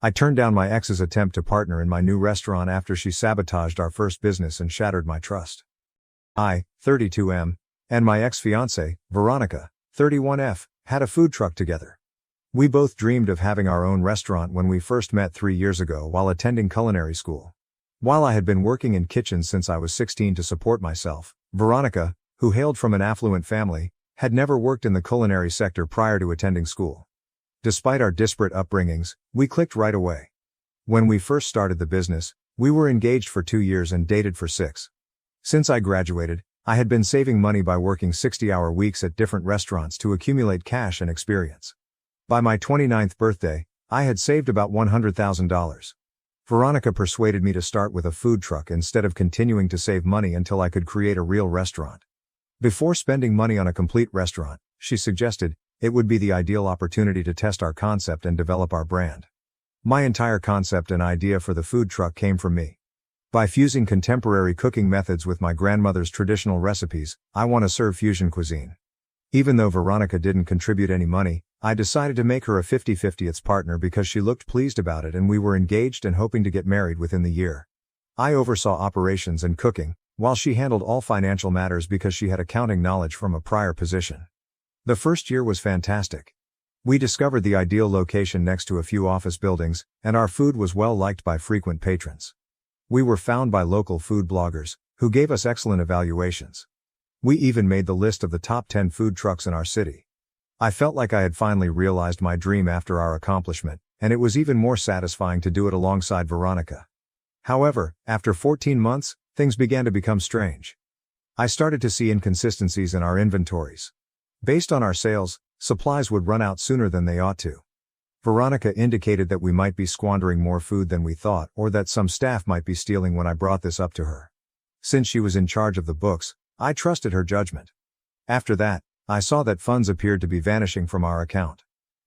I turned down my ex's attempt to partner in my new restaurant after she sabotaged our first business and shattered my trust. I, 32M, and my ex-fiancée, Veronica, 31F, had a food truck together. We both dreamed of having our own restaurant when we first met 3 years ago while attending culinary school. While I had been working in kitchens since I was 16 to support myself, Veronica, who hailed from an affluent family, had never worked in the culinary sector prior to attending school. Despite our disparate upbringings, we clicked right away. When we first started the business, we were engaged for 2 years and dated for 6. Since I graduated, I had been saving money by working 60-hour weeks at different restaurants to accumulate cash and experience. By my 29th birthday, I had saved about $100,000. Veronica persuaded me to start with a food truck instead of continuing to save money until I could create a real restaurant. Before spending money on a complete restaurant, she suggested, it would be the ideal opportunity to test our concept and develop our brand. My entire concept and idea for the food truck came from me. By fusing contemporary cooking methods with my grandmother's traditional recipes, I want to serve fusion cuisine. Even though Veronica didn't contribute any money, I decided to make her a 50/50 partner because she looked pleased about it and we were engaged and hoping to get married within the year. I oversaw operations and cooking, while she handled all financial matters because she had accounting knowledge from a prior position. The first year was fantastic. We discovered the ideal location next to a few office buildings, and our food was well liked by frequent patrons. We were found by local food bloggers, who gave us excellent evaluations. We even made the list of the top 10 food trucks in our city. I felt like I had finally realized my dream after our accomplishment, and it was even more satisfying to do it alongside Veronica. However, after 14 months, things began to become strange. I started to see inconsistencies in our inventories. Based on our sales, supplies would run out sooner than they ought to. Veronica indicated that we might be squandering more food than we thought or that some staff might be stealing when I brought this up to her. Since she was in charge of the books, I trusted her judgment. After that, I saw that funds appeared to be vanishing from our account.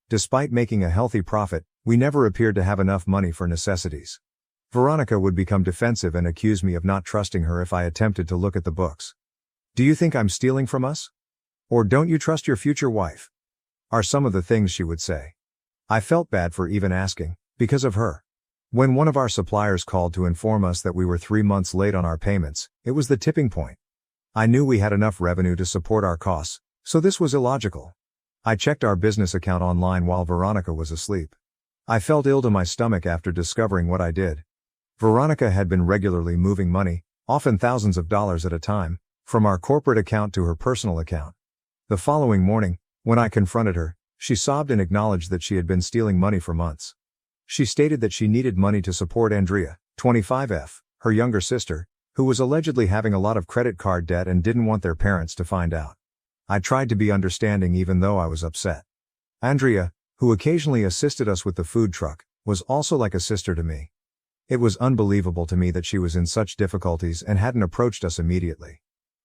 Despite making a healthy profit, we never appeared to have enough money for necessities. Veronica would become defensive and accuse me of not trusting her if I attempted to look at the books. "Do you think I'm stealing from us? Or don't you trust your future wife?" are some of the things she would say. I felt bad for even asking, because of her. When one of our suppliers called to inform us that we were 3 months late on our payments, it was the tipping point. I knew we had enough revenue to support our costs, so this was illogical. I checked our business account online while Veronica was asleep. I felt ill to my stomach after discovering what I did. Veronica had been regularly moving money, often thousands of dollars at a time, from our corporate account to her personal account. The following morning, when I confronted her, she sobbed and acknowledged that she had been stealing money for months. She stated that she needed money to support Andrea, 25F, her younger sister, who was allegedly having a lot of credit card debt and didn't want their parents to find out. I tried to be understanding even though I was upset. Andrea, who occasionally assisted us with the food truck, was also like a sister to me. It was unbelievable to me that she was in such difficulties and hadn't approached us immediately.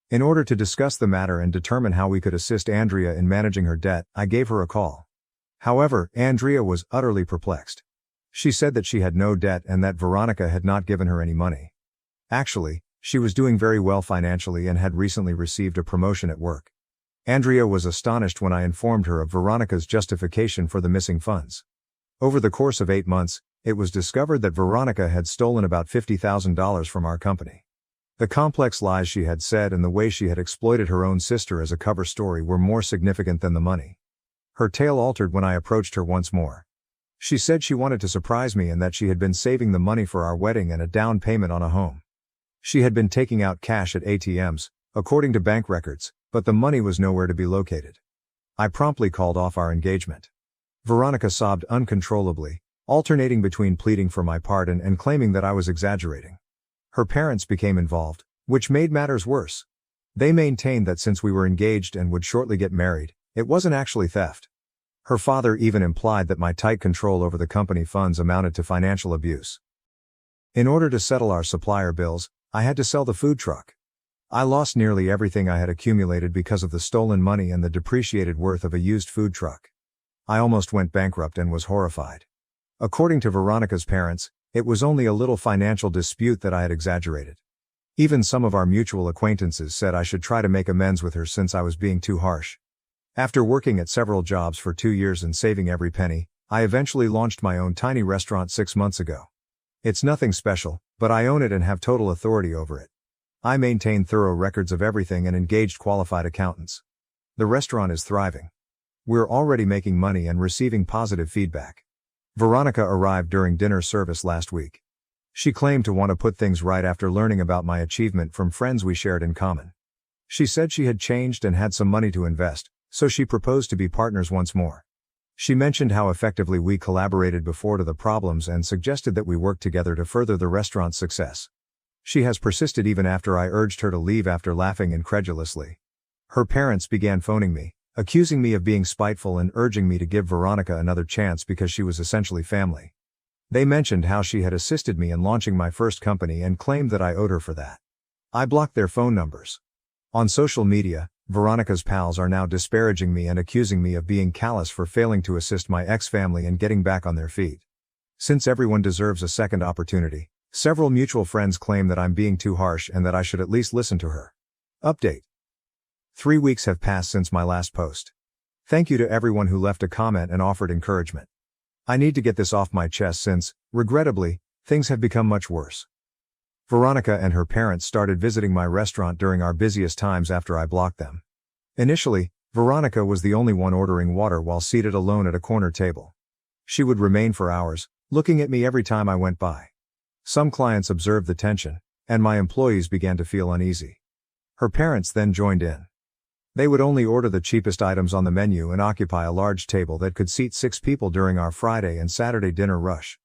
In order to discuss the matter and determine how we could assist Andrea in managing her debt, I gave her a call. However, Andrea was utterly perplexed. She said that she had no debt and that Veronica had not given her any money. Actually, she was doing very well financially and had recently received a promotion at work. Andrea was astonished when I informed her of Veronica's justification for the missing funds. Over the course of 8 months, it was discovered that Veronica had stolen about $50,000 from our company. The complex lies she had said and the way she had exploited her own sister as a cover story were more significant than the money. Her tale altered when I approached her once more. She said she wanted to surprise me and that she had been saving the money for our wedding and a down payment on a home. She had been taking out cash at ATMs, according to bank records, but the money was nowhere to be located. I promptly called off our engagement. Veronica sobbed uncontrollably, alternating between pleading for my part and claiming that I was exaggerating. Her parents became involved, which made matters worse. They maintained that since we were engaged and would shortly get married, it wasn't actually theft. Her father even implied that my tight control over the company funds amounted to financial abuse. In order to settle our supplier bills, I had to sell the food truck. I lost nearly everything I had accumulated because of the stolen money and the depreciated worth of a used food truck. I almost went bankrupt and was horrified. According to Veronica's parents, it was only a little financial dispute that I had exaggerated. Even some of our mutual acquaintances said I should try to make amends with her since I was being too harsh. After working at several jobs for 2 years and saving every penny, I eventually launched my own tiny restaurant 6 months ago. It's nothing special, but I own it and have total authority over it. I maintain thorough records of everything and engaged qualified accountants. The restaurant is thriving. We're already making money and receiving positive feedback. Veronica arrived during dinner service last week. She claimed to want to put things right after learning about my achievement from friends we shared in common. She said she had changed and had some money to invest, so she proposed to be partners once more. She mentioned how effectively we collaborated before to the problems and suggested that we work together to further the restaurant's success. She has persisted even after I urged her to leave after laughing incredulously. Her parents began phoning me, accusing me of being spiteful and urging me to give Veronica another chance because she was essentially family. They mentioned how she had assisted me in launching my first company and claimed that I owed her for that. I blocked their phone numbers. On social media, Veronica's pals are now disparaging me and accusing me of being callous for failing to assist my ex-family in getting back on their feet. Since everyone deserves a second opportunity, several mutual friends claim that I'm being too harsh and that I should at least listen to her. Update. 3 weeks have passed since my last post. Thank you to everyone who left a comment and offered encouragement. I need to get this off my chest since, regrettably, things have become much worse. Veronica and her parents started visiting my restaurant during our busiest times after I blocked them. Initially, Veronica was the only one ordering water while seated alone at a corner table. She would remain for hours, looking at me every time I went by. Some clients observed the tension, and my employees began to feel uneasy. Her parents then joined in. They would only order the cheapest items on the menu and occupy a large table that could seat 6 people during our Friday and Saturday dinner rush.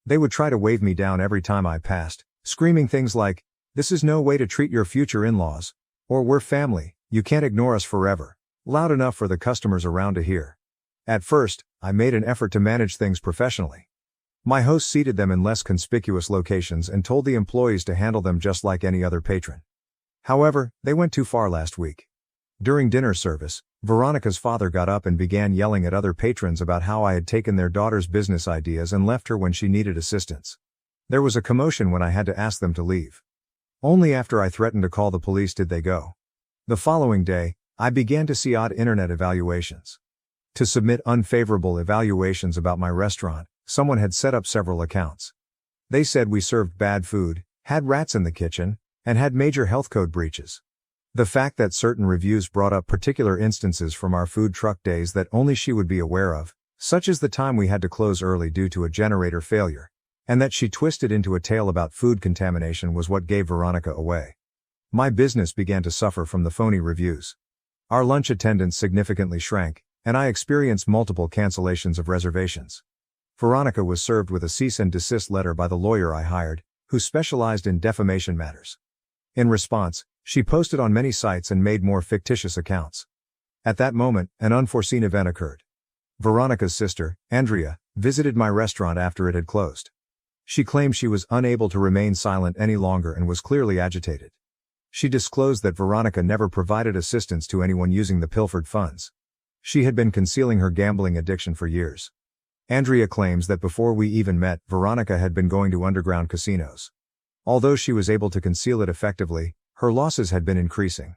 They would try to wave me down every time I passed, screaming things like, "This is no way to treat your future in-laws," or "We're family, you can't ignore us forever," loud enough for the customers around to hear. At first, I made an effort to manage things professionally. My host seated them in less conspicuous locations and told the employees to handle them just like any other patron. However, they went too far last week. During dinner service, Veronica's father got up and began yelling at other patrons about how I had taken their daughter's business ideas and left her when she needed assistance. There was a commotion when I had to ask them to leave. Only after I threatened to call the police did they go. The following day, I began to see odd internet evaluations. To submit unfavorable evaluations about my restaurant, someone had set up several accounts. They said we served bad food, had rats in the kitchen, and had major health code breaches. The fact that certain reviews brought up particular instances from our food truck days that only she would be aware of, such as the time we had to close early due to a generator failure, and that she twisted into a tale about food contamination was what gave Veronica away. My business began to suffer from the phony reviews. Our lunch attendance significantly shrank, and I experienced multiple cancellations of reservations. Veronica was served with a cease and desist letter by the lawyer I hired, who specialized in defamation matters. In response, she posted on many sites and made more fictitious accounts. At that moment, an unforeseen event occurred. Veronica's sister, Andrea, visited my restaurant after it had closed. She claimed she was unable to remain silent any longer and was clearly agitated. She disclosed that Veronica never provided assistance to anyone using the pilfered funds. She had been concealing her gambling addiction for years. Andrea claims that before we even met, Veronica had been going to underground casinos. Although she was able to conceal it effectively, her losses had been increasing.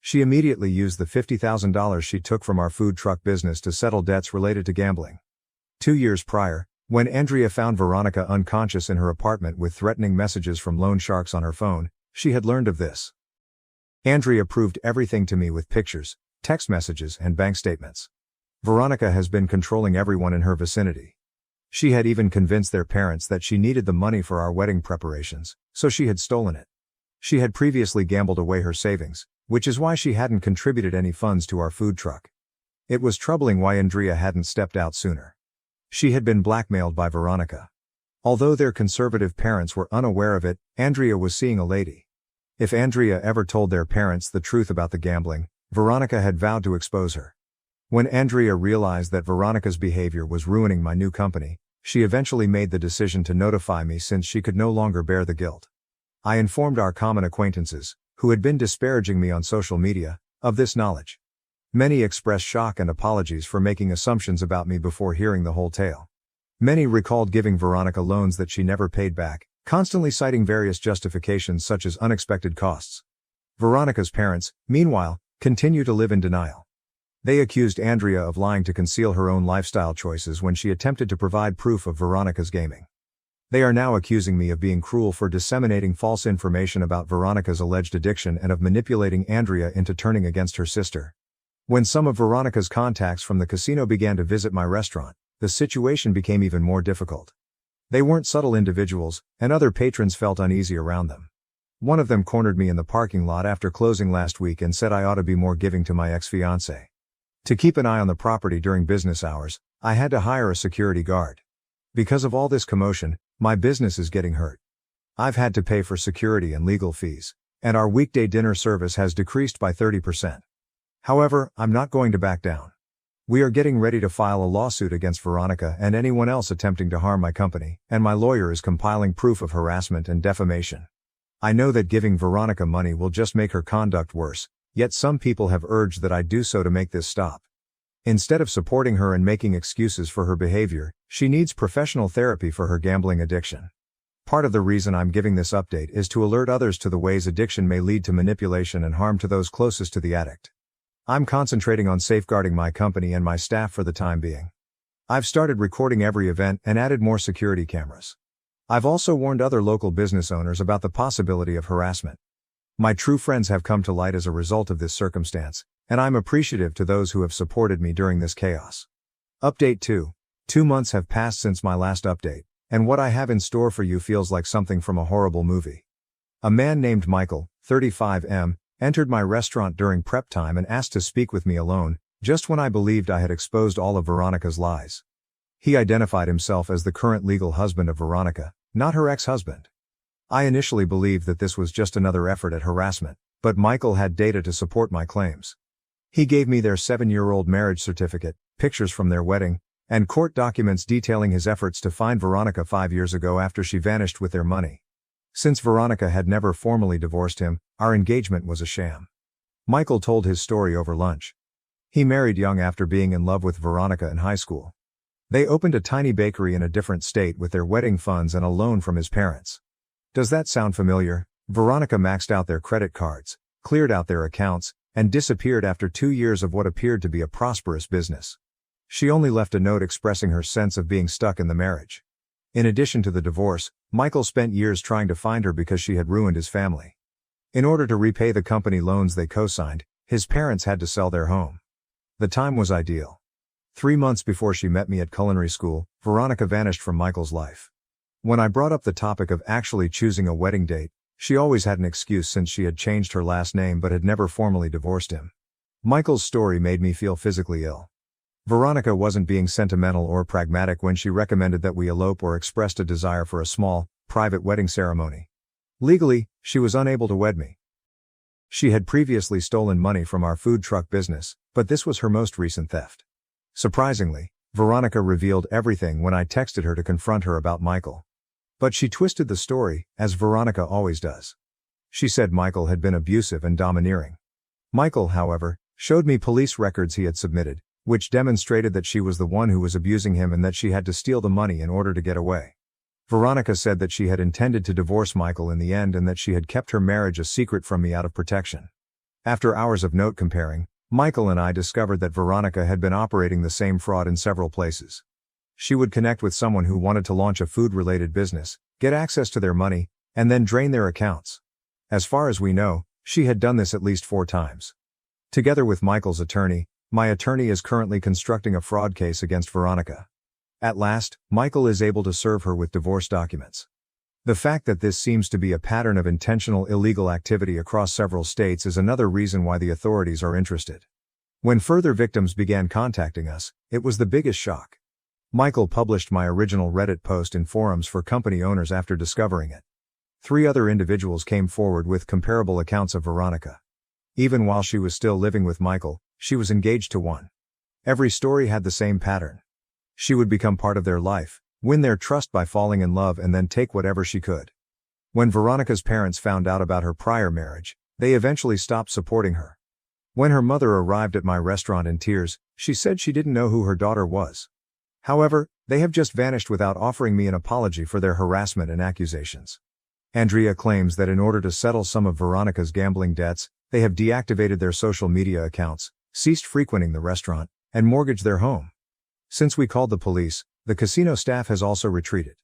She immediately used the $50,000 she took from our food truck business to settle debts related to gambling. 2 years prior, when Andrea found Veronica unconscious in her apartment with threatening messages from loan sharks on her phone, she had learned of this. Andrea proved everything to me with pictures, text messages, and bank statements. Veronica has been controlling everyone in her vicinity. She had even convinced their parents that she needed the money for our wedding preparations, so she had stolen it. She had previously gambled away her savings, which is why she hadn't contributed any funds to our food truck. It was troubling why Andrea hadn't stepped out sooner. She had been blackmailed by Veronica. Although their conservative parents were unaware of it, Andrea was seeing a lady. If Andrea ever told their parents the truth about the gambling, Veronica had vowed to expose her. When Andrea realized that Veronica's behavior was ruining my new company, she eventually made the decision to notify me since she could no longer bear the guilt. I informed our common acquaintances, who had been disparaging me on social media, of this knowledge. Many expressed shock and apologies for making assumptions about me before hearing the whole tale. Many recalled giving Veronica loans that she never paid back, constantly citing various justifications such as unexpected costs. Veronica's parents, meanwhile, continue to live in denial. They accused Andrea of lying to conceal her own lifestyle choices when she attempted to provide proof of Veronica's gaming. They are now accusing me of being cruel for disseminating false information about Veronica's alleged addiction and of manipulating Andrea into turning against her sister. When some of Veronica's contacts from the casino began to visit my restaurant, the situation became even more difficult. They weren't subtle individuals, and other patrons felt uneasy around them. One of them cornered me in the parking lot after closing last week and said I ought to be more giving to my ex-fiancée. To keep an eye on the property during business hours, I had to hire a security guard. Because of all this commotion, my business is getting hurt. I've had to pay for security and legal fees, and our weekday dinner service has decreased by 30%. However, I'm not going to back down. We are getting ready to file a lawsuit against Veronica and anyone else attempting to harm my company, and my lawyer is compiling proof of harassment and defamation. I know that giving Veronica money will just make her conduct worse, yet some people have urged that I do so to make this stop. Instead of supporting her and making excuses for her behavior, she needs professional therapy for her gambling addiction. Part of the reason I'm giving this update is to alert others to the ways addiction may lead to manipulation and harm to those closest to the addict. I'm concentrating on safeguarding my company and my staff for the time being. I've started recording every event and added more security cameras. I've also warned other local business owners about the possibility of harassment. My true friends have come to light as a result of this circumstance, and I'm appreciative to those who have supported me during this chaos. Update 2. 2 months have passed since my last update, and what I have in store for you feels like something from a horrible movie. A man named Michael, 35M, entered my restaurant during prep time and asked to speak with me alone, just when I believed I had exposed all of Veronica's lies. He identified himself as the current legal husband of Veronica, not her ex-husband. I initially believed that this was just another effort at harassment, but Michael had data to support my claims. He gave me their 7-year-old marriage certificate, pictures from their wedding, and court documents detailing his efforts to find Veronica 5 years ago after she vanished with their money. Since Veronica had never formally divorced him, our engagement was a sham. Michael told his story over lunch. He married young after being in love with Veronica in high school. They opened a tiny bakery in a different state with their wedding funds and a loan from his parents. Does that sound familiar? Veronica maxed out their credit cards, cleared out their accounts, and disappeared after 2 years of what appeared to be a prosperous business. She only left a note expressing her sense of being stuck in the marriage. In addition to the divorce, Michael spent years trying to find her because she had ruined his family. In order to repay the company loans they co-signed, his parents had to sell their home. The time was ideal. 3 months before she met me at culinary school, Veronica vanished from Michael's life. When I brought up the topic of actually choosing a wedding date, she always had an excuse since she had changed her last name but had never formally divorced him. Michael's story made me feel physically ill. Veronica wasn't being sentimental or pragmatic when she recommended that we elope or expressed a desire for a small, private wedding ceremony. Legally, she was unable to wed me. She had previously stolen money from our food truck business, but this was her most recent theft. Surprisingly, Veronica revealed everything when I texted her to confront her about Michael. But she twisted the story, as Veronica always does. She said Michael had been abusive and domineering. Michael, however, showed me police records he had submitted, which demonstrated that she was the one who was abusing him and that she had to steal the money in order to get away. Veronica said that she had intended to divorce Michael in the end and that she had kept her marriage a secret from me out of protection. After hours of note comparing, Michael and I discovered that Veronica had been operating the same fraud in several places. She would connect with someone who wanted to launch a food-related business, get access to their money, and then drain their accounts. As far as we know, she had done this at least 4 times. Together with Michael's attorney, my attorney is currently constructing a fraud case against Veronica. At last, Michael is able to serve her with divorce documents. The fact that this seems to be a pattern of intentional illegal activity across several states is another reason why the authorities are interested. When further victims began contacting us, it was the biggest shock. Michael published my original Reddit post in forums for company owners after discovering it. 3 other individuals came forward with comparable accounts of Veronica. Even while she was still living with Michael, she was engaged to one. Every story had the same pattern. She would become part of their life, win their trust by falling in love and then take whatever she could. When Veronica's parents found out about her prior marriage, they eventually stopped supporting her. When her mother arrived at my restaurant in tears, she said she didn't know who her daughter was. However, they have just vanished without offering me an apology for their harassment and accusations. Andrea claims that in order to settle some of Veronica's gambling debts, they have deactivated their social media accounts, ceased frequenting the restaurant, and mortgaged their home. Since we called the police, the casino staff has also retreated.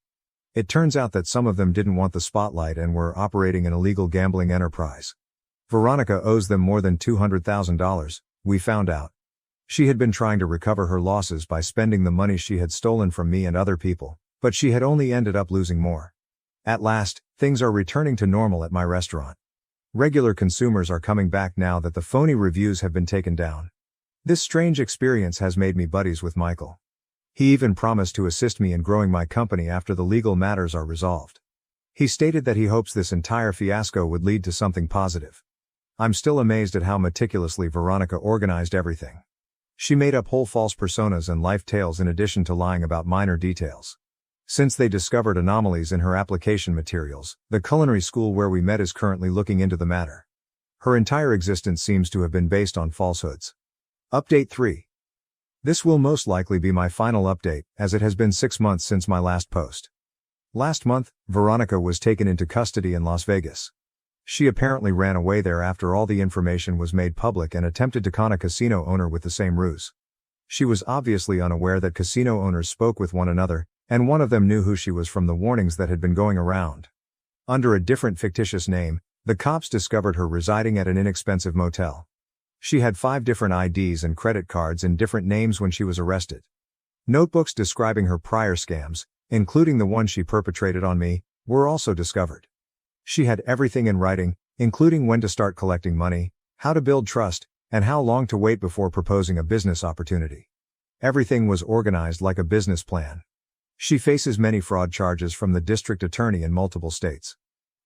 It turns out that some of them didn't want the spotlight and were operating an illegal gambling enterprise. Veronica owes them more than $200,000, we found out. She had been trying to recover her losses by spending the money she had stolen from me and other people, but she had only ended up losing more. At last, things are returning to normal at my restaurant. Regular consumers are coming back now that the phony reviews have been taken down. This strange experience has made me buddies with Michael. He even promised to assist me in growing my company after the legal matters are resolved. He stated that he hopes this entire fiasco would lead to something positive. I'm still amazed at how meticulously Veronica organized everything. She made up whole false personas and life tales in addition to lying about minor details. Since they discovered anomalies in her application materials, the culinary school where we met is currently looking into the matter. Her entire existence seems to have been based on falsehoods. Update 3. This will most likely be my final update, as it has been 6 months since my last post. Last month, Veronica was taken into custody in Las Vegas. She apparently ran away there after all the information was made public and attempted to con a casino owner with the same ruse. She was obviously unaware that casino owners spoke with one another, and one of them knew who she was from the warnings that had been going around. Under a different fictitious name, the cops discovered her residing at an inexpensive motel. She had 5 different IDs and credit cards in different names when she was arrested. Notebooks describing her prior scams, including the one she perpetrated on me, were also discovered. She had everything in writing, including when to start collecting money, how to build trust, and how long to wait before proposing a business opportunity. Everything was organized like a business plan. She faces many fraud charges from the district attorney in multiple states.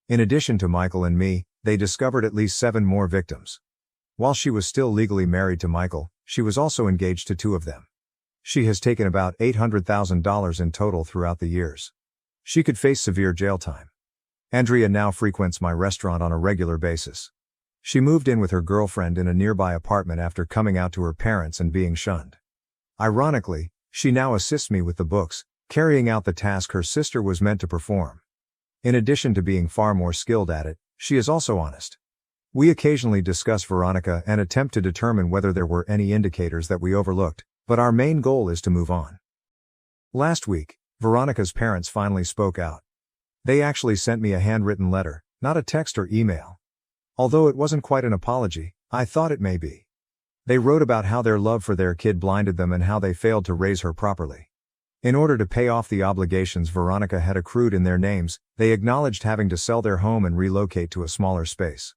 In addition to Michael and me, they discovered at least 7 more victims. While she was still legally married to Michael, she was also engaged to 2 of them. She has taken about $800,000 in total throughout the years. She could face severe jail time. Andrea now frequents my restaurant on a regular basis. She moved in with her girlfriend in a nearby apartment after coming out to her parents and being shunned. Ironically, she now assists me with the books, carrying out the task her sister was meant to perform. In addition to being far more skilled at it, she is also honest. We occasionally discuss Veronica and attempt to determine whether there were any indicators that we overlooked, but our main goal is to move on. Last week, Veronica's parents finally spoke out. They actually sent me a handwritten letter, not a text or email. Although it wasn't quite an apology, I thought it may be. They wrote about how their love for their kid blinded them and how they failed to raise her properly. In order to pay off the obligations Veronica had accrued in their names, they acknowledged having to sell their home and relocate to a smaller space.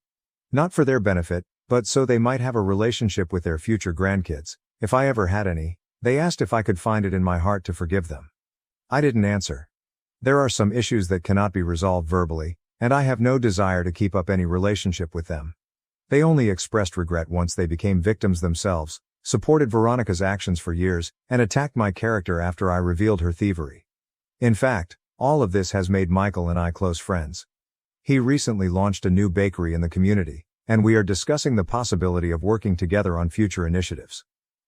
Not for their benefit, but so they might have a relationship with their future grandkids, if I ever had any. They asked if I could find it in my heart to forgive them. I didn't answer. There are some issues that cannot be resolved verbally, and I have no desire to keep up any relationship with them. They only expressed regret once they became victims themselves, supported Veronica's actions for years, and attacked my character after I revealed her thievery. In fact, all of this has made Michael and I close friends. He recently launched a new bakery in the community, and we are discussing the possibility of working together on future initiatives.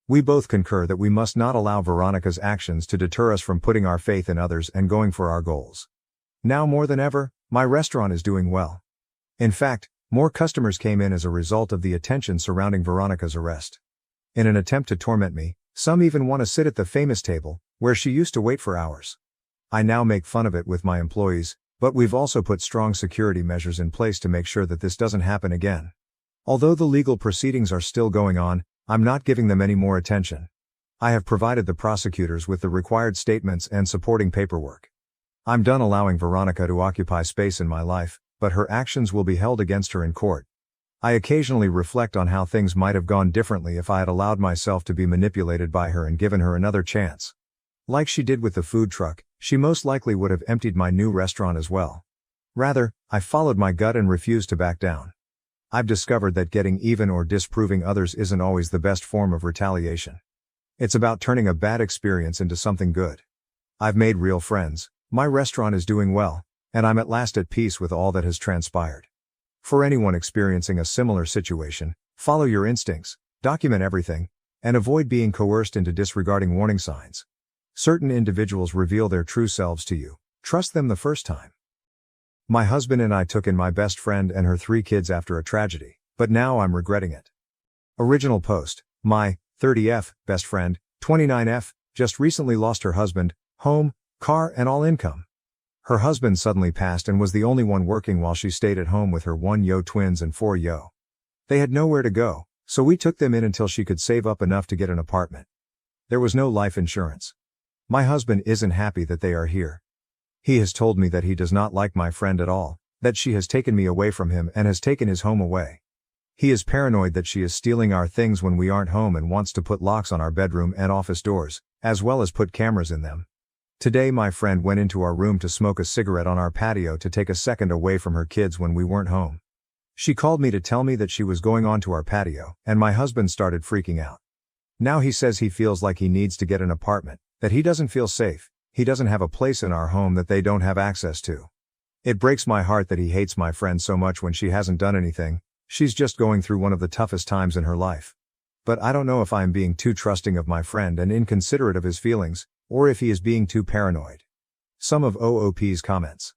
We both concur that we must not allow Veronica's actions to deter us from putting our faith in others and going for our goals. Now more than ever, my restaurant is doing well. In fact, more customers came in as a result of the attention surrounding Veronica's arrest. In an attempt to torment me, some even want to sit at the famous table, where she used to wait for hours. I now make fun of it with my employees, but we've also put strong security measures in place to make sure that this doesn't happen again. Although the legal proceedings are still going on, I'm not giving them any more attention. I have provided the prosecutors with the required statements and supporting paperwork. I'm done allowing Veronica to occupy space in my life, but her actions will be held against her in court. I occasionally reflect on how things might have gone differently if I had allowed myself to be manipulated by her and given her another chance. Like she did with the food truck, she most likely would have emptied my new restaurant as well. Rather, I followed my gut and refused to back down. I've discovered that getting even or disproving others isn't always the best form of retaliation. It's about turning a bad experience into something good. I've made real friends, my restaurant is doing well, and I'm at last at peace with all that has transpired. For anyone experiencing a similar situation, follow your instincts, document everything, and avoid being coerced into disregarding warning signs. Certain individuals reveal their true selves to you. Trust them the first time. My husband and I took in my best friend and her 3 kids after a tragedy, but now I'm regretting it. Original post, My 30F best friend, 29F, just recently lost her husband, home, car, and all income. Her husband suddenly passed and was the only one working while she stayed at home with her 1 twins and 4 They had nowhere to go, so we took them in until she could save up enough to get an apartment. There was no life insurance. My husband isn't happy that they are here. He has told me that he does not like my friend at all, that she has taken me away from him and has taken his home away. He is paranoid that she is stealing our things when we aren't home and wants to put locks on our bedroom and office doors, as well as put cameras in them. Today my friend went into our room to smoke a cigarette on our patio to take a second away from her kids when we weren't home. She called me to tell me that she was going onto our patio, and my husband started freaking out. Now he says he feels like he needs to get an apartment, that he doesn't feel safe, he doesn't have a place in our home that they don't have access to. It breaks my heart that he hates my friend so much when she hasn't done anything. She's just going through one of the toughest times in her life. But I don't know if I am being too trusting of my friend and inconsiderate of his feelings, or if he is being too paranoid. Some of OOP's comments.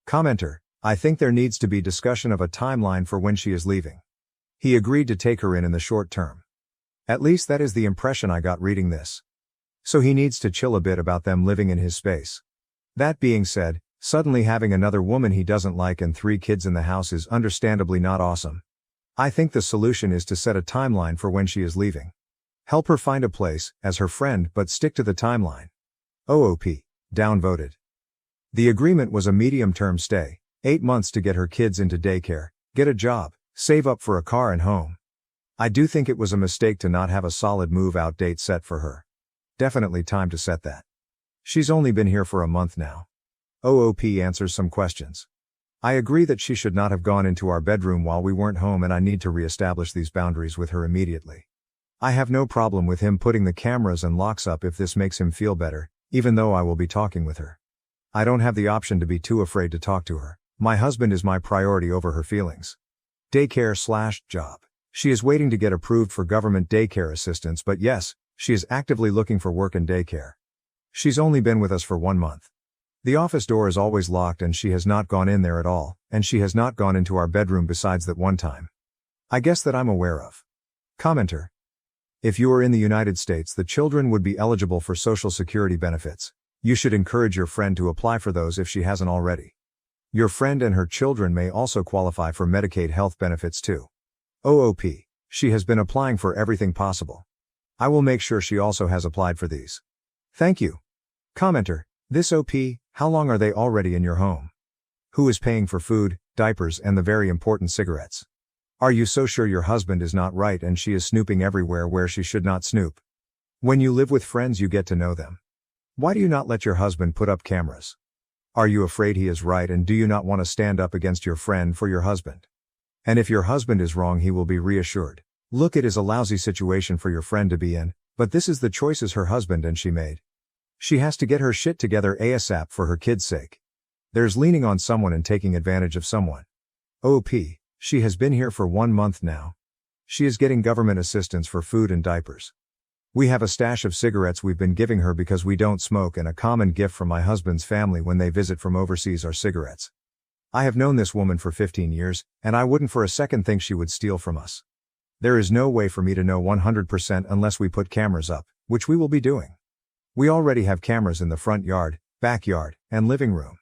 Commenter: I think there needs to be discussion of a timeline for when she is leaving. He agreed to take her in the short term. At least that is the impression I got reading this. So he needs to chill a bit about them living in his space. That being said, suddenly having another woman he doesn't like and 3 kids in the house is understandably not awesome. I think the solution is to set a timeline for when she is leaving. Help her find a place, as her friend, but stick to the timeline. OOP. Downvoted. The agreement was a medium-term stay, 8 months to get her kids into daycare, get a job, save up for a car and home. I do think it was a mistake to not have a solid move-out date set for her. Definitely time to set that. She's only been here for a month now. OOP answers some questions. I agree that she should not have gone into our bedroom while we weren't home, and I need to re-establish these boundaries with her immediately. I have no problem with him putting the cameras and locks up if this makes him feel better, even though I will be talking with her. I don't have the option to be too afraid to talk to her. My husband is my priority over her feelings. Daycare/job. She is waiting to get approved for government daycare assistance, but yes, she is actively looking for work in daycare. She's only been with us for 1 month. The office door is always locked and she has not gone in there at all, and she has not gone into our bedroom besides that one time. I guess that I'm aware of. Commenter: if you are in the United States, the children would be eligible for Social Security benefits. You should encourage your friend to apply for those if she hasn't already. Your friend and her children may also qualify for Medicaid health benefits too. OOP. She has been applying for everything possible. I will make sure she also has applied for these. Thank you. Commenter: this OP, how long are they already in your home? Who is paying for food, diapers, and the very important cigarettes? Are you so sure your husband is not right and she is snooping everywhere where she should not snoop? When you live with friends, you get to know them. Why do you not let your husband put up cameras? Are you afraid he is right, and do you not want to stand up against your friend for your husband? And if your husband is wrong, he will be reassured. Look, it is a lousy situation for your friend to be in, but this is the choices her husband and she made. She has to get her shit together ASAP for her kids' sake. There's leaning on someone and taking advantage of someone. OP. She has been here for 1 month now. She is getting government assistance for food and diapers. We have a stash of cigarettes we've been giving her because we don't smoke, and a common gift from my husband's family when they visit from overseas are cigarettes. I have known this woman for 15 years, and I wouldn't for a second think she would steal from us. There is no way for me to know 100% unless we put cameras up, which we will be doing. We already have cameras in the front yard, backyard, and living room.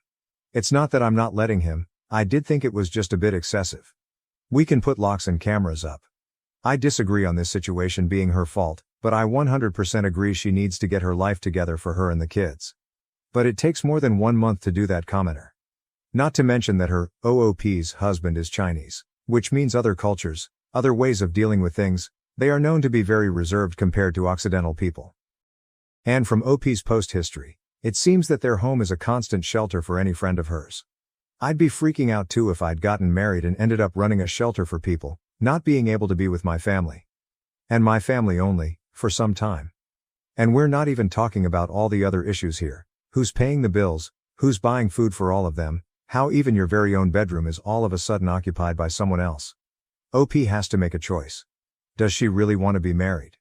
It's not that I'm not letting him. I did think it was just a bit excessive. We can put locks and cameras up. I disagree on this situation being her fault, but I 100% agree she needs to get her life together for her and the kids. But it takes more than 1 month to do that, commenter. Not to mention that her OOP's husband is Chinese, which means other cultures, other ways of dealing with things. They are known to be very reserved compared to Occidental people. And from OP's post history, it seems that their home is a constant shelter for any friend of hers. I'd be freaking out too if I'd gotten married and ended up running a shelter for people, not being able to be with my family. And my family only, for some time. And we're not even talking about all the other issues here. Who's paying the bills, who's buying food for all of them, how even your very own bedroom is all of a sudden occupied by someone else. OP has to make a choice. Does she really want to be married?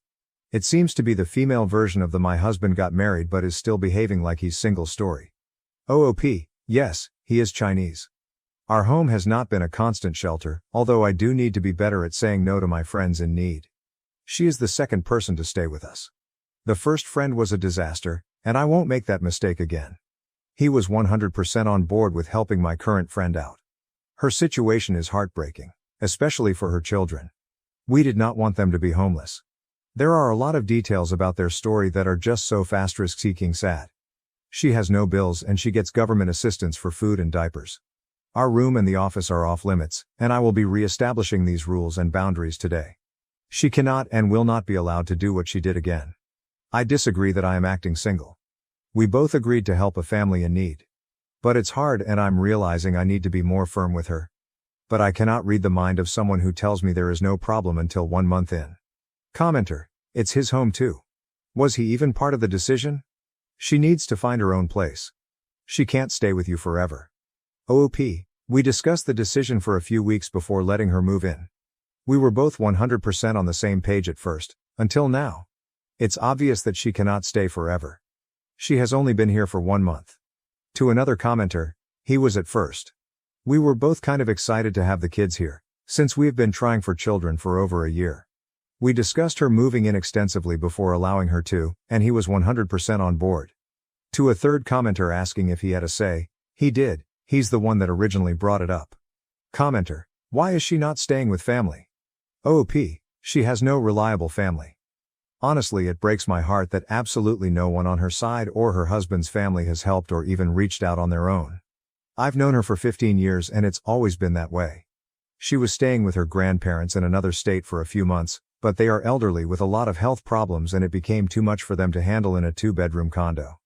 It seems to be the female version of the "my husband got married but is still behaving like he's single" story. OOP, yes, he is Chinese. Our home has not been a constant shelter, although I do need to be better at saying no to my friends in need. She is the second person to stay with us. The first friend was a disaster, and I won't make that mistake again. He was 100% on board with helping my current friend out. Her situation is heartbreaking, especially for her children. We did not want them to be homeless. There are a lot of details about their story that are just so *seeking sad. She has no bills and she gets government assistance for food and diapers. Our room and the office are off limits, and I will be re-establishing these rules and boundaries today. She cannot and will not be allowed to do what she did again. I disagree that I am acting single. We both agreed to help a family in need. But it's hard and I'm realizing I need to be more firm with her. But I cannot read the mind of someone who tells me there is no problem until 1 month in. Commenter: it's his home too. Was he even part of the decision? She needs to find her own place. She can't stay with you forever. OOP: we discussed the decision for a few weeks before letting her move in. We were both 100% on the same page at first, until now. It's obvious that she cannot stay forever. She has only been here for 1 month. To another commenter: he was at first. We were both kind of excited to have the kids here, since we've been trying for children for over a year. We discussed her moving in extensively before allowing her to, and he was 100% on board. To a third commenter asking if he had a say: he did, he's the one that originally brought it up. Commenter: why is she not staying with family? OOP: she has no reliable family. Honestly, it breaks my heart that absolutely no one on her side or her husband's family has helped or even reached out on their own. I've known her for 15 years and it's always been that way. She was staying with her grandparents in another state for a few months, but they are elderly with a lot of health problems and it became too much for them to handle in a 2-bedroom condo.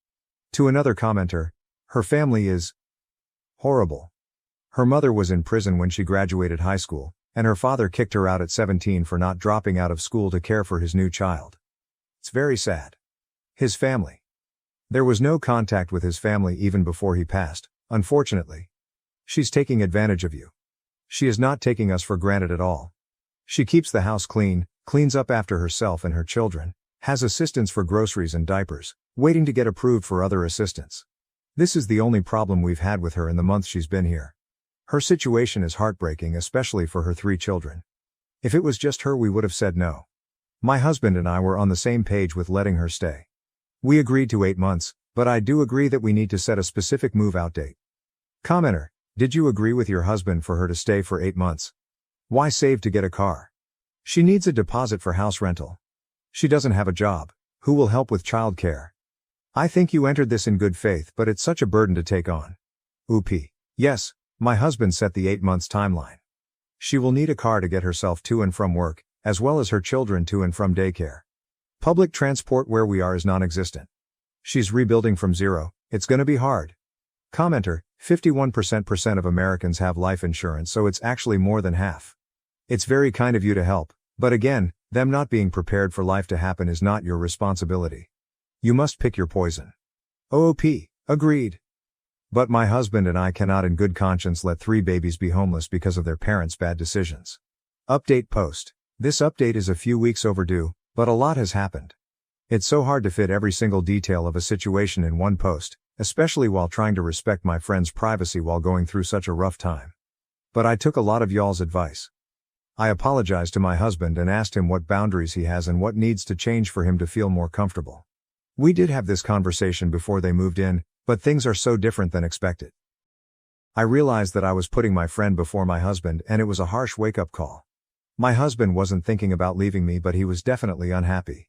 To another commenter: her family is horrible. Her mother was in prison when she graduated high school, and her father kicked her out at 17 for not dropping out of school to care for his new child. It's very sad. His family. There was no contact with his family even before he passed, unfortunately. She's taking advantage of you. She is not taking us for granted at all. She keeps the house clean, cleans up after herself and her children, has assistance for groceries and diapers, waiting to get approved for other assistance. This is the only problem we've had with her in the month she's been here. Her situation is heartbreaking, especially for her 3 children. If it was just her, we would have said no. My husband and I were on the same page with letting her stay. We agreed to 8 months, but I do agree that we need to set a specific move-out date. Commenter: did you agree with your husband for her to stay for 8 months? Why save to get a car? She needs a deposit for house rental. She doesn't have a job. Who will help with childcare? I think you entered this in good faith, but it's such a burden to take on. OOP: yes, my husband set the 8 months timeline. She will need a car to get herself to and from work, as well as her children to and from daycare. Public transport where we are is non-existent. She's rebuilding from zero. It's gonna be hard. Commenter: 51% of Americans have life insurance, so it's actually more than half. It's very kind of you to help, but again, them not being prepared for life to happen is not your responsibility. You must pick your poison. OOP: agreed. But my husband and I cannot in good conscience let 3 babies be homeless because of their parents' bad decisions. Update post. This update is a few weeks overdue, but a lot has happened. It's so hard to fit every single detail of a situation in one post, especially while trying to respect my friend's privacy while going through such a rough time. But I took a lot of y'all's advice. I apologized to my husband and asked him what boundaries he has and what needs to change for him to feel more comfortable. We did have this conversation before they moved in, but things are so different than expected. I realized that I was putting my friend before my husband and it was a harsh wake-up call. My husband wasn't thinking about leaving me, but he was definitely unhappy.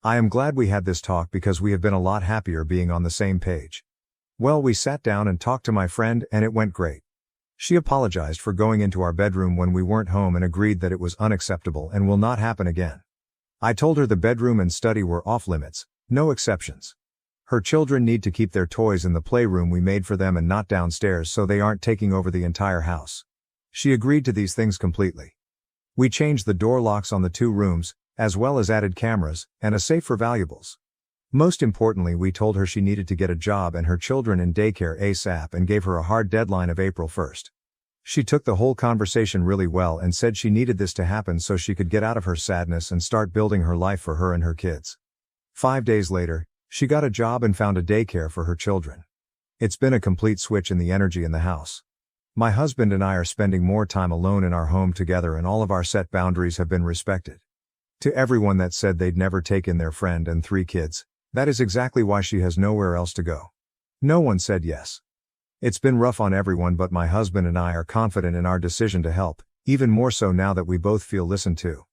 I am glad we had this talk because we have been a lot happier being on the same page. Well, we sat down and talked to my friend and it went great. She apologized for going into our bedroom when we weren't home and agreed that it was unacceptable and will not happen again. I told her the bedroom and study were off limits, no exceptions. Her children need to keep their toys in the playroom we made for them and not downstairs so they aren't taking over the entire house. She agreed to these things completely. We changed the door locks on the 2 rooms, as well as added cameras, and a safe for valuables. Most importantly, we told her she needed to get a job and her children in daycare ASAP and gave her a hard deadline of April 1st. She took the whole conversation really well and said she needed this to happen so she could get out of her sadness and start building her life for her and her kids. 5 days later, she got a job and found a daycare for her children. It's been a complete switch in the energy in the house. My husband and I are spending more time alone in our home together and all of our set boundaries have been respected. To everyone that said they'd never take in their friend and 3 kids, that is exactly why she has nowhere else to go. No one said yes. It's been rough on everyone, but my husband and I are confident in our decision to help, even more so now that we both feel listened to.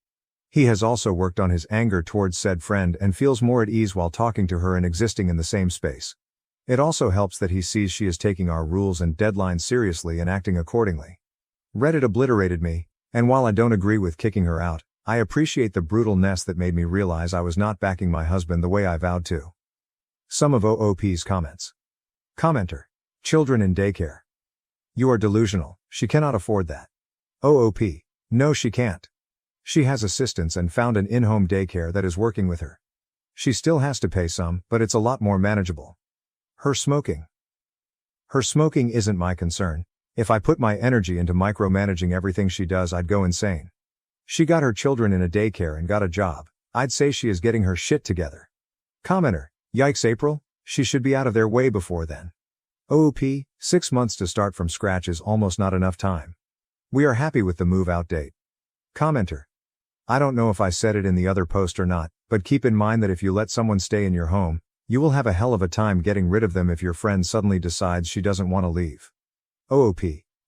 He has also worked on his anger towards said friend and feels more at ease while talking to her and existing in the same space. It also helps that he sees she is taking our rules and deadlines seriously and acting accordingly. Reddit obliterated me, and while I don't agree with kicking her out, I appreciate the brutalness that made me realize I was not backing my husband the way I vowed to. Some of OOP's comments. Commenter. Children in daycare. You are delusional, she cannot afford that. OOP. No, she can't. She has assistants and found an in-home daycare that is working with her. She still has to pay some, but it's a lot more manageable. Her smoking. Her smoking isn't my concern. If I put my energy into micromanaging everything she does, I'd go insane. She got her children in a daycare and got a job. I'd say she is getting her shit together. Commenter. Yikes, April, she should be out of their way before then. OOP, 6 months to start from scratch is almost not enough time. We are happy with the move-out date. Commenter. I don't know if I said it in the other post or not, but keep in mind that if you let someone stay in your home, you will have a hell of a time getting rid of them if your friend suddenly decides she doesn't want to leave. OOP.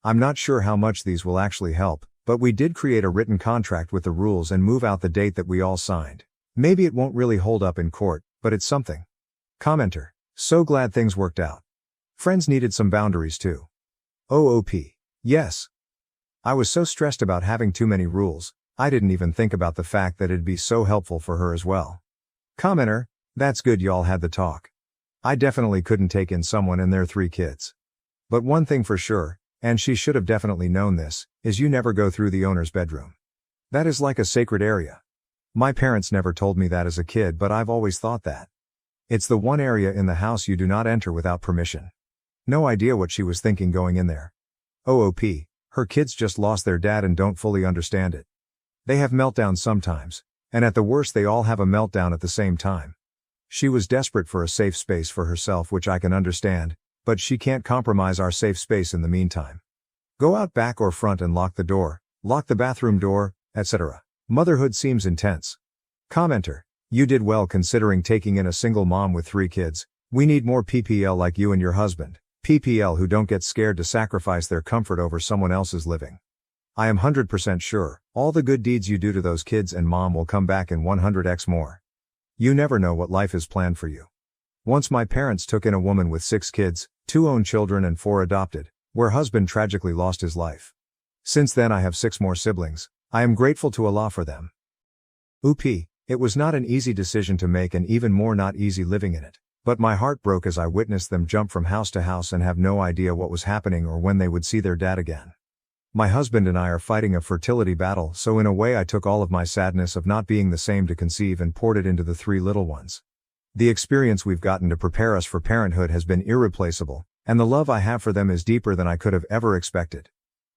I'm not sure how much these will actually help, but we did create a written contract with the rules and move out the date that we all signed. Maybe it won't really hold up in court, but it's something. Commenter. So glad things worked out. Friends needed some boundaries too. OOP. Yes. I was so stressed about having too many rules, I didn't even think about the fact that it'd be so helpful for her as well. Commenter. That's good y'all had the talk. I definitely couldn't take in someone and their 3 kids. But one thing for sure, and she should have definitely known this, is you never go through the owner's bedroom. That is like a sacred area. My parents never told me that as a kid, but I've always thought that. It's the one area in the house you do not enter without permission. No idea what she was thinking going in there. OOP, her kids just lost their dad and don't fully understand it. They have meltdowns sometimes, and at the worst they all have a meltdown at the same time. She was desperate for a safe space for herself, which I can understand, but she can't compromise our safe space in the meantime. Go out back or front and lock the door, lock the bathroom door, etc. Motherhood seems intense. Commenter. You did well considering taking in a single mom with 3 kids. We need more PPL like you and your husband. PPL who don't get scared to sacrifice their comfort over someone else's living. I am 100% sure, all the good deeds you do to those kids and mom will come back in 100x more. You never know what life is planned for you. Once my parents took in a woman with 6 kids, 2 own children and 4 adopted, where husband tragically lost his life. Since then I have 6 more siblings. I am grateful to Allah for them. OOP, it was not an easy decision to make and even more not easy living in it. But my heart broke as I witnessed them jump from house to house and have no idea what was happening or when they would see their dad again. My husband and I are fighting a fertility battle, so in a way I took all of my sadness of not being the same to conceive and poured it into the 3 little ones. The experience we've gotten to prepare us for parenthood has been irreplaceable, and the love I have for them is deeper than I could have ever expected.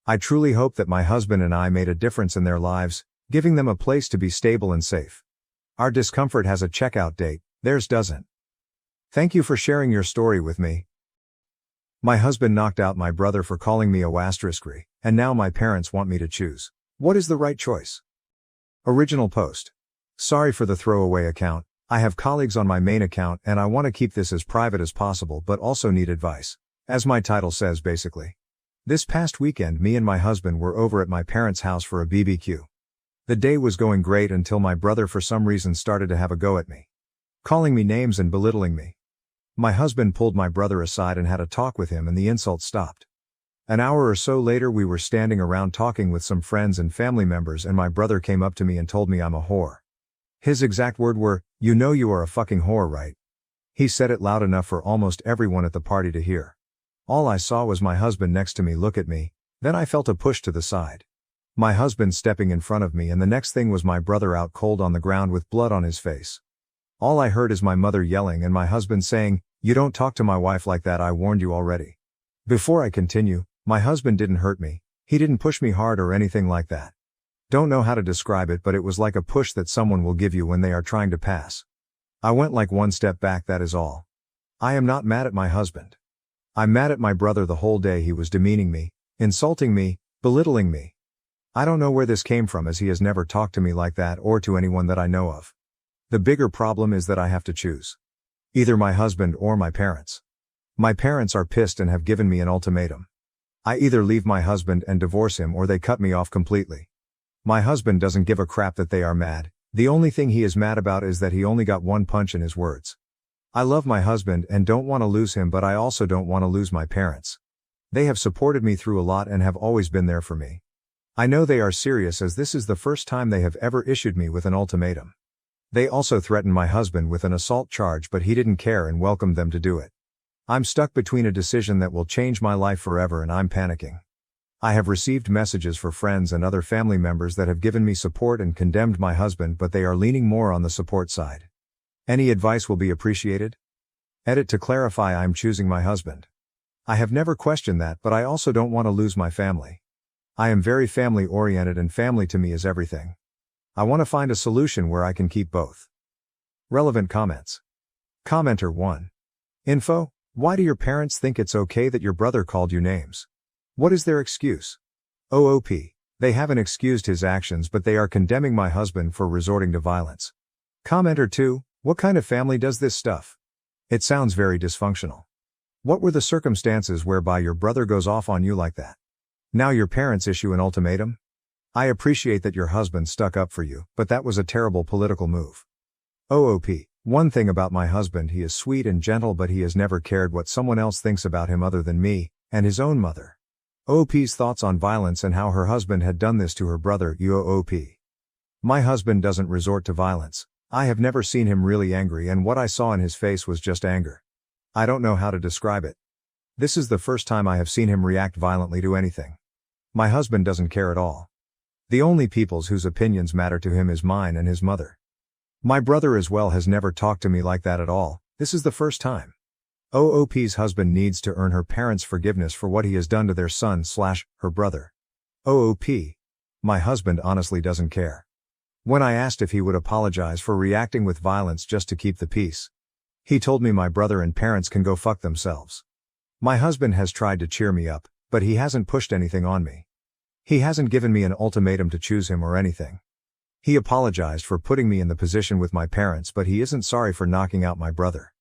I truly hope that my husband and I made a difference in their lives, giving them a place to be stable and safe. Our discomfort has a checkout date, theirs doesn't. Thank you for sharing your story with me. My husband knocked out my brother for calling me a wastrickery, and now my parents want me to choose. What is the right choice? Original post. Sorry for the throwaway account. I have colleagues on my main account and I want to keep this as private as possible but also need advice. As my title says basically. This past weekend me and my husband were over at my parents' house for a BBQ. The day was going great until my brother for some reason started to have a go at me. Calling me names and belittling me. My husband pulled my brother aside and had a talk with him and the insult stopped. An hour or so later we were standing around talking with some friends and family members and my brother came up to me and told me I'm a whore. His exact words were, "You know you are a fucking whore, right?" He said it loud enough for almost everyone at the party to hear. All I saw was my husband next to me look at me, then I felt a push to the side. My husband stepping in front of me and the next thing was my brother out cold on the ground with blood on his face. All I heard is my mother yelling and my husband saying, "You don't talk to my wife like that, I warned you already." Before I continue, my husband didn't hurt me, he didn't push me hard or anything like that. Don't know how to describe it but it was like a push that someone will give you when they are trying to pass. I went like one step back, that is all. I am not mad at my husband. I'm mad at my brother. The whole day he was demeaning me, insulting me, belittling me. I don't know where this came from as he has never talked to me like that or to anyone that I know of. The bigger problem is that I have to choose. Either my husband or my parents. My parents are pissed and have given me an ultimatum. I either leave my husband and divorce him or they cut me off completely. My husband doesn't give a crap that they are mad. The only thing he is mad about is that he only got one punch in his words. I love my husband and don't want to lose him, but I also don't want to lose my parents. They have supported me through a lot and have always been there for me. I know they are serious as this is the first time they have ever issued me with an ultimatum. They also threatened my husband with an assault charge, but he didn't care and welcomed them to do it. I'm stuck between a decision that will change my life forever and I'm panicking. I have received messages for friends and other family members that have given me support and condemned my husband, but they are leaning more on the support side. Any advice will be appreciated. Edit to clarify, I'm choosing my husband. I have never questioned that, but I also don't want to lose my family. I am very family oriented and family to me is everything. I want to find a solution where I can keep both. Relevant comments. Commenter 1. Info: why do your parents think it's okay that your brother called you names? What is their excuse? OOP. They haven't excused his actions, but they are condemning my husband for resorting to violence. Commenter 2. What kind of family does this stuff? It sounds very dysfunctional. What were the circumstances whereby your brother goes off on you like that? Now your parents issue an ultimatum? I appreciate that your husband stuck up for you, but that was a terrible political move. OOP. One thing about my husband, he is sweet and gentle, but he has never cared what someone else thinks about him other than me, and his own mother. OOP's thoughts on violence and how her husband had done this to her brother. OOP. My husband doesn't resort to violence. I have never seen him really angry, and what I saw in his face was just anger. I don't know how to describe it. This is the first time I have seen him react violently to anything. My husband doesn't care at all. The only peoples whose opinions matter to him is mine and his mother. My brother as well has never talked to me like that at all. This is the first time. OOP's husband needs to earn her parents' forgiveness for what he has done to their son/her brother. OOP. My husband honestly doesn't care. When I asked if he would apologize for reacting with violence just to keep the peace, he told me my brother and parents can go fuck themselves. My husband has tried to cheer me up, but he hasn't pushed anything on me. He hasn't given me an ultimatum to choose him or anything. He apologized for putting me in the position with my parents, but he isn't sorry for knocking out my brother.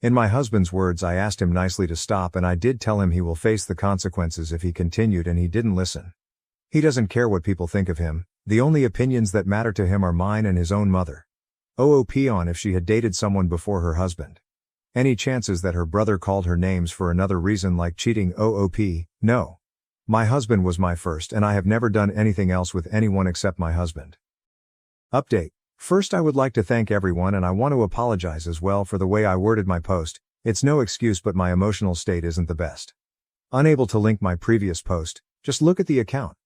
In my husband's words, I asked him nicely to stop, and I did tell him he will face the consequences if he continued, and he didn't listen. He doesn't care what people think of him. The only opinions that matter to him are mine and his own mother. OOP on if she had dated someone before her husband. Any chances that her brother called her names for another reason like cheating? OOP, no. My husband was my first, and I have never done anything else with anyone except my husband. Update. First, I would like to thank everyone, and I want to apologize as well for the way I worded my post. It's no excuse, but my emotional state isn't the best. Unable to link my previous post, just look at the account.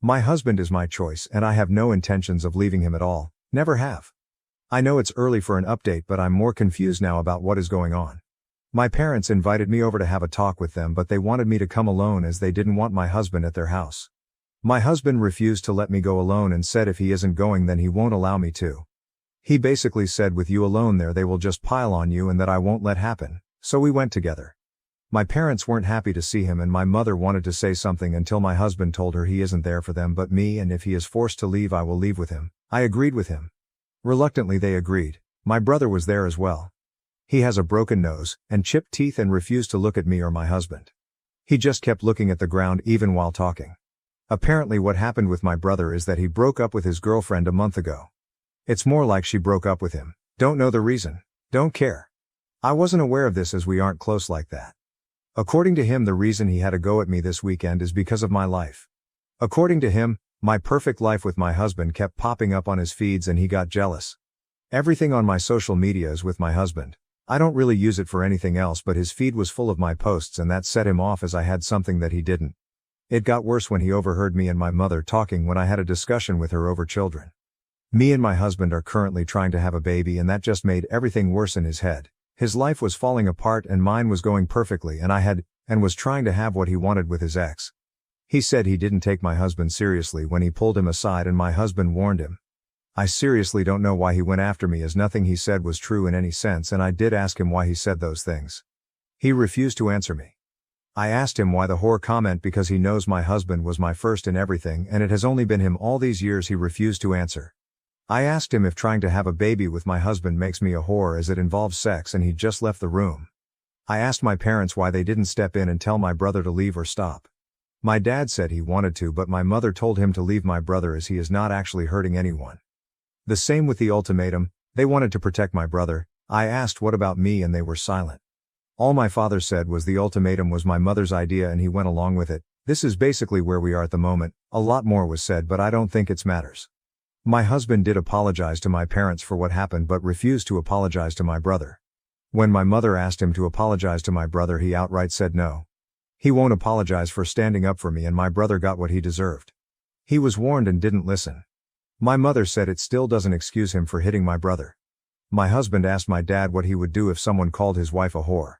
My husband is my choice, and I have no intentions of leaving him at all, never have. I know it's early for an update, but I'm more confused now about what is going on. My parents invited me over to have a talk with them, but they wanted me to come alone as they didn't want my husband at their house. My husband refused to let me go alone and said if he isn't going then he won't allow me to. He basically said with you alone there they will just pile on you and that I won't let happen, so we went together. My parents weren't happy to see him and my mother wanted to say something until my husband told her he isn't there for them but me, and if he is forced to leave I will leave with him. I agreed with him. Reluctantly they agreed. My brother was there as well. He has a broken nose and chipped teeth and refused to look at me or my husband. He just kept looking at the ground even while talking. Apparently what happened with my brother is that he broke up with his girlfriend a month ago. It's more like she broke up with him. Don't know the reason. Don't care. I wasn't aware of this as we aren't close like that. According to him, the reason he had a go at me this weekend is because of my life. According to him, my perfect life with my husband kept popping up on his feeds and he got jealous. Everything on my social media is with my husband. I don't really use it for anything else, but his feed was full of my posts and that set him off as I had something that he didn't. It got worse when he overheard me and my mother talking when I had a discussion with her over children. Me and my husband are currently trying to have a baby and that just made everything worse in his head. His life was falling apart and mine was going perfectly, and was trying to have what he wanted with his ex. He said he didn't take my husband seriously when he pulled him aside and my husband warned him. I seriously don't know why he went after me as nothing he said was true in any sense, and I did ask him why he said those things. He refused to answer me. I asked him why the whore comment because he knows my husband was my first in everything and it has only been him all these years. He refused to answer. I asked him if trying to have a baby with my husband makes me a whore as it involves sex and he just left the room. I asked my parents why they didn't step in and tell my brother to leave or stop. My dad said he wanted to but my mother told him to leave my brother as he is not actually hurting anyone. The same with the ultimatum, they wanted to protect my brother. I asked what about me and they were silent. All my father said was the ultimatum was my mother's idea and he went along with it. This is basically where we are at the moment. A lot more was said but I don't think it matters. My husband did apologize to my parents for what happened but refused to apologize to my brother. When my mother asked him to apologize to my brother he outright said no. He won't apologize for standing up for me and my brother got what he deserved. He was warned and didn't listen. My mother said it still doesn't excuse him for hitting my brother. My husband asked my dad what he would do if someone called his wife a whore.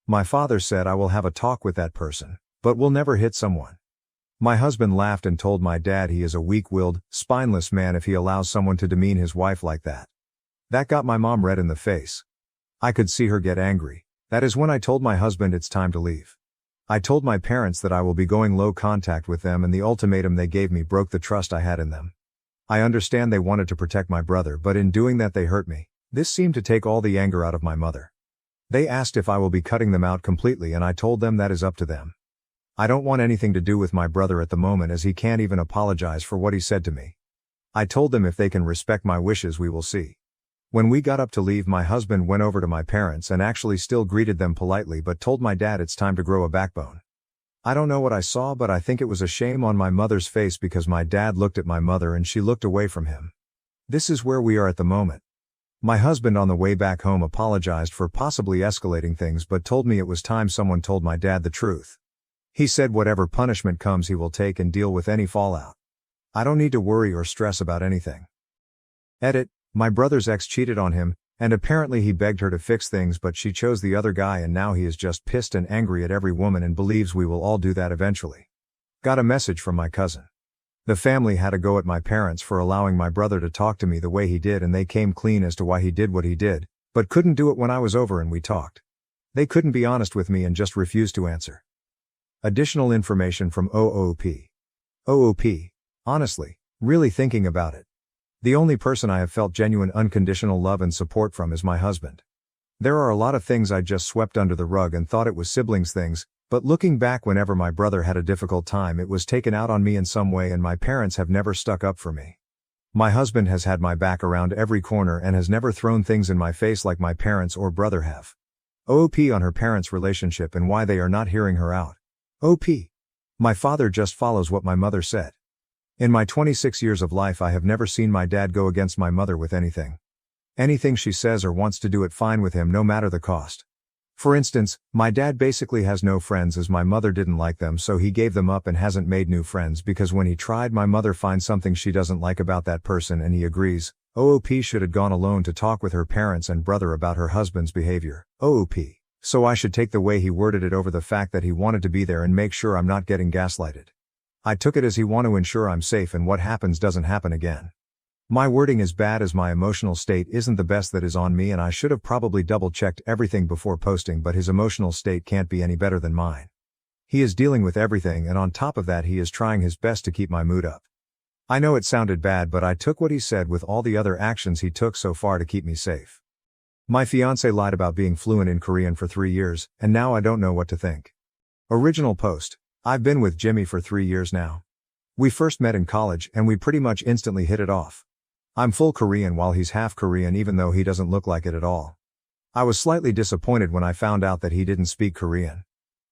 My father said I will have a talk with that person, but will never hit someone. My husband laughed and told my dad he is a weak-willed, spineless man if he allows someone to demean his wife like that. That got my mom red in the face. I could see her get angry. That is when I told my husband it's time to leave. I told my parents that I will be going low contact with them and the ultimatum they gave me broke the trust I had in them. I understand they wanted to protect my brother but in doing that they hurt me. This seemed to take all the anger out of my mother. They asked if I will be cutting them out completely and I told them that is up to them. I don't want anything to do with my brother at the moment as he can't even apologize for what he said to me. I told them if they can respect my wishes we will see. When we got up to leave my husband went over to my parents and actually still greeted them politely but told my dad it's time to grow a backbone. I don't know what I saw but I think it was a shame on my mother's face because my dad looked at my mother and she looked away from him. This is where we are at the moment. My husband on the way back home apologized for possibly escalating things but told me it was time someone told my dad the truth. He said whatever punishment comes he will take and deal with any fallout. I don't need to worry or stress about anything. Edit. My brother's ex cheated on him, and apparently he begged her to fix things but she chose the other guy and now he is just pissed and angry at every woman and believes we will all do that eventually. Got a message from my cousin. The family had a go at my parents for allowing my brother to talk to me the way he did and they came clean as to why he did what he did, but couldn't do it when I was over and we talked. They couldn't be honest with me and just refused to answer. Additional information from OOP. OOP. Honestly, really thinking about it. The only person I have felt genuine unconditional love and support from is my husband. There are a lot of things I just swept under the rug and thought it was siblings things, but looking back whenever my brother had a difficult time it was taken out on me in some way and my parents have never stuck up for me. My husband has had my back around every corner and has never thrown things in my face like my parents or brother have. OOP on her parents' relationship and why they are not hearing her out. OP. My father just follows what my mother said. In my 26 years of life I have never seen my dad go against my mother with anything. Anything she says or wants to do it fine with him no matter the cost. For instance, my dad basically has no friends as my mother didn't like them so he gave them up and hasn't made new friends because when he tried my mother finds something she doesn't like about that person and he agrees. OOP should have gone alone to talk with her parents and brother about her husband's behavior. OOP. So I should take the way he worded it over the fact that he wanted to be there and make sure I'm not getting gaslighted. I took it as he want to ensure I'm safe and what happens doesn't happen again. My wording is bad as my emotional state isn't the best that is on me and I should have probably double-checked everything before posting but his emotional state can't be any better than mine. He is dealing with everything and on top of that he is trying his best to keep my mood up. I know it sounded bad but I took what he said with all the other actions he took so far to keep me safe. My fiance lied about being fluent in Korean for 3 years, and now I don't know what to think. Original post. I've been with Jimmy for 3 years now. We first met in college and we pretty much instantly hit it off. I'm full Korean while he's half Korean even though he doesn't look like it at all. I was slightly disappointed when I found out that he didn't speak Korean.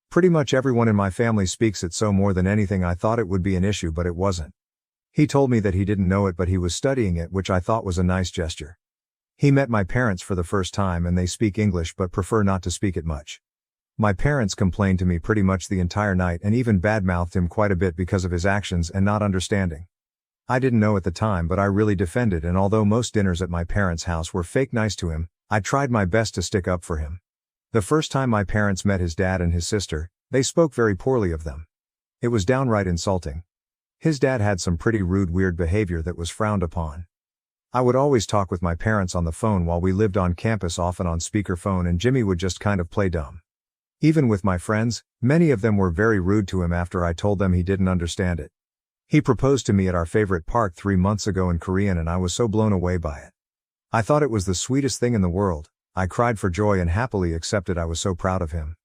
Pretty much everyone in my family speaks it so more than anything I thought it would be an issue but it wasn't. He told me that he didn't know it but he was studying it which I thought was a nice gesture. He met my parents for the first time and they speak English but prefer not to speak it much. My parents complained to me pretty much the entire night and even badmouthed him quite a bit because of his actions and not understanding. I didn't know at the time but I really defended and although most dinners at my parents' house were fake nice to him, I tried my best to stick up for him. The first time my parents met his dad and his sister, they spoke very poorly of them. It was downright insulting. His dad had some pretty rude weird behavior that was frowned upon. I would always talk with my parents on the phone while we lived on campus often on speakerphone and Jimmy would just kind of play dumb. Even with my friends, many of them were very rude to him after I told them he didn't understand it. He proposed to me at our favorite park 3 months ago in Korean and I was so blown away by it. I thought it was the sweetest thing in the world. I cried for joy and happily accepted. I was so proud of him.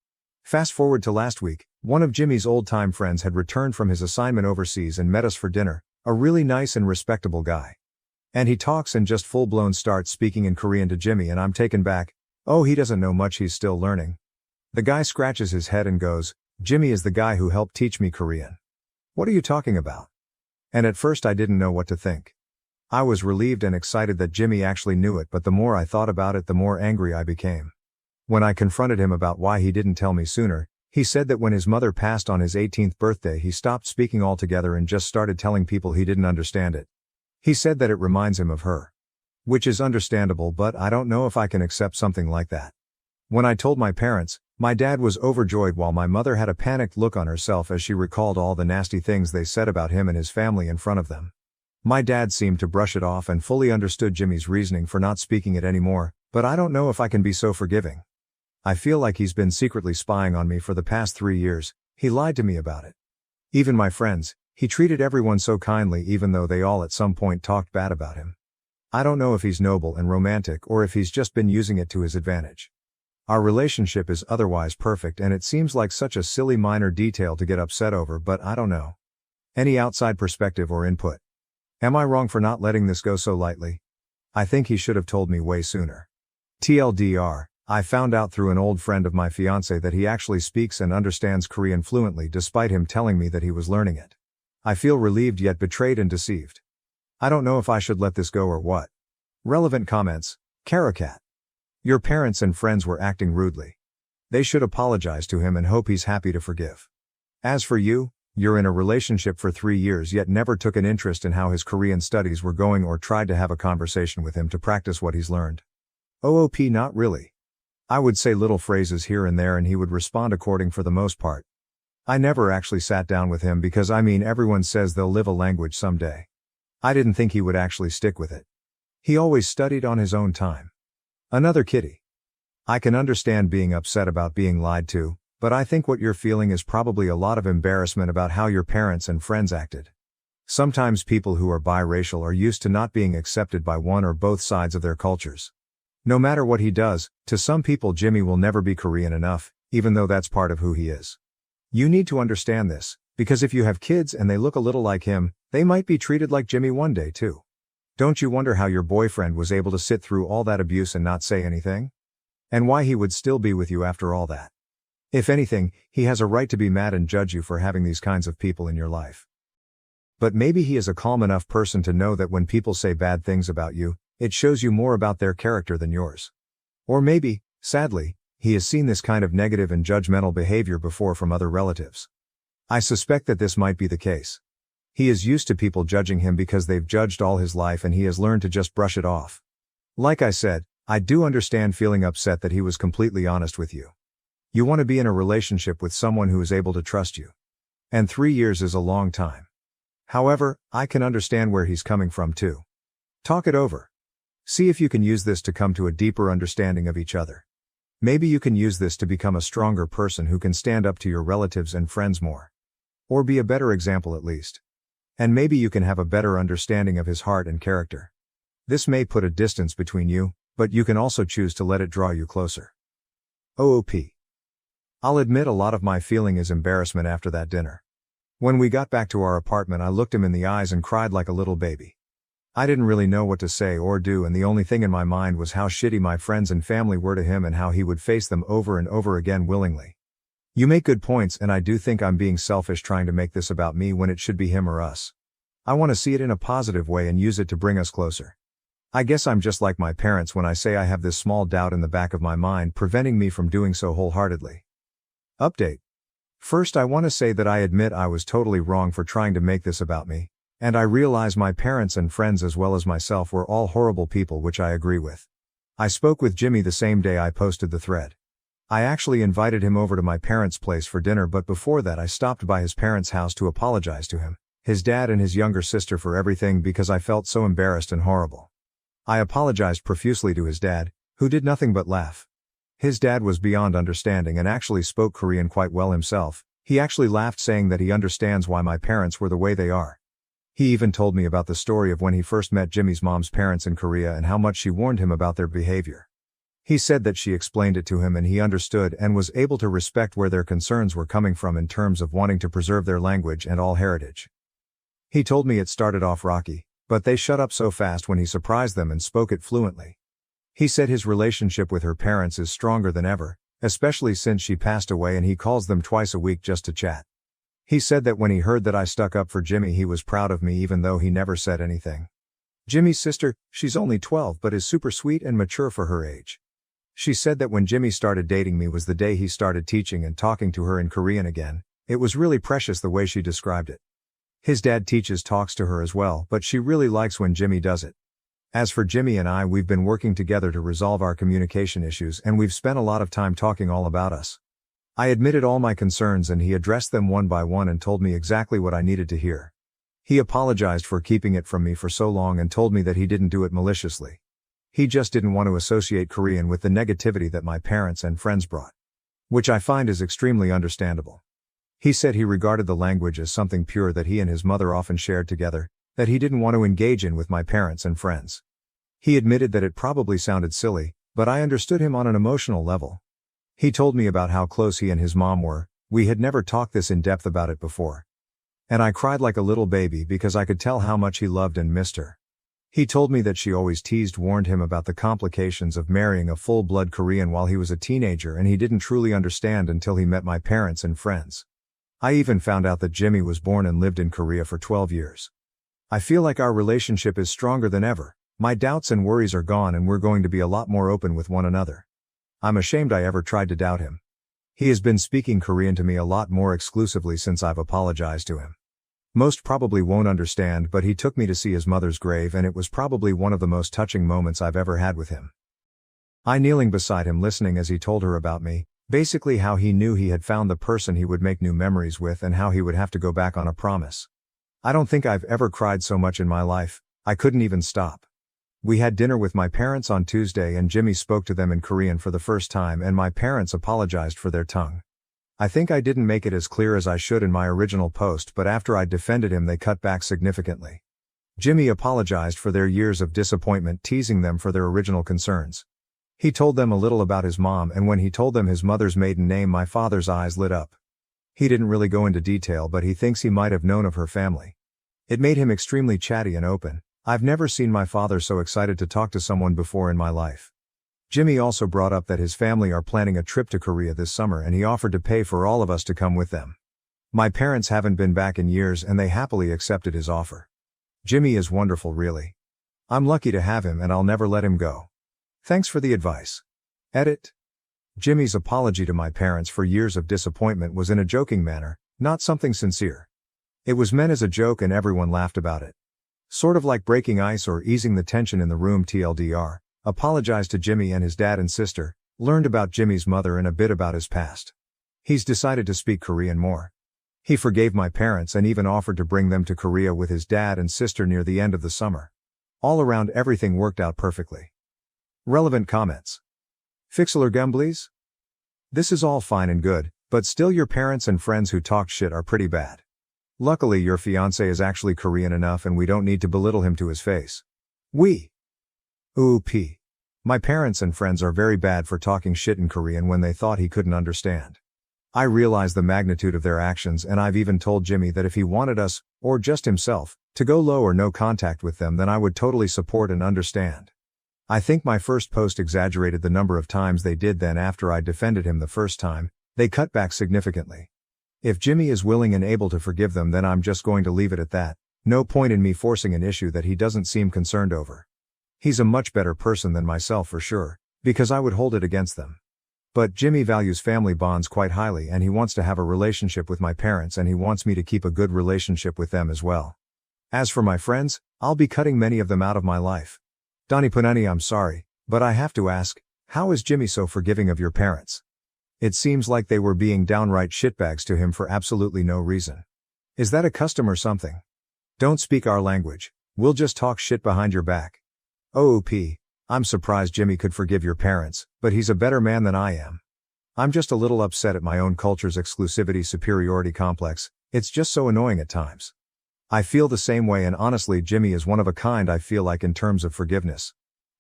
Fast forward to last week, one of Jimmy's old-time friends had returned from his assignment overseas and met us for dinner, a really nice and respectable guy. And he talks and just full-blown starts speaking in Korean to Jimmy and I'm taken back. Oh, he doesn't know much, he's still learning. The guy scratches his head and goes, Jimmy is the guy who helped teach me Korean. What are you talking about? And at first I didn't know what to think. I was relieved and excited that Jimmy actually knew it, but the more I thought about it, the more angry I became. When I confronted him about why he didn't tell me sooner, he said that when his mother passed on his 18th birthday he stopped speaking altogether and just started telling people he didn't understand it. He said that it reminds him of her. Which is understandable, but I don't know if I can accept something like that. When I told my parents, my dad was overjoyed while my mother had a panicked look on herself as she recalled all the nasty things they said about him and his family in front of them. My dad seemed to brush it off and fully understood Jimmy's reasoning for not speaking it anymore, but I don't know if I can be so forgiving. I feel like he's been secretly spying on me for the past 3 years. He lied to me about it. Even my friends, he treated everyone so kindly even though they all at some point talked bad about him. I don't know if he's noble and romantic or if he's just been using it to his advantage. Our relationship is otherwise perfect and it seems like such a silly minor detail to get upset over, but I don't know. Any outside perspective or input? Am I wrong for not letting this go so lightly? I think he should have told me way sooner. TLDR, I found out through an old friend of my fiancé that he actually speaks and understands Korean fluently despite him telling me that he was learning it. I feel relieved yet betrayed and deceived. I don't know if I should let this go or what. Relevant comments, Caracat. Your parents and friends were acting rudely. They should apologize to him and hope he's happy to forgive. As for you, you're in a relationship for 3 years yet never took an interest in how his Korean studies were going or tried to have a conversation with him to practice what he's learned. OOP, not really. I would say little phrases here and there and he would respond according for the most part. I never actually sat down with him because everyone says they'll live a language someday. I didn't think he would actually stick with it. He always studied on his own time. Another kitty. I can understand being upset about being lied to, but I think what you're feeling is probably a lot of embarrassment about how your parents and friends acted. Sometimes people who are biracial are used to not being accepted by one or both sides of their cultures. No matter what he does, to some people Jimmy will never be Korean enough, even though that's part of who he is. You need to understand this, because if you have kids and they look a little like him, they might be treated like Jimmy one day too. Don't you wonder how your boyfriend was able to sit through all that abuse and not say anything? And why he would still be with you after all that? If anything, he has a right to be mad and judge you for having these kinds of people in your life. But maybe he is a calm enough person to know that when people say bad things about you, it shows you more about their character than yours. Or maybe, sadly, he has seen this kind of negative and judgmental behavior before from other relatives. I suspect that this might be the case. He is used to people judging him because they've judged all his life and he has learned to just brush it off. Like I said, I do understand feeling upset that he was completely honest with you. You want to be in a relationship with someone who is able to trust you. And 3 years is a long time. However, I can understand where he's coming from too. Talk it over. See if you can use this to come to a deeper understanding of each other. Maybe you can use this to become a stronger person who can stand up to your relatives and friends more. Or be a better example at least. And maybe you can have a better understanding of his heart and character. This may put a distance between you, but you can also choose to let it draw you closer. OOP. I'll admit a lot of my feeling is embarrassment after that dinner. When we got back to our apartment I looked him in the eyes and cried like a little baby. I didn't really know what to say or do and the only thing in my mind was how shitty my friends and family were to him and how he would face them over and over again willingly. You make good points and I do think I'm being selfish trying to make this about me when it should be him or us. I want to see it in a positive way and use it to bring us closer. I guess I'm just like my parents when I say I have this small doubt in the back of my mind preventing me from doing so wholeheartedly. Update. First I want to say that I admit I was totally wrong for trying to make this about me, and I realize my parents and friends as well as myself were all horrible people, which I agree with. I spoke with Jimmy the same day I posted the thread. I actually invited him over to my parents' place for dinner, but before that I stopped by his parents' house to apologize to him, his dad and his younger sister for everything because I felt so embarrassed and horrible. I apologized profusely to his dad, who did nothing but laugh. His dad was beyond understanding and actually spoke Korean quite well himself. He actually laughed, saying that he understands why my parents were the way they are. He even told me about the story of when he first met Jimmy's mom's parents in Korea and how much she warned him about their behavior. He said that she explained it to him and he understood and was able to respect where their concerns were coming from in terms of wanting to preserve their language and all heritage. He told me it started off rocky, but they shut up so fast when he surprised them and spoke it fluently. He said his relationship with her parents is stronger than ever, especially since she passed away, and he calls them twice a week just to chat. He said that when he heard that I stuck up for Jimmy, he was proud of me even though he never said anything. Jimmy's sister, she's only 12 but is super sweet and mature for her age. She said that when Jimmy started dating me was the day he started teaching and talking to her in Korean again. It was really precious the way she described it. His dad talks to her as well, but she really likes when Jimmy does it. As for Jimmy and I, we've been working together to resolve our communication issues and we've spent a lot of time talking all about us. I admitted all my concerns and he addressed them one by one and told me exactly what I needed to hear. He apologized for keeping it from me for so long and told me that he didn't do it maliciously. He just didn't want to associate Korean with the negativity that my parents and friends brought. Which I find is extremely understandable. He said he regarded the language as something pure that he and his mother often shared together, that he didn't want to engage in with my parents and friends. He admitted that it probably sounded silly, but I understood him on an emotional level. He told me about how close he and his mom were. We had never talked this in depth about it before. And I cried like a little baby because I could tell how much he loved and missed her. He told me that she always warned him about the complications of marrying a full-blood Korean while he was a teenager, and he didn't truly understand until he met my parents and friends. I even found out that Jimmy was born and lived in Korea for 12 years. I feel like our relationship is stronger than ever. My doubts and worries are gone and we're going to be a lot more open with one another. I'm ashamed I ever tried to doubt him. He has been speaking Korean to me a lot more exclusively since I've apologized to him. Most probably won't understand, but he took me to see his mother's grave and it was probably one of the most touching moments I've ever had with him. I kneeling beside him listening as he told her about me, basically how he knew he had found the person he would make new memories with and how he would have to go back on a promise. I don't think I've ever cried so much in my life. I couldn't even stop. We had dinner with my parents on Tuesday and Jimmy spoke to them in Korean for the first time and my parents apologized for their tongue. I think I didn't make it as clear as I should in my original post, but after I defended him they cut back significantly. Jimmy apologized for their years of disappointment, teasing them for their original concerns. He told them a little about his mom, and when he told them his mother's maiden name, my father's eyes lit up. He didn't really go into detail, but he thinks he might have known of her family. It made him extremely chatty and open. I've never seen my father so excited to talk to someone before in my life. Jimmy also brought up that his family are planning a trip to Korea this summer and he offered to pay for all of us to come with them. My parents haven't been back in years and they happily accepted his offer. Jimmy is wonderful, really. I'm lucky to have him and I'll never let him go. Thanks for the advice. Edit. Jimmy's apology to my parents for years of disappointment was in a joking manner, not something sincere. It was meant as a joke and everyone laughed about it. Sort of like breaking ice or easing the tension in the room. TLDR, apologized to Jimmy and his dad and sister, learned about Jimmy's mother and a bit about his past. He's decided to speak Korean more. He forgave my parents and even offered to bring them to Korea with his dad and sister near the end of the summer. All around everything worked out perfectly. Relevant comments. Fixler Gumblies? This is all fine and good, but still your parents and friends who talk shit are pretty bad. Luckily your fiancé is actually Korean enough and we don't need to belittle him to his face. My parents and friends are very bad for talking shit in Korean when they thought he couldn't understand. I realize the magnitude of their actions and I've even told Jimmy that if he wanted us, or just himself, to go low or no contact with them, then I would totally support and understand. I think my first post exaggerated the number of times they did. Then after I defended him the first time, they cut back significantly. If Jimmy is willing and able to forgive them, then I'm just going to leave it at that. No point in me forcing an issue that he doesn't seem concerned over. He's a much better person than myself for sure, because I would hold it against them. But Jimmy values family bonds quite highly and he wants to have a relationship with my parents and he wants me to keep a good relationship with them as well. As for my friends, I'll be cutting many of them out of my life. Donnie Punani, I'm sorry, but I have to ask, how is Jimmy so forgiving of your parents? It seems like they were being downright shitbags to him for absolutely no reason. Is that a custom or something? Don't speak our language, we'll just talk shit behind your back. OOP, I'm surprised Jimmy could forgive your parents, but he's a better man than I am. I'm just a little upset at my own culture's exclusivity superiority complex. It's just so annoying at times. I feel the same way, and honestly Jimmy is one of a kind I feel like in terms of forgiveness.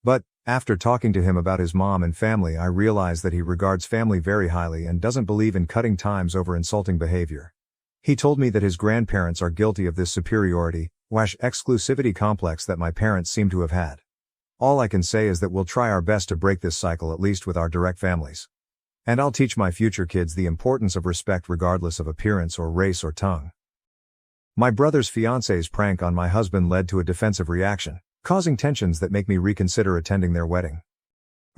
But, after talking to him about his mom and family, I realize that he regards family very highly and doesn't believe in cutting ties over insulting behavior. He told me that his grandparents are guilty of this superiority / exclusivity complex that my parents seem to have had. All I can say is that we'll try our best to break this cycle, at least with our direct families. And I'll teach my future kids the importance of respect regardless of appearance or race or tongue. My brother's fiance's prank on my husband led to a defensive reaction, causing tensions that make me reconsider attending their wedding.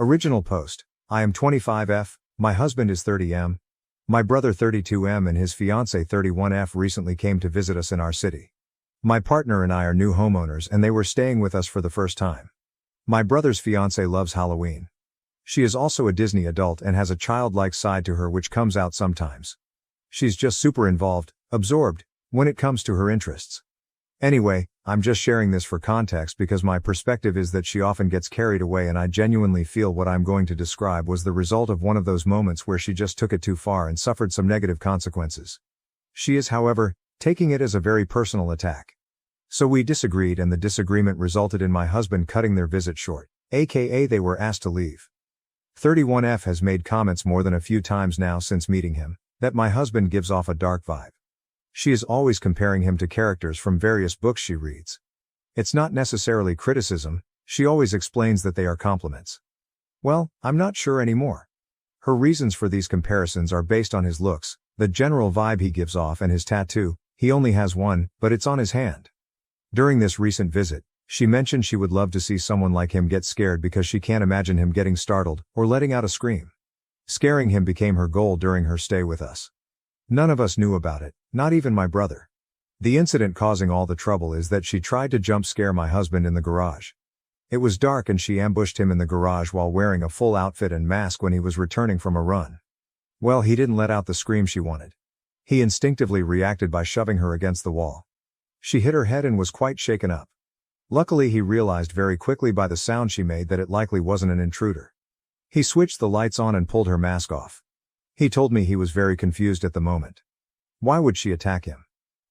Original post. I am 25F, my husband is 30M. My brother 32M and his fiance 31F recently came to visit us in our city. My partner and I are new homeowners and they were staying with us for the first time. My brother's fiance loves Halloween. She is also a Disney adult and has a childlike side to her which comes out sometimes. She's just super involved, absorbed, when it comes to her interests. Anyway, I'm just sharing this for context because my perspective is that she often gets carried away, and I genuinely feel what I'm going to describe was the result of one of those moments where she just took it too far and suffered some negative consequences. She is, however, taking it as a very personal attack. So we disagreed, and the disagreement resulted in my husband cutting their visit short, aka they were asked to leave. 31F has made comments more than a few times now since meeting him, that my husband gives off a dark vibe. She is always comparing him to characters from various books she reads. It's not necessarily criticism, she always explains that they are compliments. Well, I'm not sure anymore. Her reasons for these comparisons are based on his looks, the general vibe he gives off, and his tattoo. He only has one, but it's on his hand. During this recent visit, she mentioned she would love to see someone like him get scared because she can't imagine him getting startled or letting out a scream. Scaring him became her goal during her stay with us. None of us knew about it, not even my brother. The incident causing all the trouble is that she tried to jump scare my husband in the garage. It was dark and she ambushed him in the garage while wearing a full outfit and mask when he was returning from a run. Well, he didn't let out the scream she wanted. He instinctively reacted by shoving her against the wall. She hit her head and was quite shaken up. Luckily he realized very quickly by the sound she made that it likely wasn't an intruder. He switched the lights on and pulled her mask off. He told me he was very confused at the moment. Why would she attack him?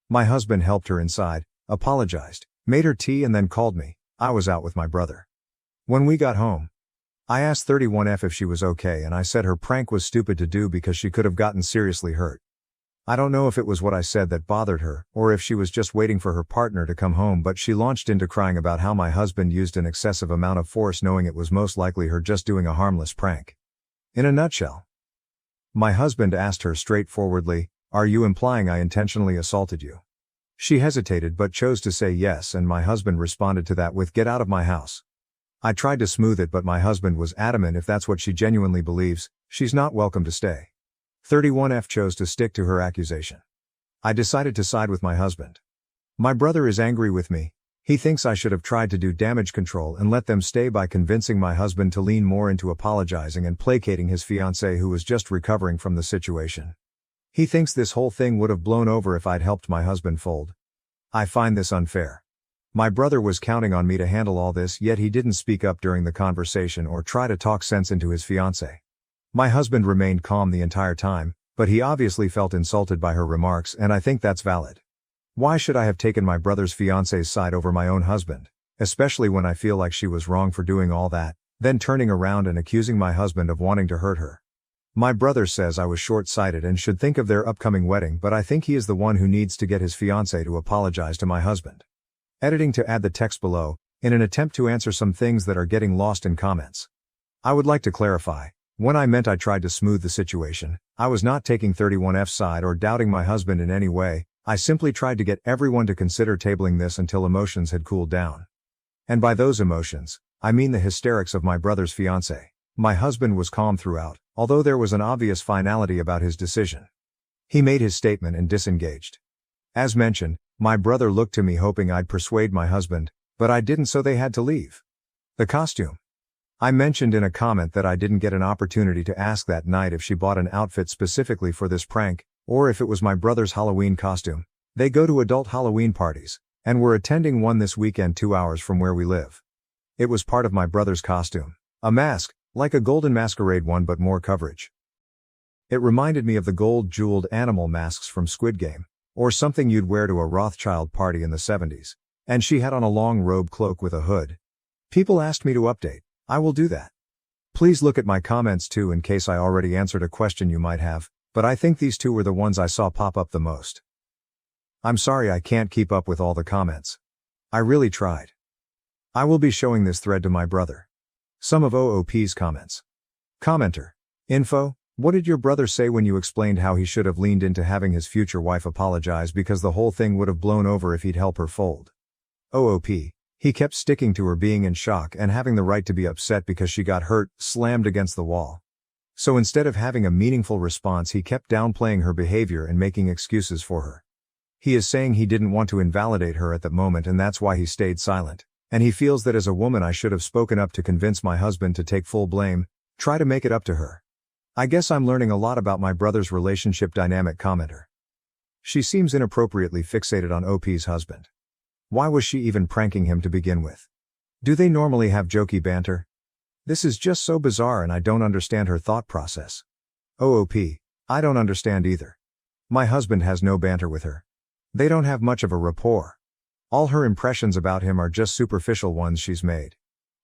My husband helped her inside, apologized, made her tea and then called me. I was out with my brother. When we got home, I asked 31F if she was okay, and I said her prank was stupid to do because she could have gotten seriously hurt. I don't know if it was what I said that bothered her, or if she was just waiting for her partner to come home, but she launched into crying about how my husband used an excessive amount of force, knowing it was most likely her just doing a harmless prank. In a nutshell, my husband asked her straightforwardly, "Are you implying I intentionally assaulted you?" She hesitated but chose to say yes, and my husband responded to that with, "Get out of my house." I tried to smooth it, but my husband was adamant if that's what she genuinely believes, she's not welcome to stay. 31F chose to stick to her accusation. I decided to side with my husband. My brother is angry with me. He thinks I should have tried to do damage control and let them stay by convincing my husband to lean more into apologizing and placating his fiancée who was just recovering from the situation. He thinks this whole thing would have blown over if I'd helped my husband fold. I find this unfair. My brother was counting on me to handle all this, yet he didn't speak up during the conversation or try to talk sense into his fiancée. My husband remained calm the entire time, but he obviously felt insulted by her remarks, and I think that's valid. Why should I have taken my brother's fiancé's side over my own husband, especially when I feel like she was wrong for doing all that, then turning around and accusing my husband of wanting to hurt her? My brother says I was short-sighted and should think of their upcoming wedding, but I think he is the one who needs to get his fiancée to apologize to my husband. Editing to add the text below, in an attempt to answer some things that are getting lost in comments. I would like to clarify. When I meant I tried to smooth the situation, I was not taking 31F's side or doubting my husband in any way. I simply tried to get everyone to consider tabling this until emotions had cooled down. And by those emotions, I mean the hysterics of my brother's fiancée. My husband was calm throughout, although there was an obvious finality about his decision. He made his statement and disengaged. As mentioned, my brother looked to me hoping I'd persuade my husband, but I didn't, so they had to leave. The costume. I mentioned in a comment that I didn't get an opportunity to ask that night if she bought an outfit specifically for this prank, or if it was my brother's Halloween costume. They go to adult Halloween parties, and we're attending one this weekend 2 hours from where we live. It was part of my brother's costume. A mask, like a golden masquerade one but more coverage. It reminded me of the gold-jeweled animal masks from Squid Game, or something you'd wear to a Rothschild party in the 70s. And she had on a long robe cloak with a hood. People asked me to update. I will do that. Please look at my comments too in case I already answered a question you might have, but I think these two were the ones I saw pop up the most. I'm sorry I can't keep up with all the comments. I really tried. I will be showing this thread to my brother. Some of OOP's comments. Commenter. Info: what did your brother say when you explained how he should have leaned into having his future wife apologize because the whole thing would have blown over if he'd help her fold? OOP. He kept sticking to her being in shock and having the right to be upset because she got hurt, slammed against the wall. So instead of having a meaningful response, he kept downplaying her behavior and making excuses for her. He is saying he didn't want to invalidate her at that moment and that's why he stayed silent. And he feels that as a woman I should have spoken up to convince my husband to take full blame, try to make it up to her. I guess I'm learning a lot about my brother's relationship dynamic. Commenter. She seems inappropriately fixated on OP's husband. Why was she even pranking him to begin with? Do they normally have jokey banter? This is just so bizarre and I don't understand her thought process. OOP. I don't understand either. My husband has no banter with her. They don't have much of a rapport. All her impressions about him are just superficial ones she's made.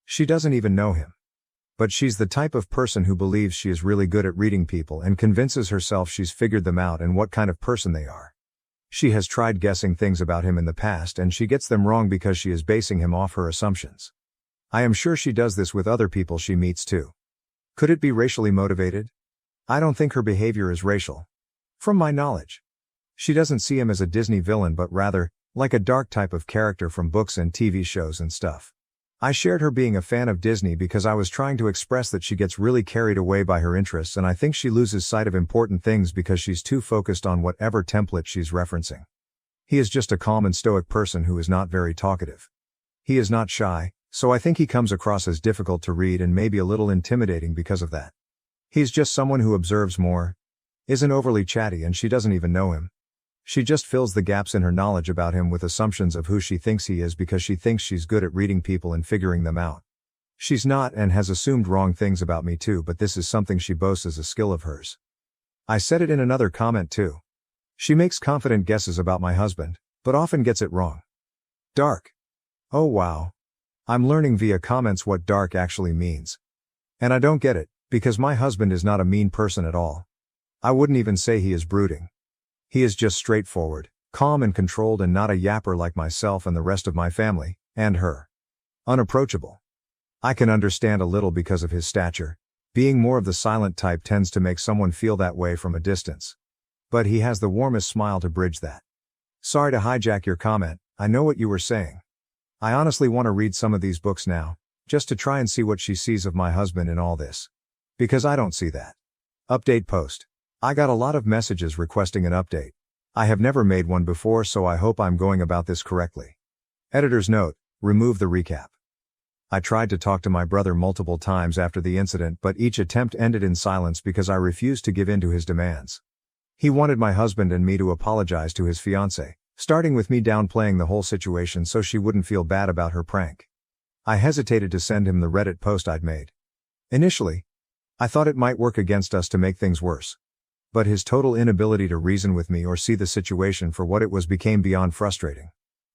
She doesn't even know him. But she's the type of person who believes she is really good at reading people and convinces herself she's figured them out and what kind of person they are. She has tried guessing things about him in the past and she gets them wrong because she is basing him off her assumptions. I am sure she does this with other people she meets too. Could it be racially motivated? I don't think her behavior is racial. From my knowledge. She doesn't see him as a Disney villain but rather, like a dark type of character from books and TV shows and stuff. I shared her being a fan of Disney because I was trying to express that she gets really carried away by her interests and I think she loses sight of important things because she's too focused on whatever template she's referencing. He is just a calm and stoic person who is not very talkative. He is not shy, so I think he comes across as difficult to read and maybe a little intimidating because of that. He's just someone who observes more, isn't overly chatty and she doesn't even know him. She just fills the gaps in her knowledge about him with assumptions of who she thinks he is because she thinks she's good at reading people and figuring them out. She's not and has assumed wrong things about me too, but this is something she boasts as a skill of hers. I said it in another comment too. She makes confident guesses about my husband, but often gets it wrong. Dark. Oh wow. I'm learning via comments what dark actually means. And I don't get it, because my husband is not a mean person at all. I wouldn't even say he is brooding. He is just straightforward, calm and controlled and not a yapper like myself and the rest of my family, and her. Unapproachable. I can understand a little because of his stature. Being more of the silent type tends to make someone feel that way from a distance. But he has the warmest smile to bridge that. Sorry to hijack your comment, I know what you were saying. I honestly want to read some of these books now, just to try and see what she sees of my husband in all this. Because I don't see that. Update post. I got a lot of messages requesting an update. I have never made one before so I hope I'm going about this correctly. Editor's note, remove the recap. I tried to talk to my brother multiple times after the incident but each attempt ended in silence because I refused to give in to his demands. He wanted my husband and me to apologize to his fiancée, starting with me downplaying the whole situation so she wouldn't feel bad about her prank. I hesitated to send him the Reddit post I'd made. Initially, I thought it might work against us to make things worse. But his total inability to reason with me or see the situation for what it was became beyond frustrating.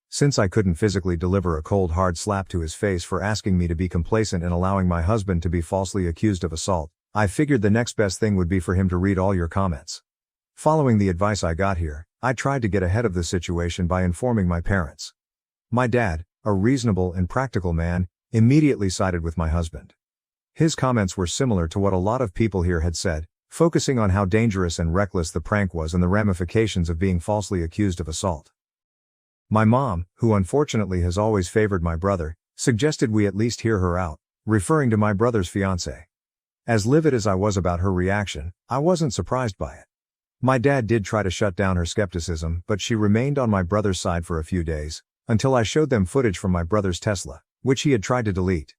Since I couldn't physically deliver a cold hard slap to his face for asking me to be complacent and allowing my husband to be falsely accused of assault, I figured the next best thing would be for him to read all your comments. Following the advice I got here, I tried to get ahead of the situation by informing my parents. My dad, a reasonable and practical man, immediately sided with my husband. His comments were similar to what a lot of people here had said, focusing on how dangerous and reckless the prank was and the ramifications of being falsely accused of assault. My mom, who unfortunately has always favored my brother, suggested we at least hear her out, referring to my brother's fiancée. As livid as I was about her reaction, I wasn't surprised by it. My dad did try to shut down her skepticism, but she remained on my brother's side for a few days, until I showed them footage from my brother's Tesla, which he had tried to delete.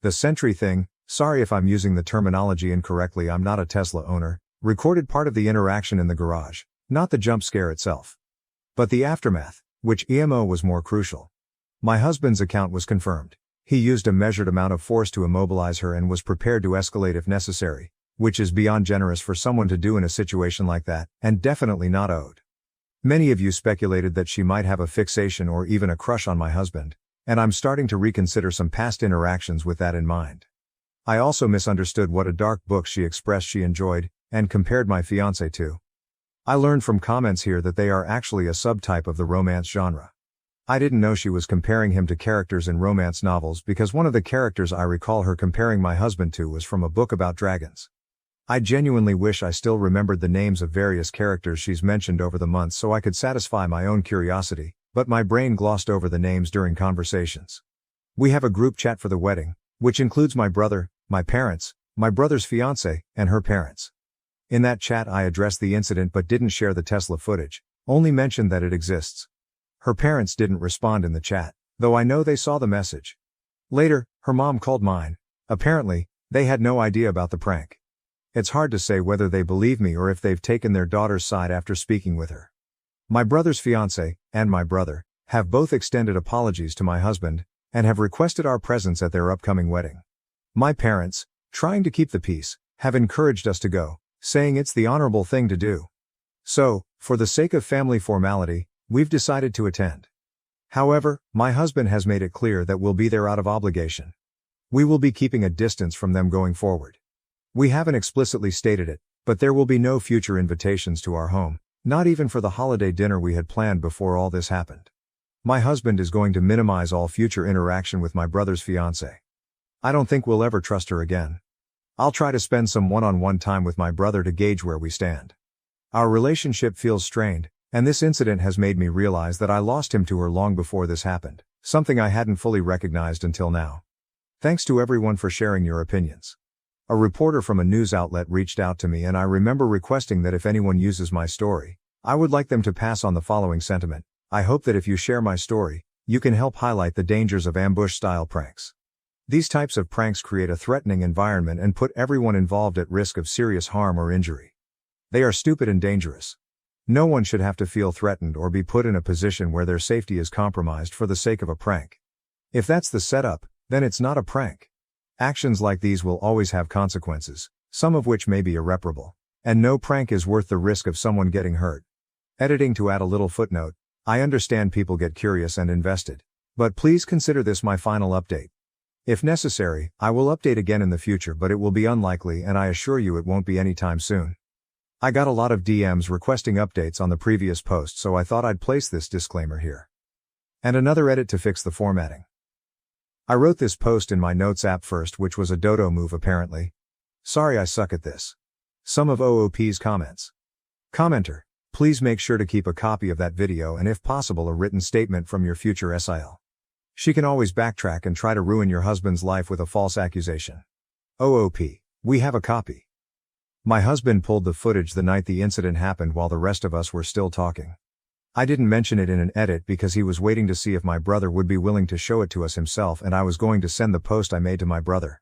The Sentry thing, sorry if I'm using the terminology incorrectly, I'm not a Tesla owner, recorded part of the interaction in the garage, not the jump scare itself. But the aftermath, which EMO was more crucial. My husband's account was confirmed. He used a measured amount of force to immobilize her and was prepared to escalate if necessary, which is beyond generous for someone to do in a situation like that, and definitely not owed. Many of you speculated that she might have a fixation or even a crush on my husband, and I'm starting to reconsider some past interactions with that in mind. I also misunderstood what a dark book she expressed she enjoyed, and compared my fiancé to. I learned from comments here that they are actually a subtype of the romance genre. I didn't know she was comparing him to characters in romance novels because one of the characters I recall her comparing my husband to was from a book about dragons. I genuinely wish I still remembered the names of various characters she's mentioned over the months so I could satisfy my own curiosity, but my brain glossed over the names during conversations. We have a group chat for the wedding, which includes my brother, my parents, my brother's fiancé, and her parents. In that chat I addressed the incident but didn't share the Tesla footage, only mentioned that it exists. Her parents didn't respond in the chat, though I know they saw the message. Later, her mom called mine. Apparently, they had no idea about the prank. It's hard to say whether they believe me or if they've taken their daughter's side after speaking with her. My brother's fiancé, and my brother, have both extended apologies to my husband, and have requested our presence at their upcoming wedding. My parents, trying to keep the peace, have encouraged us to go, saying it's the honorable thing to do. So, for the sake of family formality, we've decided to attend. However, my husband has made it clear that we'll be there out of obligation. We will be keeping a distance from them going forward. We haven't explicitly stated it, but there will be no future invitations to our home, not even for the holiday dinner we had planned before all this happened. My husband is going to minimize all future interaction with my brother's fiancé. I don't think we'll ever trust her again. I'll try to spend some one-on-one time with my brother to gauge where we stand. Our relationship feels strained, and this incident has made me realize that I lost him to her long before this happened, something I hadn't fully recognized until now. Thanks to everyone for sharing your opinions. A reporter from a news outlet reached out to me and I remember requesting that if anyone uses my story, I would like them to pass on the following sentiment. I hope that if you share my story, you can help highlight the dangers of ambush-style pranks. These types of pranks create a threatening environment and put everyone involved at risk of serious harm or injury. They are stupid and dangerous. No one should have to feel threatened or be put in a position where their safety is compromised for the sake of a prank. If that's the setup, then it's not a prank. Actions like these will always have consequences, some of which may be irreparable, and no prank is worth the risk of someone getting hurt. Editing to add a little footnote, I understand people get curious and invested, but please consider this my final update. If necessary, I will update again in the future, but it will be unlikely and I assure you it won't be anytime soon. I got a lot of DMs requesting updates on the previous post, so I thought I'd place this disclaimer here. And another edit to fix the formatting. I wrote this post in my notes app first, which was a dodo move apparently. Sorry I suck at this. Some of OOP's comments. Commenter, please make sure to keep a copy of that video and if possible a written statement from your future SIL. She can always backtrack and try to ruin your husband's life with a false accusation. OOP, we have a copy. My husband pulled the footage the night the incident happened while the rest of us were still talking. I didn't mention it in an edit because he was waiting to see if my brother would be willing to show it to us himself and I was going to send the post I made to my brother.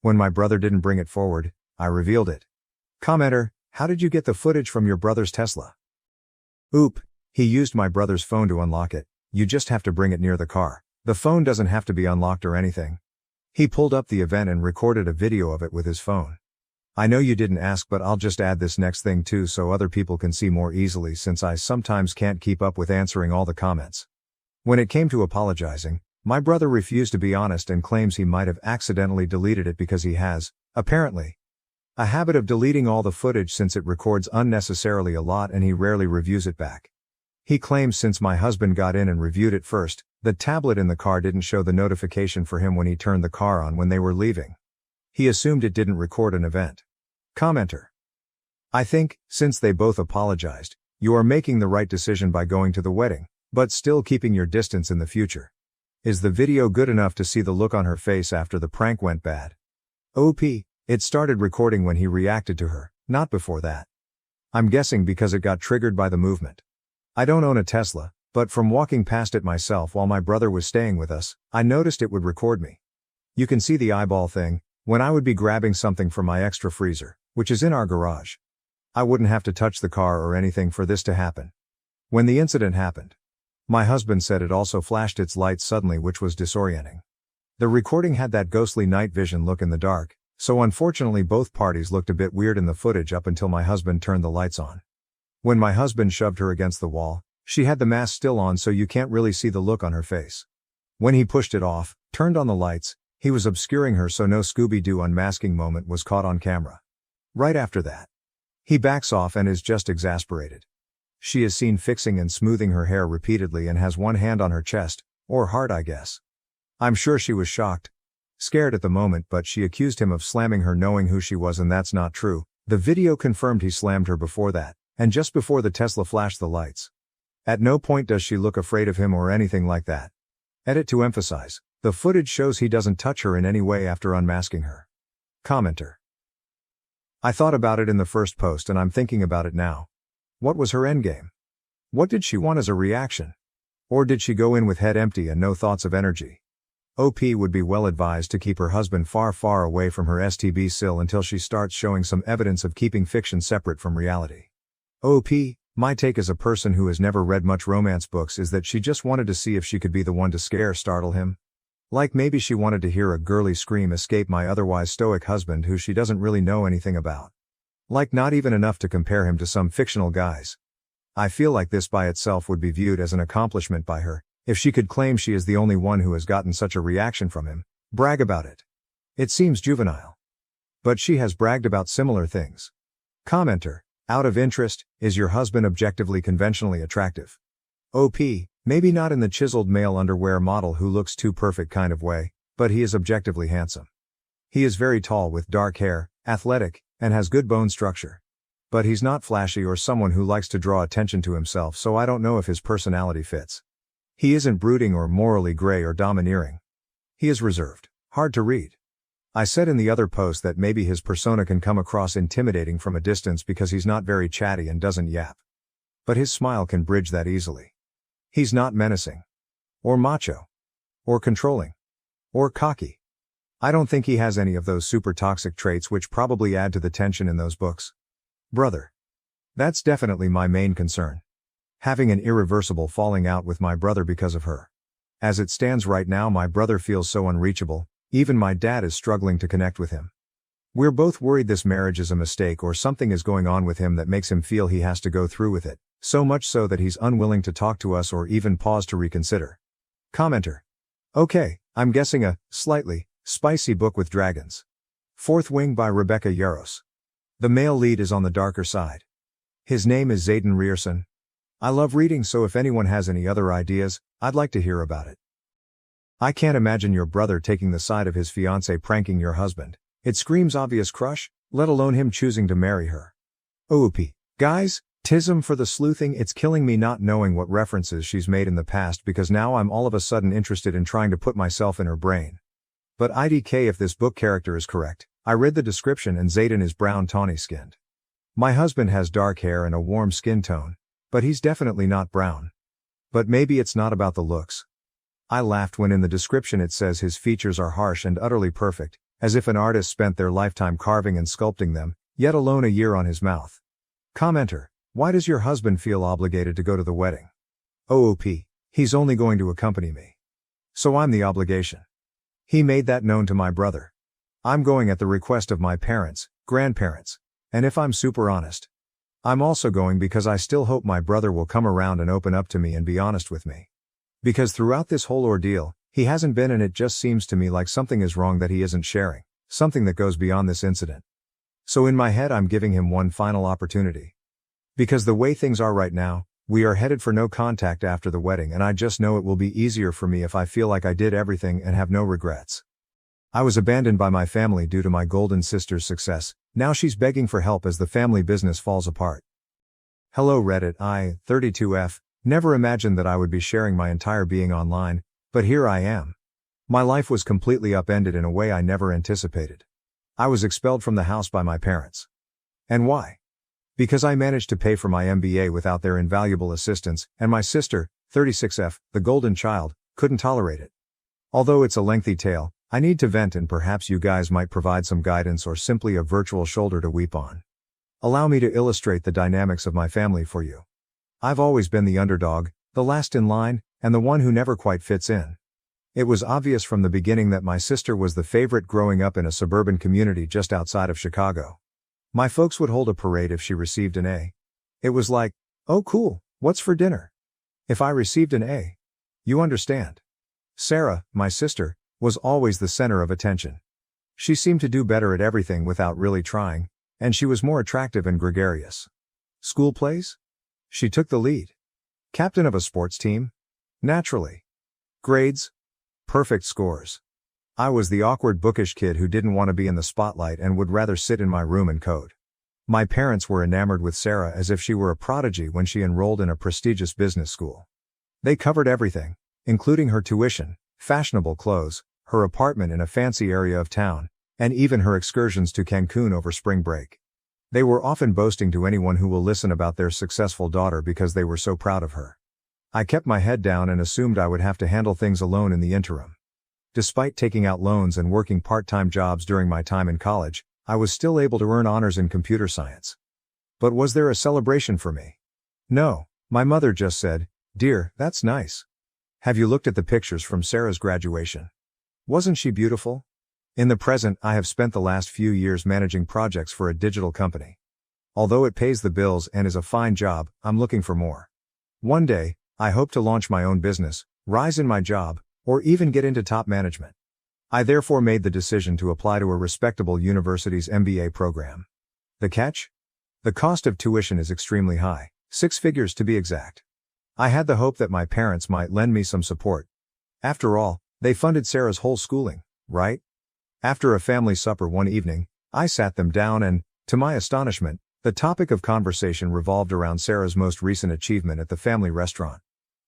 When my brother didn't bring it forward, I revealed it. Commenter, how did you get the footage from your brother's Tesla? Oop, he used my brother's phone to unlock it. You just have to bring it near the car. The phone doesn't have to be unlocked or anything. He pulled up the event and recorded a video of it with his phone. I know you didn't ask, but I'll just add this next thing too so other people can see more easily since I sometimes can't keep up with answering all the comments. When it came to apologizing, my brother refused to be honest and claims he might have accidentally deleted it because he has, apparently, a habit of deleting all the footage since it records unnecessarily a lot and he rarely reviews it back. He claims since my husband got in and reviewed it first, the tablet in the car didn't show the notification for him when he turned the car on when they were leaving. He assumed it didn't record an event. Commenter. I think, since they both apologized, you are making the right decision by going to the wedding, but still keeping your distance in the future. Is the video good enough to see the look on her face after the prank went bad? OP, it started recording when he reacted to her, not before that. I'm guessing because it got triggered by the movement. I don't own a Tesla, but from walking past it myself while my brother was staying with us, I noticed it would record me. You can see the eyeball thing, when I would be grabbing something from my extra freezer, which is in our garage. I wouldn't have to touch the car or anything for this to happen. When the incident happened, my husband said it also flashed its lights suddenly, which was disorienting. The recording had that ghostly night vision look in the dark, so unfortunately both parties looked a bit weird in the footage up until my husband turned the lights on. When my husband shoved her against the wall, she had the mask still on so you can't really see the look on her face. When he pushed it off, turned on the lights, he was obscuring her so no Scooby-Doo unmasking moment was caught on camera. Right after that, he backs off and is just exasperated. She is seen fixing and smoothing her hair repeatedly and has one hand on her chest, or heart I guess. I'm sure she was shocked, scared at the moment, but she accused him of slamming her knowing who she was, and that's not true. The video confirmed he slammed her before that, and just before the Tesla flashed the lights. At no point does she look afraid of him or anything like that. Edit to emphasize, the footage shows he doesn't touch her in any way after unmasking her. Commenter. I thought about it in the first post and I'm thinking about it now. What was her endgame? What did she want as a reaction? Or did she go in with head empty and no thoughts of energy? OP would be well advised to keep her husband far, far away from her STB sill until she starts showing some evidence of keeping fiction separate from reality. OP, my take as a person who has never read much romance books is that she just wanted to see if she could be the one to startle him. Like maybe she wanted to hear a girly scream escape my otherwise stoic husband who she doesn't really know anything about. Like not even enough to compare him to some fictional guys. I feel like this by itself would be viewed as an accomplishment by her, if she could claim she is the only one who has gotten such a reaction from him, brag about it. It seems juvenile. But she has bragged about similar things. Commenter. Out of interest, is your husband objectively conventionally attractive? OP, maybe not in the chiseled male underwear model who looks too perfect kind of way, but he is objectively handsome. He is very tall with dark hair, athletic, and has good bone structure. But he's not flashy or someone who likes to draw attention to himself, so I don't know if his personality fits. He isn't brooding or morally gray or domineering. He is reserved, hard to read. I said in the other post that maybe his persona can come across intimidating from a distance because he's not very chatty and doesn't yap. But his smile can bridge that easily. He's not menacing. Or macho. Or controlling. Or cocky. I don't think he has any of those super toxic traits which probably add to the tension in those books. Brother. That's definitely my main concern. Having an irreversible falling out with my brother because of her. As it stands right now, my brother feels so unreachable. Even my dad is struggling to connect with him. We're both worried this marriage is a mistake or something is going on with him that makes him feel he has to go through with it, so much so that he's unwilling to talk to us or even pause to reconsider. Commenter. Okay, I'm guessing a slightly spicy book with dragons. Fourth Wing by Rebecca Yarros. The male lead is on the darker side. His name is Zayden Rierson. I love reading, so if anyone has any other ideas, I'd like to hear about it. I can't imagine your brother taking the side of his fiancée pranking your husband. It screams obvious crush, let alone him choosing to marry her. OOP. Guys, tism for the sleuthing, it's killing me not knowing what references she's made in the past because now I'm all of a sudden interested in trying to put myself in her brain. But IDK, if this book character is correct, I read the description and Zayden is brown tawny skinned. My husband has dark hair and a warm skin tone, but he's definitely not brown. But maybe it's not about the looks. I laughed when in the description it says his features are harsh and utterly perfect, as if an artist spent their lifetime carving and sculpting them, yet alone a year on his mouth. Commenter. Why does your husband feel obligated to go to the wedding? OOP. He's only going to accompany me. So I'm the obligation. He made that known to my brother. I'm going at the request of my parents, grandparents, and if I'm super honest, I'm also going because I still hope my brother will come around and open up to me and be honest with me. Because throughout this whole ordeal, he hasn't been, and it just seems to me like something is wrong that he isn't sharing, something that goes beyond this incident. So in my head I'm giving him one final opportunity. Because the way things are right now, we are headed for no contact after the wedding, and I just know it will be easier for me if I feel like I did everything and have no regrets. I was abandoned by my family due to my golden sister's success, now she's begging for help as the family business falls apart. Hello Reddit, I, 32F, never imagined that I would be sharing my entire being online, but here I am. My life was completely upended in a way I never anticipated. I was expelled from the house by my parents. And why? Because I managed to pay for my MBA without their invaluable assistance, and my sister, 36F, the golden child, couldn't tolerate it. Although it's a lengthy tale, I need to vent, and perhaps you guys might provide some guidance or simply a virtual shoulder to weep on. Allow me to illustrate the dynamics of my family for you. I've always been the underdog, the last in line, and the one who never quite fits in. It was obvious from the beginning that my sister was the favorite growing up in a suburban community just outside of Chicago. My folks would hold a parade if she received an A. It was like, oh cool, what's for dinner? If I received an A. You understand. Sarah, my sister, was always the center of attention. She seemed to do better at everything without really trying, and she was more attractive and gregarious. School plays? She took the lead. Captain of a sports team? Naturally. Grades? Perfect scores. I was the awkward bookish kid who didn't want to be in the spotlight and would rather sit in my room and code. My parents were enamored with Sarah as if she were a prodigy when she enrolled in a prestigious business school. They covered everything, including her tuition, fashionable clothes, her apartment in a fancy area of town, and even her excursions to Cancun over spring break. They were often boasting to anyone who will listen about their successful daughter because they were so proud of her. I kept my head down and assumed I would have to handle things alone in the interim. Despite taking out loans and working part-time jobs during my time in college, I was still able to earn honors in computer science. But was there a celebration for me? No, my mother just said, "Dear, that's nice. Have you looked at the pictures from Sarah's graduation? Wasn't she beautiful?" In the present, I have spent the last few years managing projects for a digital company. Although it pays the bills and is a fine job, I'm looking for more. One day, I hope to launch my own business, rise in my job, or even get into top management. I therefore made the decision to apply to a respectable university's MBA program. The catch? The cost of tuition is extremely high, 6 figures to be exact. I had the hope that my parents might lend me some support. After all, they funded Sarah's whole schooling, right? After a family supper one evening, I sat them down and, to my astonishment, the topic of conversation revolved around Sarah's most recent achievement at the family restaurant.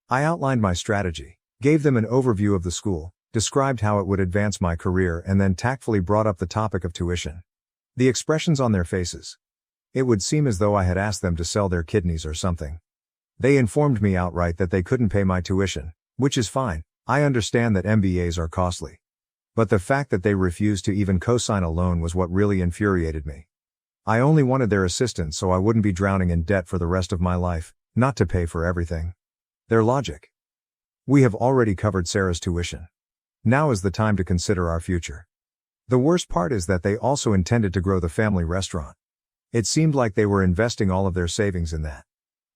I outlined my strategy, gave them an overview of the school, described how it would advance my career, and then tactfully brought up the topic of tuition. The expressions on their faces. It would seem as though I had asked them to sell their kidneys or something. They informed me outright that they couldn't pay my tuition, which is fine. I understand that MBAs are costly. But the fact that they refused to even co-sign a loan was what really infuriated me. I only wanted their assistance so I wouldn't be drowning in debt for the rest of my life, not to pay for everything. Their logic. We have already covered Sarah's tuition. Now is the time to consider our future. The worst part is that they also intended to grow the family restaurant. It seemed like they were investing all of their savings in that.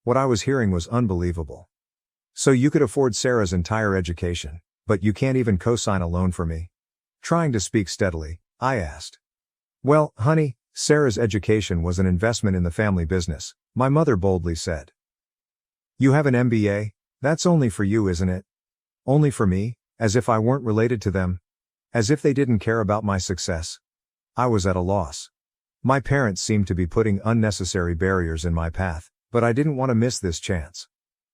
What I was hearing was unbelievable. So you could afford Sarah's entire education, but you can't even co-sign a loan for me? Trying to speak steadily, I asked. Well, honey, Sarah's education was an investment in the family business, my mother boldly said. You have an MBA? That's only for you, isn't it? Only for me, as if I weren't related to them. As if they didn't care about my success. I was at a loss. My parents seemed to be putting unnecessary barriers in my path, but I didn't want to miss this chance.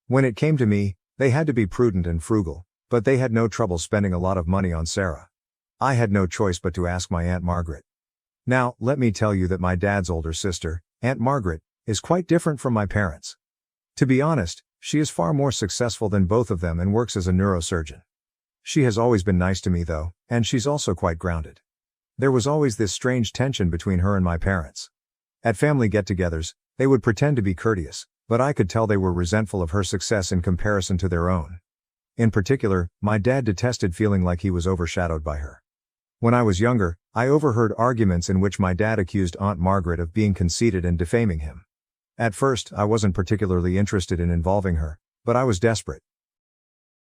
When it came to me, they had to be prudent and frugal, but they had no trouble spending a lot of money on Sarah. I had no choice but to ask my Aunt Margaret. Now, let me tell you that my dad's older sister, Aunt Margaret, is quite different from my parents. To be honest, she is far more successful than both of them and works as a neurosurgeon. She has always been nice to me though, and she's also quite grounded. There was always this strange tension between her and my parents. At family get-togethers, they would pretend to be courteous, but I could tell they were resentful of her success in comparison to their own. In particular, my dad detested feeling like he was overshadowed by her. When I was younger, I overheard arguments in which my dad accused Aunt Margaret of being conceited and defaming him. At first, I wasn't particularly interested in involving her, but I was desperate.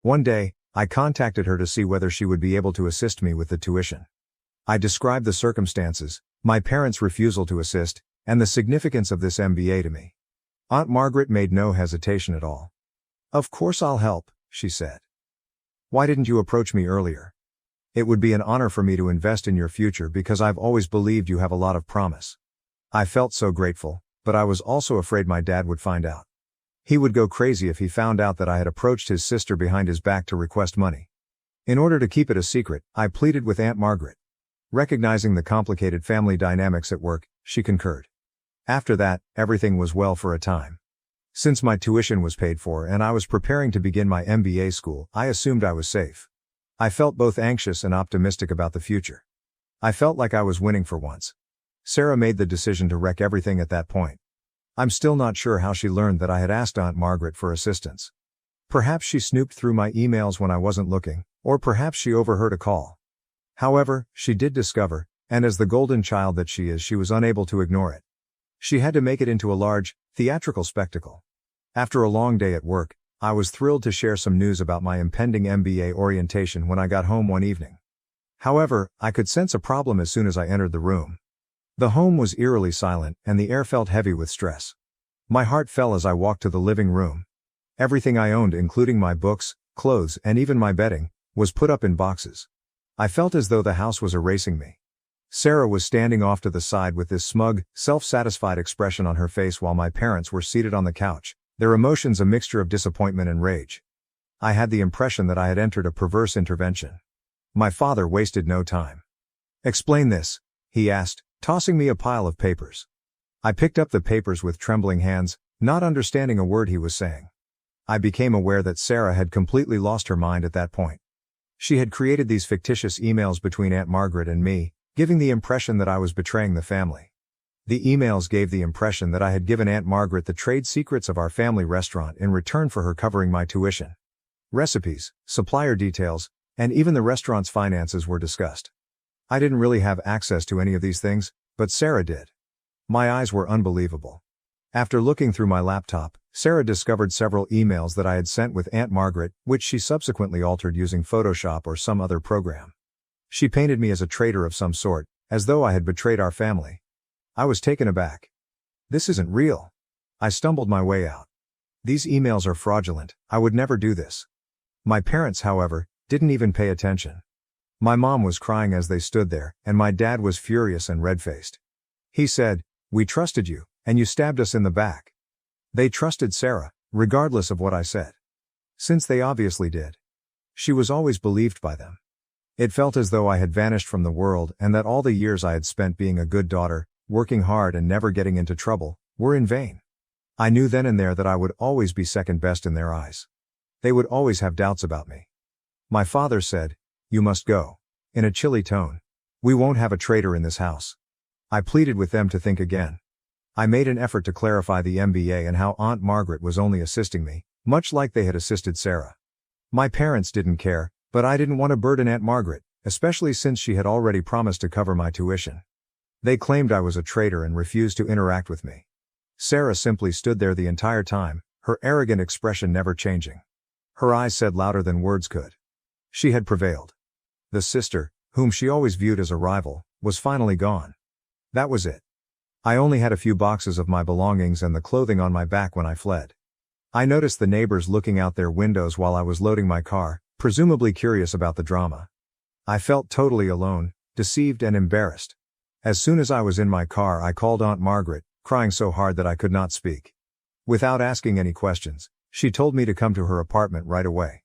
One day, I contacted her to see whether she would be able to assist me with the tuition. I described the circumstances, my parents' refusal to assist, and the significance of this MBA to me. Aunt Margaret made no hesitation at all. Of course I'll help, she said. Why didn't you approach me earlier? It would be an honor for me to invest in your future because I've always believed you have a lot of promise. I felt so grateful, but I was also afraid my dad would find out. He would go crazy if he found out that I had approached his sister behind his back to request money. In order to keep it a secret, I pleaded with Aunt Margaret. Recognizing the complicated family dynamics at work, she concurred. After that, everything was well for a time. Since my tuition was paid for and I was preparing to begin my MBA school, I assumed I was safe. I felt both anxious and optimistic about the future. I felt like I was winning for once. Sarah made the decision to wreck everything at that point. I'm still not sure how she learned that I had asked Aunt Margaret for assistance. Perhaps she snooped through my emails when I wasn't looking, Or perhaps she overheard a call. However, she did discover, and as the golden child that she is, she was unable to ignore it. She had to make it into a large, theatrical spectacle. After a long day at work, I was thrilled to share some news about my impending MBA orientation when I got home one evening. However, I could sense a problem as soon as I entered the room. The home was eerily silent, and the air felt heavy with stress. My heart fell as I walked to the living room. Everything I owned, including my books, clothes, and even my bedding, was put up in boxes. I felt as though the house was erasing me. Sarah was standing off to the side with this smug, self-satisfied expression on her face while my parents were seated on the couch, their emotions a mixture of disappointment and rage. I had the impression that I had entered a perverse intervention. My father wasted no time. "Explain this," he asked, tossing me a pile of papers. I picked up the papers with trembling hands, not understanding a word he was saying. I became aware that Sarah had completely lost her mind at that point. She had created these fictitious emails between Aunt Margaret and me, giving the impression that I was betraying the family. The emails gave the impression that I had given Aunt Margaret the trade secrets of our family restaurant in return for her covering my tuition. Recipes, supplier details, and even the restaurant's finances were discussed. I didn't really have access to any of these things, but Sarah did. My eyes were unbelievable. After looking through my laptop, Sarah discovered several emails that I had sent with Aunt Margaret, which she subsequently altered using Photoshop or some other program. She painted me as a traitor of some sort, as though I had betrayed our family. I was taken aback. "This isn't real." I stumbled my way out. "These emails are fraudulent, I would never do this." My parents, however, didn't even pay attention. My mom was crying as they stood there, and my dad was furious and red-faced. He said, "We trusted you, and you stabbed us in the back." They trusted Sarah, regardless of what I said. Since they obviously did. She was always believed by them. It felt as though I had vanished from the world and that all the years I had spent being a good daughter, working hard and never getting into trouble, were in vain. I knew then and there that I would always be second best in their eyes. They would always have doubts about me. My father said, "You must go," in a chilly tone. "We won't have a traitor in this house." I pleaded with them to think again. I made an effort to clarify the MBA and how Aunt Margaret was only assisting me, much like they had assisted Sarah. My parents didn't care, but I didn't want to burden Aunt Margaret, especially since she had already promised to cover my tuition. They claimed I was a traitor and refused to interact with me. Sarah simply stood there the entire time, her arrogant expression never changing. Her eyes said louder than words could. She had prevailed. The sister, whom she always viewed as a rival, was finally gone. That was it. I only had a few boxes of my belongings and the clothing on my back when I fled. I noticed the neighbors looking out their windows while I was loading my car, presumably curious about the drama. I felt totally alone, deceived and embarrassed. As soon as I was in my car, I called Aunt Margaret, crying so hard that I could not speak. Without asking any questions, she told me to come to her apartment right away.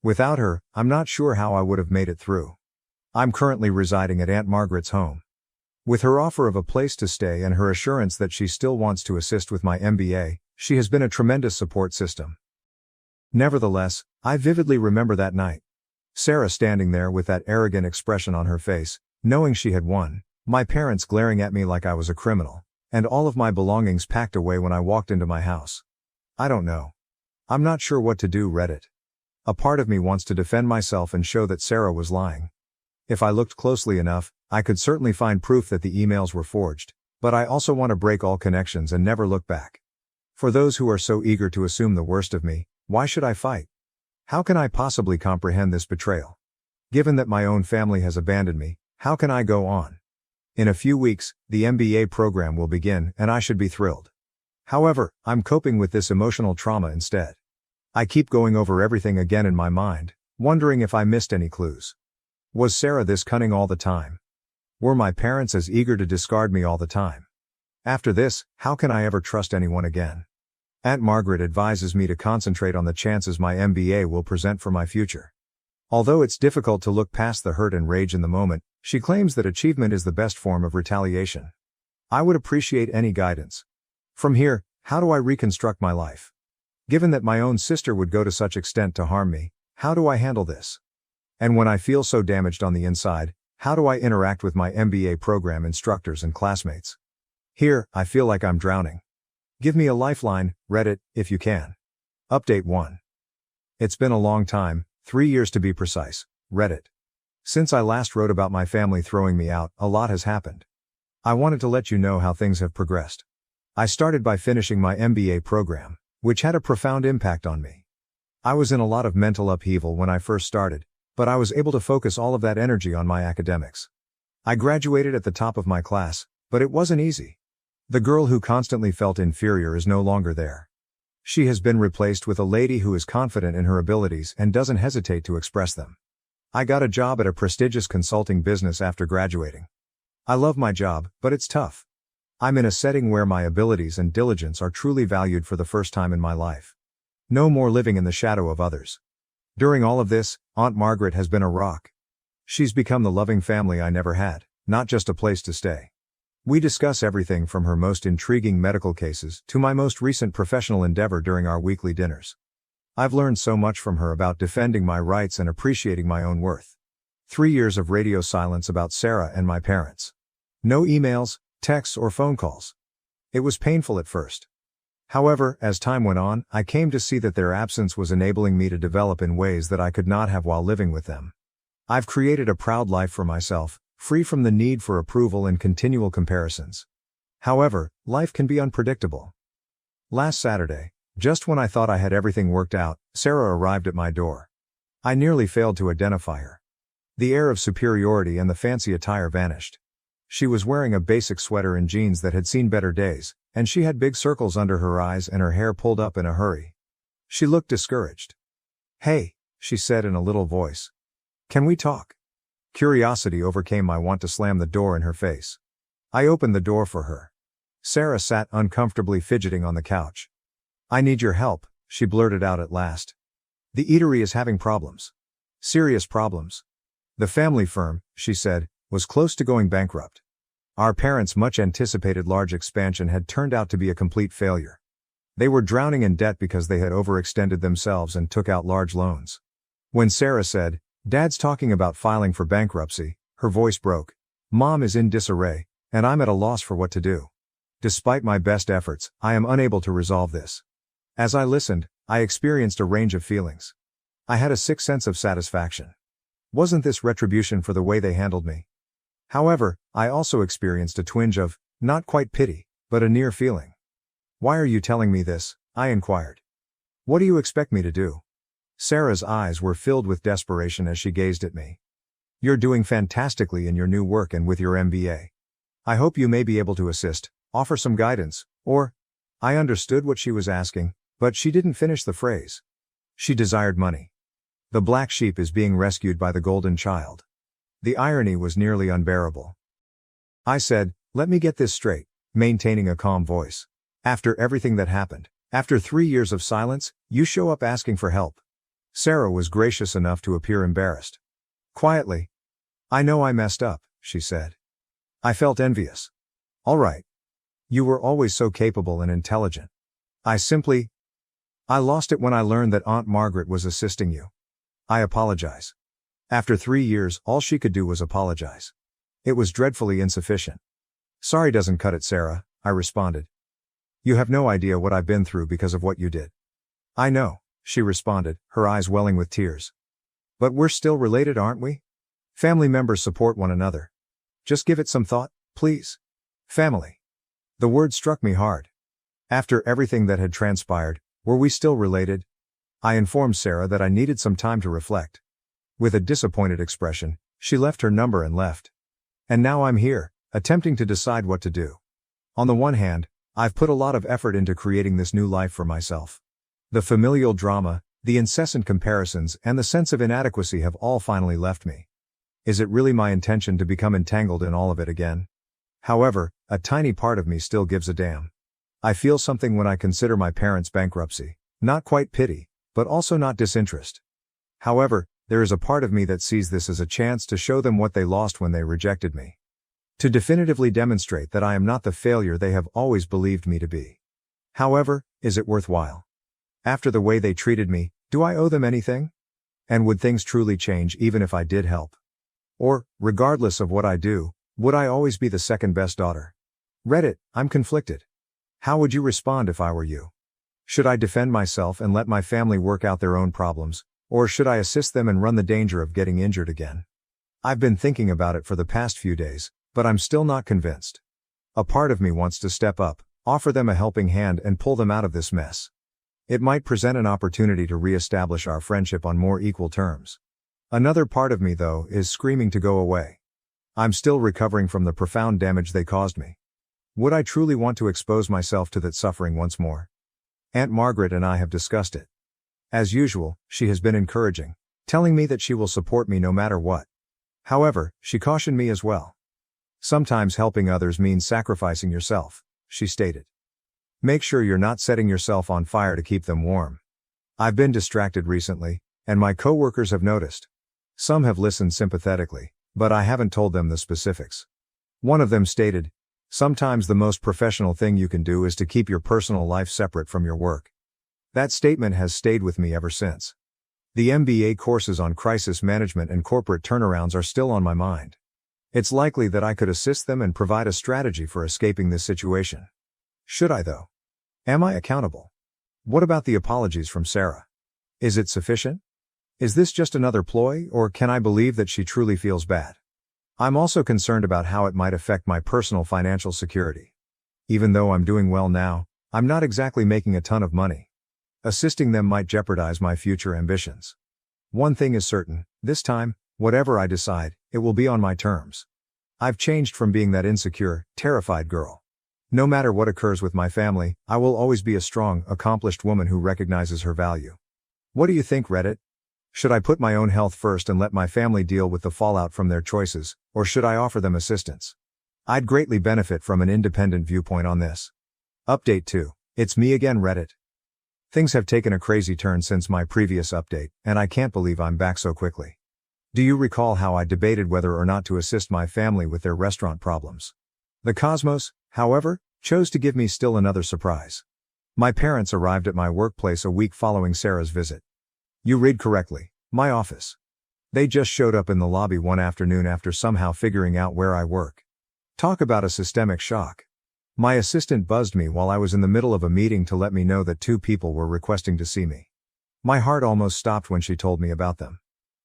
Without her, I'm not sure how I would have made it through. I'm currently residing at Aunt Margaret's home. With her offer of a place to stay and her assurance that she still wants to assist with my MBA, she has been a tremendous support system. Nevertheless, I vividly remember that night. Sarah standing there with that arrogant expression on her face, knowing she had won, my parents glaring at me like I was a criminal, and all of my belongings packed away when I walked into my house. I don't know. I'm not sure what to do, Reddit. A part of me wants to defend myself and show that Sarah was lying. If I looked closely enough, I could certainly find proof that the emails were forged, but I also want to break all connections and never look back. For those who are so eager to assume the worst of me, why should I fight? How can I possibly comprehend this betrayal? Given that my own family has abandoned me, how can I go on? In a few weeks, the MBA program will begin and I should be thrilled. However, I'm coping with this emotional trauma instead. I keep going over everything again in my mind, wondering if I missed any clues. Was Sarah this cunning all the time? Were my parents as eager to discard me all the time? After this, how can I ever trust anyone again? Aunt Margaret advises me to concentrate on the chances my MBA will present for my future. Although it's difficult to look past the hurt and rage in the moment, she claims that achievement is the best form of retaliation. I would appreciate any guidance. From here, how do I reconstruct my life? Given that my own sister would go to such extent to harm me, how do I handle this? And when I feel so damaged on the inside, how do I interact with my MBA program instructors and classmates? Here, I feel like I'm drowning. Give me a lifeline, Reddit, if you can. Update 1. It's been a long time, 3 years to be precise, Reddit. Since I last wrote about my family throwing me out, a lot has happened. I wanted to let you know how things have progressed. I started by finishing my MBA program, which had a profound impact on me. I was in a lot of mental upheaval when I first started, but I was able to focus all of that energy on my academics. I graduated at the top of my class, but it wasn't easy. The girl who constantly felt inferior is no longer there. She has been replaced with a lady who is confident in her abilities and doesn't hesitate to express them. I got a job at a prestigious consulting business after graduating. I love my job, but it's tough. I'm in a setting where my abilities and diligence are truly valued for the first time in my life. No more living in the shadow of others. During all of this, Aunt Margaret has been a rock. She's become the loving family I never had, not just a place to stay. We discuss everything from her most intriguing medical cases to my most recent professional endeavor during our weekly dinners. I've learned so much from her about defending my rights and appreciating my own worth. 3 years of radio silence about Sarah and my parents. No emails, texts, or phone calls. It was painful at first. However, as time went on, I came to see that their absence was enabling me to develop in ways that I could not have while living with them. I've created a proud life for myself, free from the need for approval and continual comparisons. However, life can be unpredictable. Last Saturday, just when I thought I had everything worked out, Sarah arrived at my door. I nearly failed to identify her. The air of superiority and the fancy attire vanished. She was wearing a basic sweater and jeans that had seen better days, and she had big circles under her eyes and her hair pulled up in a hurry. She looked discouraged. "Hey," she said in a little voice. "Can we talk?" Curiosity overcame my want to slam the door in her face. I opened the door for her. Sarah sat uncomfortably fidgeting on the couch. "I need your help," she blurted out at last. "The eatery is having problems. Serious problems. The family firm," she said, "was close to going bankrupt. Our parents' much anticipated large expansion had turned out to be a complete failure. They were drowning in debt because they had overextended themselves and took out large loans." When Sarah said, "Dad's talking about filing for bankruptcy," her voice broke. "Mom is in disarray, and I'm at a loss for what to do. Despite my best efforts, I am unable to resolve this." As I listened, I experienced a range of feelings. I had a sick sense of satisfaction. Wasn't this retribution for the way they handled me? However, I also experienced a twinge of, not quite pity, but a near feeling. "Why are you telling me this?" I inquired. "What do you expect me to do?" Sarah's eyes were filled with desperation as she gazed at me. "You're doing fantastically in your new work and with your MBA. I hope you may be able to assist, offer some guidance, or—" I understood what she was asking, but she didn't finish the phrase. She desired money. The black sheep is being rescued by the golden child. The irony was nearly unbearable. I said, "Let me get this straight," maintaining a calm voice. "After everything that happened, after 3 years of silence, you show up asking for help." Sarah was gracious enough to appear embarrassed. Quietly, "I know I messed up," she said. I felt envious. "All right. You were always so capable and intelligent. I lost it when I learned that Aunt Margaret was assisting you. I apologize." After 3 years, all she could do was apologize. It was dreadfully insufficient. "Sorry doesn't cut it, Sarah," I responded. "You have no idea what I've been through because of what you did." "I know," she responded, her eyes welling with tears. "But we're still related, aren't we? Family members support one another. Just give it some thought, please. Family." The word struck me hard. After everything that had transpired, were we still related? I informed Sarah that I needed some time to reflect. With a disappointed expression, she left her number and left. And now I'm here, attempting to decide what to do. On the one hand, I've put a lot of effort into creating this new life for myself. The familial drama, the incessant comparisons, and the sense of inadequacy have all finally left me. Is it really my intention to become entangled in all of it again? However, a tiny part of me still gives a damn. I feel something when I consider my parents' bankruptcy, not quite pity, but also not disinterest. However, there is a part of me that sees this as a chance to show them what they lost when they rejected me. To definitively demonstrate that I am not the failure they have always believed me to be. However, is it worthwhile? After the way they treated me, do I owe them anything? And would things truly change even if I did help? Or, regardless of what I do, would I always be the second best daughter? Reddit, I'm conflicted. How would you respond if I were you? Should I defend myself and let my family work out their own problems? Or should I assist them and run the danger of getting injured again? I've been thinking about it for the past few days, but I'm still not convinced. A part of me wants to step up, offer them a helping hand and pull them out of this mess. It might present an opportunity to re-establish our friendship on more equal terms. Another part of me, though, is screaming to go away. I'm still recovering from the profound damage they caused me. Would I truly want to expose myself to that suffering once more? Aunt Margaret and I have discussed it. As usual, she has been encouraging, telling me that she will support me no matter what. However, she cautioned me as well. Sometimes helping others means sacrificing yourself, she stated. Make sure you're not setting yourself on fire to keep them warm. I've been distracted recently, and my coworkers have noticed. Some have listened sympathetically, but I haven't told them the specifics. One of them stated, "Sometimes the most professional thing you can do is to keep your personal life separate from your work." That statement has stayed with me ever since. The MBA courses on crisis management and corporate turnarounds are still on my mind. It's likely that I could assist them and provide a strategy for escaping this situation. Should I, though? Am I accountable? What about the apologies from Sarah? Is it sufficient? Is this just another ploy, or can I believe that she truly feels bad? I'm also concerned about how it might affect my personal financial security. Even though I'm doing well now, I'm not exactly making a ton of money. Assisting them might jeopardize my future ambitions. One thing is certain, this time, whatever I decide, it will be on my terms. I've changed from being that insecure, terrified girl. No matter what occurs with my family, I will always be a strong, accomplished woman who recognizes her value. What do you think, Reddit? Should I put my own health first and let my family deal with the fallout from their choices, or should I offer them assistance? I'd greatly benefit from an independent viewpoint on this. Update 2. It's me again, Reddit. Things have taken a crazy turn since my previous update, and I can't believe I'm back so quickly. Do you recall how I debated whether or not to assist my family with their restaurant problems? The cosmos, however, chose to give me still another surprise. My parents arrived at my workplace a week following Sarah's visit. You read correctly, my office. They just showed up in the lobby one afternoon after somehow figuring out where I work. Talk about a systemic shock. My assistant buzzed me while I was in the middle of a meeting to let me know that 2 people were requesting to see me. My heart almost stopped when she told me about them.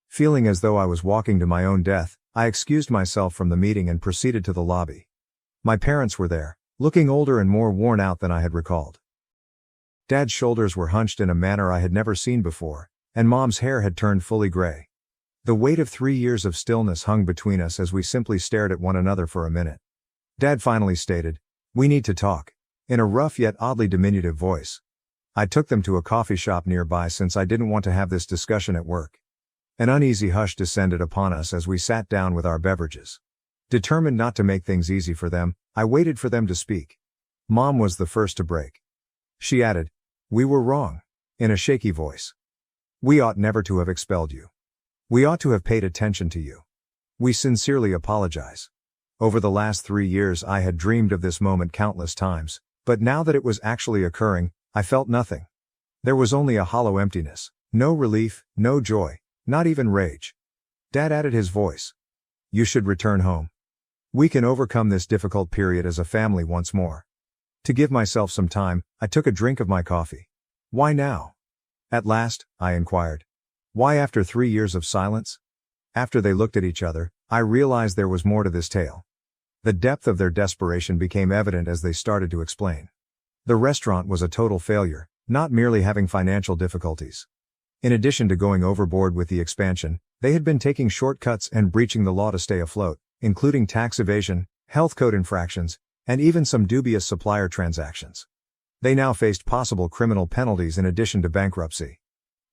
Feeling as though I was walking to my own death, I excused myself from the meeting and proceeded to the lobby. My parents were there, looking older and more worn out than I had recalled. Dad's shoulders were hunched in a manner I had never seen before, and Mom's hair had turned fully gray. The weight of 3 years of stillness hung between us as we simply stared at one another for a minute. Dad finally stated, "We need to talk," in a rough yet oddly diminutive voice. I took them to a coffee shop nearby since I didn't want to have this discussion at work. An uneasy hush descended upon us as we sat down with our beverages. Determined not to make things easy for them, I waited for them to speak. Mom was the first to break. She added, "We were wrong," in a shaky voice. "We ought never to have expelled you. We ought to have paid attention to you. We sincerely apologize. Over the last 3 years I had dreamed of this moment countless times, but now that it was actually occurring, I felt nothing. There was only a hollow emptiness, no relief, no joy, not even rage." Dad added his voice. "You should return home. We can overcome this difficult period as a family once more." To give myself some time, I took a drink of my coffee. "Why now? At last?" I inquired. "Why after 3 years of silence?" After they looked at each other, I realized there was more to this tale. The depth of their desperation became evident as they started to explain. The restaurant was a total failure, not merely having financial difficulties. In addition to going overboard with the expansion, they had been taking shortcuts and breaching the law to stay afloat, including tax evasion, health code infractions, and even some dubious supplier transactions. They now faced possible criminal penalties in addition to bankruptcy.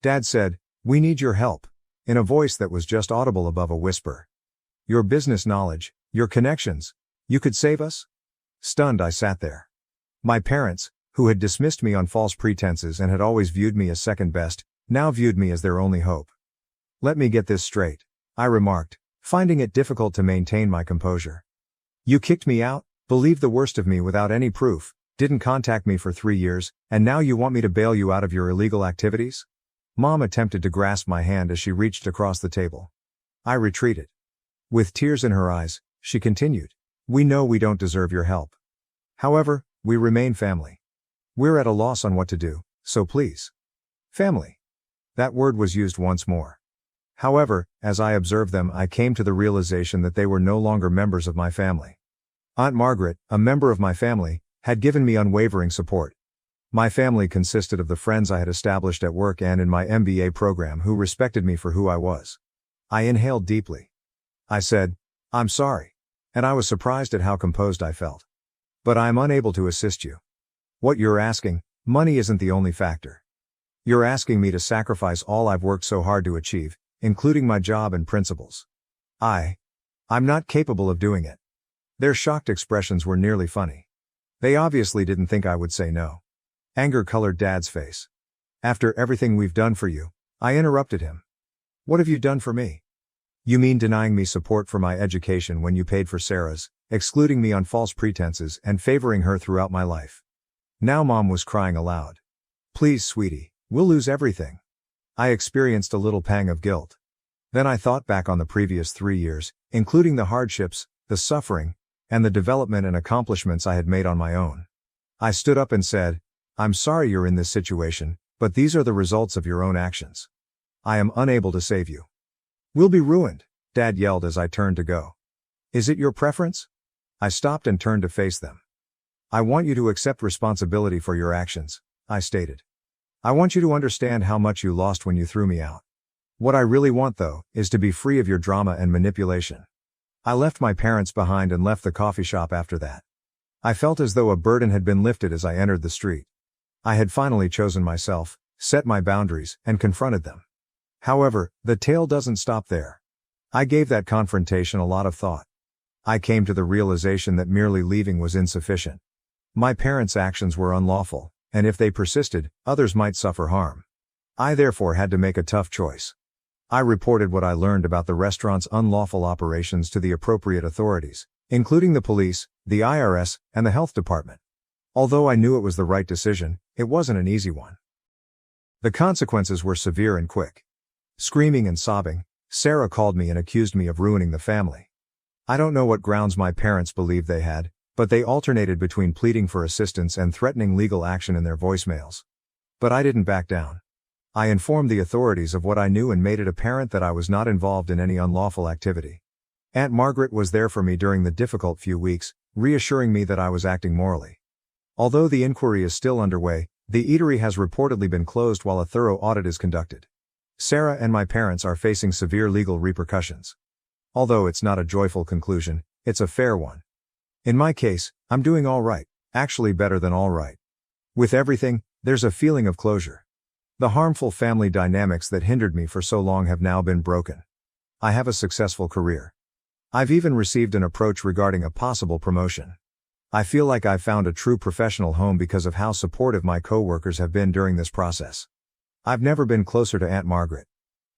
Dad said, "We need your help," in a voice that was just audible above a whisper. "Your business knowledge, your connections, you could save us?" Stunned, I sat there. My parents, who had dismissed me on false pretenses and had always viewed me as second best, now viewed me as their only hope. "Let me get this straight," I remarked, finding it difficult to maintain my composure. "You kicked me out, believed the worst of me without any proof, didn't contact me for 3 years, and now you want me to bail you out of your illegal activities?" Mom attempted to grasp my hand as she reached across the table. I retreated. With tears in her eyes, she continued, "We know we don't deserve your help. However, we remain family. We're at a loss on what to do, so please." Family. That word was used once more. However, as I observed them, I came to the realization that they were no longer members of my family. Aunt Margaret, a member of my family, had given me unwavering support. My family consisted of the friends I had established at work and in my MBA program who respected me for who I was. I inhaled deeply. I said, "I'm sorry." And I was surprised at how composed I felt. "But I am unable to assist you. What you're asking, money isn't the only factor. You're asking me to sacrifice all I've worked so hard to achieve, including my job and principles. I'm not capable of doing it." Their shocked expressions were nearly funny. They obviously didn't think I would say no. Anger colored Dad's face. "After everything we've done for you," I interrupted him. "What have you done for me? You mean denying me support for my education when you paid for Sarah's, excluding me on false pretenses and favoring her throughout my life?" Now Mom was crying aloud. "Please, sweetie, we'll lose everything." I experienced a little pang of guilt. Then I thought back on the previous 3 years, including the hardships, the suffering, and the development and accomplishments I had made on my own. I stood up and said, "I'm sorry you're in this situation, but these are the results of your own actions. I am unable to save you." "We'll be ruined," Dad yelled as I turned to go. "Is it your preference?" I stopped and turned to face them. "I want you to accept responsibility for your actions," I stated. "I want you to understand how much you lost when you threw me out. What I really want, though, is to be free of your drama and manipulation." I left my parents behind and left the coffee shop after that. I felt as though a burden had been lifted as I entered the street. I had finally chosen myself, set my boundaries, and confronted them. However, the tale doesn't stop there. I gave that confrontation a lot of thought. I came to the realization that merely leaving was insufficient. My parents' actions were unlawful, and if they persisted, others might suffer harm. I therefore had to make a tough choice. I reported what I learned about the restaurant's unlawful operations to the appropriate authorities, including the police, the IRS, and the health department. Although I knew it was the right decision, it wasn't an easy one. The consequences were severe and quick. Screaming and sobbing, Sarah called me and accused me of ruining the family. I don't know what grounds my parents believed they had, but they alternated between pleading for assistance and threatening legal action in their voicemails. But I didn't back down. I informed the authorities of what I knew and made it apparent that I was not involved in any unlawful activity. Aunt Margaret was there for me during the difficult few weeks, reassuring me that I was acting morally. Although the inquiry is still underway, the eatery has reportedly been closed while a thorough audit is conducted. Sarah and my parents are facing severe legal repercussions. Although it's not a joyful conclusion, it's a fair one. In my case, I'm doing all right, actually better than all right. With everything, there's a feeling of closure. The harmful family dynamics that hindered me for so long have now been broken. I have a successful career. I've even received an approach regarding a possible promotion. I feel like I've found a true professional home because of how supportive my coworkers have been during this process. I've never been closer to Aunt Margaret.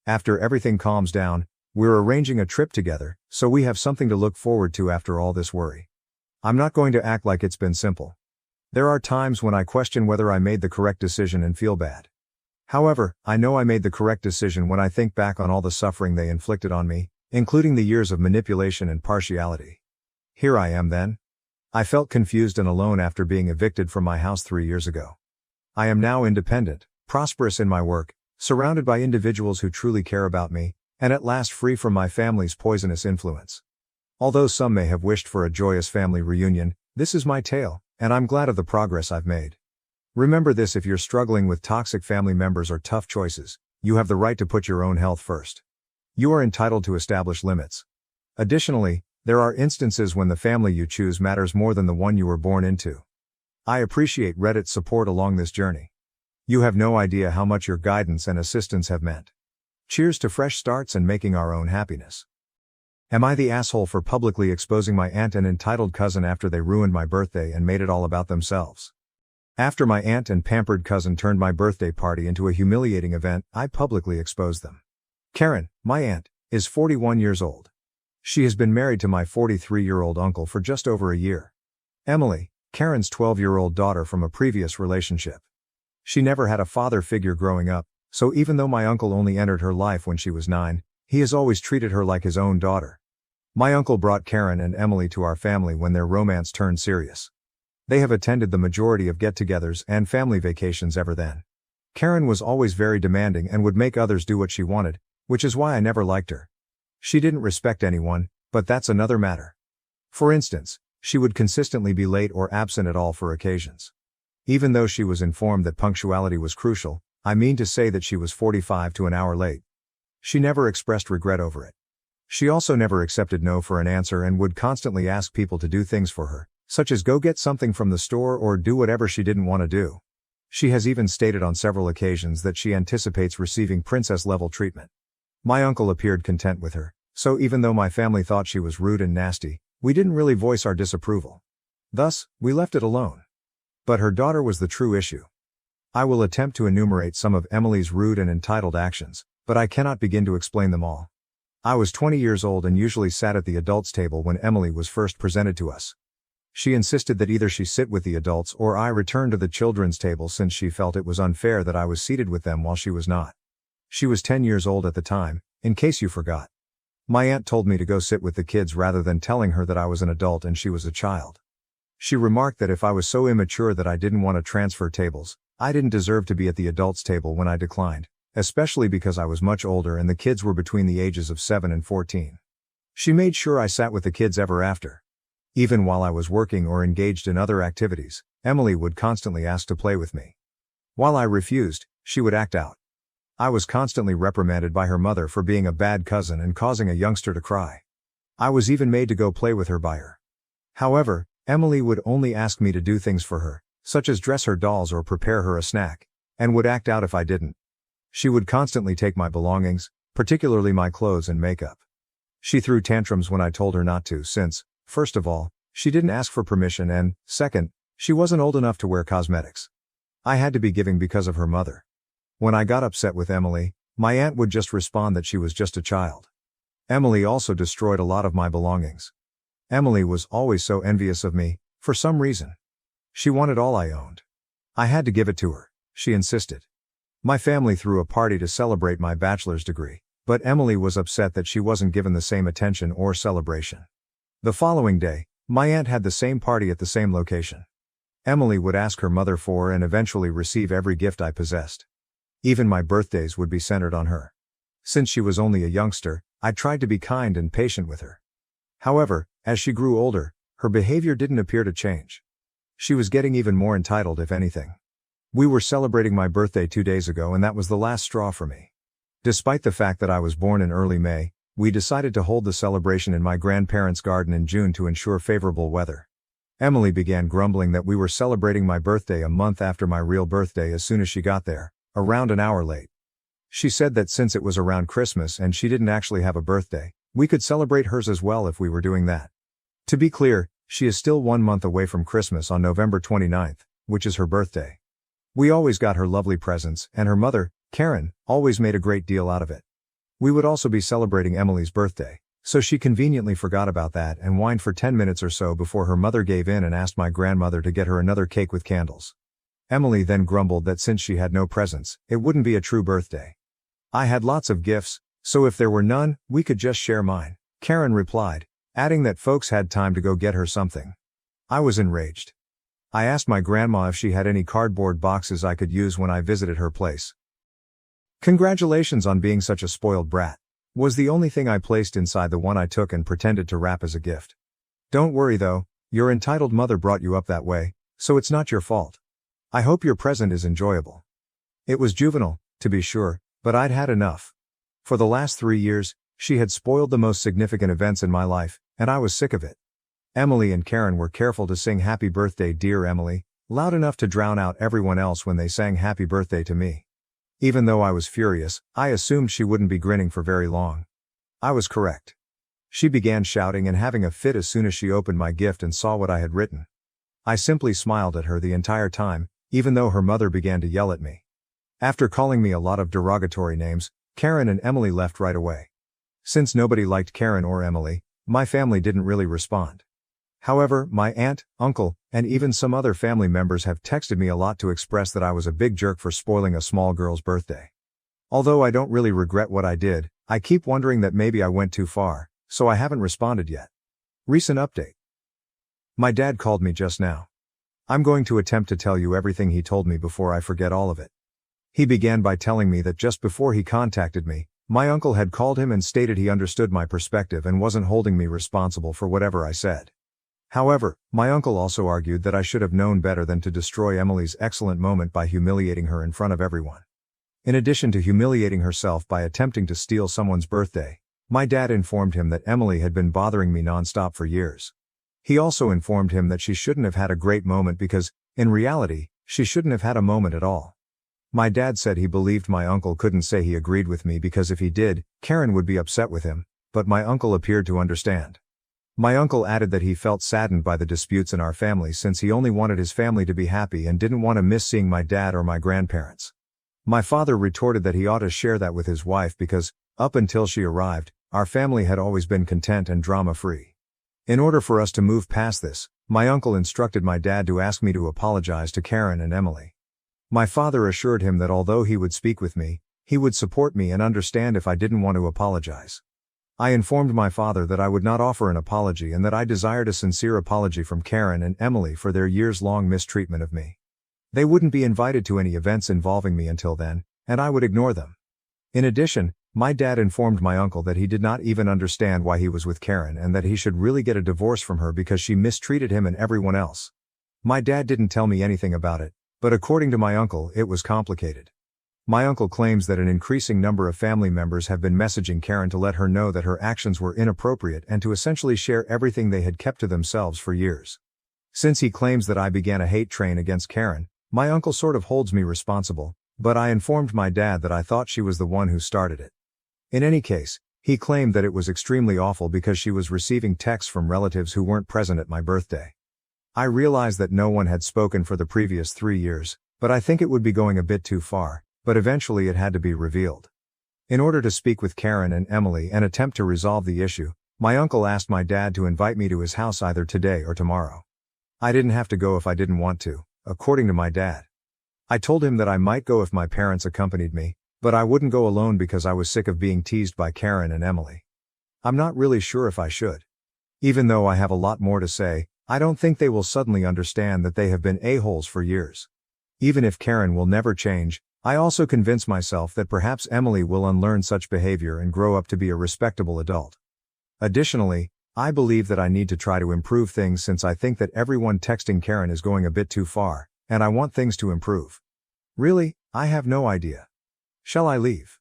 After everything calms down, we're arranging a trip together, so we have something to look forward to after all this worry. I'm not going to act like it's been simple. There are times when I question whether I made the correct decision and feel bad. However, I know I made the correct decision when I think back on all the suffering they inflicted on me, including the years of manipulation and partiality. Here I am then. I felt confused and alone after being evicted from my house 3 years ago. I am now independent, prosperous in my work, surrounded by individuals who truly care about me, and at last free from my family's poisonous influence. Although some may have wished for a joyous family reunion, this is my tale, and I'm glad of the progress I've made. Remember this: if you're struggling with toxic family members or tough choices, you have the right to put your own health first. You are entitled to establish limits. Additionally, there are instances when the family you choose matters more than the one you were born into. I appreciate Reddit's support along this journey. You have no idea how much your guidance and assistance have meant. Cheers to fresh starts and making our own happiness. Am I the asshole for publicly exposing my aunt and entitled cousin after they ruined my birthday and made it all about themselves? After my aunt and pampered cousin turned my birthday party into a humiliating event, I publicly exposed them. Karen, my aunt, is 41 years old. She has been married to my 43-year-old uncle for just over a year. Emily, Karen's 12-year-old daughter from a previous relationship. She never had a father figure growing up, so even though my uncle only entered her life when she was 9, he has always treated her like his own daughter. My uncle brought Karen and Emily to our family when their romance turned serious. They have attended the majority of get-togethers and family vacations ever then. Karen was always very demanding and would make others do what she wanted, which is why I never liked her. She didn't respect anyone, but that's another matter. For instance, she would consistently be late or absent at all for occasions. Even though she was informed that punctuality was crucial, I mean to say that she was 45 to an hour late. She never expressed regret over it. She also never accepted no for an answer and would constantly ask people to do things for her, such as go get something from the store or do whatever she didn't want to do. She has even stated on several occasions that she anticipates receiving princess-level treatment. My uncle appeared content with her, so even though my family thought she was rude and nasty, we didn't really voice our disapproval. Thus, we left it alone. But her daughter was the true issue. I will attempt to enumerate some of Emily's rude and entitled actions, but I cannot begin to explain them all. I was 20 years old and usually sat at the adults' table when Emily was first presented to us. She insisted that either she sit with the adults or I return to the children's table since she felt it was unfair that I was seated with them while she was not. She was 10 years old at the time, in case you forgot. My aunt told me to go sit with the kids rather than telling her that I was an adult and she was a child. She remarked that if I was so immature that I didn't want to transfer tables, I didn't deserve to be at the adults' table when I declined, especially because I was much older and the kids were between the ages of 7 and 14. She made sure I sat with the kids ever after. Even while I was working or engaged in other activities, Emily would constantly ask to play with me. While I refused, she would act out. I was constantly reprimanded by her mother for being a bad cousin and causing a youngster to cry. I was even made to go play with her by her. However, Emily would only ask me to do things for her, such as dress her dolls or prepare her a snack, and would act out if I didn't. She would constantly take my belongings, particularly my clothes and makeup. She threw tantrums when I told her not to since, first of all, she didn't ask for permission and, second, she wasn't old enough to wear cosmetics. I had to be giving because of her mother. When I got upset with Emily, my aunt would just respond that she was just a child. Emily also destroyed a lot of my belongings. Emily was always so envious of me, for some reason. She wanted all I owned. I had to give it to her, she insisted. My family threw a party to celebrate my bachelor's degree, but Emily was upset that she wasn't given the same attention or celebration. The following day, my aunt had the same party at the same location. Emily would ask her mother for and eventually receive every gift I possessed. Even my birthdays would be centered on her. Since she was only a youngster, I tried to be kind and patient with her. However, as she grew older, her behavior didn't appear to change. She was getting even more entitled if anything. We were celebrating my birthday 2 days ago and that was the last straw for me. Despite the fact that I was born in early May, we decided to hold the celebration in my grandparents' garden in June to ensure favorable weather. Emily began grumbling that we were celebrating my birthday a month after my real birthday as soon as she got there, around an hour late. She said that since it was around Christmas and she didn't actually have a birthday, we could celebrate hers as well if we were doing that. To be clear, she is still 1 month away from Christmas on November 29th, which is her birthday. We always got her lovely presents, and her mother, Karen, always made a great deal out of it. We would also be celebrating Emily's birthday, so she conveniently forgot about that and whined for 10 minutes or so before her mother gave in and asked my grandmother to get her another cake with candles. Emily then grumbled that since she had no presents, it wouldn't be a true birthday. I had lots of gifts, so if there were none, we could just share mine, Karen replied, adding that folks had time to go get her something. I was enraged. I asked my grandma if she had any cardboard boxes I could use when I visited her place. "Congratulations on being such a spoiled brat," was the only thing I placed inside the one I took and pretended to wrap as a gift. "Don't worry though, your entitled mother brought you up that way, so it's not your fault. I hope your present is enjoyable." It was juvenile, to be sure, but I'd had enough. For the last 3 years, she had spoiled the most significant events in my life, and I was sick of it. Emily and Karen were careful to sing "Happy Birthday, Dear Emily," loud enough to drown out everyone else when they sang "Happy Birthday" to me. Even though I was furious, I assumed she wouldn't be grinning for very long. I was correct. She began shouting and having a fit as soon as she opened my gift and saw what I had written. I simply smiled at her the entire time, even though her mother began to yell at me. After calling me a lot of derogatory names, Karen and Emily left right away. Since nobody liked Karen or Emily, my family didn't really respond. However, my aunt, uncle, and even some other family members have texted me a lot to express that I was a big jerk for spoiling a small girl's birthday. Although I don't really regret what I did, I keep wondering that maybe I went too far, so I haven't responded yet. Recent update. My dad called me just now. I'm going to attempt to tell you everything he told me before I forget all of it. He began by telling me that just before he contacted me, my uncle had called him and stated he understood my perspective and wasn't holding me responsible for whatever I said. However, my uncle also argued that I should have known better than to destroy Emily's excellent moment by humiliating her in front of everyone. In addition to humiliating herself by attempting to steal someone's birthday, my dad informed him that Emily had been bothering me nonstop for years. He also informed him that she shouldn't have had a great moment because, in reality, she shouldn't have had a moment at all. My dad said he believed my uncle couldn't say he agreed with me because if he did, Karen would be upset with him, but my uncle appeared to understand. My uncle added that he felt saddened by the disputes in our family since he only wanted his family to be happy and didn't want to miss seeing my dad or my grandparents. My father retorted that he ought to share that with his wife because, up until she arrived, our family had always been content and drama-free. In order for us to move past this, my uncle instructed my dad to ask me to apologize to Karen and Emily. My father assured him that although he would speak with me, he would support me and understand if I didn't want to apologize. I informed my father that I would not offer an apology and that I desired a sincere apology from Karen and Emily for their years-long mistreatment of me. They wouldn't be invited to any events involving me until then, and I would ignore them. In addition, my dad informed my uncle that he did not even understand why he was with Karen and that he should really get a divorce from her because she mistreated him and everyone else. My dad didn't tell me anything about it, but according to my uncle, it was complicated. My uncle claims that an increasing number of family members have been messaging Karen to let her know that her actions were inappropriate and to essentially share everything they had kept to themselves for years. Since he claims that I began a hate train against Karen, my uncle sort of holds me responsible, but I informed my dad that I thought she was the one who started it. In any case, he claimed that it was extremely awful because she was receiving texts from relatives who weren't present at my birthday. I realized that no one had spoken for the previous 3 years, but I think it would be going a bit too far, but eventually it had to be revealed. In order to speak with Karen and Emily and attempt to resolve the issue, my uncle asked my dad to invite me to his house either today or tomorrow. I didn't have to go if I didn't want to, according to my dad. I told him that I might go if my parents accompanied me, but I wouldn't go alone because I was sick of being teased by Karen and Emily. I'm not really sure if I should. Even though I have a lot more to say, I don't think they will suddenly understand that they have been a-holes for years. Even if Karen will never change, I also convince myself that perhaps Emily will unlearn such behavior and grow up to be a respectable adult. Additionally, I believe that I need to try to improve things since I think that everyone texting Karen is going a bit too far, and I want things to improve. Really, I have no idea. Shall I leave?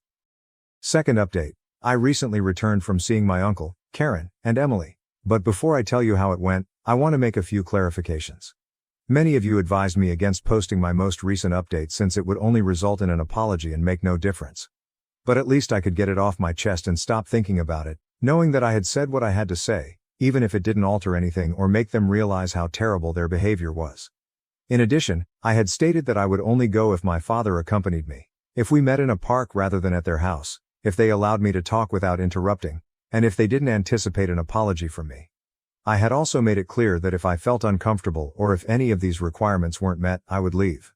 Second update. I recently returned from seeing my uncle, Karen, and Emily. But before I tell you how it went, I want to make a few clarifications. Many of you advised me against posting my most recent update since it would only result in an apology and make no difference. But at least I could get it off my chest and stop thinking about it, knowing that I had said what I had to say, even if it didn't alter anything or make them realize how terrible their behavior was. In addition, I had stated that I would only go if my father accompanied me, if we met in a park rather than at their house, if they allowed me to talk without interrupting, and if they didn't anticipate an apology from me. I had also made it clear that if I felt uncomfortable or if any of these requirements weren't met, I would leave.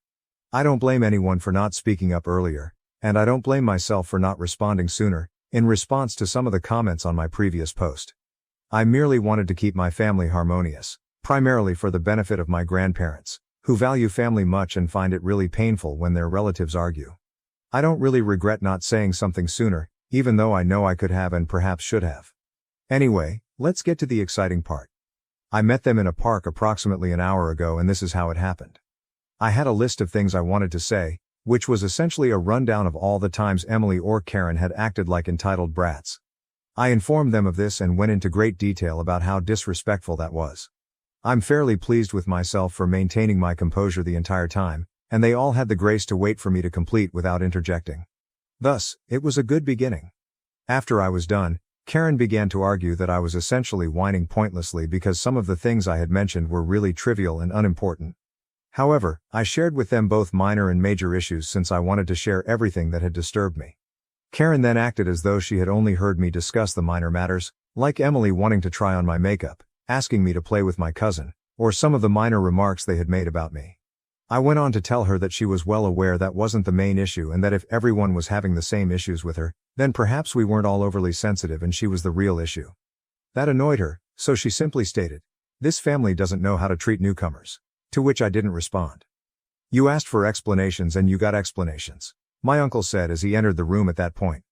I don't blame anyone for not speaking up earlier, and I don't blame myself for not responding sooner, in response to some of the comments on my previous post. I merely wanted to keep my family harmonious, primarily for the benefit of my grandparents, who value family much and find it really painful when their relatives argue. I don't really regret not saying something sooner, even though I know I could have and perhaps should have. Anyway, let's get to the exciting part. I met them in a park approximately an hour ago and this is how it happened. I had a list of things I wanted to say, which was essentially a rundown of all the times Emily or Karen had acted like entitled brats. I informed them of this and went into great detail about how disrespectful that was. I'm fairly pleased with myself for maintaining my composure the entire time, and they all had the grace to wait for me to complete without interjecting. Thus, it was a good beginning. After I was done, Karen began to argue that I was essentially whining pointlessly because some of the things I had mentioned were really trivial and unimportant. However, I shared with them both minor and major issues since I wanted to share everything that had disturbed me. Karen then acted as though she had only heard me discuss the minor matters, like Emily wanting to try on my makeup, asking me to play with my cousin, or some of the minor remarks they had made about me. I went on to tell her that she was well aware that wasn't the main issue and that if everyone was having the same issues with her, then perhaps we weren't all overly sensitive and she was the real issue. That annoyed her, so she simply stated, "This family doesn't know how to treat newcomers." To which I didn't respond. You asked for explanations and you got explanations. my uncle said as he entered the room at that point.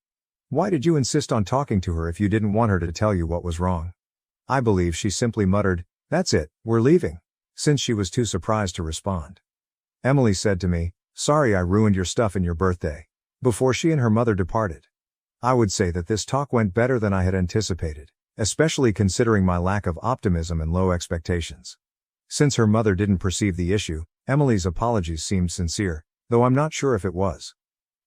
Why did you insist on talking to her if you didn't want her to tell you what was wrong? I believe she simply muttered, "That's it, we're leaving," since she was too surprised to respond. Emily said to me, "Sorry I ruined your stuff in your birthday," before she and her mother departed. I would say that this talk went better than I had anticipated, especially considering my lack of optimism and low expectations. Since her mother didn't perceive the issue, Emily's apologies seemed sincere, though I'm not sure if it was.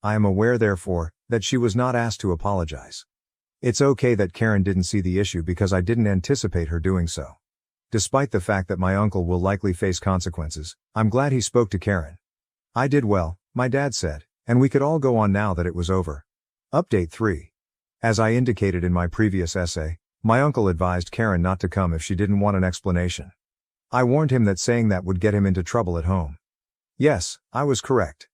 I am aware, therefore, that she was not asked to apologize. It's okay that Karen didn't see the issue because I didn't anticipate her doing so. Despite the fact that my uncle will likely face consequences, I'm glad he spoke to Karen. I did well, my dad said, and we could all go on now that it was over. Update 3. As I indicated in my previous essay, my uncle advised Karen not to come if she didn't want an explanation. I warned him that saying that would get him into trouble at home. Yes, I was correct.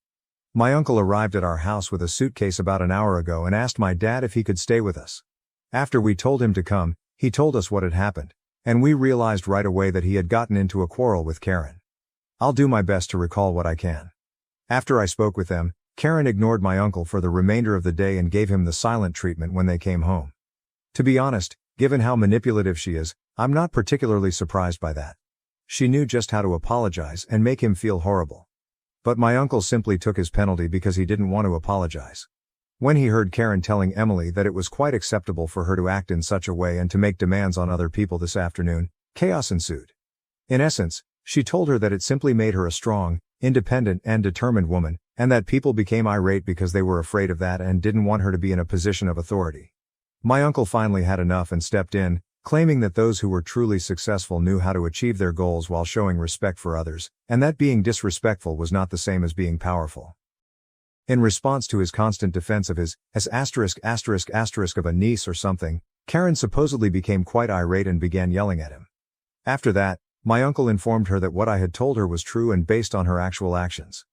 My uncle arrived at our house with a suitcase about an hour ago and asked my dad if he could stay with us. After we told him to come, he told us what had happened, and we realized right away that he had gotten into a quarrel with Karen. I'll do my best to recall what I can. After I spoke with them, Karen ignored my uncle for the remainder of the day and gave him the silent treatment when they came home. To be honest, given how manipulative she is, I'm not particularly surprised by that. She knew just how to apologize and make him feel horrible. But my uncle simply took his penalty because he didn't want to apologize. When he heard Karen telling Emily that it was quite acceptable for her to act in such a way and to make demands on other people this afternoon, chaos ensued. In essence, she told her that it simply made her a strong, independent and determined woman, and that people became irate because they were afraid of that and didn't want her to be in a position of authority. My uncle finally had enough and stepped in, claiming that those who were truly successful knew how to achieve their goals while showing respect for others, and that being disrespectful was not the same as being powerful. In response to his constant defense of his of a niece or something, Karen supposedly became quite irate and began yelling at him. After that, my uncle informed her that what I had told her was true and based on her actual actions.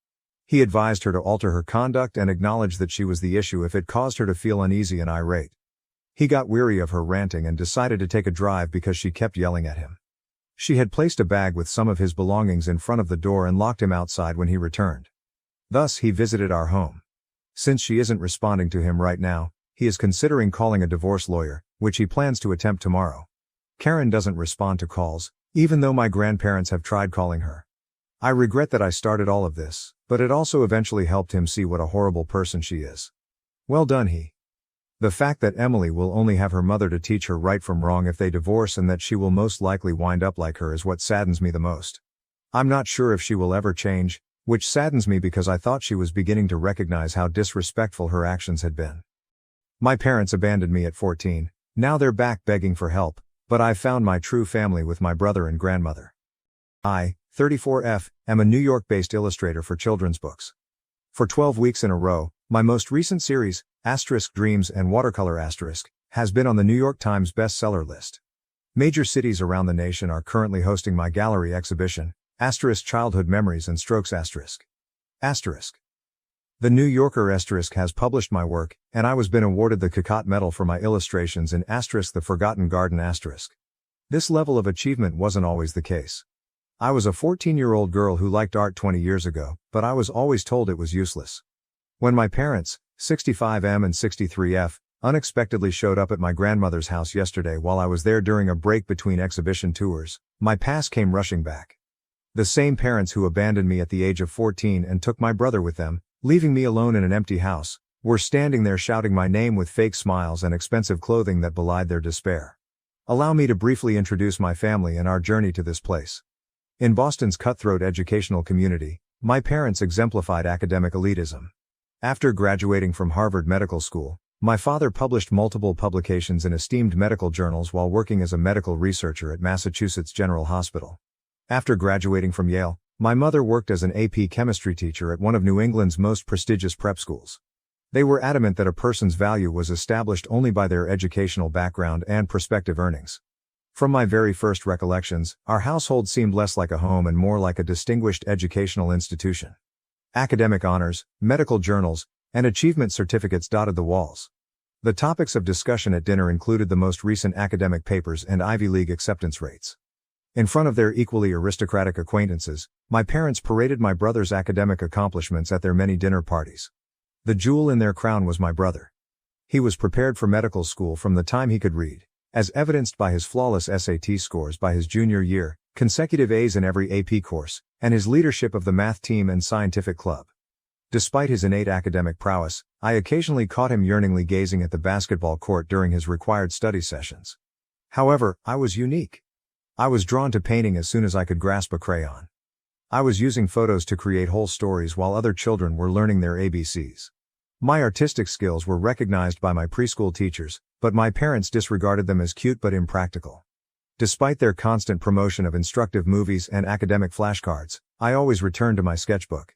He advised her to alter her conduct and acknowledge that she was the issue if it caused her to feel uneasy and irate. He got weary of her ranting and decided to take a drive because she kept yelling at him. She had placed a bag with some of his belongings in front of the door and locked him outside when he returned. Thus, he visited our home. Since she isn't responding to him right now, he is considering calling a divorce lawyer, which he plans to attempt tomorrow. Karen doesn't respond to calls, even though my grandparents have tried calling her. I regret that I started all of this, but it also eventually helped him see what a horrible person she is. Well done, he. The fact that Emily will only have her mother to teach her right from wrong if they divorce and that she will most likely wind up like her is what saddens me the most. I'm not sure if she will ever change, which saddens me because I thought she was beginning to recognize how disrespectful her actions had been. My parents abandoned me at 14, now they're back begging for help, but I've found my true family with my brother and grandmother. I, 34F, am a New York-based illustrator for children's books. For 12 weeks in a row, my most recent series, *Dreams and Watercolor*, has been on the New York Times bestseller list. Major cities around the nation are currently hosting my gallery exhibition, Childhood Memories and Strokes*. The New Yorker has published my work, and I was been awarded the Cocott Medal for my illustrations in The Forgotten Garden*. This level of achievement wasn't always the case. I was a 14-year-old girl who liked art 20 years ago, but I was always told it was useless. When my parents, 65M and 63F, unexpectedly showed up at my grandmother's house yesterday while I was there during a break between exhibition tours, my past came rushing back. The same parents who abandoned me at the age of 14 and took my brother with them, leaving me alone in an empty house, were standing there shouting my name with fake smiles and expensive clothing that belied their despair. Allow me to briefly introduce my family and our journey to this place. In Boston's cutthroat educational community, my parents exemplified academic elitism. After graduating from Harvard Medical School, my father published multiple publications in esteemed medical journals while working as a medical researcher at Massachusetts General Hospital. After graduating from Yale, my mother worked as an AP chemistry teacher at one of New England's most prestigious prep schools. They were adamant that a person's value was established only by their educational background and prospective earnings. From my very first recollections, our household seemed less like a home and more like a distinguished educational institution. Academic honors, medical journals, and achievement certificates dotted the walls. The topics of discussion at dinner included the most recent academic papers and Ivy League acceptance rates. In front of their equally aristocratic acquaintances, my parents paraded my brother's academic accomplishments at their many dinner parties. The jewel in their crown was my brother. He was prepared for medical school from the time he could read, as evidenced by his flawless SAT scores by his junior year, consecutive A's in every AP course, and his leadership of the math team and scientific club. Despite his innate academic prowess, I occasionally caught him yearningly gazing at the basketball court during his required study sessions. However, I was unique. I was drawn to painting as soon as I could grasp a crayon. I was using photos to create whole stories while other children were learning their ABCs. My artistic skills were recognized by my preschool teachers, but my parents disregarded them as cute but impractical. Despite their constant promotion of instructive movies and academic flashcards, I always returned to my sketchbook.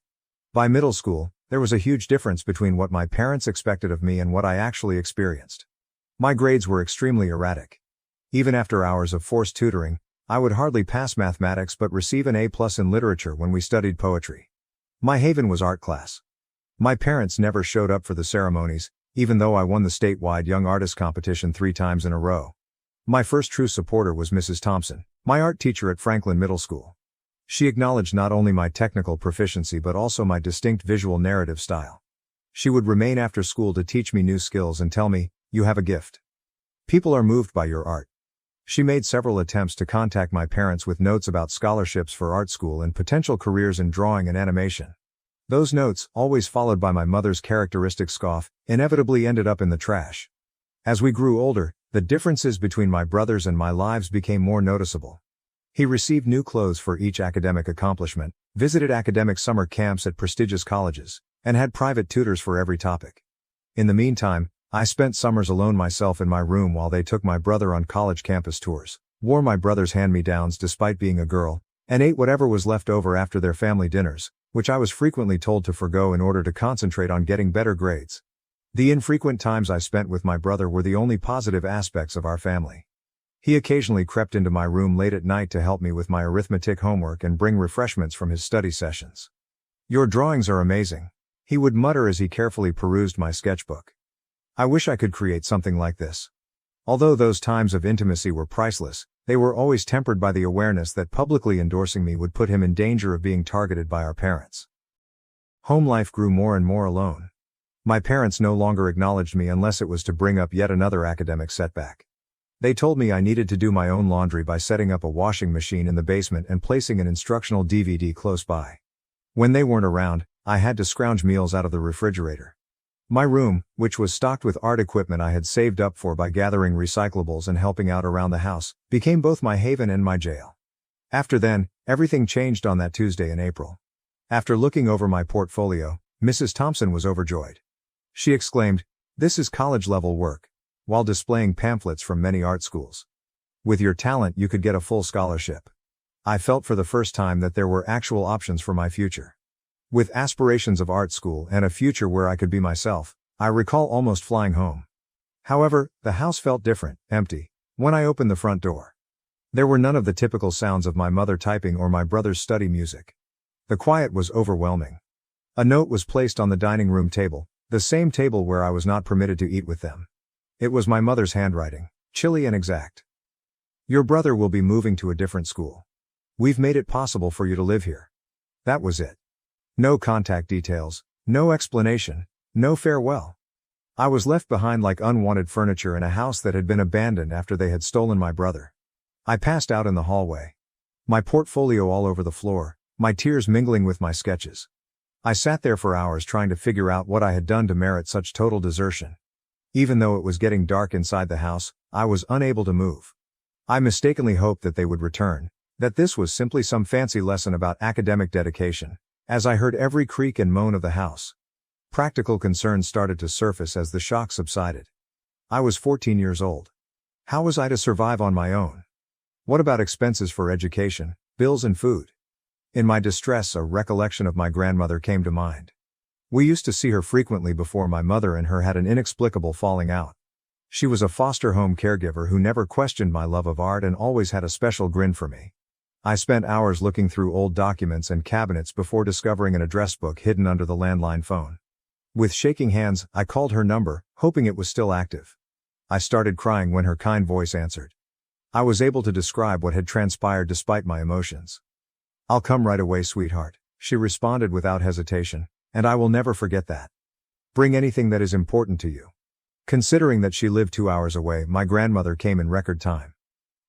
By middle school, there was a huge difference between what my parents expected of me and what I actually experienced. My grades were extremely erratic. Even after hours of forced tutoring, I would hardly pass mathematics but receive an A+ in literature when we studied poetry. My haven was art class. My parents never showed up for the ceremonies, even though I won the statewide Young Artist competition 3 times in a row. My first true supporter was Mrs. Thompson, my art teacher at Franklin Middle School. She acknowledged not only my technical proficiency but also my distinct visual narrative style. She would remain after school to teach me new skills and tell me, "You have a gift. People are moved by your art." She made several attempts to contact my parents with notes about scholarships for art school and potential careers in drawing and animation. Those notes, always followed by my mother's characteristic scoff, inevitably ended up in the trash. As we grew older, the differences between my brothers and my lives became more noticeable. He received new clothes for each academic accomplishment, visited academic summer camps at prestigious colleges, and had private tutors for every topic. In the meantime, I spent summers alone myself in my room while they took my brother on college campus tours, wore my brother's hand-me-downs despite being a girl, and ate whatever was left over after their family dinners, which I was frequently told to forgo in order to concentrate on getting better grades. The infrequent times I spent with my brother were the only positive aspects of our family. He occasionally crept into my room late at night to help me with my arithmetic homework and bring refreshments from his study sessions. "Your drawings are amazing," he would mutter as he carefully perused my sketchbook. "I wish I could create something like this." Although those times of intimacy were priceless, they were always tempered by the awareness that publicly endorsing me would put him in danger of being targeted by our parents. Home life grew more and more alone. My parents no longer acknowledged me unless it was to bring up yet another academic setback. They told me I needed to do my own laundry by setting up a washing machine in the basement and placing an instructional DVD close by. When they weren't around, I had to scrounge meals out of the refrigerator. My room, which was stocked with art equipment I had saved up for by gathering recyclables and helping out around the house, became both my haven and my jail. After then, everything changed on that Tuesday in April. After looking over my portfolio, Mrs. Thompson was overjoyed. She exclaimed, "This is college-level work," while displaying pamphlets from many art schools. "With your talent you could get a full scholarship." I felt for the first time that there were actual options for my future. With aspirations of art school and a future where I could be myself, I recall almost flying home. However, the house felt different, empty, when I opened the front door. There were none of the typical sounds of my mother typing or my brother's study music. The quiet was overwhelming. A note was placed on the dining room table, the same table where I was not permitted to eat with them. It was my mother's handwriting, chilly and exact. "Your brother will be moving to a different school. We've made it possible for you to live here." That was it. No contact details, no explanation, no farewell. I was left behind like unwanted furniture in a house that had been abandoned after they had stolen my brother. I passed out in the hallway. My portfolio all over the floor, my tears mingling with my sketches. I sat there for hours trying to figure out what I had done to merit such total desertion. Even though it was getting dark inside the house, I was unable to move. I mistakenly hoped that they would return, that this was simply some fancy lesson about academic dedication, as I heard every creak and moan of the house. Practical concerns started to surface as the shock subsided. I was 14 years old. How was I to survive on my own? What about expenses for education, bills and food? In my distress, a recollection of my grandmother came to mind. We used to see her frequently before my mother and her had an inexplicable falling out. She was a foster home caregiver who never questioned my love of art and always had a special grin for me. I spent hours looking through old documents and cabinets before discovering an address book hidden under the landline phone. With shaking hands, I called her number, hoping it was still active. I started crying when her kind voice answered. I was able to describe what had transpired despite my emotions. "I'll come right away, sweetheart," she responded without hesitation, and I will never forget that. Bring anything that is important to you. Considering that she lived 2 hours away, my grandmother came in record time.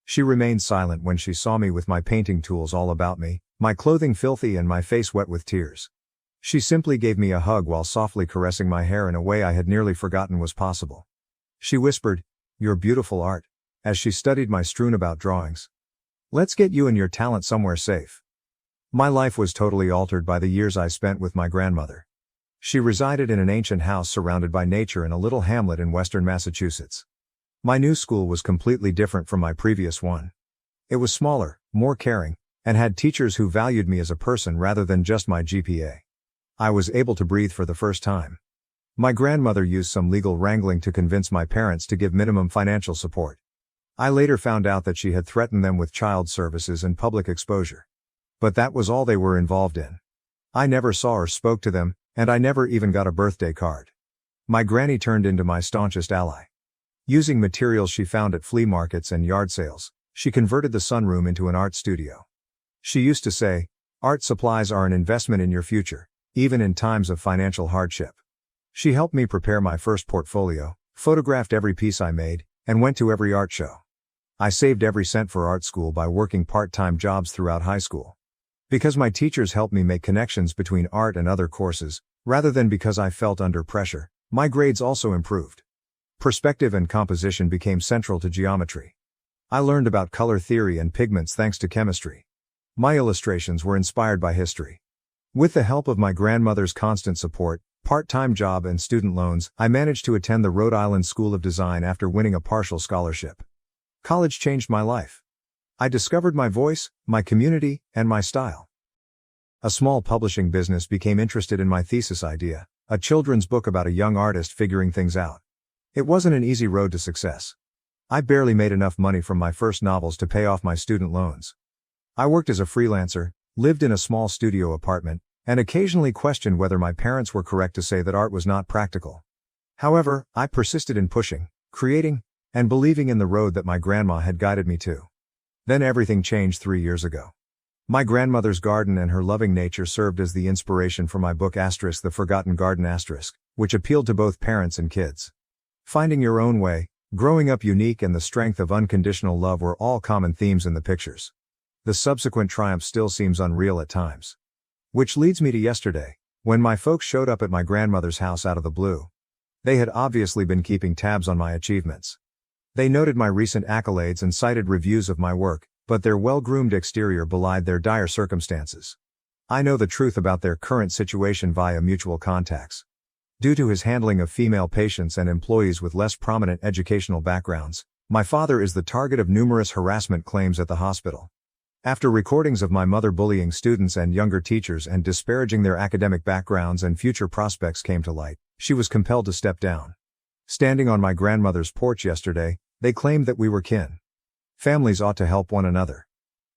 She remained silent when she saw me with my painting tools all about me, my clothing filthy and my face wet with tears. She simply gave me a hug while softly caressing my hair in a way I had nearly forgotten was possible. She whispered, "You're beautiful, Art," as she studied my strewn about drawings. "Let's get you and your talent somewhere safe." My life was totally altered by the years I spent with my grandmother. She resided in an ancient house surrounded by nature in a little hamlet in western Massachusetts. My new school was completely different from my previous one. It was smaller, more caring, and had teachers who valued me as a person rather than just my GPA. I was able to breathe for the first time. My grandmother used some legal wrangling to convince my parents to give minimum financial support. I later found out that she had threatened them with child services and public exposure. But that was all they were involved in. I never saw or spoke to them, and I never even got a birthday card. My granny turned into my staunchest ally. Using materials she found at flea markets and yard sales, she converted the sunroom into an art studio. She used to say, "Art supplies are an investment in your future, even in times of financial hardship." She helped me prepare my first portfolio, photographed every piece I made, and went to every art show. I saved every cent for art school by working part-time jobs throughout high school. Because my teachers helped me make connections between art and other courses, rather than because I felt under pressure, my grades also improved. Perspective and composition became central to geometry. I learned about color theory and pigments thanks to chemistry. My illustrations were inspired by history. With the help of my grandmother's constant support, part-time job and student loans, I managed to attend the Rhode Island School of Design after winning a partial scholarship. College changed my life. I discovered my voice, my community, and my style. A small publishing business became interested in my thesis idea, a children's book about a young artist figuring things out. It wasn't an easy road to success. I barely made enough money from my first novels to pay off my student loans. I worked as a freelancer, lived in a small studio apartment, and occasionally questioned whether my parents were correct to say that art was not practical. However, I persisted in pushing, creating, and believing in the road that my grandma had guided me to. Then everything changed 3 years ago. My grandmother's garden and her loving nature served as the inspiration for my book The Forgotten Garden which appealed to both parents and kids. Finding your own way, growing up unique, and the strength of unconditional love were all common themes in the pictures. The subsequent triumph still seems unreal at times. Which leads me to yesterday, when my folks showed up at my grandmother's house out of the blue. They had obviously been keeping tabs on my achievements. They noted my recent accolades and cited reviews of my work, but their well-groomed exterior belied their dire circumstances. I know the truth about their current situation via mutual contacts. Due to his handling of female patients and employees with less prominent educational backgrounds, my father is the target of numerous harassment claims at the hospital. After recordings of my mother bullying students and younger teachers and disparaging their academic backgrounds and future prospects came to light, she was compelled to step down. Standing on my grandmother's porch yesterday, they claimed that we were kin. Families ought to help one another.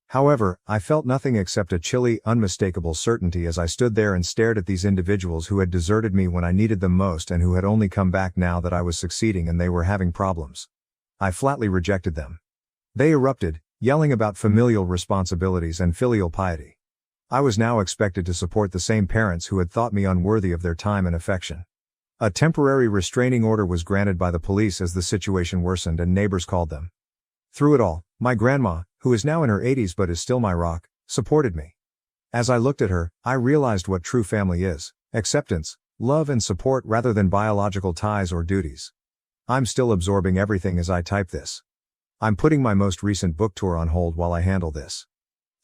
However, I felt nothing except a chilly, unmistakable certainty as I stood there and stared at these individuals who had deserted me when I needed them most and who had only come back now that I was succeeding and they were having problems. I flatly rejected them. They erupted, yelling about familial responsibilities and filial piety. I was now expected to support the same parents who had thought me unworthy of their time and affection. A temporary restraining order was granted by the police as the situation worsened and neighbors called them. Through it all, my grandma, who is now in her 80s but is still my rock, supported me. As I looked at her, I realized what true family is: acceptance, love and support rather than biological ties or duties. I'm still absorbing everything as I type this. I'm putting my most recent book tour on hold while I handle this.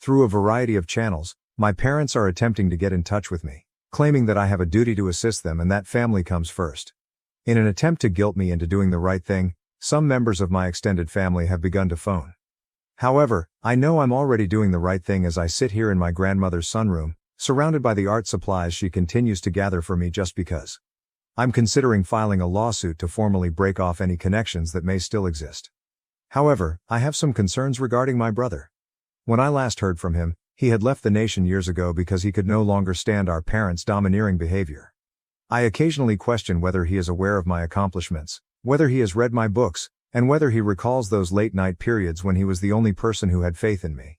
Through a variety of channels, my parents are attempting to get in touch with me, claiming that I have a duty to assist them and that family comes first. In an attempt to guilt me into doing the right thing, some members of my extended family have begun to phone. However, I know I'm already doing the right thing as I sit here in my grandmother's sunroom, surrounded by the art supplies she continues to gather for me just because. I'm considering filing a lawsuit to formally break off any connections that may still exist. However, I have some concerns regarding my brother. When I last heard from him, he had left the nation years ago because he could no longer stand our parents' domineering behavior. I occasionally question whether he is aware of my accomplishments, whether he has read my books, and whether he recalls those late-night periods when he was the only person who had faith in me.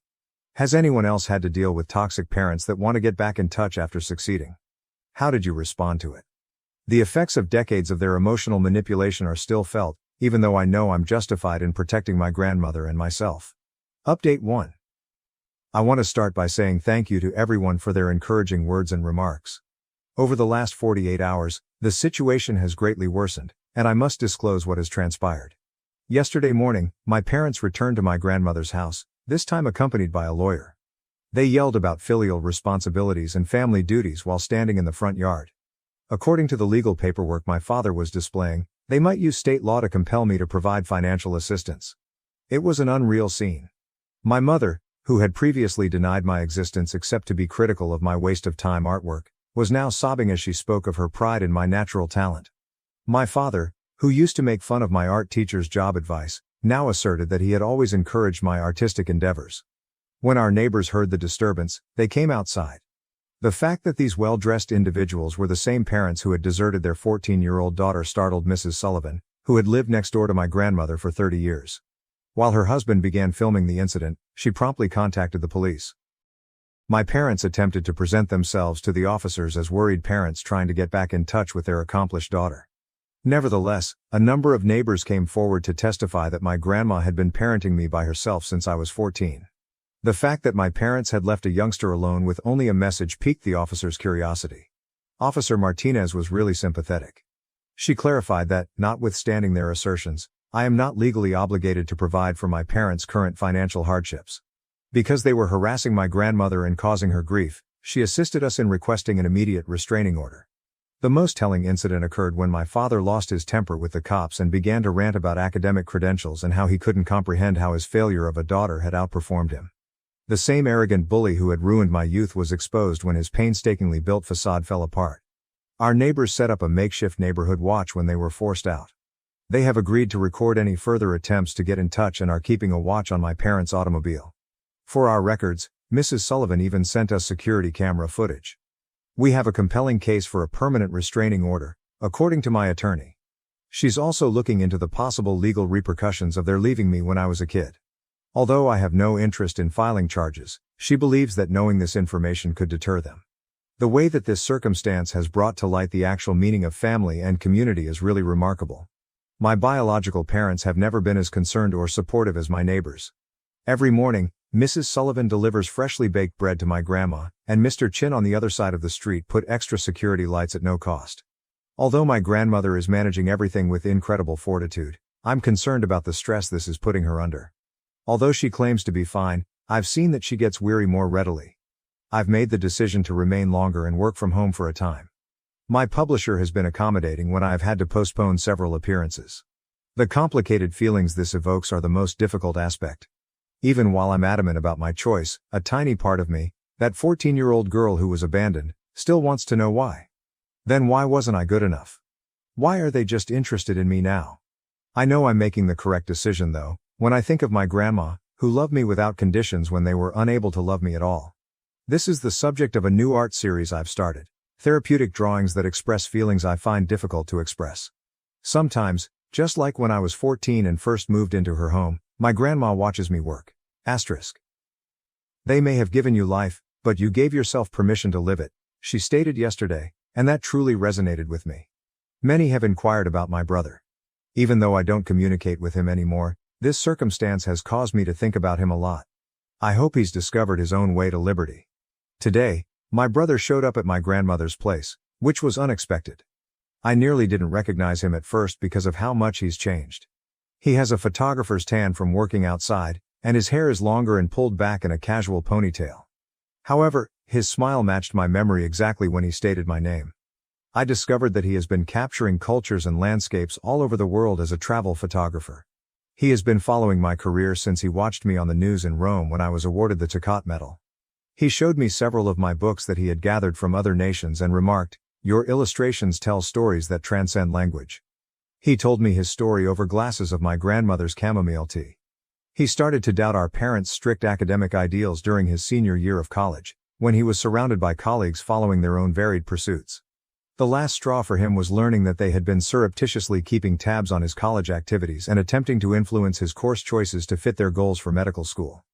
Has anyone else had to deal with toxic parents that want to get back in touch after succeeding? How did you respond to it? The effects of decades of their emotional manipulation are still felt, even though I know I'm justified in protecting my grandmother and myself. Update 1. I want to start by saying thank you to everyone for their encouraging words and remarks. Over the last 48 hours, the situation has greatly worsened, and I must disclose what has transpired. Yesterday morning, my parents returned to my grandmother's house, this time accompanied by a lawyer. They yelled about filial responsibilities and family duties while standing in the front yard. According to the legal paperwork my father was displaying, they might use state law to compel me to provide financial assistance. It was an unreal scene. My mother, who had previously denied my existence except to be critical of my waste of time artwork, was now sobbing as she spoke of her pride in my natural talent. My father, who used to make fun of my art teacher's job advice, now asserted that he had always encouraged my artistic endeavors. When our neighbors heard the disturbance, they came outside. The fact that these well-dressed individuals were the same parents who had deserted their 14-year-old daughter startled Mrs. Sullivan, who had lived next door to my grandmother for 30 years. While her husband began filming the incident, she promptly contacted the police. My parents attempted to present themselves to the officers as worried parents trying to get back in touch with their accomplished daughter. Nevertheless, a number of neighbors came forward to testify that my grandma had been parenting me by herself since I was 14. The fact that my parents had left a youngster alone with only a message piqued the officer's curiosity. Officer Martinez was really sympathetic. She clarified that, notwithstanding their assertions, I am not legally obligated to provide for my parents' current financial hardships. Because they were harassing my grandmother and causing her grief, she assisted us in requesting an immediate restraining order. The most telling incident occurred when my father lost his temper with the cops and began to rant about academic credentials and how he couldn't comprehend how his failure of a daughter had outperformed him. The same arrogant bully who had ruined my youth was exposed when his painstakingly built facade fell apart. Our neighbors set up a makeshift neighborhood watch when they were forced out. They have agreed to record any further attempts to get in touch and are keeping a watch on my parents' automobile. For our records, Mrs. Sullivan even sent us security camera footage. We have a compelling case for a permanent restraining order, according to my attorney. She's also looking into the possible legal repercussions of their leaving me when I was a kid. Although I have no interest in filing charges, she believes that knowing this information could deter them. The way that this circumstance has brought to light the actual meaning of family and community is really remarkable. My biological parents have never been as concerned or supportive as my neighbors. Every morning, Mrs. Sullivan delivers freshly baked bread to my grandma, and Mr. Chin on the other side of the street put extra security lights at no cost. Although my grandmother is managing everything with incredible fortitude, I'm concerned about the stress this is putting her under. Although she claims to be fine, I've seen that she gets weary more readily. I've made the decision to remain longer and work from home for a time. My publisher has been accommodating when I have had to postpone several appearances. The complicated feelings this evokes are the most difficult aspect. Even while I'm adamant about my choice, a tiny part of me, that 14-year-old girl who was abandoned, still wants to know why. Then why wasn't I good enough? Why are they just interested in me now? I know I'm making the correct decision though, when I think of my grandma, who loved me without conditions when they were unable to love me at all. This is the subject of a new art series I've started, therapeutic drawings that express feelings I find difficult to express. Sometimes, just like when I was 14 and first moved into her home, my grandma watches me work. Asterisk. They may have given you life, but you gave yourself permission to live it, she stated yesterday, and that truly resonated with me. Many have inquired about my brother. Even though I don't communicate with him anymore, this circumstance has caused me to think about him a lot. I hope he's discovered his own way to liberty. Today, my brother showed up at my grandmother's place, which was unexpected. I nearly didn't recognize him at first because of how much he's changed. He has a photographer's tan from working outside, and his hair is longer and pulled back in a casual ponytail. However, his smile matched my memory exactly when he stated my name. I discovered that he has been capturing cultures and landscapes all over the world as a travel photographer. He has been following my career since he watched me on the news in Rome when I was awarded the Toccat Medal. He showed me several of my books that he had gathered from other nations and remarked, "Your illustrations tell stories that transcend language." He told me his story over glasses of my grandmother's chamomile tea. He started to doubt our parents' strict academic ideals during his senior year of college, when he was surrounded by colleagues following their own varied pursuits. The last straw for him was learning that they had been surreptitiously keeping tabs on his college activities and attempting to influence his course choices to fit their goals for medical school.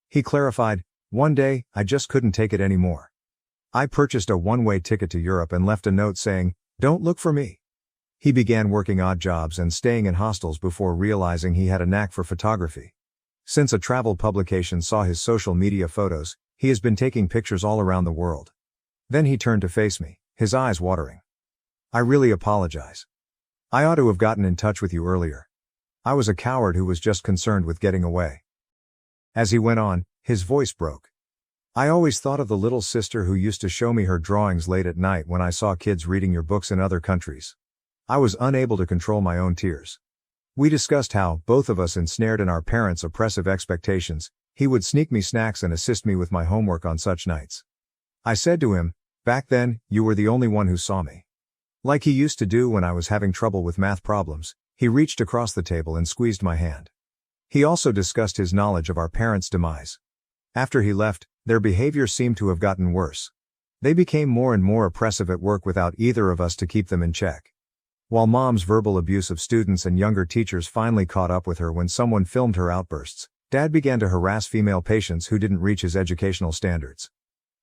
He clarified, "One day, I just couldn't take it anymore. I purchased a one-way ticket to Europe and left a note saying, Don't look for me. He began working odd jobs and staying in hostels before realizing he had a knack for photography. Since a travel publication saw his social media photos, he has been taking pictures all around the world. Then he turned to face me, his eyes watering. I really apologize. I ought to have gotten in touch with you earlier. I was a coward who was just concerned with getting away. As he went on, his voice broke. I always thought of the little sister who used to show me her drawings late at night when I saw kids reading your books in other countries. I was unable to control my own tears. We discussed how, both of us ensnared in our parents' oppressive expectations, he would sneak me snacks and assist me with my homework on such nights. I said to him, back then, you were the only one who saw me. Like he used to do when I was having trouble with math problems, he reached across the table and squeezed my hand. He also discussed his knowledge of our parents' demise. After he left, their behavior seemed to have gotten worse. They became more and more oppressive at work without either of us to keep them in check. While Mom's verbal abuse of students and younger teachers finally caught up with her when someone filmed her outbursts, Dad began to harass female patients who didn't reach his educational standards.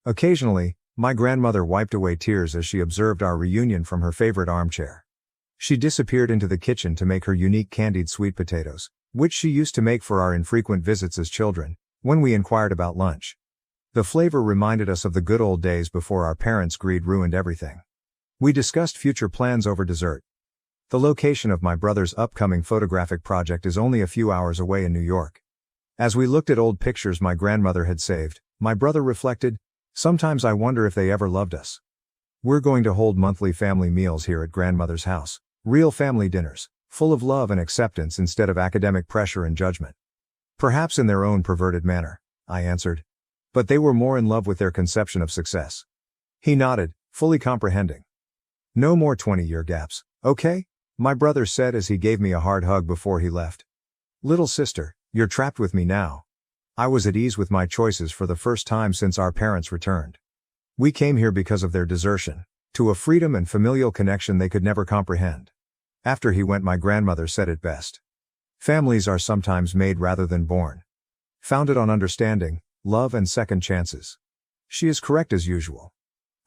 Occasionally, my grandmother wiped away tears as she observed our reunion from her favorite armchair. She disappeared into the kitchen to make her unique candied sweet potatoes, which she used to make for our infrequent visits as children, when we inquired about lunch. The flavor reminded us of the good old days before our parents' greed ruined everything. We discussed future plans over dessert. The location of my brother's upcoming photographic project is only a few hours away in New York. As we looked at old pictures my grandmother had saved, my brother reflected, sometimes I wonder if they ever loved us. We're going to hold monthly family meals here at grandmother's house, real family dinners, full of love and acceptance instead of academic pressure and judgment. Perhaps in their own perverted manner, I answered. But they were more in love with their conception of success. He nodded, fully comprehending. No more 20-year gaps, okay? My brother said as he gave me a hard hug before he left. Little sister, you're trapped with me now. I was at ease with my choices for the first time since our parents returned. We came here because of their desertion, to a freedom and familial connection they could never comprehend. After he went, my grandmother said it best. Families are sometimes made rather than born. Founded on understanding, love and second chances. She is correct as usual.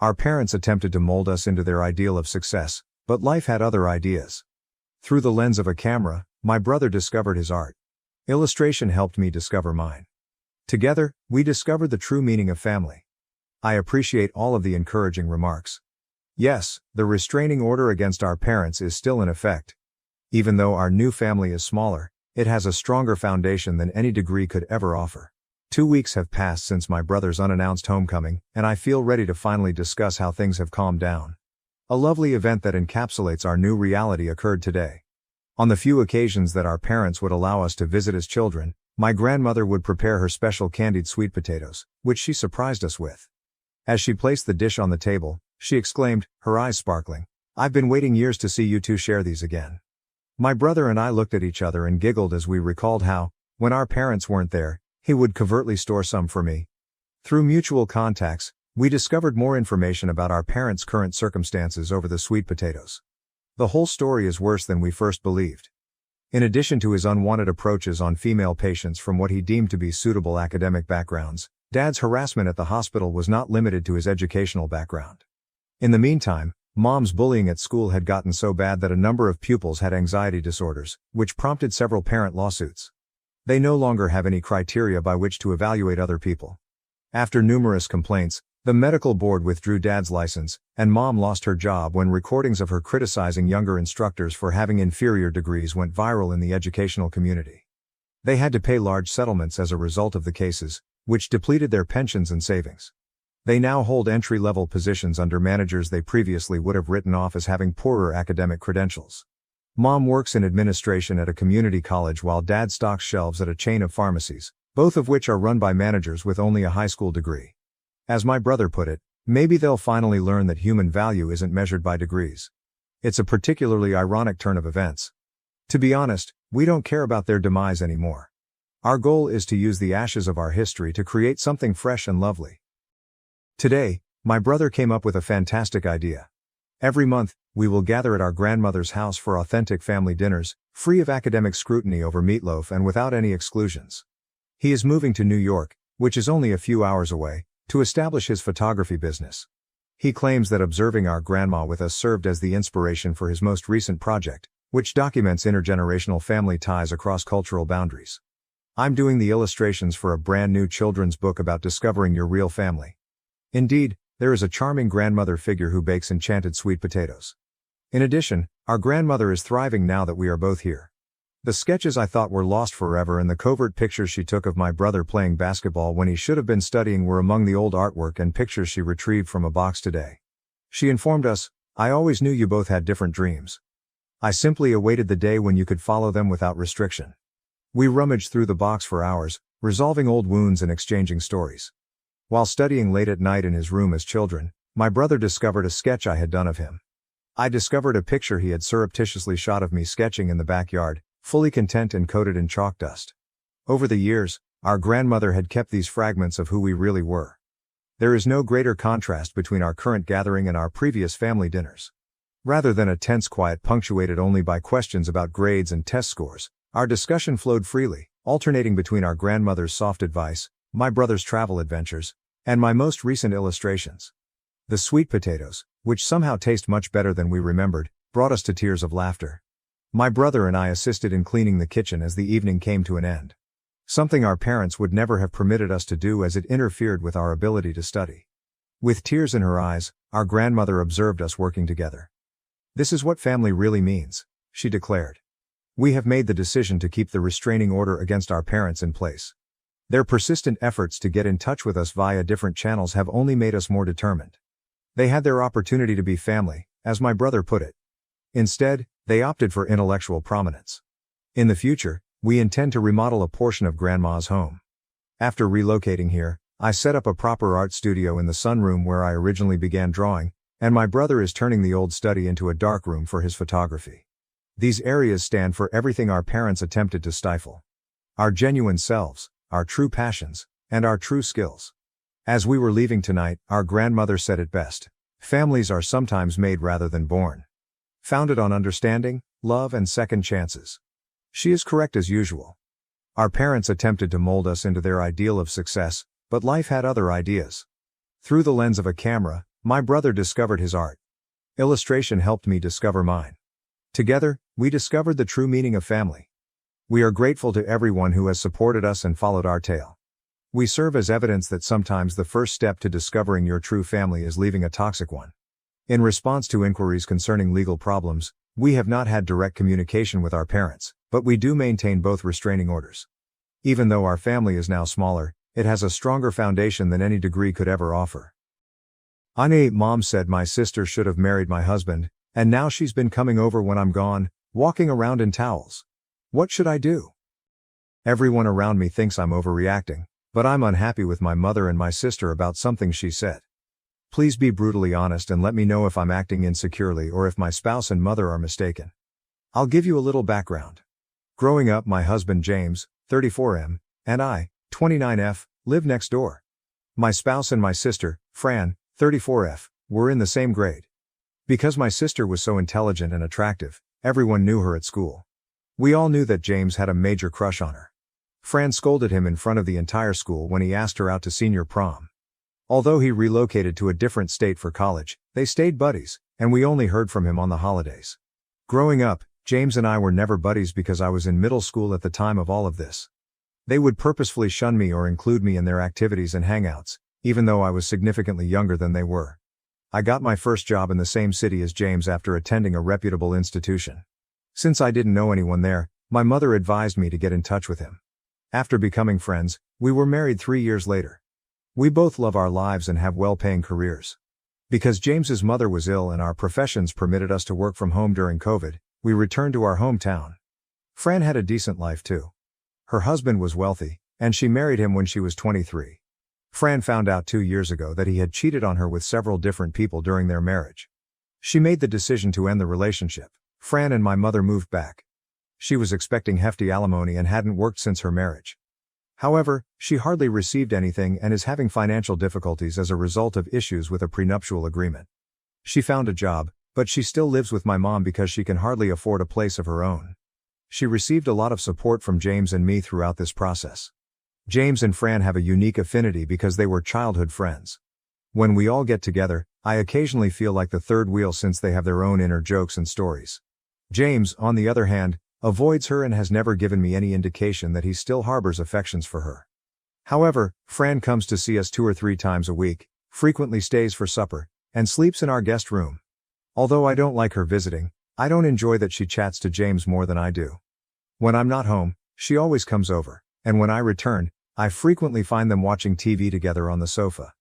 Our parents attempted to mold us into their ideal of success, but life had other ideas. Through the lens of a camera, my brother discovered his art. Illustration helped me discover mine. Together, we discovered the true meaning of family. I appreciate all of the encouraging remarks. Yes, the restraining order against our parents is still in effect. Even though our new family is smaller, it has a stronger foundation than any degree could ever offer. 2 weeks have passed since my brother's unannounced homecoming, and I feel ready to finally discuss how things have calmed down. A lovely event that encapsulates our new reality occurred today. On the few occasions that our parents would allow us to visit as children, my grandmother would prepare her special candied sweet potatoes, which she surprised us with. As she placed the dish on the table, she exclaimed, her eyes sparkling, "I've been waiting years to see you two share these again." My brother and I looked at each other and giggled as we recalled how, when our parents weren't there, he would covertly store some for me. Through mutual contacts, we discovered more information about our parents' current circumstances over the sweet potatoes. The whole story is worse than we first believed. In addition to his unwanted approaches on female patients from what he deemed to be suitable academic backgrounds, Dad's harassment at the hospital was not limited to his educational background. In the meantime, Mom's bullying at school had gotten so bad that a number of pupils had anxiety disorders, which prompted several parent lawsuits. They no longer have any criteria by which to evaluate other people. After numerous complaints, the medical board withdrew Dad's license, and Mom lost her job when recordings of her criticizing younger instructors for having inferior degrees went viral in the educational community. They had to pay large settlements as a result of the cases, which depleted their pensions and savings. They now hold entry-level positions under managers they previously would have written off as having poorer academic credentials. Mom works in administration at a community college while Dad stocks shelves at a chain of pharmacies, both of which are run by managers with only a high school degree. As my brother put it, maybe they'll finally learn that human value isn't measured by degrees. It's a particularly ironic turn of events. To be honest, we don't care about their demise anymore. Our goal is to use the ashes of our history to create something fresh and lovely. Today, my brother came up with a fantastic idea. Every month, we will gather at our grandmother's house for authentic family dinners, free of academic scrutiny over meatloaf and without any exclusions. He is moving to New York, which is only a few hours away, to establish his photography business. He claims that observing our grandma with us served as the inspiration for his most recent project, which documents intergenerational family ties across cultural boundaries. I'm doing the illustrations for a brand new children's book about discovering your real family. Indeed, there is a charming grandmother figure who bakes enchanted sweet potatoes. In addition, our grandmother is thriving now that we are both here. The sketches I thought were lost forever and the covert pictures she took of my brother playing basketball when he should have been studying were among the old artwork and pictures she retrieved from a box today. She informed us, "I always knew you both had different dreams. I simply awaited the day when you could follow them without restriction." We rummaged through the box for hours, resolving old wounds and exchanging stories. While studying late at night in his room as children, my brother discovered a sketch I had done of him. I discovered a picture he had surreptitiously shot of me sketching in the backyard, fully content and coated in chalk dust. Over the years, our grandmother had kept these fragments of who we really were. There is no greater contrast between our current gathering and our previous family dinners. Rather than a tense quiet punctuated only by questions about grades and test scores, our discussion flowed freely, alternating between our grandmother's soft advice, my brother's travel adventures, and my most recent illustrations. The sweet potatoes, which somehow taste much better than we remembered, brought us to tears of laughter. My brother and I assisted in cleaning the kitchen as the evening came to an end. Something our parents would never have permitted us to do as it interfered with our ability to study. With tears in her eyes, our grandmother observed us working together. "This is what family really means," she declared. "We have made the decision to keep the restraining order against our parents in place. Their persistent efforts to get in touch with us via different channels have only made us more determined. They had their opportunity to be family, as my brother put it. Instead, they opted for intellectual prominence. In the future, we intend to remodel a portion of Grandma's home. After relocating here, I set up a proper art studio in the sunroom where I originally began drawing, and my brother is turning the old study into a dark room for his photography. These areas stand for everything our parents attempted to stifle. Our genuine selves, our true passions, and our true skills. As we were leaving tonight, our grandmother said it best. Families are sometimes made rather than born. Founded on understanding, love and second chances. She is correct as usual. Our parents attempted to mold us into their ideal of success, but life had other ideas. Through the lens of a camera, my brother discovered his art. Illustration helped me discover mine. Together, we discovered the true meaning of family. We are grateful to everyone who has supported us and followed our tale. We serve as evidence that sometimes the first step to discovering your true family is leaving a toxic one. In response to inquiries concerning legal problems, we have not had direct communication with our parents, but we do maintain both restraining orders. Even though our family is now smaller, it has a stronger foundation than any degree could ever offer. Mom said my sister should have married my husband, and now she's been coming over when I'm gone, walking around in towels. What should I do? Everyone around me thinks I'm overreacting, but I'm unhappy with my mother and my sister about something she said. Please be brutally honest and let me know if I'm acting insecurely or if my spouse and mother are mistaken. I'll give you a little background. Growing up, my husband James, 34M, and I, 29F, lived next door. My spouse and my sister, Fran, 34F, were in the same grade. Because my sister was so intelligent and attractive, everyone knew her at school. We all knew that James had a major crush on her. Fran scolded him in front of the entire school when he asked her out to senior prom. Although he relocated to a different state for college, they stayed buddies, and we only heard from him on the holidays. Growing up, James and I were never buddies because I was in middle school at the time of all of this. They would purposefully shun me or include me in their activities and hangouts, even though I was significantly younger than they were. I got my first job in the same city as James after attending a reputable institution. Since I didn't know anyone there, my mother advised me to get in touch with him. After becoming friends, we were married 3 years later. We both love our lives and have well-paying careers. Because James's mother was ill and our professions permitted us to work from home during COVID, we returned to our hometown. Fran had a decent life too. Her husband was wealthy, and she married him when she was 23. Fran found out 2 years ago that he had cheated on her with several different people during their marriage. She made the decision to end the relationship. Fran and my mother moved back. She was expecting hefty alimony and hadn't worked since her marriage. However, she hardly received anything and is having financial difficulties as a result of issues with a prenuptial agreement. She found a job, but she still lives with my mom because she can hardly afford a place of her own. She received a lot of support from James and me throughout this process. James and Fran have a unique affinity because they were childhood friends. When we all get together, I occasionally feel like the third wheel since they have their own inner jokes and stories. James, on the other hand, avoids her and has never given me any indication that he still harbors affections for her. However, Fran comes to see us 2 or 3 times a week, frequently stays for supper, and sleeps in our guest room. Although I don't like her visiting, I don't enjoy that she chats to James more than I do. When I'm not home, she always comes over, and when I return, I frequently find them watching TV together on the sofa.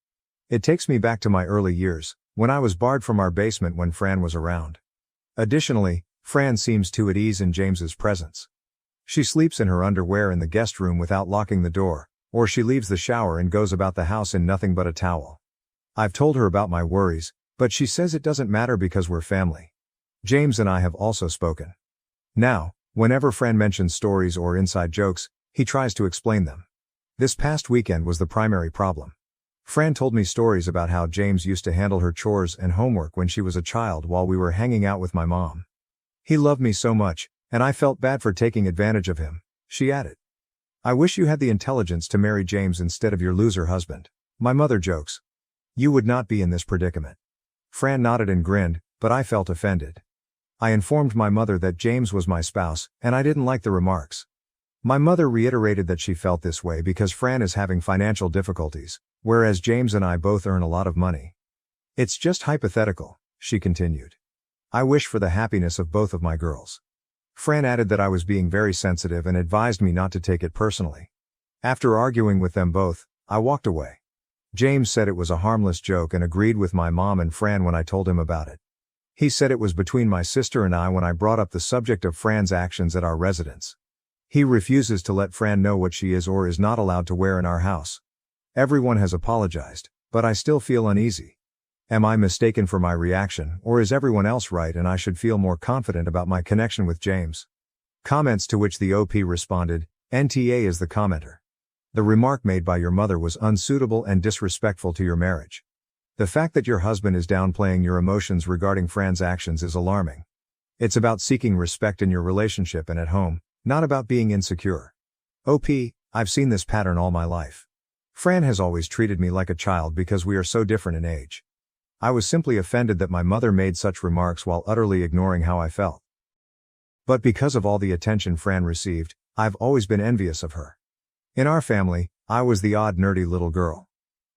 It takes me back to my early years, when I was barred from our basement when Fran was around. Additionally, Fran seems too at ease in James's presence. She sleeps in her underwear in the guest room without locking the door, or she leaves the shower and goes about the house in nothing but a towel. I've told her about my worries, but she says it doesn't matter because we're family. James and I have also spoken. Now, whenever Fran mentions stories or inside jokes, he tries to explain them. This past weekend was the primary problem. Fran told me stories about how James used to handle her chores and homework when she was a child while we were hanging out with my mom. He loved me so much, and I felt bad for taking advantage of him, she added. I wish you had the intelligence to marry James instead of your loser husband, my mother jokes. You would not be in this predicament. Fran nodded and grinned, but I felt offended. I informed my mother that James was my spouse, and I didn't like the remarks. My mother reiterated that she felt this way because Fran is having financial difficulties, whereas James and I both earn a lot of money. It's just hypothetical, she continued. I wish for the happiness of both of my girls. Fran added that I was being very sensitive and advised me not to take it personally. After arguing with them both, I walked away. James said it was a harmless joke and agreed with my mom and Fran when I told him about it. He said it was between my sister and I when I brought up the subject of Fran's actions at our residence. He refuses to let Fran know what she is or is not allowed to wear in our house. Everyone has apologized, but I still feel uneasy. Am I mistaken for my reaction, or is everyone else right and I should feel more confident about my connection with James? Comments to which the OP responded, NTA is the commenter. The remark made by your mother was unsuitable and disrespectful to your marriage. The fact that your husband is downplaying your emotions regarding Fran's actions is alarming. It's about seeking respect in your relationship and at home, not about being insecure. OP, I've seen this pattern all my life. Fran has always treated me like a child because we are so different in age. I was simply offended that my mother made such remarks while utterly ignoring how I felt. But because of all the attention Fran received, I've always been envious of her. In our family, I was the odd nerdy little girl.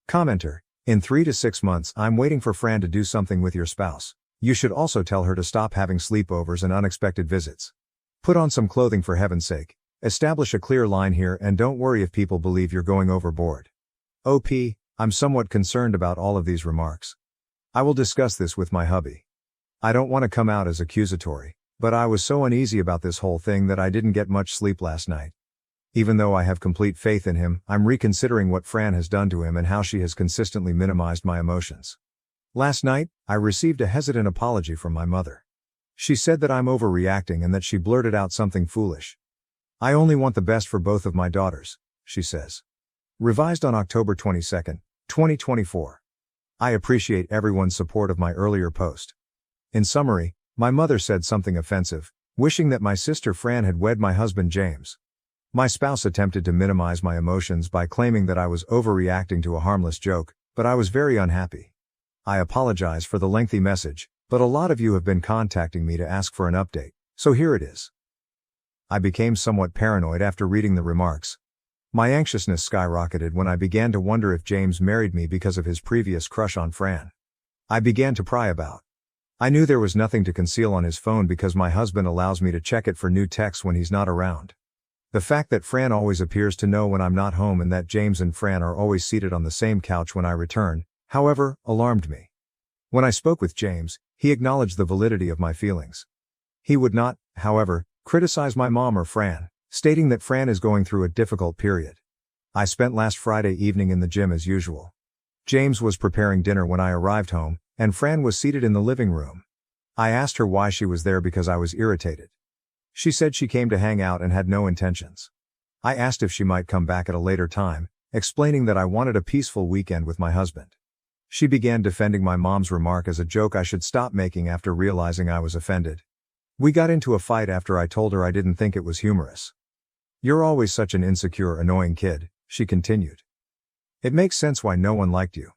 Commenter, in 3 to 6 months I'm waiting for Fran to do something with your spouse. You should also tell her to stop having sleepovers and unexpected visits. Put on some clothing for heaven's sake. Establish a clear line here and don't worry if people believe you're going overboard. OP, I'm somewhat concerned about all of these remarks. I will discuss this with my hubby. I don't want to come out as accusatory, but I was so uneasy about this whole thing that I didn't get much sleep last night. Even though I have complete faith in him, I'm reconsidering what Fran has done to him and how she has consistently minimized my emotions. Last night, I received a hesitant apology from my mother. She said that I'm overreacting and that she blurted out something foolish. I only want the best for both of my daughters, she says. Revised on October 22, 2024. I appreciate everyone's support of my earlier post. In summary, my mother said something offensive, wishing that my sister Fran had wed my husband James. My spouse attempted to minimize my emotions by claiming that I was overreacting to a harmless joke, but I was very unhappy. I apologize for the lengthy message, but a lot of you have been contacting me to ask for an update, so here it is. I became somewhat paranoid after reading the remarks. My anxiousness skyrocketed when I began to wonder if James married me because of his previous crush on Fran. I began to pry about. I knew there was nothing to conceal on his phone because my husband allows me to check it for new texts when he's not around. The fact that Fran always appears to know when I'm not home and that James and Fran are always seated on the same couch when I return, however, alarmed me. When I spoke with James, he acknowledged the validity of my feelings. He would not, however, criticize my mom or Fran, stating that Fran is going through a difficult period. I spent last Friday evening in the gym as usual. James was preparing dinner when I arrived home, and Fran was seated in the living room. I asked her why she was there because I was irritated. She said she came to hang out and had no intentions. I asked if she might come back at a later time, explaining that I wanted a peaceful weekend with my husband. She began defending my mom's remark as a joke I should stop making after realizing I was offended. We got into a fight after I told her I didn't think it was humorous. You're always such an insecure, annoying kid, she continued. It makes sense why no one liked you.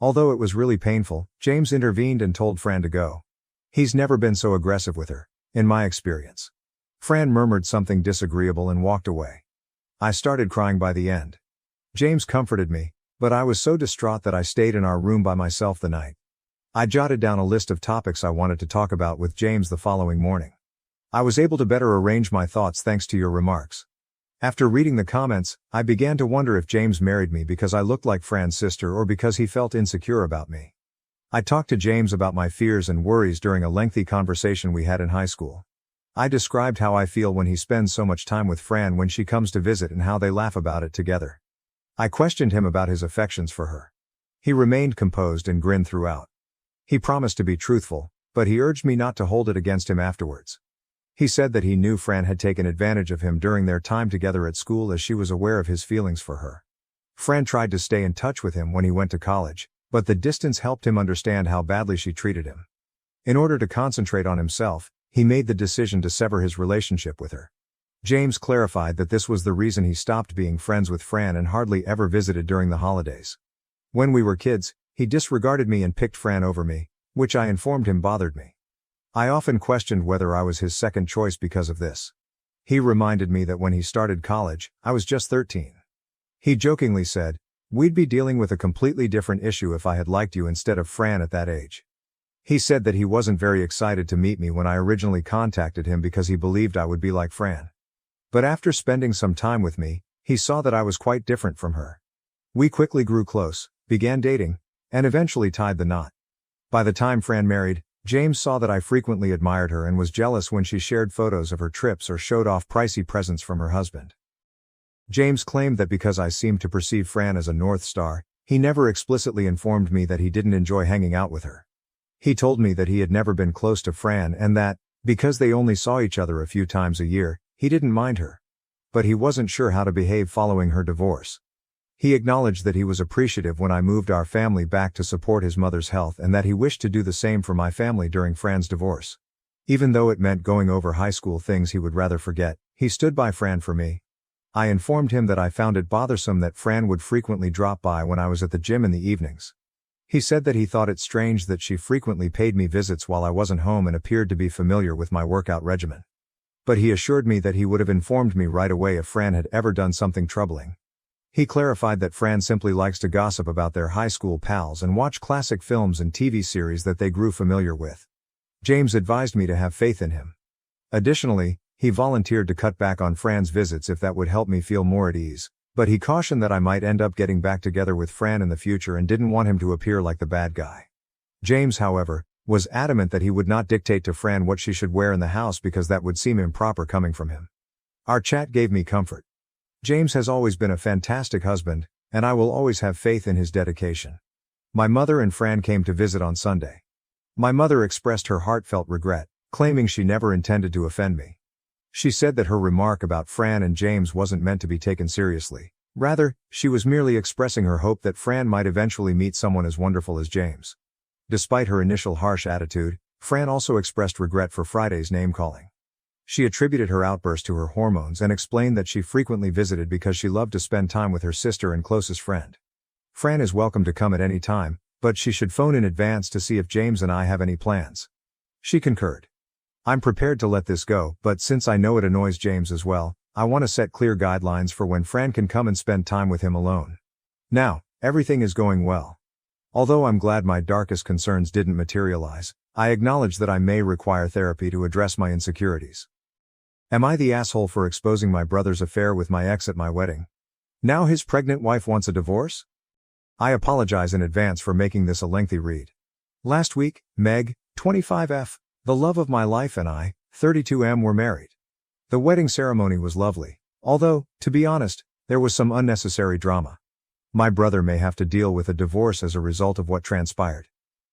Although it was really painful, James intervened and told Fran to go. He's never been so aggressive with her, in my experience. Fran murmured something disagreeable and walked away. I started crying by the end. James comforted me, but I was so distraught that I stayed in our room by myself the night. I jotted down a list of topics I wanted to talk about with James the following morning. I was able to better arrange my thoughts thanks to your remarks. After reading the comments, I began to wonder if James married me because I looked like Fran's sister or because he felt insecure about me. I talked to James about my fears and worries during a lengthy conversation we had in high school. I described how I feel when he spends so much time with Fran when she comes to visit and how they laugh about it together. I questioned him about his affections for her. He remained composed and grinned throughout. He promised to be truthful, but he urged me not to hold it against him afterwards. He said that he knew Fran had taken advantage of him during their time together at school as she was aware of his feelings for her. Fran tried to stay in touch with him when he went to college, but the distance helped him understand how badly she treated him. In order to concentrate on himself, he made the decision to sever his relationship with her. James clarified that this was the reason he stopped being friends with Fran and hardly ever visited during the holidays. When we were kids, he disregarded me and picked Fran over me, which I informed him bothered me. I often questioned whether I was his second choice because of this. He reminded me that when he started college, I was just 13. He jokingly said, "We'd be dealing with a completely different issue if I had liked you instead of Fran at that age." He said that he wasn't very excited to meet me when I originally contacted him because he believed I would be like Fran. But after spending some time with me, he saw that I was quite different from her. We quickly grew close, began dating, and eventually tied the knot. By the time Fran married, James saw that I frequently admired her and was jealous when she shared photos of her trips or showed off pricey presents from her husband. James claimed that because I seemed to perceive Fran as a North Star, he never explicitly informed me that he didn't enjoy hanging out with her. He told me that he had never been close to Fran and that, because they only saw each other a few times a year, he didn't mind her. But he wasn't sure how to behave following her divorce. He acknowledged that he was appreciative when I moved our family back to support his mother's health and that he wished to do the same for my family during Fran's divorce. Even though it meant going over high school things he would rather forget, he stood by Fran for me. I informed him that I found it bothersome that Fran would frequently drop by when I was at the gym in the evenings. He said that he thought it strange that she frequently paid me visits while I wasn't home and appeared to be familiar with my workout regimen. But he assured me that he would have informed me right away if Fran had ever done something troubling. He clarified that Fran simply likes to gossip about their high school pals and watch classic films and TV series that they grew familiar with. James advised me to have faith in him. Additionally, he volunteered to cut back on Fran's visits if that would help me feel more at ease, but he cautioned that I might end up getting back together with Fran in the future and didn't want him to appear like the bad guy. James, however, was adamant that he would not dictate to Fran what she should wear in the house because that would seem improper coming from him. Our chat gave me comfort. James has always been a fantastic husband, and I will always have faith in his dedication. My mother and Fran came to visit on Sunday. My mother expressed her heartfelt regret, claiming she never intended to offend me. She said that her remark about Fran and James wasn't meant to be taken seriously. Rather, she was merely expressing her hope that Fran might eventually meet someone as wonderful as James. Despite her initial harsh attitude, Fran also expressed regret for Friday's name-calling. She attributed her outburst to her hormones and explained that she frequently visited because she loved to spend time with her sister and closest friend. Fran is welcome to come at any time, but she should phone in advance to see if James and I have any plans. She concurred. I'm prepared to let this go, but since I know it annoys James as well, I want to set clear guidelines for when Fran can come and spend time with him alone. Now, everything is going well. Although I'm glad my darkest concerns didn't materialize, I acknowledge that I may require therapy to address my insecurities. Am I the asshole for exposing my brother's affair with my ex at my wedding? Now his pregnant wife wants a divorce? I apologize in advance for making this a lengthy read. Last week, Meg, 25F, the love of my life, and I, 32M, were married. The wedding ceremony was lovely, although, to be honest, there was some unnecessary drama. My brother may have to deal with a divorce as a result of what transpired.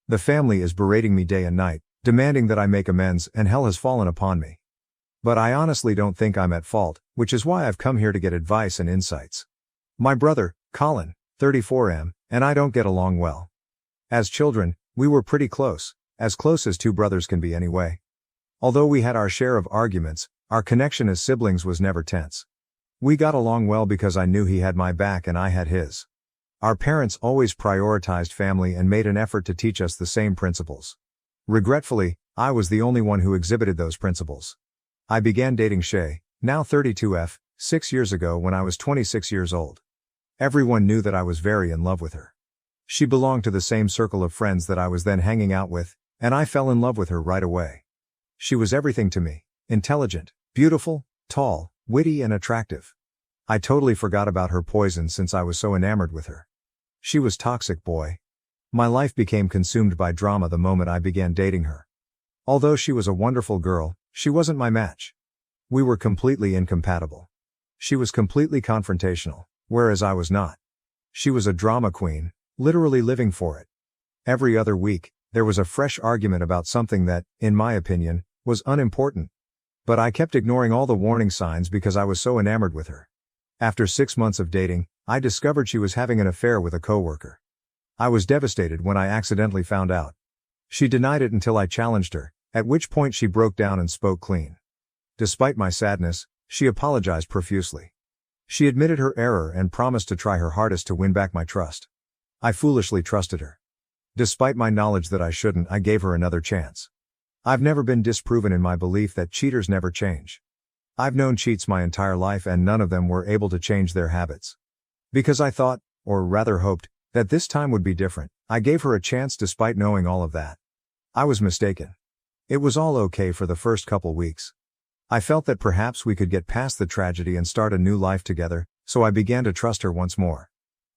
The family is berating me day and night, demanding that I make amends, and hell has fallen upon me. But I honestly don't think I'm at fault, which is why I've come here to get advice and insights. My brother, Colin, 34M, and I don't get along well. As children, we were pretty close as two brothers can be anyway. Although we had our share of arguments, our connection as siblings was never tense. We got along well because I knew he had my back and I had his. Our parents always prioritized family and made an effort to teach us the same principles. Regretfully, I was the only one who exhibited those principles. I began dating Shay, now 32F, 6 years ago when I was 26 years old. Everyone knew that I was very in love with her. She belonged to the same circle of friends that I was then hanging out with, and I fell in love with her right away. She was everything to me: intelligent, beautiful, tall, witty and attractive. I totally forgot about her poison since I was so enamored with her. She was toxic, boy. My life became consumed by drama the moment I began dating her. Although she was a wonderful girl, she wasn't my match. We were completely incompatible. She was completely confrontational, whereas I was not. She was a drama queen, literally living for it. Every other week, there was a fresh argument about something that, in my opinion, was unimportant. But I kept ignoring all the warning signs because I was so enamored with her. After 6 months of dating, I discovered she was having an affair with a coworker. I was devastated when I accidentally found out. She denied it until I challenged her, at which point she broke down and spoke clean. Despite my sadness, she apologized profusely. She admitted her error and promised to try her hardest to win back my trust. I foolishly trusted her. Despite my knowledge that I shouldn't, I gave her another chance. I've never been disproven in my belief that cheaters never change. I've known cheats my entire life and none of them were able to change their habits. Because I thought, or rather hoped, that this time would be different, I gave her a chance despite knowing all of that. I was mistaken. It was all okay for the first couple weeks. I felt that perhaps we could get past the tragedy and start a new life together, so I began to trust her once more.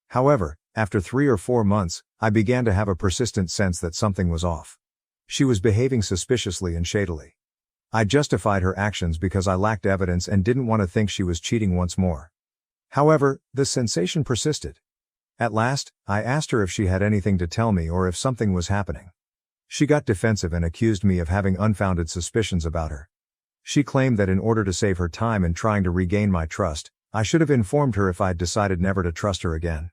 However, after 3 or 4 months, I began to have a persistent sense that something was off. She was behaving suspiciously and shadily. I justified her actions because I lacked evidence and didn't want to think she was cheating once more. However, the sensation persisted. At last, I asked her if she had anything to tell me or if something was happening. She got defensive and accused me of having unfounded suspicions about her. She claimed that in order to save her time in trying to regain my trust, I should have informed her if I had decided never to trust her again.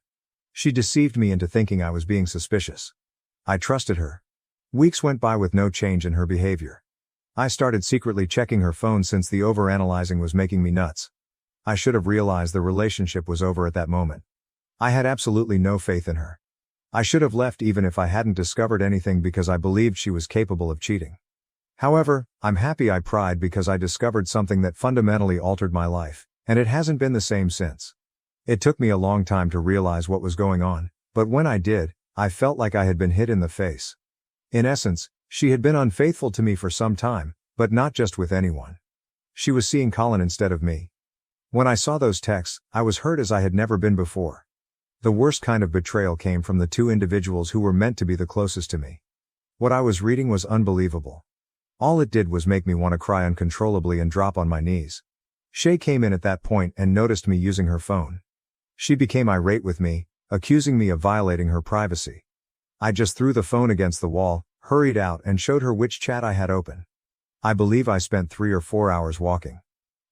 She deceived me into thinking I was being suspicious. I trusted her. Weeks went by with no change in her behavior. I started secretly checking her phone since the overanalyzing was making me nuts. I should have realized the relationship was over at that moment. I had absolutely no faith in her. I should have left even if I hadn't discovered anything because I believed she was capable of cheating. However, I'm happy I pried because I discovered something that fundamentally altered my life, and it hasn't been the same since. It took me a long time to realize what was going on, but when I did, I felt like I had been hit in the face. In essence, she had been unfaithful to me for some time, but not just with anyone. She was seeing Colin instead of me. When I saw those texts, I was hurt as I had never been before. The worst kind of betrayal came from the two individuals who were meant to be the closest to me. What I was reading was unbelievable. All it did was make me want to cry uncontrollably and drop on my knees. Shay came in at that point and noticed me using her phone. She became irate with me, accusing me of violating her privacy. I just threw the phone against the wall, hurried out and showed her which chat I had open. I believe I spent 3 or 4 hours walking.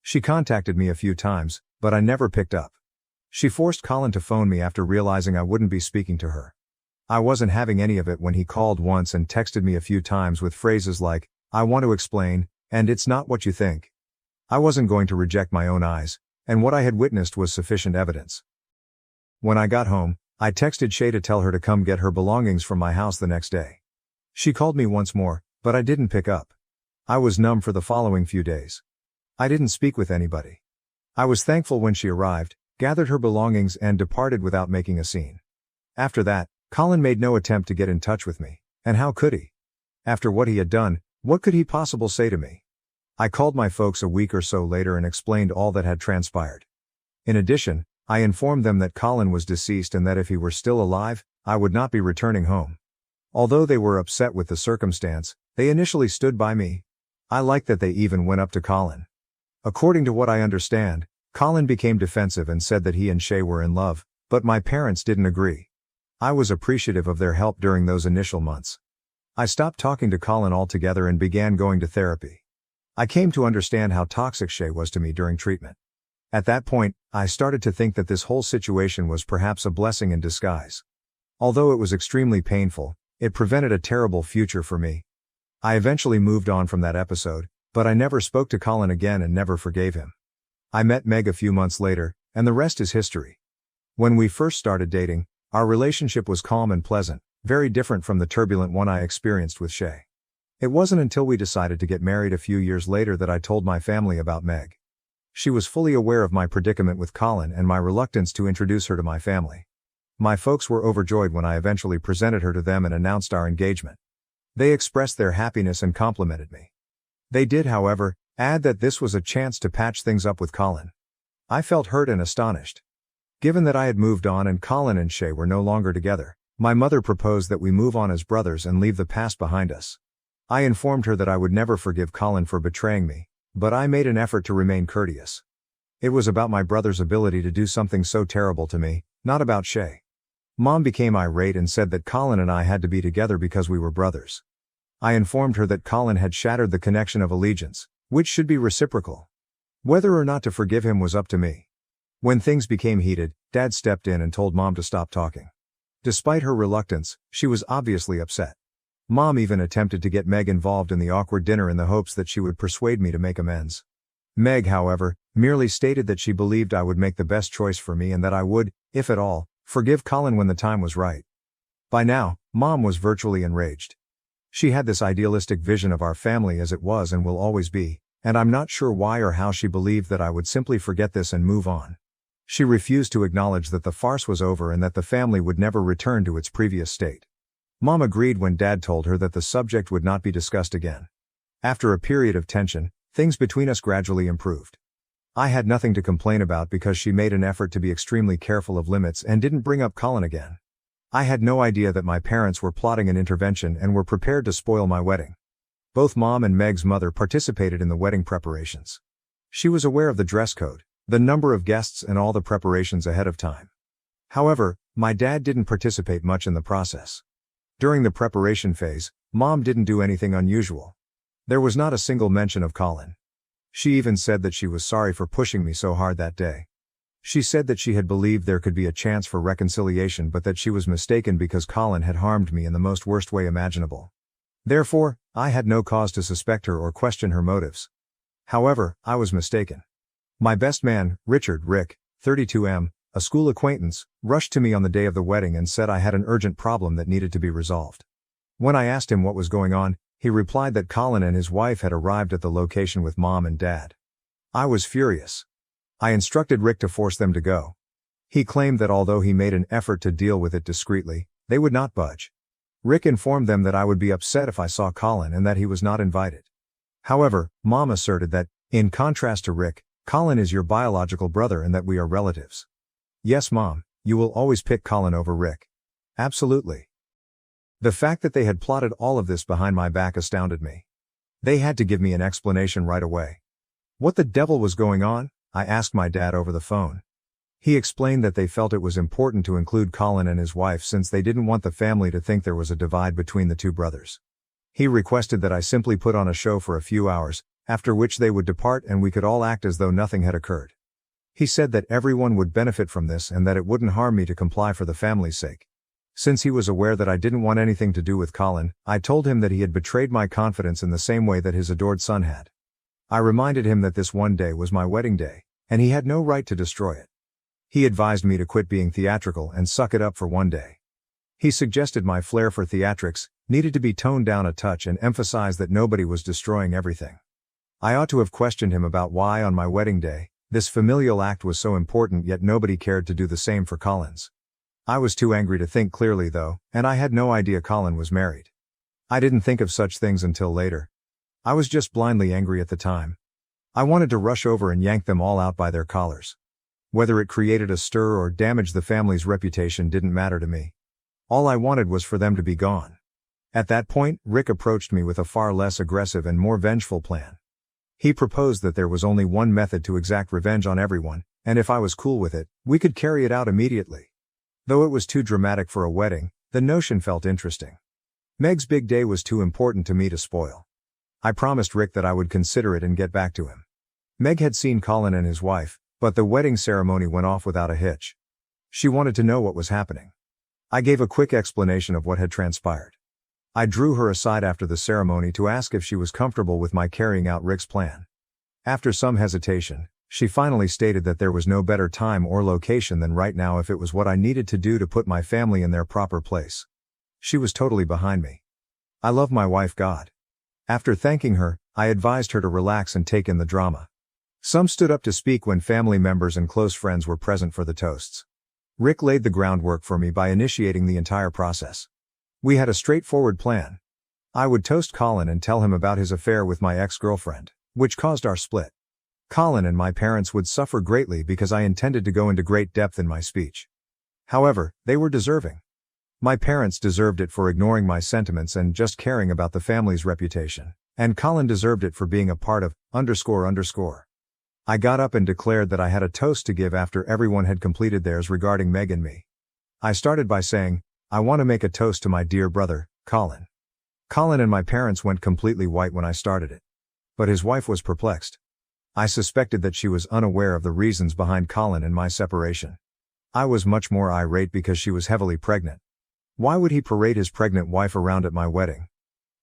She contacted me a few times, but I never picked up. She forced Colin to phone me after realizing I wouldn't be speaking to her. I wasn't having any of it when he called once and texted me a few times with phrases like, "I want to explain, and it's not what you think." I wasn't going to reject my own eyes, and what I had witnessed was sufficient evidence. When I got home, I texted Shay to tell her to come get her belongings from my house the next day. She called me once more, but I didn't pick up. I was numb for the following few days. I didn't speak with anybody. I was thankful when she arrived, gathered her belongings and departed without making a scene. After that, Colin made no attempt to get in touch with me, and how could he? After what he had done, what could he possibly say to me? I called my folks a week or so later and explained all that had transpired. In addition, I informed them that Colin was deceased and that if he were still alive, I would not be returning home. Although they were upset with the circumstance, they initially stood by me. I liked that they even went up to Colin. According to what I understand, Colin became defensive and said that he and Shay were in love, but my parents didn't agree. I was appreciative of their help during those initial months. I stopped talking to Colin altogether and began going to therapy. I came to understand how toxic Shay was to me during treatment. At that point, I started to think that this whole situation was perhaps a blessing in disguise. Although it was extremely painful, it prevented a terrible future for me. I eventually moved on from that episode, but I never spoke to Colin again and never forgave him. I met Meg a few months later, and the rest is history. When we first started dating, Our relationship was calm and pleasant, very different from the turbulent one I experienced with Shay. It wasn't until we decided to get married a few years later that I told my family about Meg. She was fully aware of my predicament with Colin and my reluctance to introduce her to my family. My folks were overjoyed when I eventually presented her to them and announced our engagement. They expressed their happiness and complimented me. They did, however, add that this was a chance to patch things up with Colin. I felt hurt and astonished. Given that I had moved on and Colin and Shay were no longer together, my mother proposed that we move on as brothers and leave the past behind us. I informed her that I would never forgive Colin for betraying me, but I made an effort to remain courteous. It was about my brother's ability to do something so terrible to me, not about Shay. Mom became irate and said that Colin and I had to be together because we were brothers. I informed her that Colin had shattered the connection of allegiance, which should be reciprocal. Whether or not to forgive him was up to me. When things became heated, Dad stepped in and told Mom to stop talking. Despite her reluctance, she was obviously upset. Mom even attempted to get Meg involved in the awkward dinner in the hopes that she would persuade me to make amends. Meg, however, merely stated that she believed I would make the best choice for me and that I would, if at all, forgive Colin when the time was right. By now, Mom was virtually enraged. She had this idealistic vision of our family as it was and will always be, and I'm not sure why or how she believed that I would simply forget this and move on. She refused to acknowledge that the farce was over and that the family would never return to its previous state. Mom agreed when Dad told her that the subject would not be discussed again. After a period of tension, things between us gradually improved. I had nothing to complain about because she made an effort to be extremely careful of limits and didn't bring up Colin again. I had no idea that my parents were plotting an intervention and were prepared to spoil my wedding. Both Mom and Meg's mother participated in the wedding preparations. She was aware of the dress code, the number of guests and all the preparations ahead of time. However, my dad didn't participate much in the process. During the preparation phase, Mom didn't do anything unusual. There was not a single mention of Colin. She even said that she was sorry for pushing me so hard that day. She said that she had believed there could be a chance for reconciliation but that she was mistaken because Colin had harmed me in the most worst way imaginable. Therefore, I had no cause to suspect her or question her motives. However, I was mistaken. My best man, Rick, 32M, a school acquaintance, rushed to me on the day of the wedding and said I had an urgent problem that needed to be resolved. When I asked him what was going on, he replied that Colin and his wife had arrived at the location with Mom and Dad. I was furious. I instructed Rick to force them to go. He claimed that although he made an effort to deal with it discreetly, they would not budge. Rick informed them that I would be upset if I saw Colin and that he was not invited. However, Mom asserted that, in contrast to Rick, Colin is your biological brother and that we are relatives. Yes, Mom, you will always pick Colin over Rick. Absolutely. The fact that they had plotted all of this behind my back astounded me. They had to give me an explanation right away. What the devil was going on? I asked my dad over the phone. He explained that they felt it was important to include Colin and his wife since they didn't want the family to think there was a divide between the two brothers. He requested that I simply put on a show for a few hours, after which they would depart and we could all act as though nothing had occurred. He said that everyone would benefit from this and that it wouldn't harm me to comply for the family's sake. Since he was aware that I didn't want anything to do with Colin, I told him that he had betrayed my confidence in the same way that his adored son had. I reminded him that this one day was my wedding day, and he had no right to destroy it. He advised me to quit being theatrical and suck it up for one day. He suggested my flair for theatrics needed to be toned down a touch and emphasized that nobody was destroying everything. I ought to have questioned him about why on my wedding day, this familial act was so important yet nobody cared to do the same for Colin's. I was too angry to think clearly though, and I had no idea Colin was married. I didn't think of such things until later. I was just blindly angry at the time. I wanted to rush over and yank them all out by their collars. Whether it created a stir or damaged the family's reputation didn't matter to me. All I wanted was for them to be gone. At that point, Rick approached me with a far less aggressive and more vengeful plan. He proposed that there was only one method to exact revenge on everyone, and if I was cool with it, we could carry it out immediately. Though it was too dramatic for a wedding, the notion felt interesting. Meg's big day was too important to me to spoil. I promised Rick that I would consider it and get back to him. Meg had seen Colin and his wife, but the wedding ceremony went off without a hitch. She wanted to know what was happening. I gave a quick explanation of what had transpired. I drew her aside after the ceremony to ask if she was comfortable with my carrying out Rick's plan. After some hesitation, She finally stated that there was no better time or location than right now if it was what I needed to do to put my family in their proper place. She was totally behind me. I love my wife God. After thanking her, I advised her to relax and take in the drama. Some stood up to speak when family members and close friends were present for the toasts. Rick laid the groundwork for me by initiating the entire process. We had a straightforward plan. I would toast Colin and tell him about his affair with my ex-girlfriend, which caused our split. Colin and my parents would suffer greatly because I intended to go into great depth in my speech. However, they were deserving. My parents deserved it for ignoring my sentiments and just caring about the family's reputation, and Colin deserved it for being a part of __. I got up and declared that I had a toast to give after everyone had completed theirs regarding Meg and me. I started by saying, I want to make a toast to my dear brother, Colin. Colin and my parents went completely white when I started it. But his wife was perplexed. I suspected that she was unaware of the reasons behind Colin and my separation. I was much more irate because she was heavily pregnant. Why would he parade his pregnant wife around at my wedding?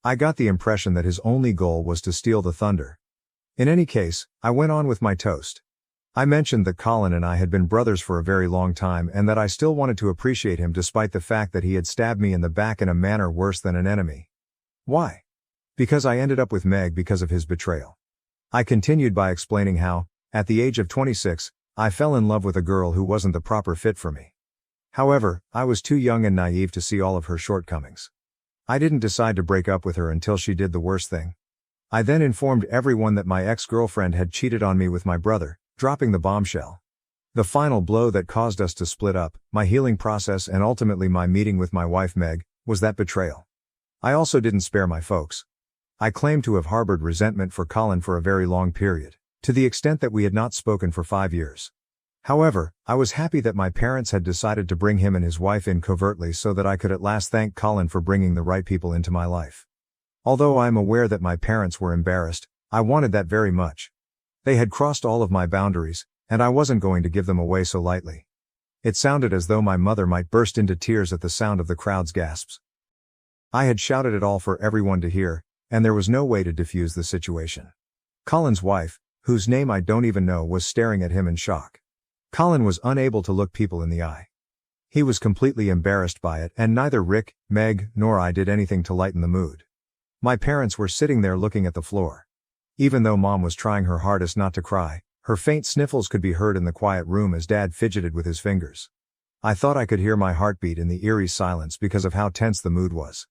I got the impression that his only goal was to steal the thunder. In any case, I went on with my toast. I mentioned that Colin and I had been brothers for a very long time and that I still wanted to appreciate him despite the fact that he had stabbed me in the back in a manner worse than an enemy. Why? Because I ended up with Meg because of his betrayal. I continued by explaining how, at the age of 26, I fell in love with a girl who wasn't the proper fit for me. However, I was too young and naive to see all of her shortcomings. I didn't decide to break up with her until she did the worst thing. I then informed everyone that my ex-girlfriend had cheated on me with my brother, dropping the bombshell. The final blow that caused us to split up, my healing process and ultimately my meeting with my wife Meg, was that betrayal. I also didn't spare my folks. I claimed to have harbored resentment for Colin for a very long period, to the extent that we had not spoken for 5 years. However, I was happy that my parents had decided to bring him and his wife in covertly so that I could at last thank Colin for bringing the right people into my life. Although I am aware that my parents were embarrassed, I wanted that very much. They had crossed all of my boundaries, and I wasn't going to give them away so lightly. It sounded as though my mother might burst into tears at the sound of the crowd's gasps. I had shouted it all for everyone to hear, and there was no way to defuse the situation. Colin's wife, whose name I don't even know, was staring at him in shock. Colin was unable to look people in the eye. He was completely embarrassed by it, and neither Rick, Meg, nor I did anything to lighten the mood. My parents were sitting there looking at the floor. Even though Mom was trying her hardest not to cry, her faint sniffles could be heard in the quiet room as Dad fidgeted with his fingers. I thought I could hear my heartbeat in the eerie silence because of how tense the mood was.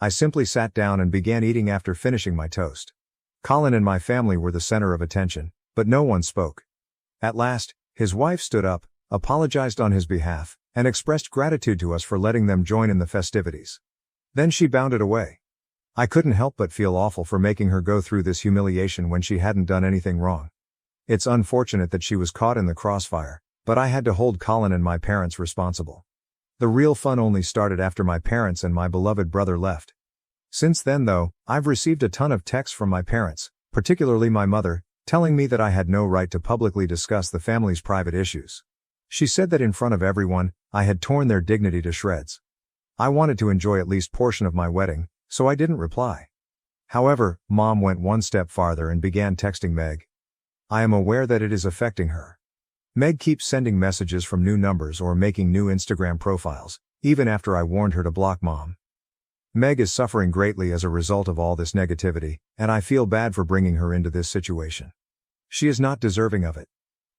I simply sat down and began eating after finishing my toast. Colin and my family were the center of attention, but no one spoke. At last, his wife stood up, apologized on his behalf, and expressed gratitude to us for letting them join in the festivities. Then she bounded away. I couldn't help but feel awful for making her go through this humiliation when she hadn't done anything wrong. It's unfortunate that she was caught in the crossfire, but I had to hold Colin and my parents responsible. The real fun only started after my parents and my beloved brother left. Since then though, I've received a ton of texts from my parents, particularly my mother, telling me that I had no right to publicly discuss the family's private issues. She said that in front of everyone, I had torn their dignity to shreds. I wanted to enjoy at least portion of my wedding, so I didn't reply. However, Mom went one step farther and began texting Meg. I am aware that it is affecting her. Meg keeps sending messages from new numbers or making new Instagram profiles, even after I warned her to block Mom. Meg is suffering greatly as a result of all this negativity, and I feel bad for bringing her into this situation. She is not deserving of it.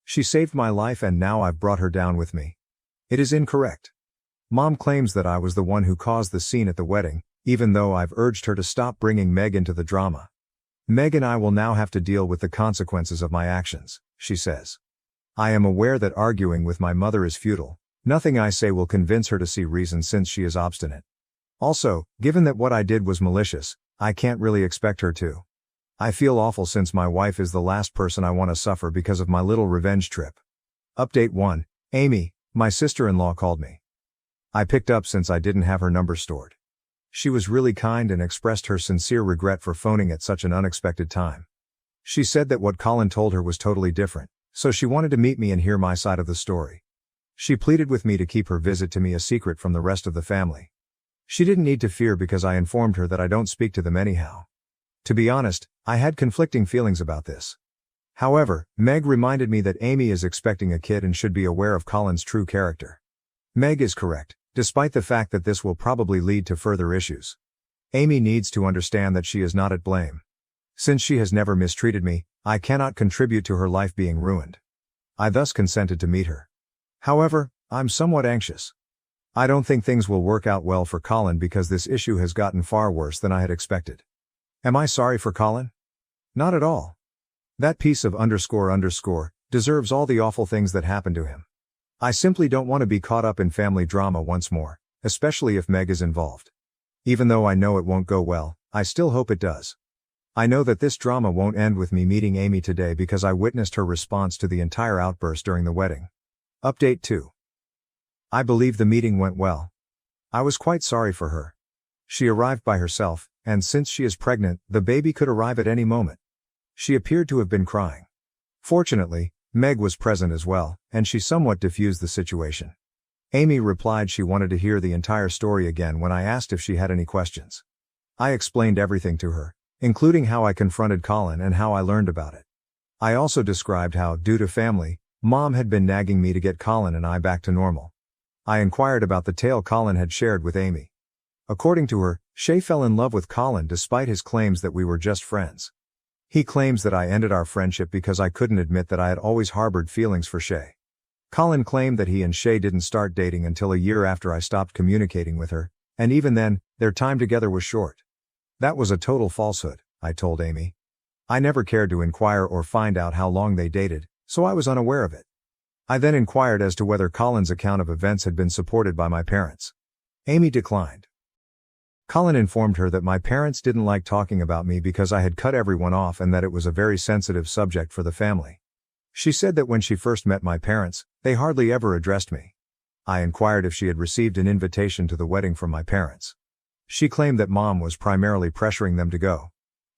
She saved my life and now I've brought her down with me. It is incorrect. Mom claims that I was the one who caused the scene at the wedding, even though I've urged her to stop bringing Meg into the drama. Meg and I will now have to deal with the consequences of my actions, she says. I am aware that arguing with my mother is futile. Nothing I say will convince her to see reason since she is obstinate. Also, given that what I did was malicious, I can't really expect her to. I feel awful since my wife is the last person I want to suffer because of my little revenge trip. Update 1. Amy, my sister-in-law called me. I picked up since I didn't have her number stored. She was really kind and expressed her sincere regret for phoning at such an unexpected time. She said that what Colin told her was totally different, so she wanted to meet me and hear my side of the story. She pleaded with me to keep her visit to me a secret from the rest of the family. She didn't need to fear because I informed her that I don't speak to them anyhow. To be honest, I had conflicting feelings about this. However, Meg reminded me that Amy is expecting a kid and should be aware of Colin's true character. Meg is correct, despite the fact that this will probably lead to further issues. Amy needs to understand that she is not at blame. Since she has never mistreated me, I cannot contribute to her life being ruined. I thus consented to meet her. However, I'm somewhat anxious. I don't think things will work out well for Colin because this issue has gotten far worse than I had expected. Am I sorry for Colin? Not at all. That piece of __ deserves all the awful things that happened to him. I simply don't want to be caught up in family drama once more, especially if Meg is involved. Even though I know it won't go well, I still hope it does. I know that this drama won't end with me meeting Amy today because I witnessed her response to the entire outburst during the wedding. Update 2. I believe the meeting went well. I was quite sorry for her. She arrived by herself, and since she is pregnant, the baby could arrive at any moment. She appeared to have been crying. Fortunately, Meg was present as well, and she somewhat diffused the situation. Amy replied she wanted to hear the entire story again when I asked if she had any questions. I explained everything to her, including how I confronted Colin and how I learned about it. I also described how, due to family, Mom had been nagging me to get Colin and I back to normal. I inquired about the tale Colin had shared with Amy. According to her, Shay fell in love with Colin despite his claims that we were just friends. He claims that I ended our friendship because I couldn't admit that I had always harbored feelings for Shay. Colin claimed that he and Shay didn't start dating until a year after I stopped communicating with her, and even then, their time together was short. That was a total falsehood, I told Amy. I never cared to inquire or find out how long they dated, so I was unaware of it. I then inquired as to whether Colin's account of events had been supported by my parents. Amy declined. Colin informed her that my parents didn't like talking about me because I had cut everyone off and that it was a very sensitive subject for the family. She said that when she first met my parents, they hardly ever addressed me. I inquired if she had received an invitation to the wedding from my parents. She claimed that Mom was primarily pressuring them to go.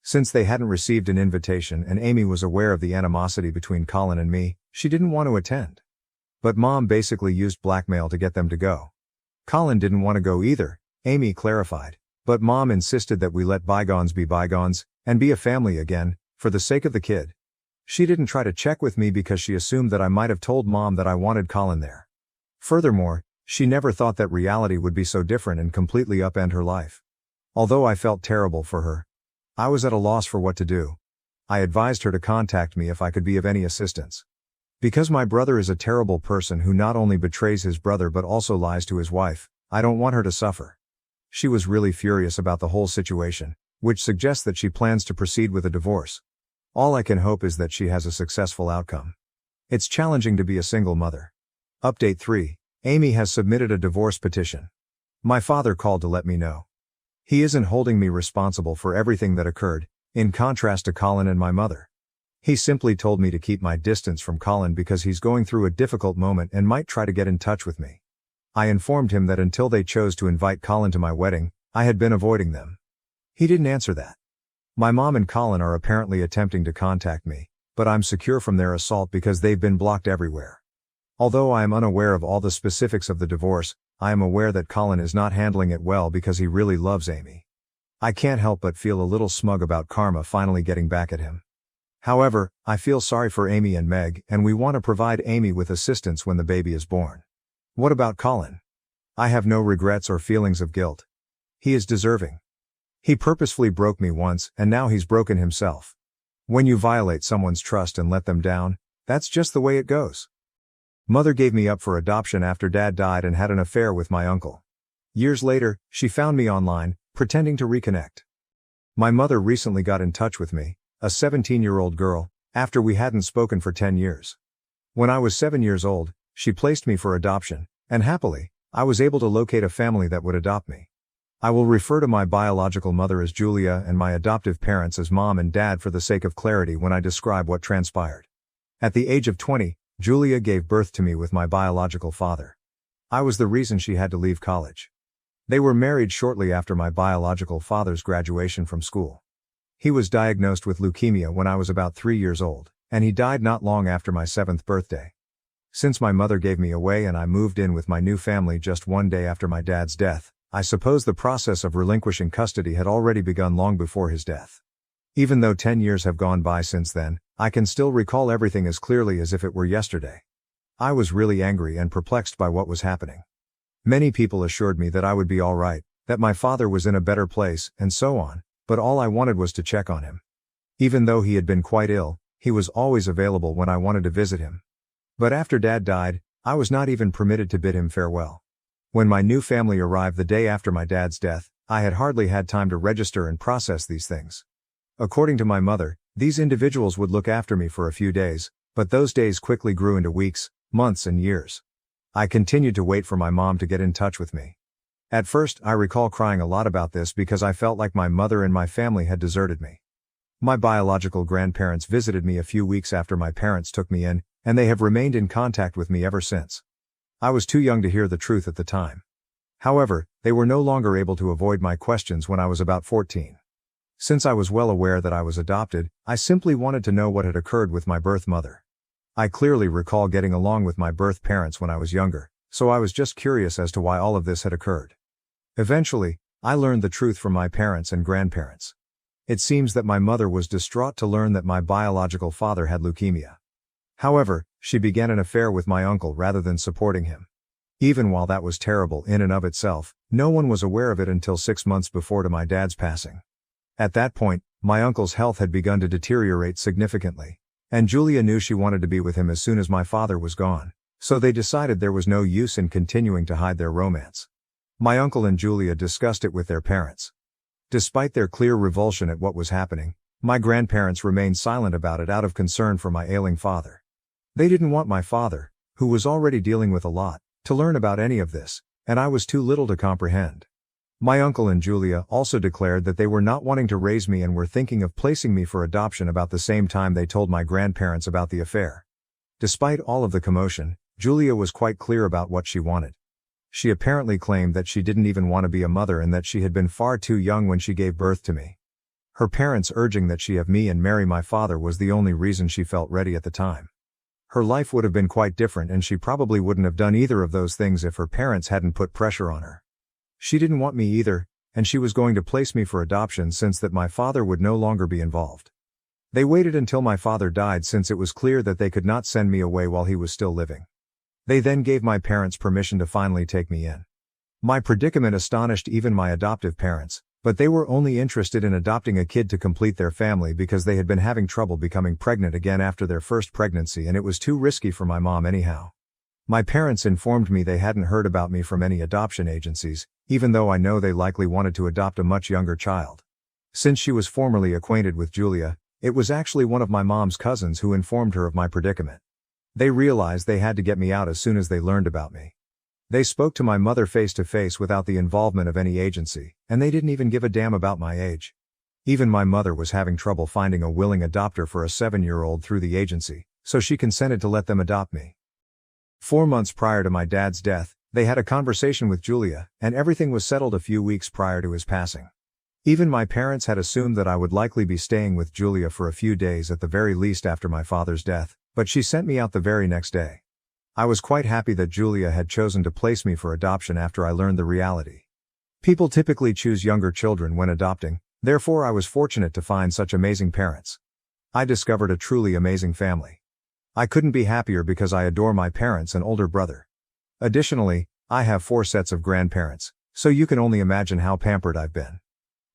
Since they hadn't received an invitation and Amy was aware of the animosity between Colin and me, she didn't want to attend. But Mom basically used blackmail to get them to go. Colin didn't want to go either, Amy clarified. But Mom insisted that we let bygones be bygones, and be a family again, for the sake of the kid. She didn't try to check with me because she assumed that I might have told Mom that I wanted Colin there. Furthermore, she never thought that reality would be so different and completely upend her life. Although I felt terrible for her, I was at a loss for what to do. I advised her to contact me if I could be of any assistance. Because my brother is a terrible person who not only betrays his brother but also lies to his wife, I don't want her to suffer. She was really furious about the whole situation, which suggests that she plans to proceed with a divorce. All I can hope is that she has a successful outcome. It's challenging to be a single mother. Update 3. Amy has submitted a divorce petition. My father called to let me know. He isn't holding me responsible for everything that occurred, in contrast to Colin and my mother. He simply told me to keep my distance from Colin because he's going through a difficult moment and might try to get in touch with me. I informed him that until they chose to invite Colin to my wedding, I had been avoiding them. He didn't answer that. My mom and Colin are apparently attempting to contact me, but I'm secure from their assault because they've been blocked everywhere. Although I am unaware of all the specifics of the divorce, I am aware that Colin is not handling it well because he really loves Amy. I can't help but feel a little smug about karma finally getting back at him. However, I feel sorry for Amy and Meg, and we want to provide Amy with assistance when the baby is born. What about Colin? I have no regrets or feelings of guilt. He is deserving. He purposefully broke me once, and now he's broken himself. When you violate someone's trust and let them down, that's just the way it goes. Mother gave me up for adoption after Dad died and had an affair with my uncle. Years later, she found me online, pretending to reconnect. My mother recently got in touch with me, a 17-year-old girl, after we hadn't spoken for 10 years. When I was 7 years old, she placed me for adoption, and happily, I was able to locate a family that would adopt me. I will refer to my biological mother as Julia and my adoptive parents as Mom and Dad for the sake of clarity when I describe what transpired. At the age of 20, Julia gave birth to me with my biological father. I was the reason she had to leave college. They were married shortly after my biological father's graduation from school. He was diagnosed with leukemia when I was about 3 years old, and he died not long after my 7th birthday. Since my mother gave me away and I moved in with my new family just one day after my dad's death, I suppose the process of relinquishing custody had already begun long before his death. Even though 10 years have gone by since then, I can still recall everything as clearly as if it were yesterday. I was really angry and perplexed by what was happening. Many people assured me that I would be all right, that my father was in a better place, and so on, but all I wanted was to check on him. Even though he had been quite ill, he was always available when I wanted to visit him. But after Dad died, I was not even permitted to bid him farewell. When my new family arrived the day after my dad's death, I had hardly had time to register and process these things. According to my mother, these individuals would look after me for a few days, but those days quickly grew into weeks, months and years. I continued to wait for my mom to get in touch with me. At first, I recall crying a lot about this because I felt like my mother and my family had deserted me. My biological grandparents visited me a few weeks after my parents took me in, and they have remained in contact with me ever since. I was too young to hear the truth at the time. However, they were no longer able to avoid my questions when I was about 14. Since I was well aware that I was adopted, I simply wanted to know what had occurred with my birth mother. I clearly recall getting along with my birth parents when I was younger, so I was just curious as to why all of this had occurred. Eventually, I learned the truth from my parents and grandparents. It seems that my mother was distraught to learn that my biological father had leukemia. However, she began an affair with my uncle rather than supporting him. Even while that was terrible in and of itself, no one was aware of it until 6 months before my dad's passing. At that point, my uncle's health had begun to deteriorate significantly, and Julia knew she wanted to be with him as soon as my father was gone, so they decided there was no use in continuing to hide their romance. My uncle and Julia discussed it with their parents. Despite their clear revulsion at what was happening, my grandparents remained silent about it out of concern for my ailing father. They didn't want my father, who was already dealing with a lot, to learn about any of this, and I was too little to comprehend. My uncle and Julia also declared that they were not wanting to raise me and were thinking of placing me for adoption about the same time they told my grandparents about the affair. Despite all of the commotion, Julia was quite clear about what she wanted. She apparently claimed that she didn't even want to be a mother and that she had been far too young when she gave birth to me. Her parents urging that she have me and marry my father was the only reason she felt ready at the time. Her life would have been quite different and she probably wouldn't have done either of those things if her parents hadn't put pressure on her. She didn't want me either, and she was going to place me for adoption since that my father would no longer be involved. They waited until my father died since it was clear that they could not send me away while he was still living. They then gave my parents permission to finally take me in. My predicament astonished even my adoptive parents, but they were only interested in adopting a kid to complete their family because they had been having trouble becoming pregnant again after their first pregnancy and it was too risky for my mom anyhow. My parents informed me they hadn't heard about me from any adoption agencies, even though I know they likely wanted to adopt a much younger child. Since she was formerly acquainted with Julia, it was actually one of my mom's cousins who informed her of my predicament. They realized they had to get me out as soon as they learned about me. They spoke to my mother face to face without the involvement of any agency, and they didn't even give a damn about my age. Even my mother was having trouble finding a willing adopter for a 7-year-old through the agency, so she consented to let them adopt me. 4 months prior to my dad's death, they had a conversation with Julia, and everything was settled a few weeks prior to his passing. Even my parents had assumed that I would likely be staying with Julia for a few days at the very least after my father's death, but she sent me out the very next day. I was quite happy that Julia had chosen to place me for adoption after I learned the reality. People typically choose younger children when adopting, therefore I was fortunate to find such amazing parents. I discovered a truly amazing family. I couldn't be happier because I adore my parents and older brother. Additionally, I have 4 sets of grandparents, so you can only imagine how pampered I've been.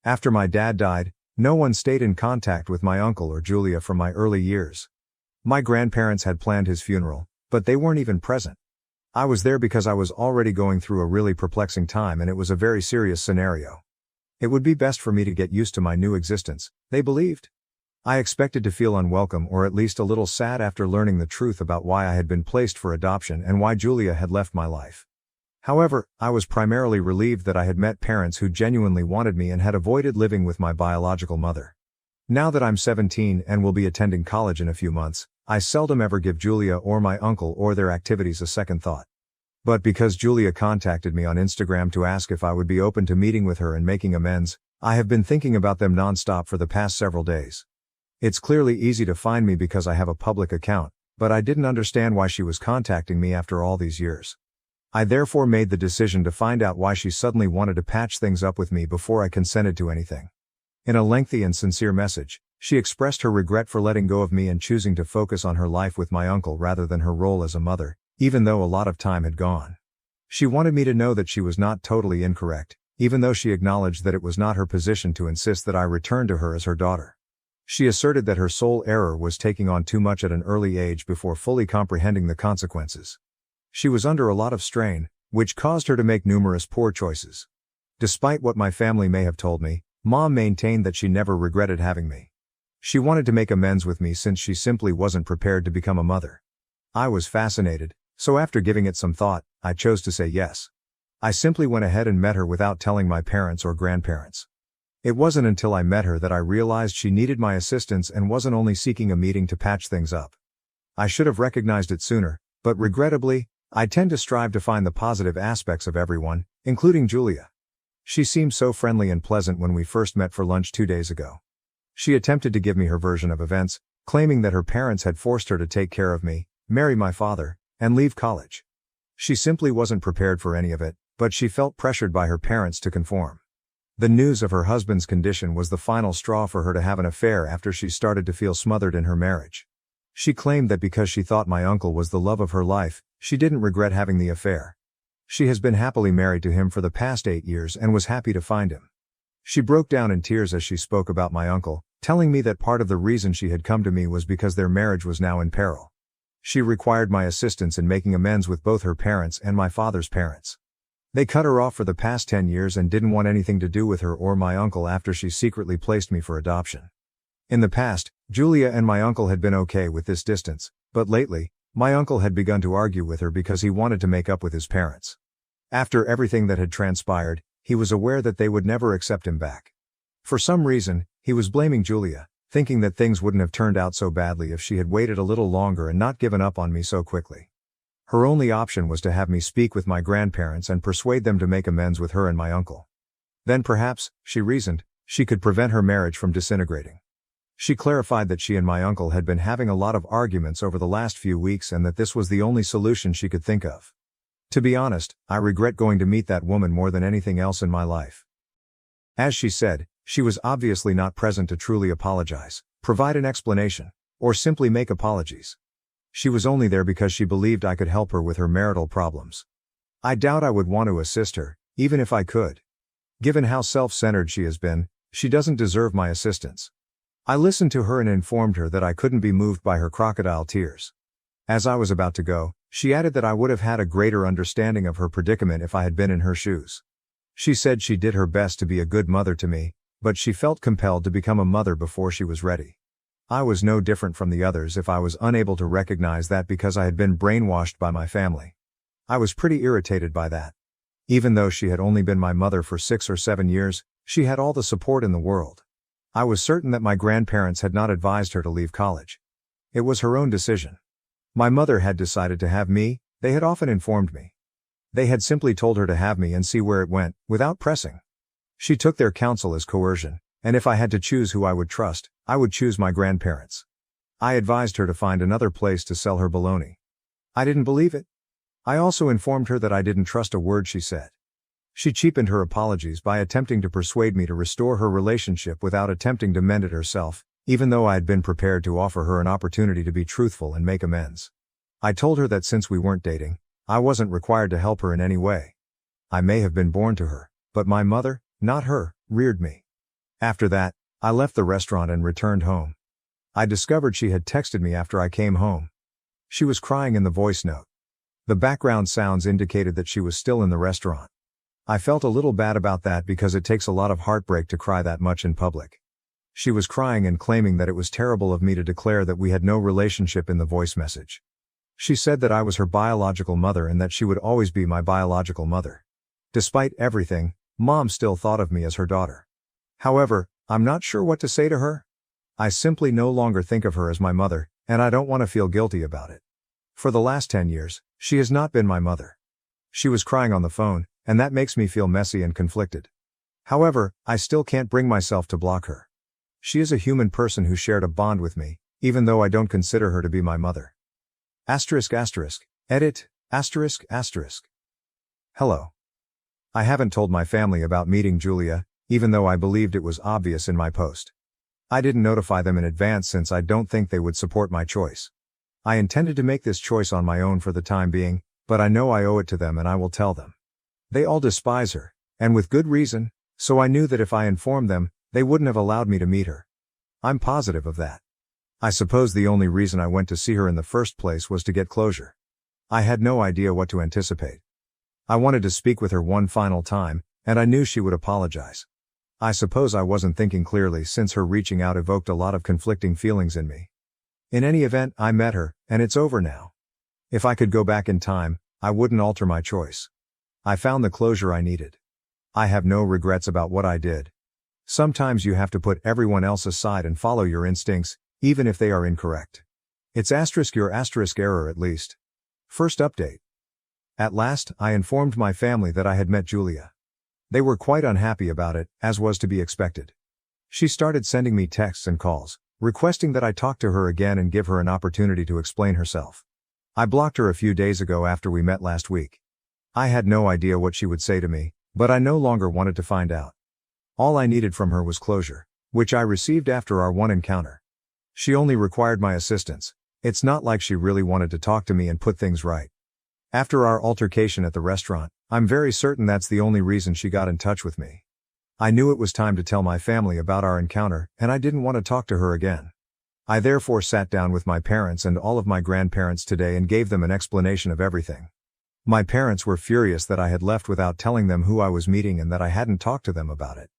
After my dad died, no one stayed in contact with my uncle or Julia from my early years. My grandparents had planned his funeral, but they weren't even present. I was there because I was already going through a really perplexing time and it was a very serious scenario. It would be best for me to get used to my new existence, they believed. I expected to feel unwelcome or at least a little sad after learning the truth about why I had been placed for adoption and why Julia had left my life. However, I was primarily relieved that I had met parents who genuinely wanted me and had avoided living with my biological mother. Now that I'm 17 and will be attending college in a few months, I seldom ever give Julia or my uncle or their activities a second thought. But because Julia contacted me on Instagram to ask if I would be open to meeting with her and making amends, I have been thinking about them nonstop for the past several days. It's clearly easy to find me because I have a public account, but I didn't understand why she was contacting me after all these years. I therefore made the decision to find out why she suddenly wanted to patch things up with me before I consented to anything. In a lengthy and sincere message, She expressed her regret for letting go of me and choosing to focus on her life with my uncle rather than her role as a mother, even though a lot of time had gone. She wanted me to know that she was not totally incorrect, even though she acknowledged that it was not her position to insist that I return to her as her daughter. She asserted that her sole error was taking on too much at an early age before fully comprehending the consequences. She was under a lot of strain, which caused her to make numerous poor choices. Despite what my family may have told me, Mom maintained that she never regretted having me. She wanted to make amends with me since she simply wasn't prepared to become a mother. I was fascinated, so after giving it some thought, I chose to say yes. I simply went ahead and met her without telling my parents or grandparents. It wasn't until I met her that I realized she needed my assistance and wasn't only seeking a meeting to patch things up. I should have recognized it sooner, but regrettably, I tend to strive to find the positive aspects of everyone, including Julia. She seemed so friendly and pleasant when we first met for lunch 2 days ago. She attempted to give me her version of events, claiming that her parents had forced her to take care of me, marry my father, and leave college. She simply wasn't prepared for any of it, but she felt pressured by her parents to conform. The news of her husband's condition was the final straw for her to have an affair after she started to feel smothered in her marriage. She claimed that because she thought my uncle was the love of her life, she didn't regret having the affair. She has been happily married to him for the past 8 years and was happy to find him. She broke down in tears as she spoke about my uncle, telling me that part of the reason she had come to me was because their marriage was now in peril. She required my assistance in making amends with both her parents and my father's parents. They cut her off for the past 10 years and didn't want anything to do with her or my uncle after she secretly placed me for adoption. In the past, Julia and my uncle had been okay with this distance, but lately, my uncle had begun to argue with her because he wanted to make up with his parents. After everything that had transpired, he was aware that they would never accept him back. For some reason, he was blaming Julia, thinking that things wouldn't have turned out so badly if she had waited a little longer and not given up on me so quickly. Her only option was to have me speak with my grandparents and persuade them to make amends with her and my uncle. Then perhaps, she reasoned, she could prevent her marriage from disintegrating. She clarified that she and my uncle had been having a lot of arguments over the last few weeks and that this was the only solution she could think of. To be honest, I regret going to meet that woman more than anything else in my life. As she said, she was obviously not present to truly apologize, provide an explanation, or simply make apologies. She was only there because she believed I could help her with her marital problems. I doubt I would want to assist her, even if I could. Given how self-centered she has been, she doesn't deserve my assistance. I listened to her and informed her that I couldn't be moved by her crocodile tears. As I was about to go, she added that I would have had a greater understanding of her predicament if I had been in her shoes. She said she did her best to be a good mother to me, but she felt compelled to become a mother before she was ready. I was no different from the others if I was unable to recognize that because I had been brainwashed by my family. I was pretty irritated by that. Even though she had only been my mother for 6 or 7 years, she had all the support in the world. I was certain that my grandparents had not advised her to leave college. It was her own decision. My mother had decided to have me, they had often informed me. They had simply told her to have me and see where it went, without pressing. She took their counsel as coercion, and if I had to choose who I would trust, I would choose my grandparents. I advised her to find another place to sell her baloney. I didn't believe it. I also informed her that I didn't trust a word she said. She cheapened her apologies by attempting to persuade me to restore her relationship without attempting to mend it herself, even though I had been prepared to offer her an opportunity to be truthful and make amends. I told her that since we weren't dating, I wasn't required to help her in any way. I may have been born to her, but my mother, not her, reared me. After that, I left the restaurant and returned home. I discovered she had texted me after I came home. She was crying in the voice note. The background sounds indicated that she was still in the restaurant. I felt a little bad about that because it takes a lot of heartbreak to cry that much in public. She was crying and claiming that it was terrible of me to declare that we had no relationship in the voice message. She said that I was her biological mother and that she would always be my biological mother. Despite everything, Mom still thought of me as her daughter. However, I'm not sure what to say to her. I simply no longer think of her as my mother, and I don't want to feel guilty about it. For the last 10 years, she has not been my mother. She was crying on the phone, and that makes me feel messy and conflicted. However, I still can't bring myself to block her. She is a human person who shared a bond with me, even though I don't consider her to be my mother. Edit, ***. Hello. I haven't told my family about meeting Julia, even though I believed it was obvious in my post. I didn't notify them in advance since I don't think they would support my choice. I intended to make this choice on my own for the time being, but I know I owe it to them and I will tell them. They all despise her, and with good reason, so I knew that if I informed them, they wouldn't have allowed me to meet her. I'm positive of that. I suppose the only reason I went to see her in the first place was to get closure. I had no idea what to anticipate. I wanted to speak with her one final time, and I knew she would apologize. I suppose I wasn't thinking clearly since her reaching out evoked a lot of conflicting feelings in me. In any event, I met her, and it's over now. If I could go back in time, I wouldn't alter my choice. I found the closure I needed. I have no regrets about what I did. Sometimes you have to put everyone else aside and follow your instincts, even if they are incorrect. It's your error at least. First update. At last, I informed my family that I had met Julia. They were quite unhappy about it, as was to be expected. She started sending me texts and calls, requesting that I talk to her again and give her an opportunity to explain herself. I blocked her a few days ago after we met last week. I had no idea what she would say to me, but I no longer wanted to find out. All I needed from her was closure, which I received after our one encounter. She only required my assistance. It's not like she really wanted to talk to me and put things right. After our altercation at the restaurant, I'm very certain that's the only reason she got in touch with me. I knew it was time to tell my family about our encounter, and I didn't want to talk to her again. I therefore sat down with my parents and all of my grandparents today and gave them an explanation of everything. My parents were furious that I had left without telling them who I was meeting and that I hadn't talked to them about it.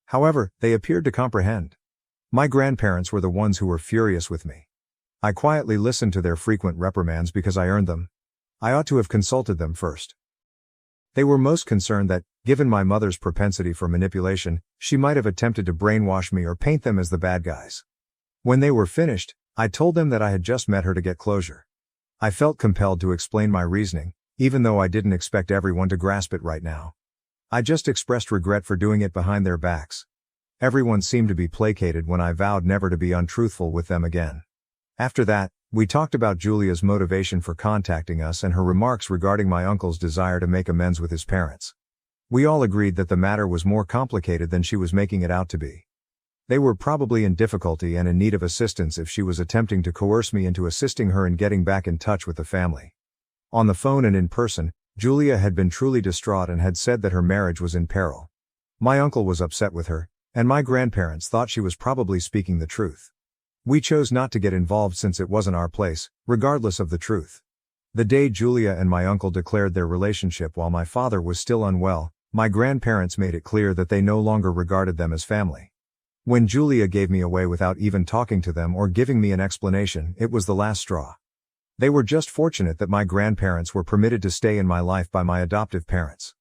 However, they appeared to comprehend. My grandparents were the ones who were furious with me. I quietly listened to their frequent reprimands because I earned them. I ought to have consulted them first. They were most concerned that, given my mother's propensity for manipulation, she might have attempted to brainwash me or paint them as the bad guys. When they were finished, I told them that I had just met her to get closure. I felt compelled to explain my reasoning, even though I didn't expect everyone to grasp it right now. I just expressed regret for doing it behind their backs. Everyone seemed to be placated when I vowed never to be untruthful with them again. After that, we talked about Julia's motivation for contacting us and her remarks regarding my uncle's desire to make amends with his parents. We all agreed that the matter was more complicated than she was making it out to be. They were probably in difficulty and in need of assistance if she was attempting to coerce me into assisting her in getting back in touch with the family. On the phone and in person, Julia had been truly distraught and had said that her marriage was in peril. My uncle was upset with her, and my grandparents thought she was probably speaking the truth. We chose not to get involved since it wasn't our place, regardless of the truth. The day Julia and my uncle declared their relationship while my father was still unwell, my grandparents made it clear that they no longer regarded them as family. When Julia gave me away without even talking to them or giving me an explanation, it was the last straw. They were just fortunate that my grandparents were permitted to stay in my life by my adoptive parents.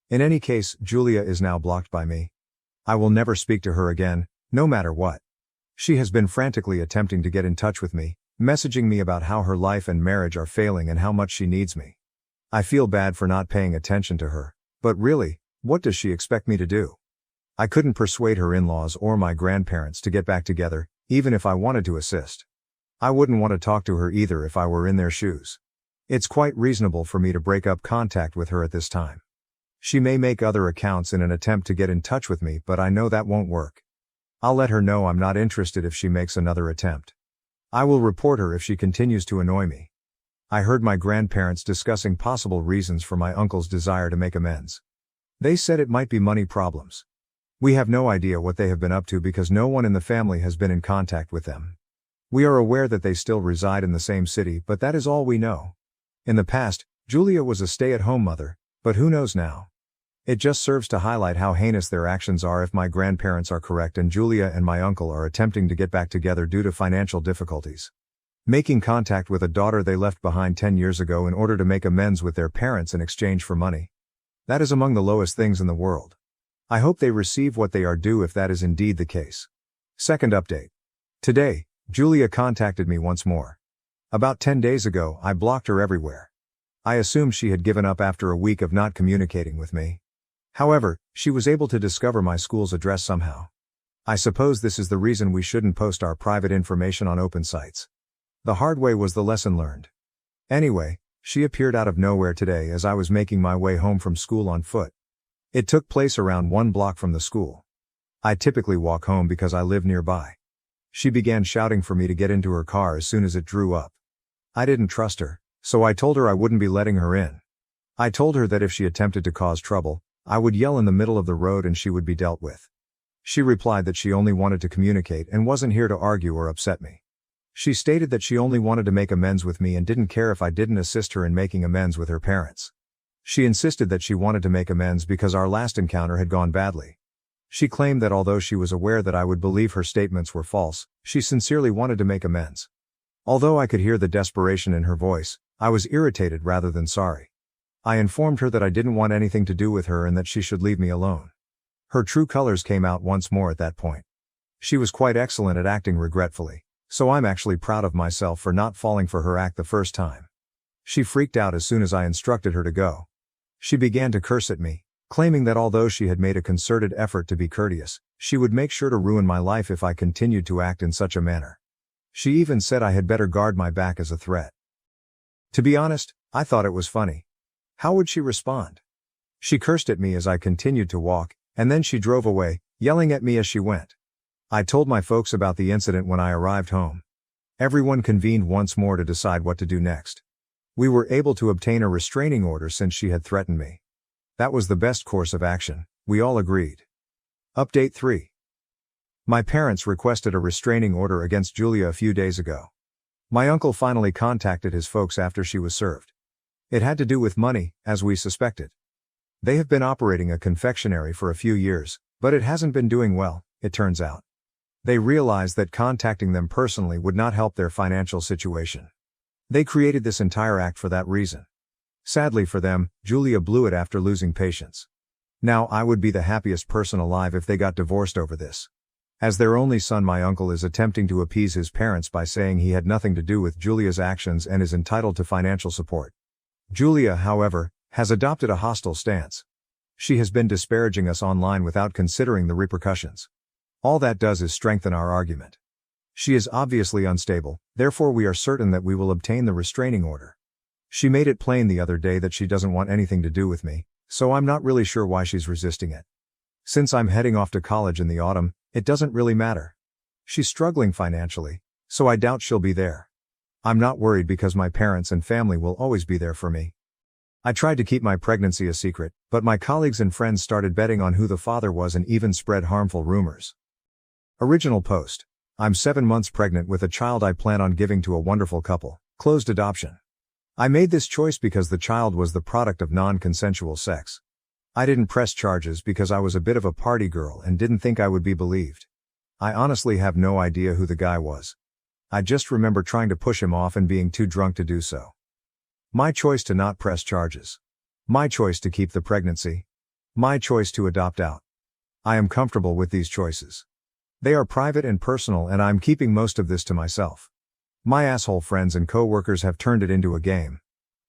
In any case, Julia is now blocked by me. I will never speak to her again, no matter what. She has been frantically attempting to get in touch with me, messaging me about how her life and marriage are failing and how much she needs me. I feel bad for not paying attention to her, but really, what does she expect me to do? I couldn't persuade her in-laws or my grandparents to get back together, even if I wanted to assist. I wouldn't want to talk to her either if I were in their shoes. It's quite reasonable for me to break up contact with her at this time. She may make other accounts in an attempt to get in touch with me, but I know that won't work. I'll let her know I'm not interested if she makes another attempt. I will report her if she continues to annoy me. I heard my grandparents discussing possible reasons for my uncle's desire to make amends. They said it might be money problems. We have no idea what they have been up to because no one in the family has been in contact with them. We are aware that they still reside in the same city, but that is all we know. In the past, Julia was a stay-at-home mother, but who knows now? It just serves to highlight how heinous their actions are if my grandparents are correct and Julia and my uncle are attempting to get back together due to financial difficulties. Making contact with a daughter they left behind 10 years ago in order to make amends with their parents in exchange for money. That is among the lowest things in the world. I hope they receive what they are due if that is indeed the case. Second update. Today, Julia contacted me once more. About 10 days ago, I blocked her everywhere. I assumed she had given up after a week of not communicating with me. However, she was able to discover my school's address somehow. I suppose this is the reason we shouldn't post our private information on open sites. The hard way was the lesson learned. Anyway, she appeared out of nowhere today as I was making my way home from school on foot. It took place around 1 block from the school. I typically walk home because I live nearby. She began shouting for me to get into her car as soon as it drew up. I didn't trust her, so I told her I wouldn't be letting her in. I told her that if she attempted to cause trouble, I would yell in the middle of the road and she would be dealt with. She replied that she only wanted to communicate and wasn't here to argue or upset me. She stated that she only wanted to make amends with me and didn't care if I didn't assist her in making amends with her parents. She insisted that she wanted to make amends because our last encounter had gone badly. She claimed that although she was aware that I would believe her statements were false, she sincerely wanted to make amends. Although I could hear the desperation in her voice, I was irritated rather than sorry. I informed her that I didn't want anything to do with her and that she should leave me alone. Her true colors came out once more at that point. She was quite excellent at acting regretfully, so I'm actually proud of myself for not falling for her act the first time. She freaked out as soon as I instructed her to go. She began to curse at me, claiming that although she had made a concerted effort to be courteous, she would make sure to ruin my life if I continued to act in such a manner. She even said I had better guard my back as a threat. To be honest, I thought it was funny. How would she respond? She cursed at me as I continued to walk, and then she drove away, yelling at me as she went. I told my folks about the incident when I arrived home. Everyone convened once more to decide what to do next. We were able to obtain a restraining order since she had threatened me. That was the best course of action, we all agreed. Update 3. My parents requested a restraining order against Julia a few days ago. My uncle finally contacted his folks after she was served. It had to do with money, as we suspected. They have been operating a confectionery for a few years, but it hasn't been doing well, it turns out. They realized that contacting them personally would not help their financial situation. They created this entire act for that reason. Sadly for them, Julia blew it after losing patience. Now I would be the happiest person alive if they got divorced over this. As their only son, my uncle is attempting to appease his parents by saying he had nothing to do with Julia's actions and is entitled to financial support. Julia, however, has adopted a hostile stance. She has been disparaging us online without considering the repercussions. All that does is strengthen our argument. She is obviously unstable, therefore we are certain that we will obtain the restraining order. She made it plain the other day that she doesn't want anything to do with me, so I'm not really sure why she's resisting it. Since I'm heading off to college in the autumn, it doesn't really matter. She's struggling financially, so I doubt she'll be there. I'm not worried because my parents and family will always be there for me. I tried to keep my pregnancy a secret, but my colleagues and friends started betting on who the father was and even spread harmful rumors. Original post. I'm 7 months pregnant with a child I plan on giving to a wonderful couple. Closed adoption. I made this choice because the child was the product of non-consensual sex. I didn't press charges because I was a bit of a party girl and didn't think I would be believed. I honestly have no idea who the guy was. I just remember trying to push him off and being too drunk to do so. My choice to not press charges. My choice to keep the pregnancy. My choice to adopt out. I am comfortable with these choices. They are private and personal and I'm keeping most of this to myself. My asshole friends and co-workers have turned it into a game.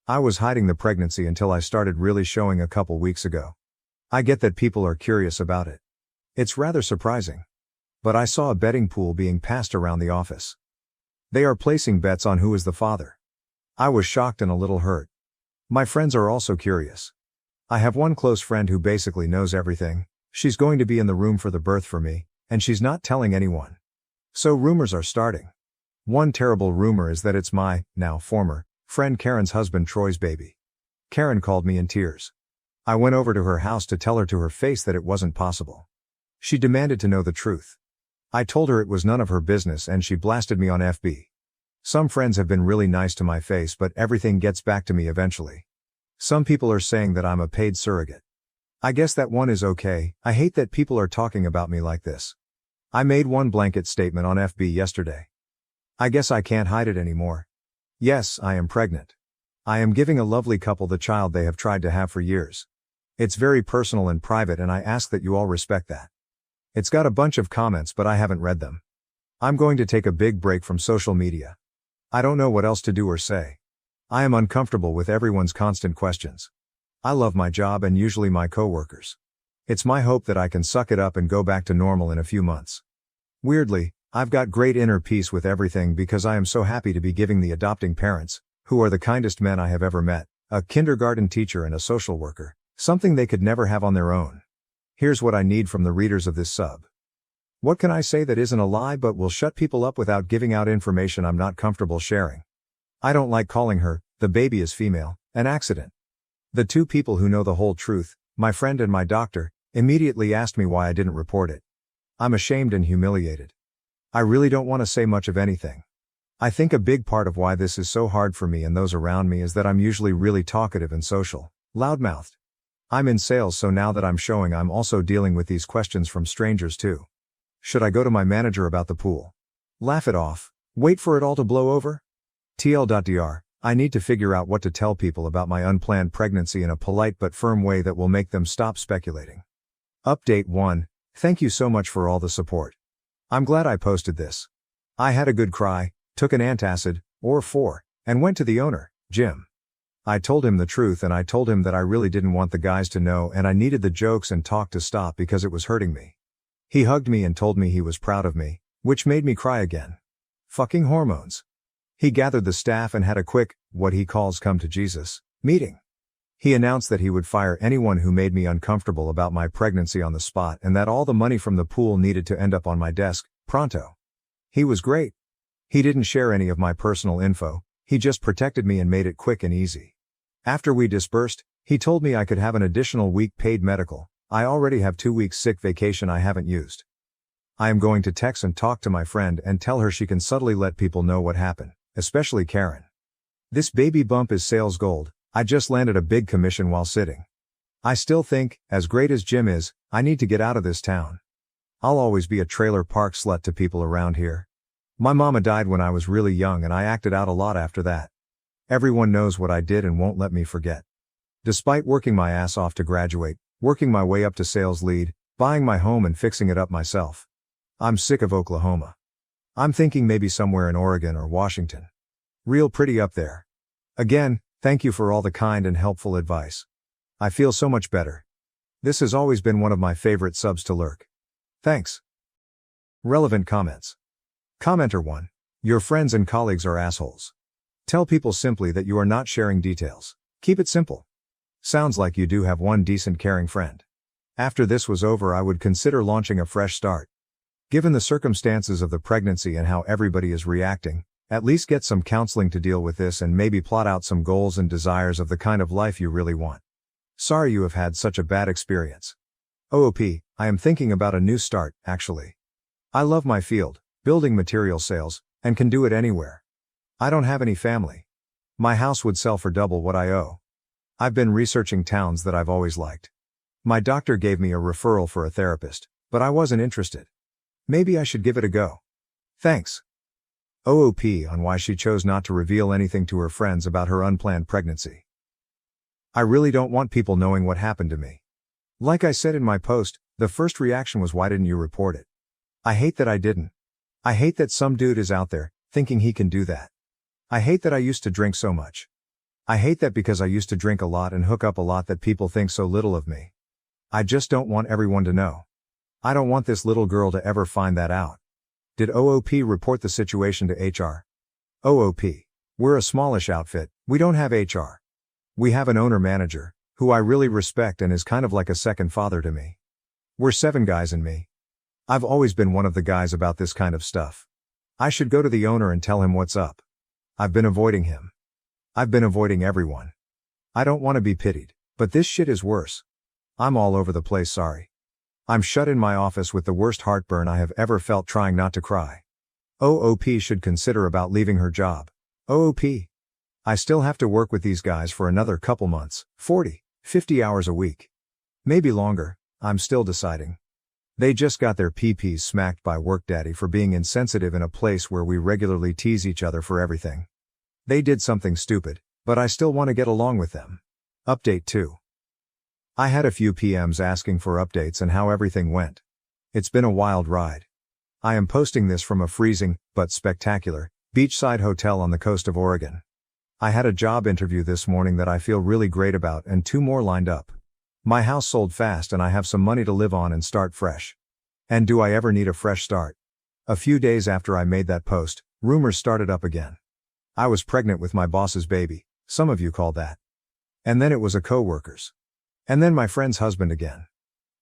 I was hiding the pregnancy until I started really showing a couple weeks ago. I get that people are curious about it. It's rather surprising. But I saw a betting pool being passed around the office. They are placing bets on who is the father. I was shocked and a little hurt. My friends are also curious. I have one close friend who basically knows everything. She's going to be in the room for the birth for me, and she's not telling anyone. So rumors are starting. One terrible rumor is that it's my, now former, friend Karen's husband Troy's baby. Karen called me in tears. I went over to her house to tell her to her face that it wasn't possible. She demanded to know the truth. I told her it was none of her business and she blasted me on FB. Some friends have been really nice to my face, but everything gets back to me eventually. Some people are saying that I'm a paid surrogate. I guess that one is okay. I hate that people are talking about me like this. I made one blanket statement on FB yesterday. I guess I can't hide it anymore. Yes, I am pregnant. I am giving a lovely couple the child they have tried to have for years. It's very personal and private and I ask that you all respect that. It's got a bunch of comments but I haven't read them. I'm going to take a big break from social media. I don't know what else to do or say. I am uncomfortable with everyone's constant questions. I love my job and usually my coworkers. It's my hope that I can suck it up and go back to normal in a few months. Weirdly, I've got great inner peace with everything because I am so happy to be giving the adopting parents, who are the kindest men I have ever met, a kindergarten teacher and a social worker, something they could never have on their own. Here's what I need from the readers of this sub. What can I say that isn't a lie but will shut people up without giving out information I'm not comfortable sharing? I don't like calling her, the baby is female, an accident. The two people who know the whole truth, my friend and my doctor, immediately asked me why I didn't report it. I'm ashamed and humiliated. I really don't want to say much of anything. I think a big part of why this is so hard for me and those around me is that I'm usually really talkative and social, loudmouthed. I'm in sales, so now that I'm showing, I'm also dealing with these questions from strangers too. Should I go to my manager about the pool? Laugh it off? Wait for it all to blow over? TL.dr. I need to figure out what to tell people about my unplanned pregnancy in a polite but firm way that will make them stop speculating. Update 1. Thank you so much for all the support. I'm glad I posted this. I had a good cry, took an antacid, or 4, and went to the owner, Jim. I told him the truth and I told him that I really didn't want the guys to know and I needed the jokes and talk to stop because it was hurting me. He hugged me and told me he was proud of me, which made me cry again. Fucking hormones. He gathered the staff and had a quick, what he calls come to Jesus, meeting. He announced that he would fire anyone who made me uncomfortable about my pregnancy on the spot and that all the money from the pool needed to end up on my desk, pronto. He was great. He didn't share any of my personal info, he just protected me and made it quick and easy. After we dispersed, he told me I could have an additional week paid medical. I already have 2 weeks sick vacation I haven't used. I am going to text and talk to my friend and tell her she can subtly let people know what happened, especially Karen. This baby bump is sales gold. I just landed a big commission while sitting. I still think, as great as Jim is, I need to get out of this town. I'll always be a trailer park slut to people around here. My mama died when I was really young and I acted out a lot after that. Everyone knows what I did and won't let me forget. Despite working my ass off to graduate, working my way up to sales lead, buying my home and fixing it up myself. I'm sick of Oklahoma. I'm thinking maybe somewhere in Oregon or Washington. Real pretty up there. Again, thank you for all the kind and helpful advice. I feel so much better. This has always been one of my favorite subs to lurk. Thanks. Relevant comments. Commenter 1. Your friends and colleagues are assholes. Tell people simply that you are not sharing details. Keep it simple. Sounds like you do have one decent caring friend. After this was over, I would consider launching a fresh start. Given the circumstances of the pregnancy and how everybody is reacting, at least get some counseling to deal with this and maybe plot out some goals and desires of the kind of life you really want. Sorry you have had such a bad experience. OOP, I am thinking about a new start, actually. I love my field, building material sales, and can do it anywhere. I don't have any family. My house would sell for double what I owe. I've been researching towns that I've always liked. My doctor gave me a referral for a therapist, but I wasn't interested. Maybe I should give it a go. Thanks. OOP on why she chose not to reveal anything to her friends about her unplanned pregnancy. I really don't want people knowing what happened to me. Like I said in my post, the first reaction was, why didn't you report it? I hate that I didn't. I hate that some dude is out there, thinking he can do that. I hate that I used to drink so much. I hate that because I used to drink a lot and hook up a lot that people think so little of me. I just don't want everyone to know. I don't want this little girl to ever find that out. Did OOP report the situation to HR? OOP. We're a smallish outfit, we don't have HR. We have an owner-manager, who I really respect and is kind of like a second father to me. We're 7 guys and me. I've always been one of the guys about this kind of stuff. I should go to the owner and tell him what's up. I've been avoiding him. I've been avoiding everyone. I don't want to be pitied, but this shit is worse. I'm all over the place, sorry. I'm shut in my office with the worst heartburn I have ever felt trying not to cry. OOP should consider about leaving her job. OOP. I still have to work with these guys for another couple months, 40, 50 hours a week. Maybe longer, I'm still deciding. They just got their PPs smacked by work daddy for being insensitive in a place where we regularly tease each other for everything. They did something stupid, but I still want to get along with them. Update 2. I had a few PMs asking for updates and how everything went. It's been a wild ride. I am posting this from a freezing, but spectacular, beachside hotel on the coast of Oregon. I had a job interview this morning that I feel really great about and 2 more lined up. My house sold fast and I have some money to live on and start fresh. And do I ever need a fresh start? A few days after I made that post, rumors started up again. I was pregnant with my boss's baby, some of you call that. And then it was a coworker's. And then my friend's husband again.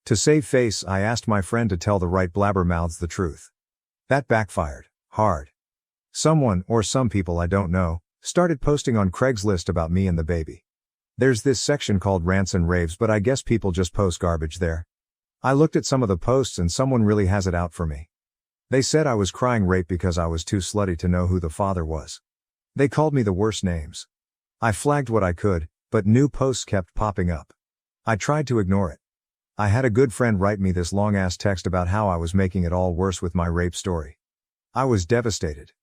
To save face, I asked my friend to tell the right blabbermouths the truth. That backfired. Hard. Someone, or some people I don't know, started posting on Craigslist about me and the baby. There's this section called rants and raves, but I guess people just post garbage there. I looked at some of the posts and someone really has it out for me. They said I was crying rape because I was too slutty to know who the father was. They called me the worst names. I flagged what I could, but new posts kept popping up. I tried to ignore it. I had a good friend write me this long-ass text about how I was making it all worse with my rape story. I was devastated.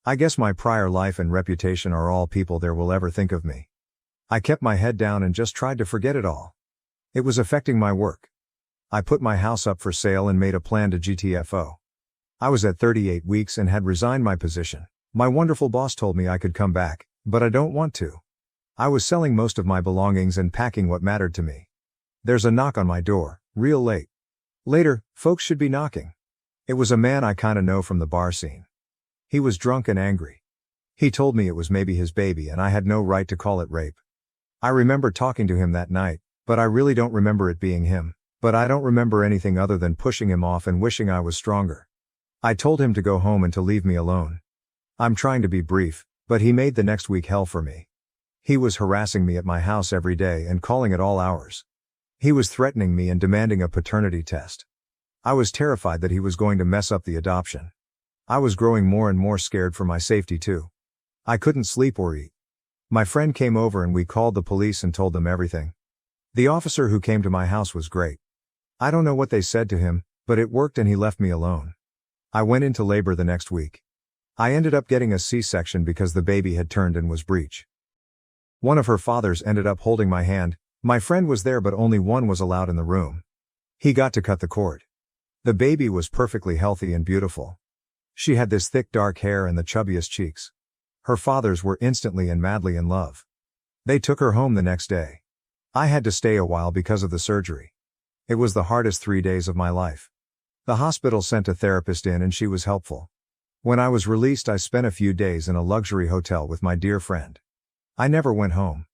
I guess my prior life and reputation are all people there will ever think of me. I kept my head down and just tried to forget it all. It was affecting my work. I put my house up for sale and made a plan to GTFO. I was at 38 weeks and had resigned my position. My wonderful boss told me I could come back, but I don't want to. I was selling most of my belongings and packing what mattered to me. There's a knock on my door, real late. Later, folks should be knocking. It was a man I kinda know from the bar scene. He was drunk and angry. He told me it was maybe his baby and I had no right to call it rape. I remember talking to him that night, but I really don't remember it being him. But I don't remember anything other than pushing him off and wishing I was stronger. I told him to go home and to leave me alone. I'm trying to be brief, but he made the next week hell for me. He was harassing me at my house every day and calling at all hours. He was threatening me and demanding a paternity test. I was terrified that he was going to mess up the adoption. I was growing more and more scared for my safety too. I couldn't sleep or eat. My friend came over and we called the police and told them everything. The officer who came to my house was great. I don't know what they said to him, but it worked and he left me alone. I went into labor the next week. I ended up getting a C-section because the baby had turned and was breech. One of her fathers ended up holding my hand. My friend was there but only one was allowed in the room. He got to cut the cord. The baby was perfectly healthy and beautiful. She had this thick dark hair and the chubbiest cheeks. Her fathers were instantly and madly in love. They took her home the next day. I had to stay a while because of the surgery. It was the hardest 3 days of my life. The hospital sent a therapist in and she was helpful. When I was released, I spent a few days in a luxury hotel with my dear friend. I never went home.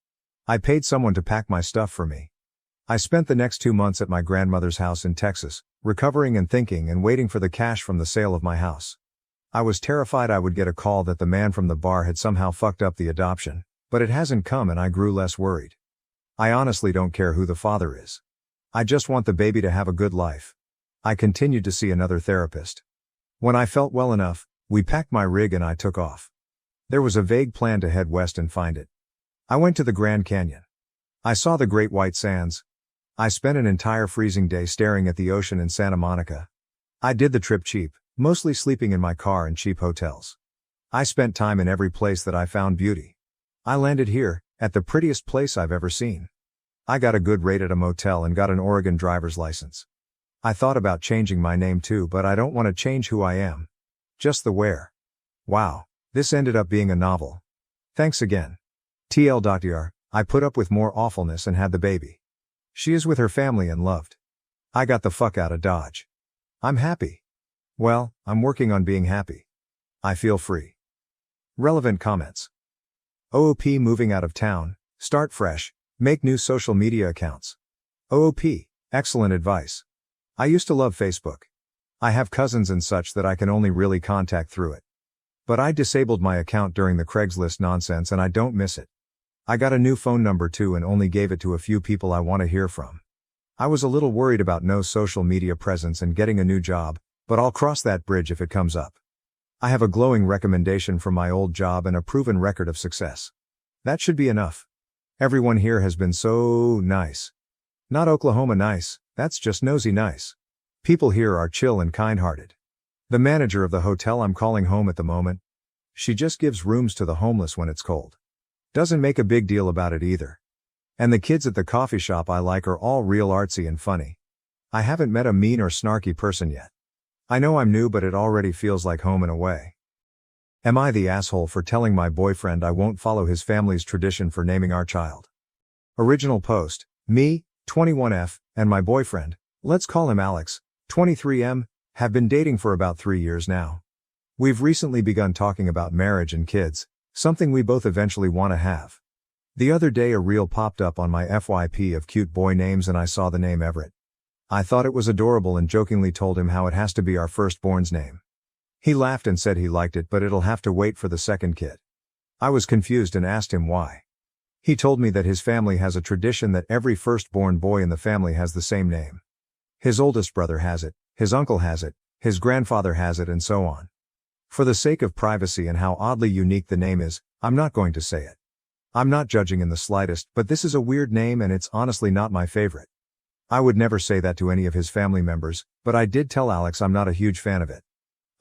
I paid someone to pack my stuff for me. I spent the next 2 months at my grandmother's house in Texas, recovering and thinking and waiting for the cash from the sale of my house. I was terrified I would get a call that the man from the bar had somehow fucked up the adoption, but it hasn't come and I grew less worried. I honestly don't care who the father is. I just want the baby to have a good life. I continued to see another therapist. When I felt well enough, we packed my rig and I took off. There was a vague plan to head west and find it. I went to the Grand Canyon. I saw the Great White Sands. I spent an entire freezing day staring at the ocean in Santa Monica. I did the trip cheap, mostly sleeping in my car in cheap hotels. I spent time in every place that I found beauty. I landed here, at the prettiest place I've ever seen. I got a good rate at a motel and got an Oregon driver's license. I thought about changing my name too, but I don't want to change who I am. Just the where. Wow, this ended up being a novel. Thanks again. TL.dr, I put up with more awfulness and had the baby. She is with her family and loved. I got the fuck out of Dodge. I'm happy. Well, I'm working on being happy. I feel free. Relevant comments. OOP moving out of town, start fresh, make new social media accounts. OOP, excellent advice. I used to love Facebook. I have cousins and such that I can only really contact through it. But I disabled my account during the Craigslist nonsense and I don't miss it. I got a new phone number too and only gave it to a few people I want to hear from. I was a little worried about no social media presence and getting a new job, but I'll cross that bridge if it comes up. I have a glowing recommendation from my old job and a proven record of success. That should be enough. Everyone here has been so nice. Not Oklahoma nice, that's just nosy nice. People here are chill and kind-hearted. The manager of the hotel I'm calling home at the moment, she just gives rooms to the homeless when it's cold. Doesn't make a big deal about it either. And the kids at the coffee shop I like are all real artsy and funny. I haven't met a mean or snarky person yet. I know I'm new but it already feels like home in a way. Am I the asshole for telling my boyfriend I won't follow his family's tradition for naming our child? Original post, me, 21F, and my boyfriend, let's call him Alex, 23M, have been dating for about 3 years now. We've recently begun talking about marriage and kids, something we both eventually want to have. The other day a reel popped up on my FYP of cute boy names and I saw the name Everett. I thought it was adorable and jokingly told him how it has to be our firstborn's name. He laughed and said he liked it, but it'll have to wait for the second kid. I was confused and asked him why. He told me that his family has a tradition that every firstborn boy in the family has the same name. His oldest brother has it, his uncle has it, his grandfather has it, and so on. For the sake of privacy and how oddly unique the name is, I'm not going to say it. I'm not judging in the slightest, but this is a weird name and it's honestly not my favorite. I would never say that to any of his family members, but I did tell Alex I'm not a huge fan of it.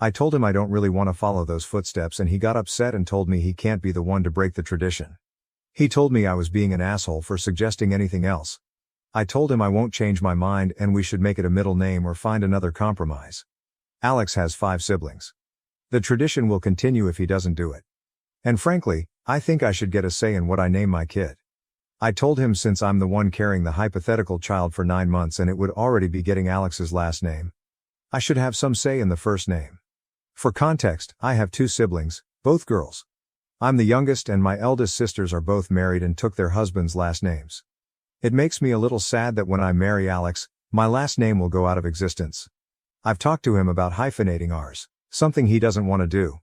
I told him I don't really want to follow those footsteps, and he got upset and told me he can't be the one to break the tradition. He told me I was being an asshole for suggesting anything else. I told him I won't change my mind and we should make it a middle name or find another compromise. Alex has 5 siblings. The tradition will continue if he doesn't do it. And frankly, I think I should get a say in what I name my kid. I told him since I'm the one carrying the hypothetical child for 9 months and it would already be getting Alex's last name, I should have some say in the first name. For context, I have 2 siblings, both girls. I'm the youngest and my eldest sisters are both married and took their husbands' last names. It makes me a little sad that when I marry Alex, my last name will go out of existence. I've talked to him about hyphenating ours, something he doesn't want to do.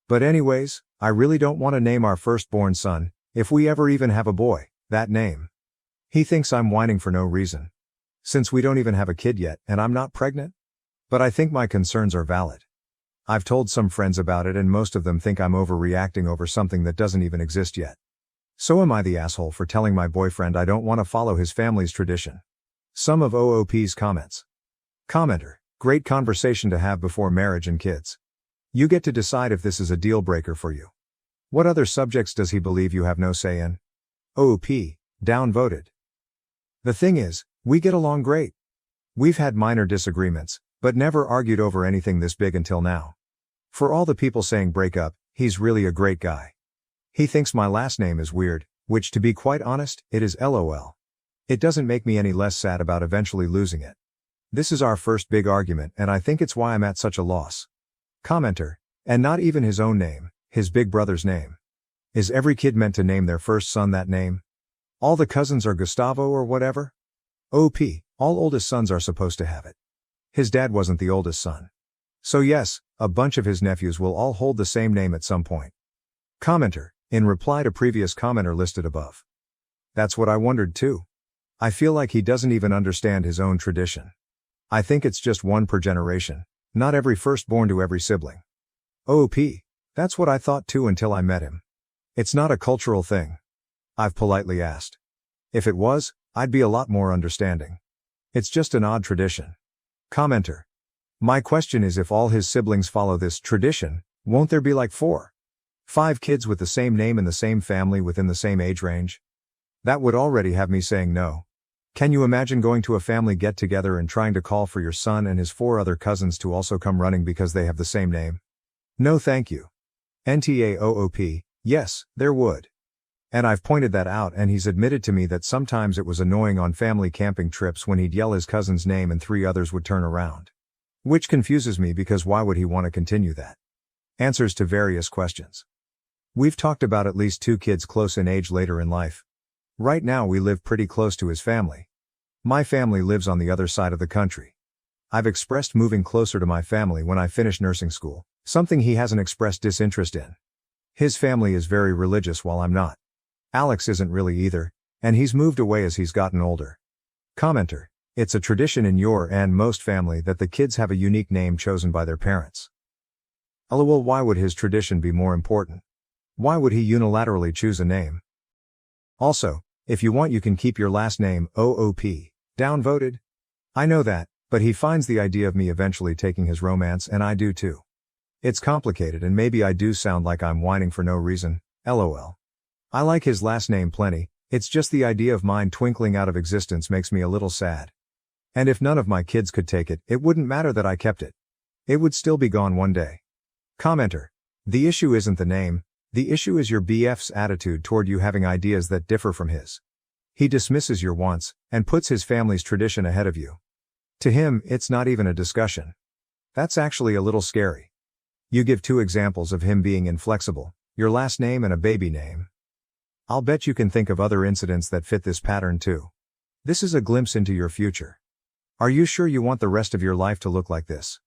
But anyways, I really don't want to name our firstborn son, if we ever even have a boy, that name. He thinks I'm whining for no reason. Since we don't even have a kid yet and I'm not pregnant? But I think my concerns are valid. I've told some friends about it and most of them think I'm overreacting over something that doesn't even exist yet. So am I the asshole for telling my boyfriend I don't want to follow his family's tradition? Some of OOP's comments. Commenter: great conversation to have before marriage and kids. You get to decide if this is a deal breaker for you. What other subjects does he believe you have no say in? OOP, downvoted. The thing is, we get along great. We've had minor disagreements, but never argued over anything this big until now. For all the people saying break up, he's really a great guy. He thinks my last name is weird, which to be quite honest, it is LOL. It doesn't make me any less sad about eventually losing it. This is our first big argument and I think it's why I'm at such a loss. Commenter: and not even his own name, his big brother's name. Is every kid meant to name their first son that name? All the cousins are Gustavo or whatever? OP, all oldest sons are supposed to have it. His dad wasn't the oldest son. So yes, a bunch of his nephews will all hold the same name at some point. Commenter: in reply to previous commenter listed above. That's what I wondered too. I feel like he doesn't even understand his own tradition. I think it's just one per generation, not every firstborn to every sibling. OP, that's what I thought too until I met him. It's not a cultural thing. I've politely asked. If it was, I'd be a lot more understanding. It's just an odd tradition. Commenter: my question is if all his siblings follow this tradition, won't there be like 4, 5 kids with the same name in the same family within the same age range? That would already have me saying no. Can you imagine going to a family get-together and trying to call for your son and his 4 other cousins to also come running because they have the same name? No thank you. NTAOOP, yes, there would. And I've pointed that out and he's admitted to me that sometimes it was annoying on family camping trips when he'd yell his cousin's name and 3 others would turn around. Which confuses me because why would he want to continue that? Answers to various questions. We've talked about at least 2 kids close in age later in life. Right now we live pretty close to his family. My family lives on the other side of the country. I've expressed moving closer to my family when I finish nursing school, something he hasn't expressed disinterest in. His family is very religious while I'm not. Alex isn't really either, and he's moved away as he's gotten older. Commenter: it's a tradition in your and most family that the kids have a unique name chosen by their parents. LOL, why would his tradition be more important? Why would he unilaterally choose a name? Also, if you want you can keep your last name, OOP, downvoted. I know that, but he finds the idea of me eventually taking his romance and I do too. It's complicated and maybe I do sound like I'm whining for no reason, LOL. I like his last name plenty, it's just the idea of mine twinkling out of existence makes me a little sad. And if none of my kids could take it, it wouldn't matter that I kept it. It would still be gone one day. Commenter: the issue isn't the name, the issue is your BF's attitude toward you having ideas that differ from his. He dismisses your wants, and puts his family's tradition ahead of you. To him, it's not even a discussion. That's actually a little scary. You give 2 examples of him being inflexible, your last name and a baby name. I'll bet you can think of other incidents that fit this pattern too. This is a glimpse into your future. Are you sure you want the rest of your life to look like this?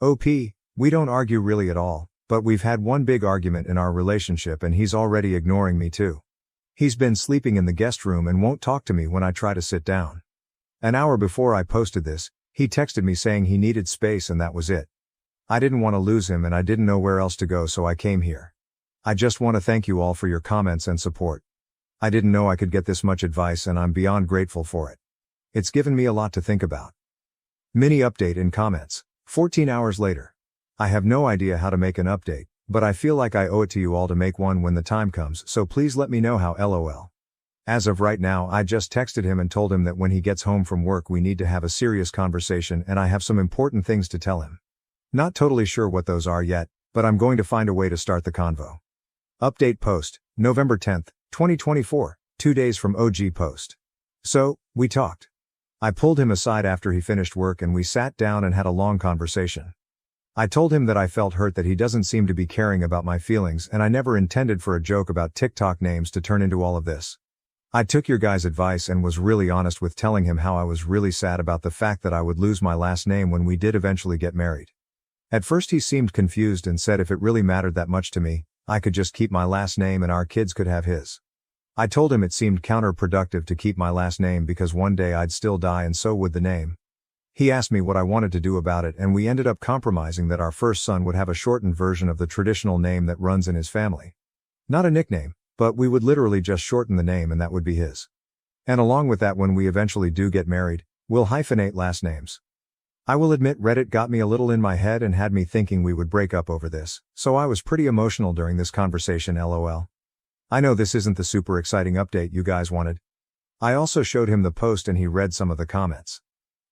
OP, we don't argue really at all, but we've had one big argument in our relationship and he's already ignoring me too. He's been sleeping in the guest room and won't talk to me when I try to sit down. An hour before I posted this, he texted me saying he needed space and that was it. I didn't want to lose him and I didn't know where else to go, so I came here. I just want to thank you all for your comments and support. I didn't know I could get this much advice and I'm beyond grateful for it. It's given me a lot to think about. Mini update in comments. 14 hours later. I have no idea how to make an update, but I feel like I owe it to you all to make one when the time comes, so please let me know how. LOL. As of right now, I just texted him and told him that when he gets home from work we need to have a serious conversation and I have some important things to tell him. Not totally sure what those are yet, but I'm going to find a way to start the convo. Update post, November 10th, 2024, 2 days from OG post. So, we talked. I pulled him aside after he finished work and we sat down and had a long conversation. I told him that I felt hurt that he doesn't seem to be caring about my feelings and I never intended for a joke about TikTok names to turn into all of this. I took your guys' advice and was really honest with telling him how I was really sad about the fact that I would lose my last name when we did eventually get married. At first he seemed confused and said if it really mattered that much to me, I could just keep my last name and our kids could have his. I told him it seemed counterproductive to keep my last name because one day I'd still die and so would the name. He asked me what I wanted to do about it and we ended up compromising that our first son would have a shortened version of the traditional name that runs in his family. Not a nickname, but we would literally just shorten the name and that would be his. And along with that, when we eventually do get married, we'll hyphenate last names. I will admit Reddit got me a little in my head and had me thinking we would break up over this, so I was pretty emotional during this conversation. LOL. I know this isn't the super exciting update you guys wanted. I also showed him the post and he read some of the comments.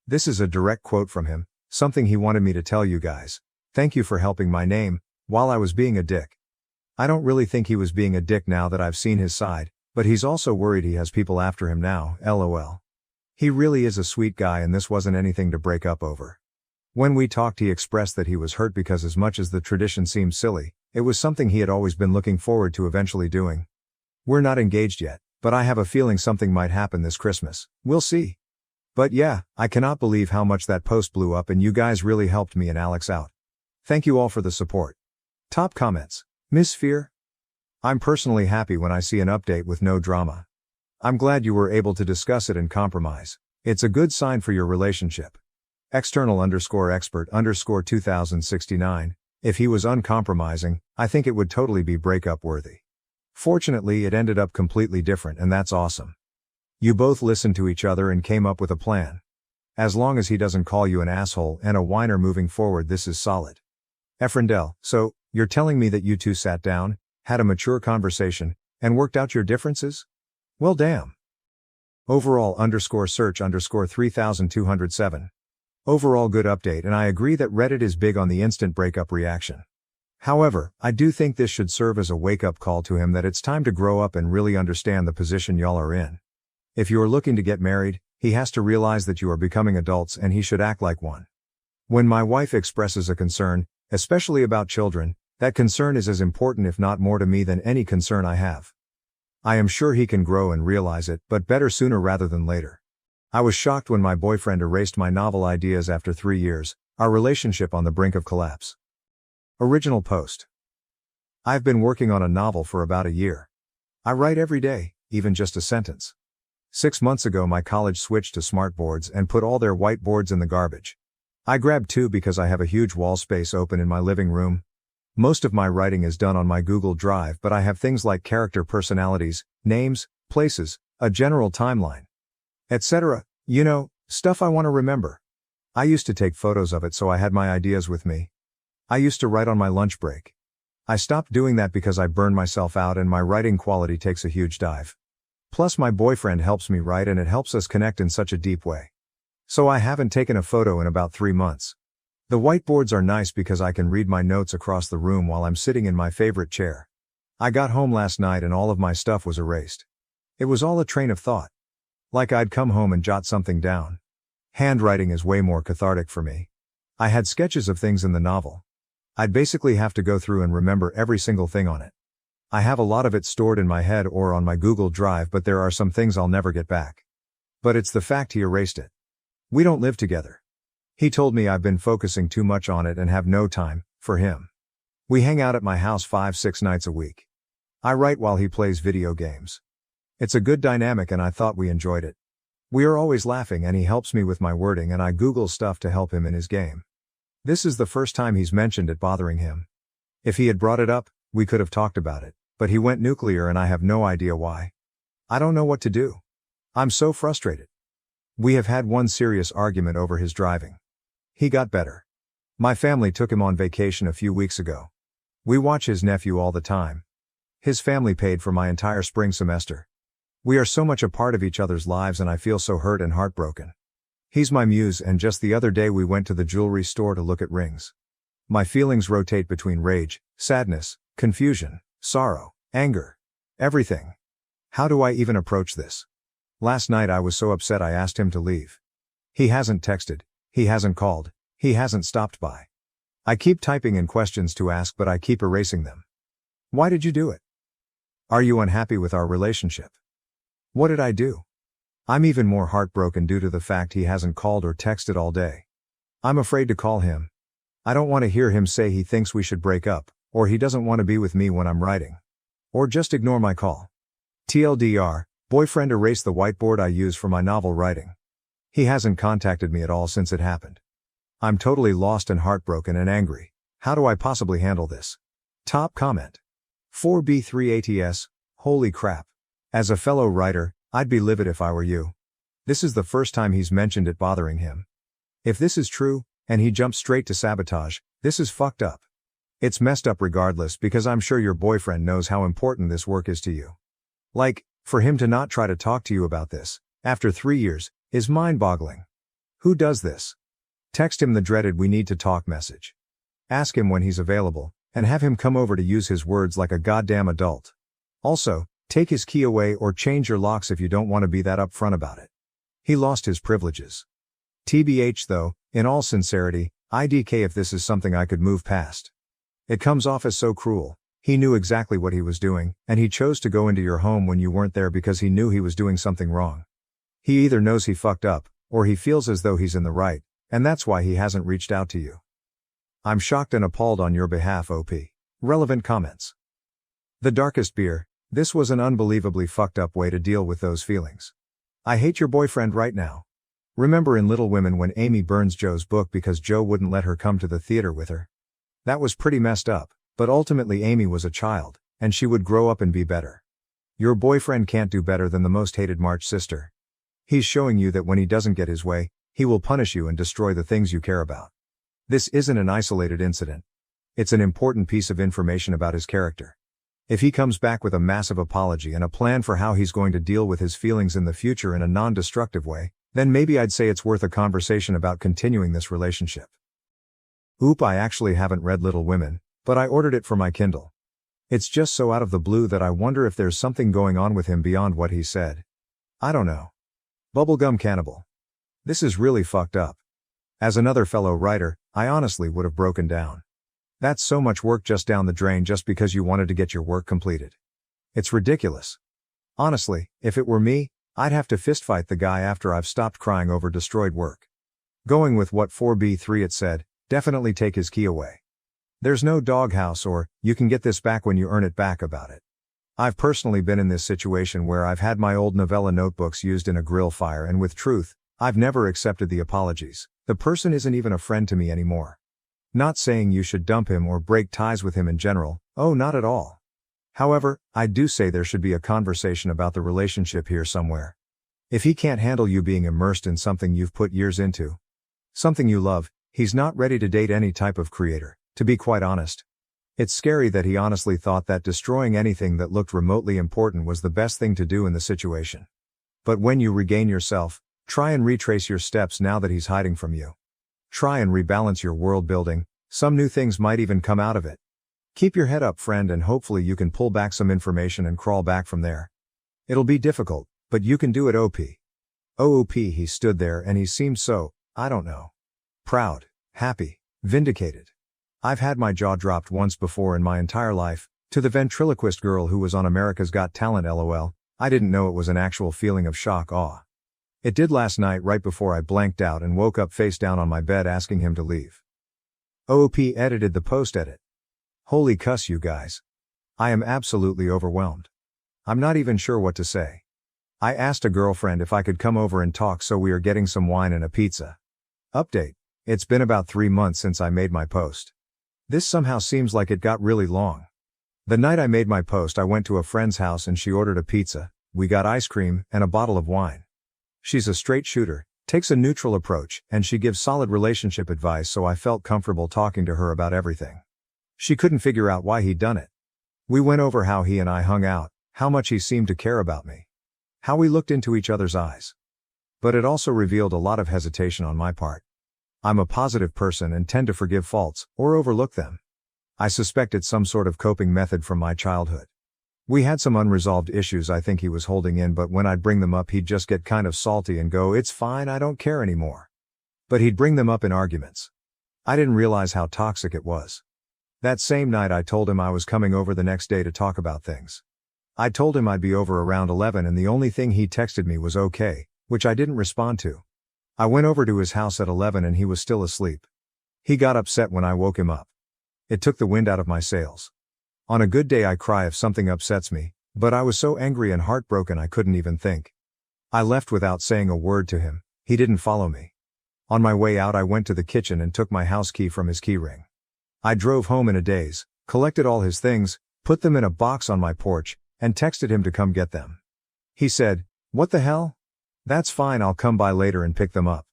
This is a direct quote from him, something he wanted me to tell you guys. Thank you for helping my name, while I was being a dick. I don't really think he was being a dick now that I've seen his side, but he's also worried he has people after him now. LOL. He really is a sweet guy and this wasn't anything to break up over. When we talked he expressed that he was hurt because as much as the tradition seemed silly, it was something he had always been looking forward to eventually doing. We're not engaged yet, but I have a feeling something might happen this Christmas. We'll see. But yeah, I cannot believe how much that post blew up and you guys really helped me and Alex out. Thank you all for the support. Top comments. Miss Fear? I'm personally happy when I see an update with no drama. I'm glad you were able to discuss it and compromise. It's a good sign for your relationship. External_expert_2069. If he was uncompromising, I think it would totally be breakup worthy. Fortunately it ended up completely different and that's awesome. You both listened to each other and came up with a plan. As long as he doesn't call you an asshole and a whiner moving forward, this is solid. Efrendel, so, you're telling me that you two sat down, had a mature conversation, and worked out your differences? Well damn. Overall_search_3207. Overall good update and I agree that Reddit is big on the instant breakup reaction. However, I do think this should serve as a wake-up call to him that it's time to grow up and really understand the position y'all are in. If you are looking to get married, he has to realize that you are becoming adults and he should act like one. When my wife expresses a concern, especially about children, that concern is as important if not more to me than any concern I have. I am sure he can grow and realize it, but better sooner rather than later. I was shocked when my boyfriend erased my novel ideas after 3 years, our relationship on the brink of collapse. Original post. I've been working on a novel for about a year. I write every day, even just a sentence. 6 months ago my college switched to smartboards and put all their whiteboards in the garbage. I grabbed 2 because I have a huge wall space open in my living room. Most of my writing is done on my Google Drive, but I have things like character personalities, names, places, a general timeline, etc. You know, stuff I want to remember. I used to take photos of it so I had my ideas with me. I used to write on my lunch break. I stopped doing that because I burned myself out and my writing quality takes a huge dive. Plus my boyfriend helps me write and it helps us connect in such a deep way. So I haven't taken a photo in about 3 months. The whiteboards are nice because I can read my notes across the room while I'm sitting in my favorite chair. I got home last night and all of my stuff was erased. It was all a train of thought. Like I'd come home and jot something down. Handwriting is way more cathartic for me. I had sketches of things in the novel. I'd basically have to go through and remember every single thing on it. I have a lot of it stored in my head or on my Google Drive, but there are some things I'll never get back. But it's the fact he erased it. We don't live together. He told me I've been focusing too much on it and have no time for him. We hang out at my house 5-6 nights a week. I write while he plays video games. It's a good dynamic and I thought we enjoyed it. We are always laughing and he helps me with my wording and I Google stuff to help him in his game. This is the first time he's mentioned it bothering him. If he had brought it up, we could have talked about it, but he went nuclear and I have no idea why. I don't know what to do. I'm so frustrated. We have had one serious argument over his driving. He got better. My family took him on vacation a few weeks ago. We watch his nephew all the time. His family paid for my entire spring semester. We are so much a part of each other's lives and I feel so hurt and heartbroken. He's my muse and just the other day we went to the jewelry store to look at rings. My feelings rotate between rage, sadness, confusion, sorrow, anger. Everything. How do I even approach this? Last night I was so upset I asked him to leave. He hasn't texted, he hasn't called, he hasn't stopped by. I keep typing in questions to ask but I keep erasing them. Why did you do it? Are you unhappy with our relationship? What did I do? I'm even more heartbroken due to the fact he hasn't called or texted all day. I'm afraid to call him. I don't want to hear him say he thinks we should break up, or he doesn't want to be with me when I'm writing. Or just ignore my call. TLDR, boyfriend erased the whiteboard I use for my novel writing. He hasn't contacted me at all since it happened. I'm totally lost and heartbroken and angry. How do I possibly handle this? Top comment. 4B3ATS, holy crap. As a fellow writer, I'd be livid if I were you. This is the first time he's mentioned it bothering him. If this is true, and he jumped straight to sabotage, this is fucked up. It's messed up regardless because I'm sure your boyfriend knows how important this work is to you. Like, for him to not try to talk to you about this, after 3 years, is mind-boggling. Who does this? Text him the dreaded "we need to talk" message. Ask him when he's available, and have him come over to use his words like a goddamn adult. Also, take his key away or change your locks if you don't want to be that upfront about it. He lost his privileges. TBH though, in all sincerity, IDK if this is something I could move past. It comes off as so cruel. He knew exactly what he was doing, and he chose to go into your home when you weren't there because he knew he was doing something wrong. He either knows he fucked up, or he feels as though he's in the right, and that's why he hasn't reached out to you. I'm shocked and appalled on your behalf, OP. Relevant comments. The darkest beer. This was an unbelievably fucked up way to deal with those feelings. I hate your boyfriend right now. Remember in Little Women when Amy burns Joe's book because Joe wouldn't let her come to the theater with her? That was pretty messed up, but ultimately Amy was a child, and she would grow up and be better. Your boyfriend can't do better than the most hated March sister. He's showing you that when he doesn't get his way, he will punish you and destroy the things you care about. This isn't an isolated incident. It's an important piece of information about his character. If he comes back with a massive apology and a plan for how he's going to deal with his feelings in the future in a non-destructive way, then maybe I'd say it's worth a conversation about continuing this relationship. Oop, I actually haven't read Little Women, but I ordered it for my Kindle. It's just so out of the blue that I wonder if there's something going on with him beyond what he said. I don't know. Bubblegum cannibal. This is really fucked up. As another fellow writer, I honestly would have broken down. That's so much work just down the drain just because you wanted to get your work completed. It's ridiculous. Honestly, if it were me, I'd have to fistfight the guy after I've stopped crying over destroyed work. Going with what 4B3 it said, definitely take his key away. There's no doghouse or, you can get this back when you earn it back about it. I've personally been in this situation where I've had my old novella notebooks used in a grill fire and with truth, I've never accepted the apologies. The person isn't even a friend to me anymore. Not saying you should dump him or break ties with him in general, oh not at all. However, I do say there should be a conversation about the relationship here somewhere. If he can't handle you being immersed in something you've put years into, something you love, he's not ready to date any type of creator, to be quite honest. It's scary that he honestly thought that destroying anything that looked remotely important was the best thing to do in the situation. But when you regain yourself, try and retrace your steps now that he's hiding from you. Try and rebalance your world building, some new things might even come out of it. Keep your head up, friend, and hopefully you can pull back some information and crawl back from there. It'll be difficult, but you can do it, OP. OOP, he stood there and he seemed so, I don't know. Proud, happy, vindicated. I've had my jaw dropped once before in my entire life, to the ventriloquist girl who was on America's Got Talent LOL, I didn't know it was an actual feeling of shock awe. It did last night right before I blanked out and woke up face down on my bed asking him to leave. OOP edited the post edit. Holy cuss, you guys. I am absolutely overwhelmed. I'm not even sure what to say. I asked a girlfriend if I could come over and talk, so we are getting some wine and a pizza. Update. It's been about 3 months since I made my post. This somehow seems like it got really long. The night I made my post, I went to a friend's house and she ordered a pizza, we got ice cream, and a bottle of wine. She's a straight shooter, takes a neutral approach, and she gives solid relationship advice, so I felt comfortable talking to her about everything. She couldn't figure out why he'd done it. We went over how he and I hung out, how much he seemed to care about me, how we looked into each other's eyes. But it also revealed a lot of hesitation on my part. I'm a positive person and tend to forgive faults, or overlook them. I suspect it's some sort of coping method from my childhood. We had some unresolved issues I think he was holding in, but when I'd bring them up he'd just get kind of salty and go, "It's fine, I don't care anymore." But he'd bring them up in arguments. I didn't realize how toxic it was. That same night I told him I was coming over the next day to talk about things. I told him I'd be over around 11 and the only thing he texted me was okay, which I didn't respond to. I went over to his house at 11 and he was still asleep. He got upset when I woke him up. It took the wind out of my sails. On a good day I cry if something upsets me, but I was so angry and heartbroken I couldn't even think. I left without saying a word to him. He didn't follow me. On my way out I went to the kitchen and took my house key from his keyring. I drove home in a daze, collected all his things, put them in a box on my porch, and texted him to come get them. He said, "What the hell? That's fine, I'll come by later and pick them up."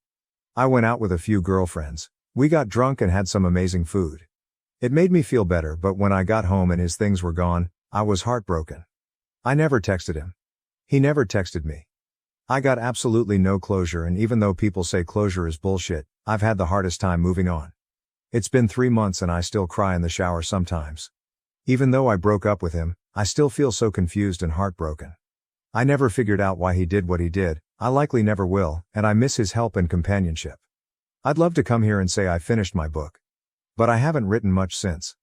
I went out with a few girlfriends. We got drunk and had some amazing food. It made me feel better, but when I got home and his things were gone, I was heartbroken. I never texted him. He never texted me. I got absolutely no closure, and even though people say closure is bullshit, I've had the hardest time moving on. It's been 3 months and I still cry in the shower sometimes. Even though I broke up with him, I still feel so confused and heartbroken. I never figured out why he did what he did, I likely never will, and I miss his help and companionship. I'd love to come here and say I finished my book. But I haven't written much since.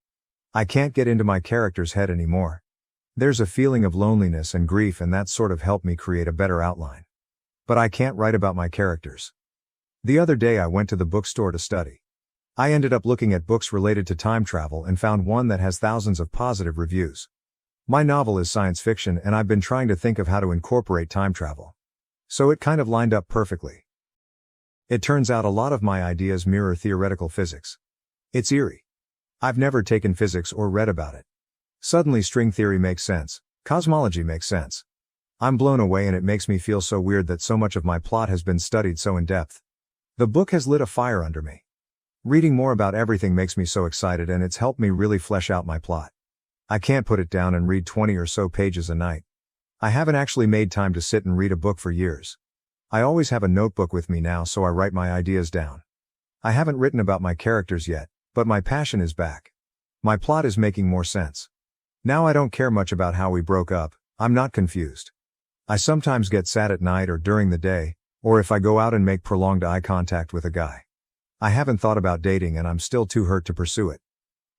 I can't get into my character's head anymore. There's a feeling of loneliness and grief, and that sort of helped me create a better outline. But I can't write about my characters. The other day I went to the bookstore to study. I ended up looking at books related to time travel and found one that has thousands of positive reviews. My novel is science fiction and I've been trying to think of how to incorporate time travel. So it kind of lined up perfectly. It turns out a lot of my ideas mirror theoretical physics. It's eerie. I've never taken physics or read about it. Suddenly string theory makes sense, cosmology makes sense. I'm blown away, and it makes me feel so weird that so much of my plot has been studied so in depth. The book has lit a fire under me. Reading more about everything makes me so excited, and it's helped me really flesh out my plot. I can't put it down and read 20 or so pages a night. I haven't actually made time to sit and read a book for years. I always have a notebook with me now, so I write my ideas down. I haven't written about my characters yet, but my passion is back. My plot is making more sense. Now I don't care much about how we broke up, I'm not confused. I sometimes get sad at night or during the day, or if I go out and make prolonged eye contact with a guy. I haven't thought about dating and I'm still too hurt to pursue it.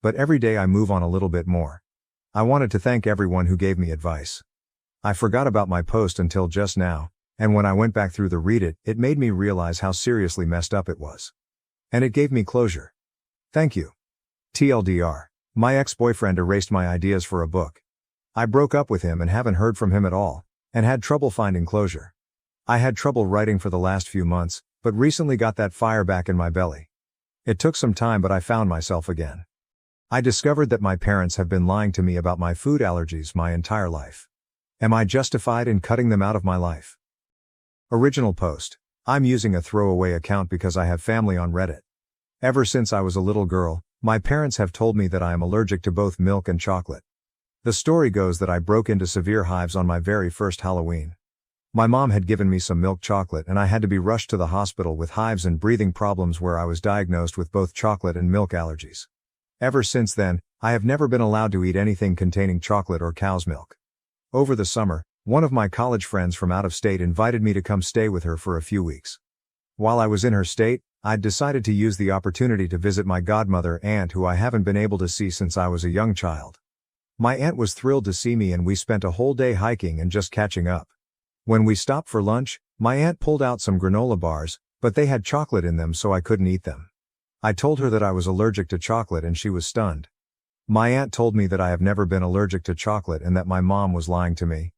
But every day I move on a little bit more. I wanted to thank everyone who gave me advice. I forgot about my post until just now, and when I went back through the read it, it made me realize how seriously messed up it was. And it gave me closure. Thank you. TLDR. My ex-boyfriend erased my ideas for a book. I broke up with him and haven't heard from him at all, and had trouble finding closure. I had trouble writing for the last few months, but recently got that fire back in my belly. It took some time, but I found myself again. I discovered that my parents have been lying to me about my food allergies my entire life. Am I justified in cutting them out of my life? Original post. I'm using a throwaway account because I have family on Reddit. Ever since I was a little girl, my parents have told me that I am allergic to both milk and chocolate. The story goes that I broke into severe hives on my very first Halloween. My mom had given me some milk chocolate and I had to be rushed to the hospital with hives and breathing problems, where I was diagnosed with both chocolate and milk allergies. Ever since then, I have never been allowed to eat anything containing chocolate or cow's milk. Over the summer, one of my college friends from out of state invited me to come stay with her for a few weeks. While I was in her state, I'd decided to use the opportunity to visit my godmother aunt, who I haven't been able to see since I was a young child. My aunt was thrilled to see me and we spent a whole day hiking and just catching up. When we stopped for lunch, My aunt pulled out some granola bars, but they had chocolate in them so I couldn't eat them. I told her that I was allergic to chocolate and she was stunned. My aunt told me that I have never been allergic to chocolate and that my mom was lying to me.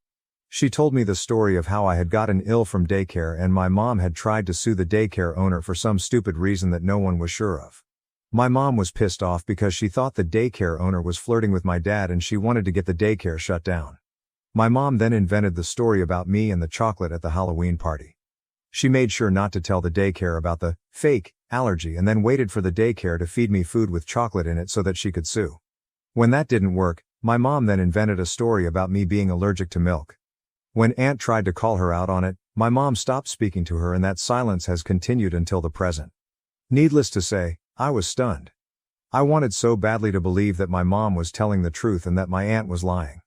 She told me the story of how I had gotten ill from daycare and my mom had tried to sue the daycare owner for some stupid reason that no one was sure of. My mom was pissed off because she thought the daycare owner was flirting with my dad and she wanted to get the daycare shut down. My mom then invented the story about me and the chocolate at the Halloween party. She made sure not to tell the daycare about the fake allergy and then waited for the daycare to feed me food with chocolate in it so that she could sue. When that didn't work, my mom then invented a story about me being allergic to milk. When Aunt tried to call her out on it, my mom stopped speaking to her and that silence has continued until the present. Needless to say, I was stunned. I wanted so badly to believe that my mom was telling the truth and that my aunt was lying.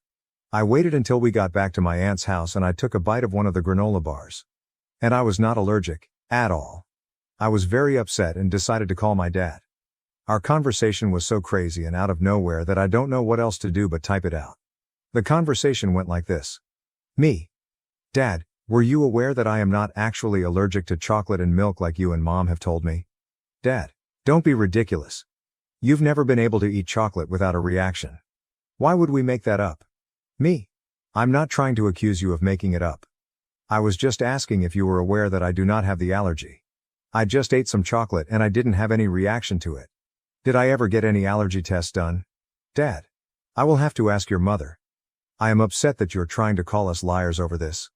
I waited until we got back to my aunt's house and I took a bite of one of the granola bars. And I was not allergic, at all. I was very upset and decided to call my dad. Our conversation was so crazy and out of nowhere that I don't know what else to do but type it out. The conversation went like this. Me. Dad, were you aware that I am not actually allergic to chocolate and milk like you and Mom have told me? Dad. Don't be ridiculous. You've never been able to eat chocolate without a reaction. Why would we make that up? Me. I'm not trying to accuse you of making it up. I was just asking if you were aware that I do not have the allergy. I just ate some chocolate and I didn't have any reaction to it. Did I ever get any allergy tests done? Dad. I will have to ask your mother. I am upset that you're trying to call us liars over this.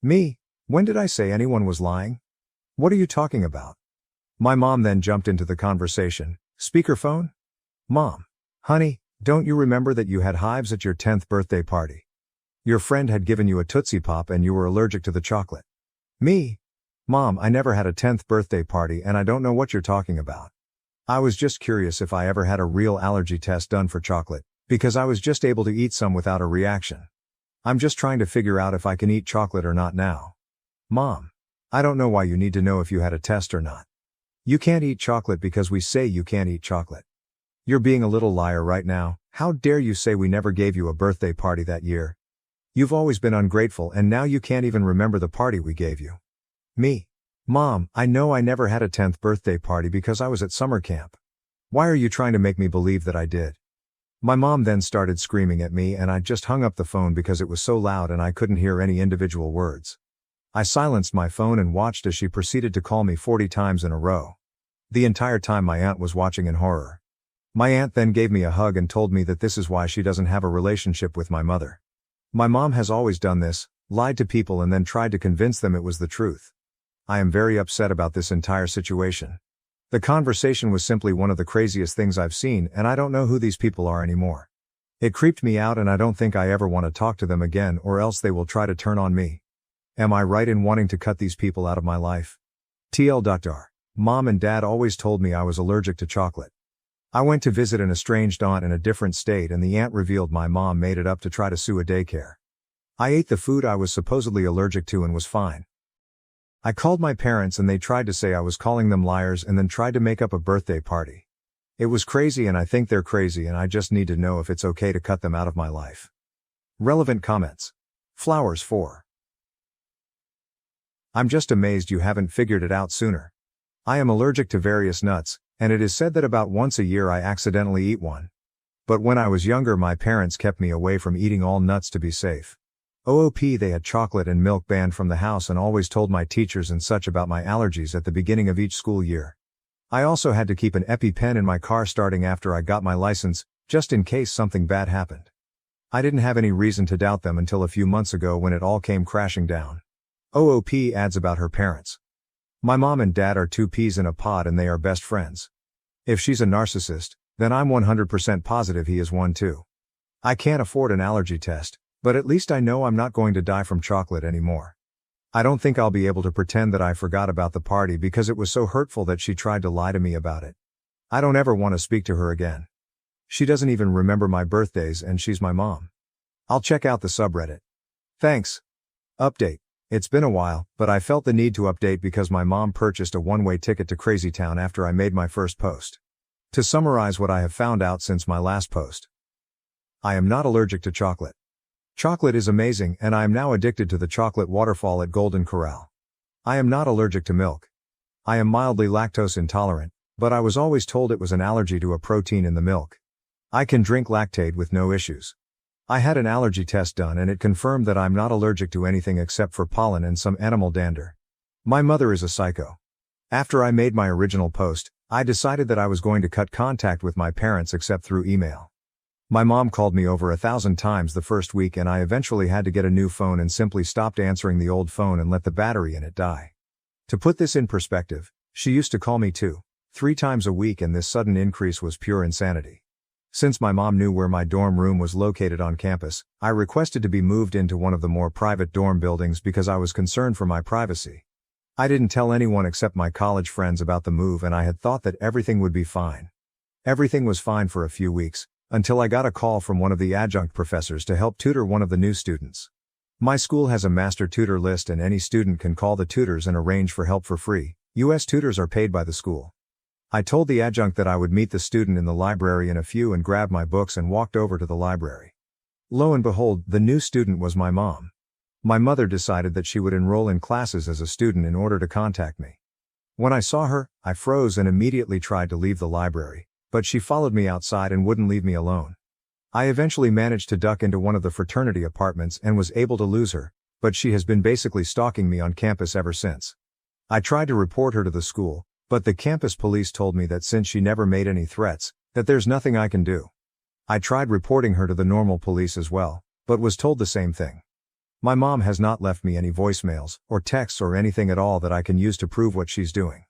Me. When did I say anyone was lying? What are you talking about? My mom then jumped into the conversation. Speakerphone? Mom. Honey, don't you remember that you had hives at your 10th birthday party? Your friend had given you a Tootsie Pop and you were allergic to the chocolate. Me. Mom, I never had a 10th birthday party and I don't know what you're talking about. I was just curious if I ever had a real allergy test done for chocolate, because I was just able to eat some without a reaction. I'm just trying to figure out if I can eat chocolate or not now. Mom. I don't know why you need to know if you had a test or not. You can't eat chocolate because we say you can't eat chocolate. You're being a little liar right now. How dare you say we never gave you a birthday party that year? You've always been ungrateful and now you can't even remember the party we gave you. Me. Mom, I know I never had a 10th birthday party because I was at summer camp. Why are you trying to make me believe that I did? My mom then started screaming at me and I just hung up the phone because it was so loud and I couldn't hear any individual words. I silenced my phone and watched as she proceeded to call me 40 times in a row. The entire time my aunt was watching in horror. My aunt then gave me a hug and told me that this is why she doesn't have a relationship with my mother. My mom has always done this, lied to people and then tried to convince them it was the truth. I am very upset about this entire situation. The conversation was simply one of the craziest things I've seen and I don't know who these people are anymore. It creeped me out and I don't think I ever want to talk to them again or else they will try to turn on me. Am I right in wanting to cut these people out of my life? TL. Mom and Dad always told me I was allergic to chocolate. I went to visit an estranged aunt in a different state and the aunt revealed my mom made it up to try to sue a daycare. I ate the food I was supposedly allergic to and was fine. I called my parents and they tried to say I was calling them liars and then tried to make up a birthday party. It was crazy and I think they're crazy and I just need to know if it's okay to cut them out of my life. Relevant comments. Flowers 4. I'm just amazed you haven't figured it out sooner. I am allergic to various nuts, and it is said that about once a year I accidentally eat one. But when I was younger my parents kept me away from eating all nuts to be safe. They had chocolate and milk banned from the house and always told my teachers and such about my allergies at the beginning of each school year. I also had to keep an EpiPen in my car starting after I got my license, just in case something bad happened. I didn't have any reason to doubt them until a few months ago when it all came crashing down. adds about her parents. My mom and dad are two peas in a pod and they are best friends. If she's a narcissist, then I'm 100% positive he is one too. I can't afford an allergy test, but at least I know I'm not going to die from chocolate anymore. I don't think I'll be able to pretend that I forgot about the party because it was so hurtful that she tried to lie to me about it. I don't ever want to speak to her again. She doesn't even remember my birthdays and she's my mom. I'll check out the subreddit. Thanks. Update. It's been a while, but I felt the need to update because my mom purchased a one-way ticket to Crazy Town after I made my first post. To summarize what I have found out since my last post. I am not allergic to chocolate. Chocolate is amazing and I am now addicted to the chocolate waterfall at Golden Corral. I am not allergic to milk. I am mildly lactose intolerant, but I was always told it was an allergy to a protein in the milk. I can drink lactate with no issues. I had an allergy test done and it confirmed that I'm not allergic to anything except for pollen and some animal dander. My mother is a psycho. After I made my original post, I decided that I was going to cut contact with my parents except through email. My mom called me over 1,000 times the first week and I eventually had to get a new phone and simply stopped answering the old phone and let the battery in it die. To put this in perspective, she used to call me 2-3 times a week and this sudden increase was pure insanity. Since my mom knew where my dorm room was located on campus, I requested to be moved into one of the more private dorm buildings because I was concerned for my privacy. I didn't tell anyone except my college friends about the move and I had thought that everything would be fine. Everything was fine for a few weeks, until I got a call from one of the adjunct professors to help tutor one of the new students. My school has a master tutor list and any student can call the tutors and arrange for help for free. US tutors are paid by the school. I told the adjunct that I would meet the student in the library in a few and grabbed my books and walked over to the library. Lo and behold, the new student was my mom. My mother decided that she would enroll in classes as a student in order to contact me. When I saw her, I froze and immediately tried to leave the library, but she followed me outside and wouldn't leave me alone. I eventually managed to duck into one of the fraternity apartments and was able to lose her, but she has been basically stalking me on campus ever since. I tried to report her to the school, but the campus police told me that since she never made any threats, that there's nothing I can do. I tried reporting her to the normal police as well, but was told the same thing. My mom has not left me any voicemails, or texts or anything at all that I can use to prove what she's doing.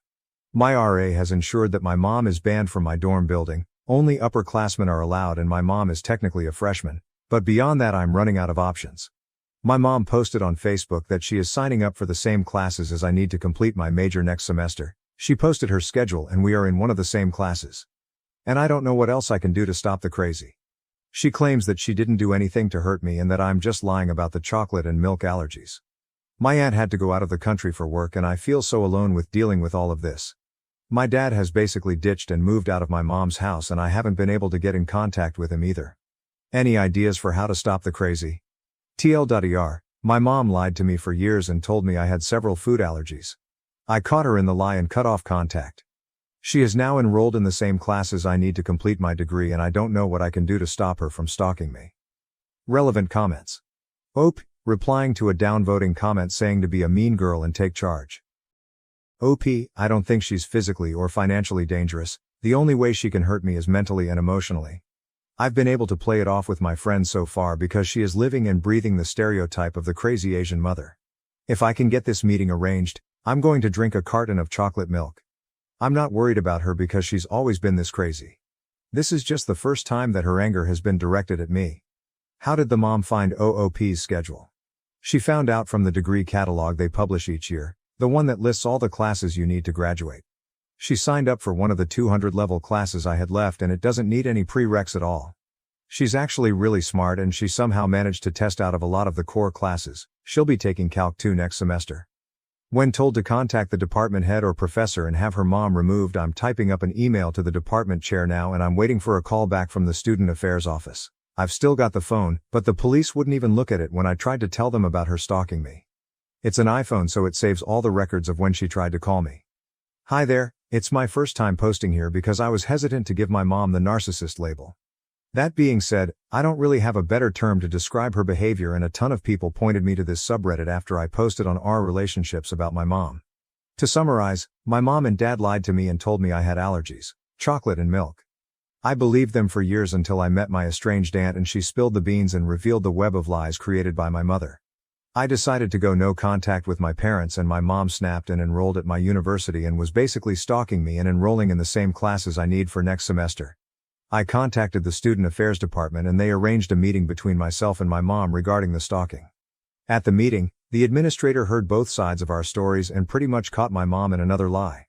My RA has ensured that my mom is banned from my dorm building, only upperclassmen are allowed and my mom is technically a freshman, but beyond that I'm running out of options. My mom posted on Facebook that she is signing up for the same classes as I need to complete my major next semester. She posted her schedule and we are in one of the same classes. And I don't know what else I can do to stop the crazy. She claims that she didn't do anything to hurt me and that I'm just lying about the chocolate and milk allergies. My aunt had to go out of the country for work and I feel so alone with dealing with all of this. My dad has basically ditched and moved out of my mom's house and I haven't been able to get in contact with him either. Any ideas for how to stop the crazy? TLDR, my mom lied to me for years and told me I had several food allergies. I caught her in the lie and cut off contact. She is now enrolled in the same classes I need to complete my degree and I don't know what I can do to stop her from stalking me. Relevant comments. OP, replying to a downvoting comment saying to be a mean girl and take charge. OP, I don't think she's physically or financially dangerous, the only way she can hurt me is mentally and emotionally. I've been able to play it off with my friends so far because she is living and breathing the stereotype of the crazy Asian mother. If I can get this meeting arranged, I'm going to drink a carton of chocolate milk. I'm not worried about her because she's always been this crazy. This is just the first time that her anger has been directed at me. How did the mom find OOP's schedule? She found out from the degree catalog they publish each year, the one that lists all the classes you need to graduate. She signed up for one of the 200 level classes I had left and it doesn't need any prereqs at all. She's actually really smart and she somehow managed to test out of a lot of the core classes. She'll be taking Calc 2 next semester. When told to contact the department head or professor and have her mom removed, I'm typing up an email to the department chair now and I'm waiting for a call back from the student affairs office. I've still got the phone, but the police wouldn't even look at it when I tried to tell them about her stalking me. It's an iPhone so it saves all the records of when she tried to call me. Hi there, it's my first time posting here because I was hesitant to give my mom the narcissist label. That being said, I don't really have a better term to describe her behavior and a ton of people pointed me to this subreddit after I posted on our relationships about my mom. To summarize, my mom and dad lied to me and told me I had allergies, chocolate and milk. I believed them for years until I met my estranged aunt and she spilled the beans and revealed the web of lies created by my mother. I decided to go no contact with my parents and my mom snapped and enrolled at my university and was basically stalking me and enrolling in the same classes I need for next semester. I contacted the student affairs department and they arranged a meeting between myself and my mom regarding the stalking. At the meeting, the administrator heard both sides of our stories and pretty much caught my mom in another lie.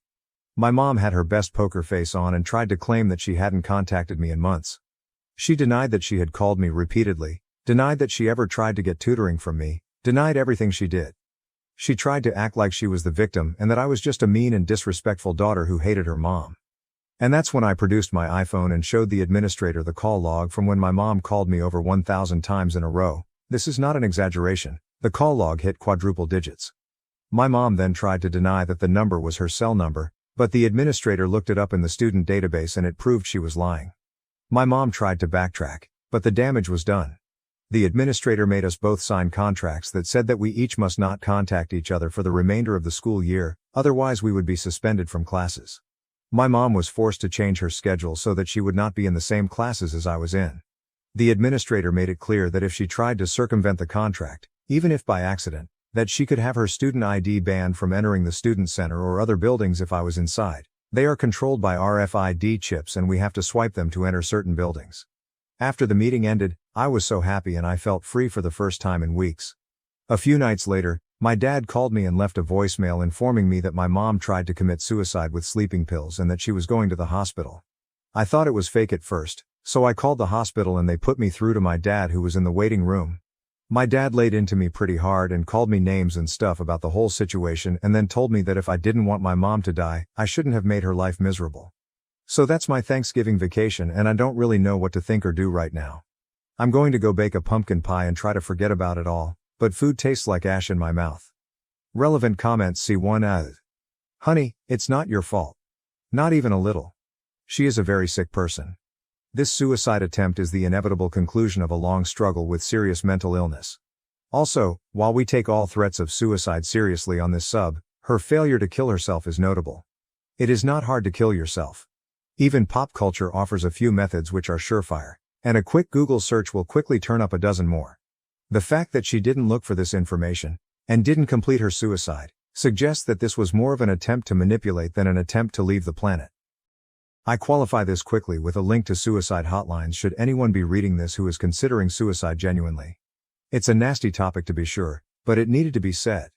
My mom had her best poker face on and tried to claim that she hadn't contacted me in months. She denied that she had called me repeatedly, denied that she ever tried to get tutoring from me, denied everything she did. She tried to act like she was the victim and that I was just a mean and disrespectful daughter who hated her mom. And that's when I produced my iPhone and showed the administrator the call log from when my mom called me over 1,000 times in a row. This is not an exaggeration, the call log hit quadruple digits. My mom then tried to deny that the number was her cell number, but the administrator looked it up in the student database and it proved she was lying. My mom tried to backtrack, but the damage was done. The administrator made us both sign contracts that said that we each must not contact each other for the remainder of the school year, otherwise we would be suspended from classes. My mom was forced to change her schedule so that she would not be in the same classes as I was in. The administrator made it clear that if she tried to circumvent the contract, even if by accident, that she could have her student ID banned from entering the student center or other buildings if I was inside. They are controlled by RFID chips and we have to swipe them to enter certain buildings. After the meeting ended, I was so happy and I felt free for the first time in weeks. A few nights later, my dad called me and left a voicemail informing me that my mom tried to commit suicide with sleeping pills and that she was going to the hospital. I thought it was fake at first, so I called the hospital and they put me through to my dad who was in the waiting room. My dad laid into me pretty hard and called me names and stuff about the whole situation and then told me that if I didn't want my mom to die, I shouldn't have made her life miserable. So that's my Thanksgiving vacation and I don't really know what to think or do right now. I'm going to go bake a pumpkin pie and try to forget about it all, but food tastes like ash in my mouth. Relevant comments C1 as. Honey, it's not your fault. Not even a little. She is a very sick person. This suicide attempt is the inevitable conclusion of a long struggle with serious mental illness. Also, while we take all threats of suicide seriously on this sub, her failure to kill herself is notable. It is not hard to kill yourself. Even pop culture offers a few methods which are surefire, and a quick Google search will quickly turn up a dozen more. The fact that she didn't look for this information, and didn't complete her suicide, suggests that this was more of an attempt to manipulate than an attempt to leave the planet. I qualify this quickly with a link to suicide hotlines should anyone be reading this who is considering suicide genuinely. It's a nasty topic to be sure, but it needed to be said.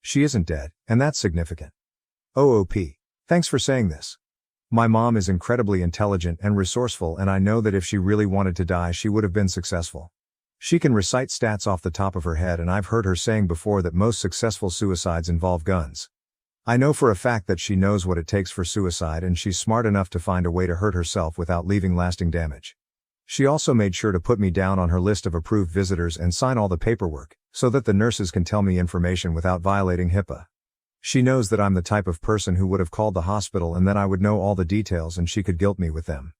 She isn't dead, and that's significant. OOP. Thanks for saying this. My mom is incredibly intelligent and resourceful and I know that if she really wanted to die she would have been successful. She can recite stats off the top of her head and I've heard her saying before that most successful suicides involve guns. I know for a fact that she knows what it takes for suicide and she's smart enough to find a way to hurt herself without leaving lasting damage. She also made sure to put me down on her list of approved visitors and sign all the paperwork, so that the nurses can tell me information without violating HIPAA. She knows that I'm the type of person who would have called the hospital and then I would know all the details and she could guilt me with them.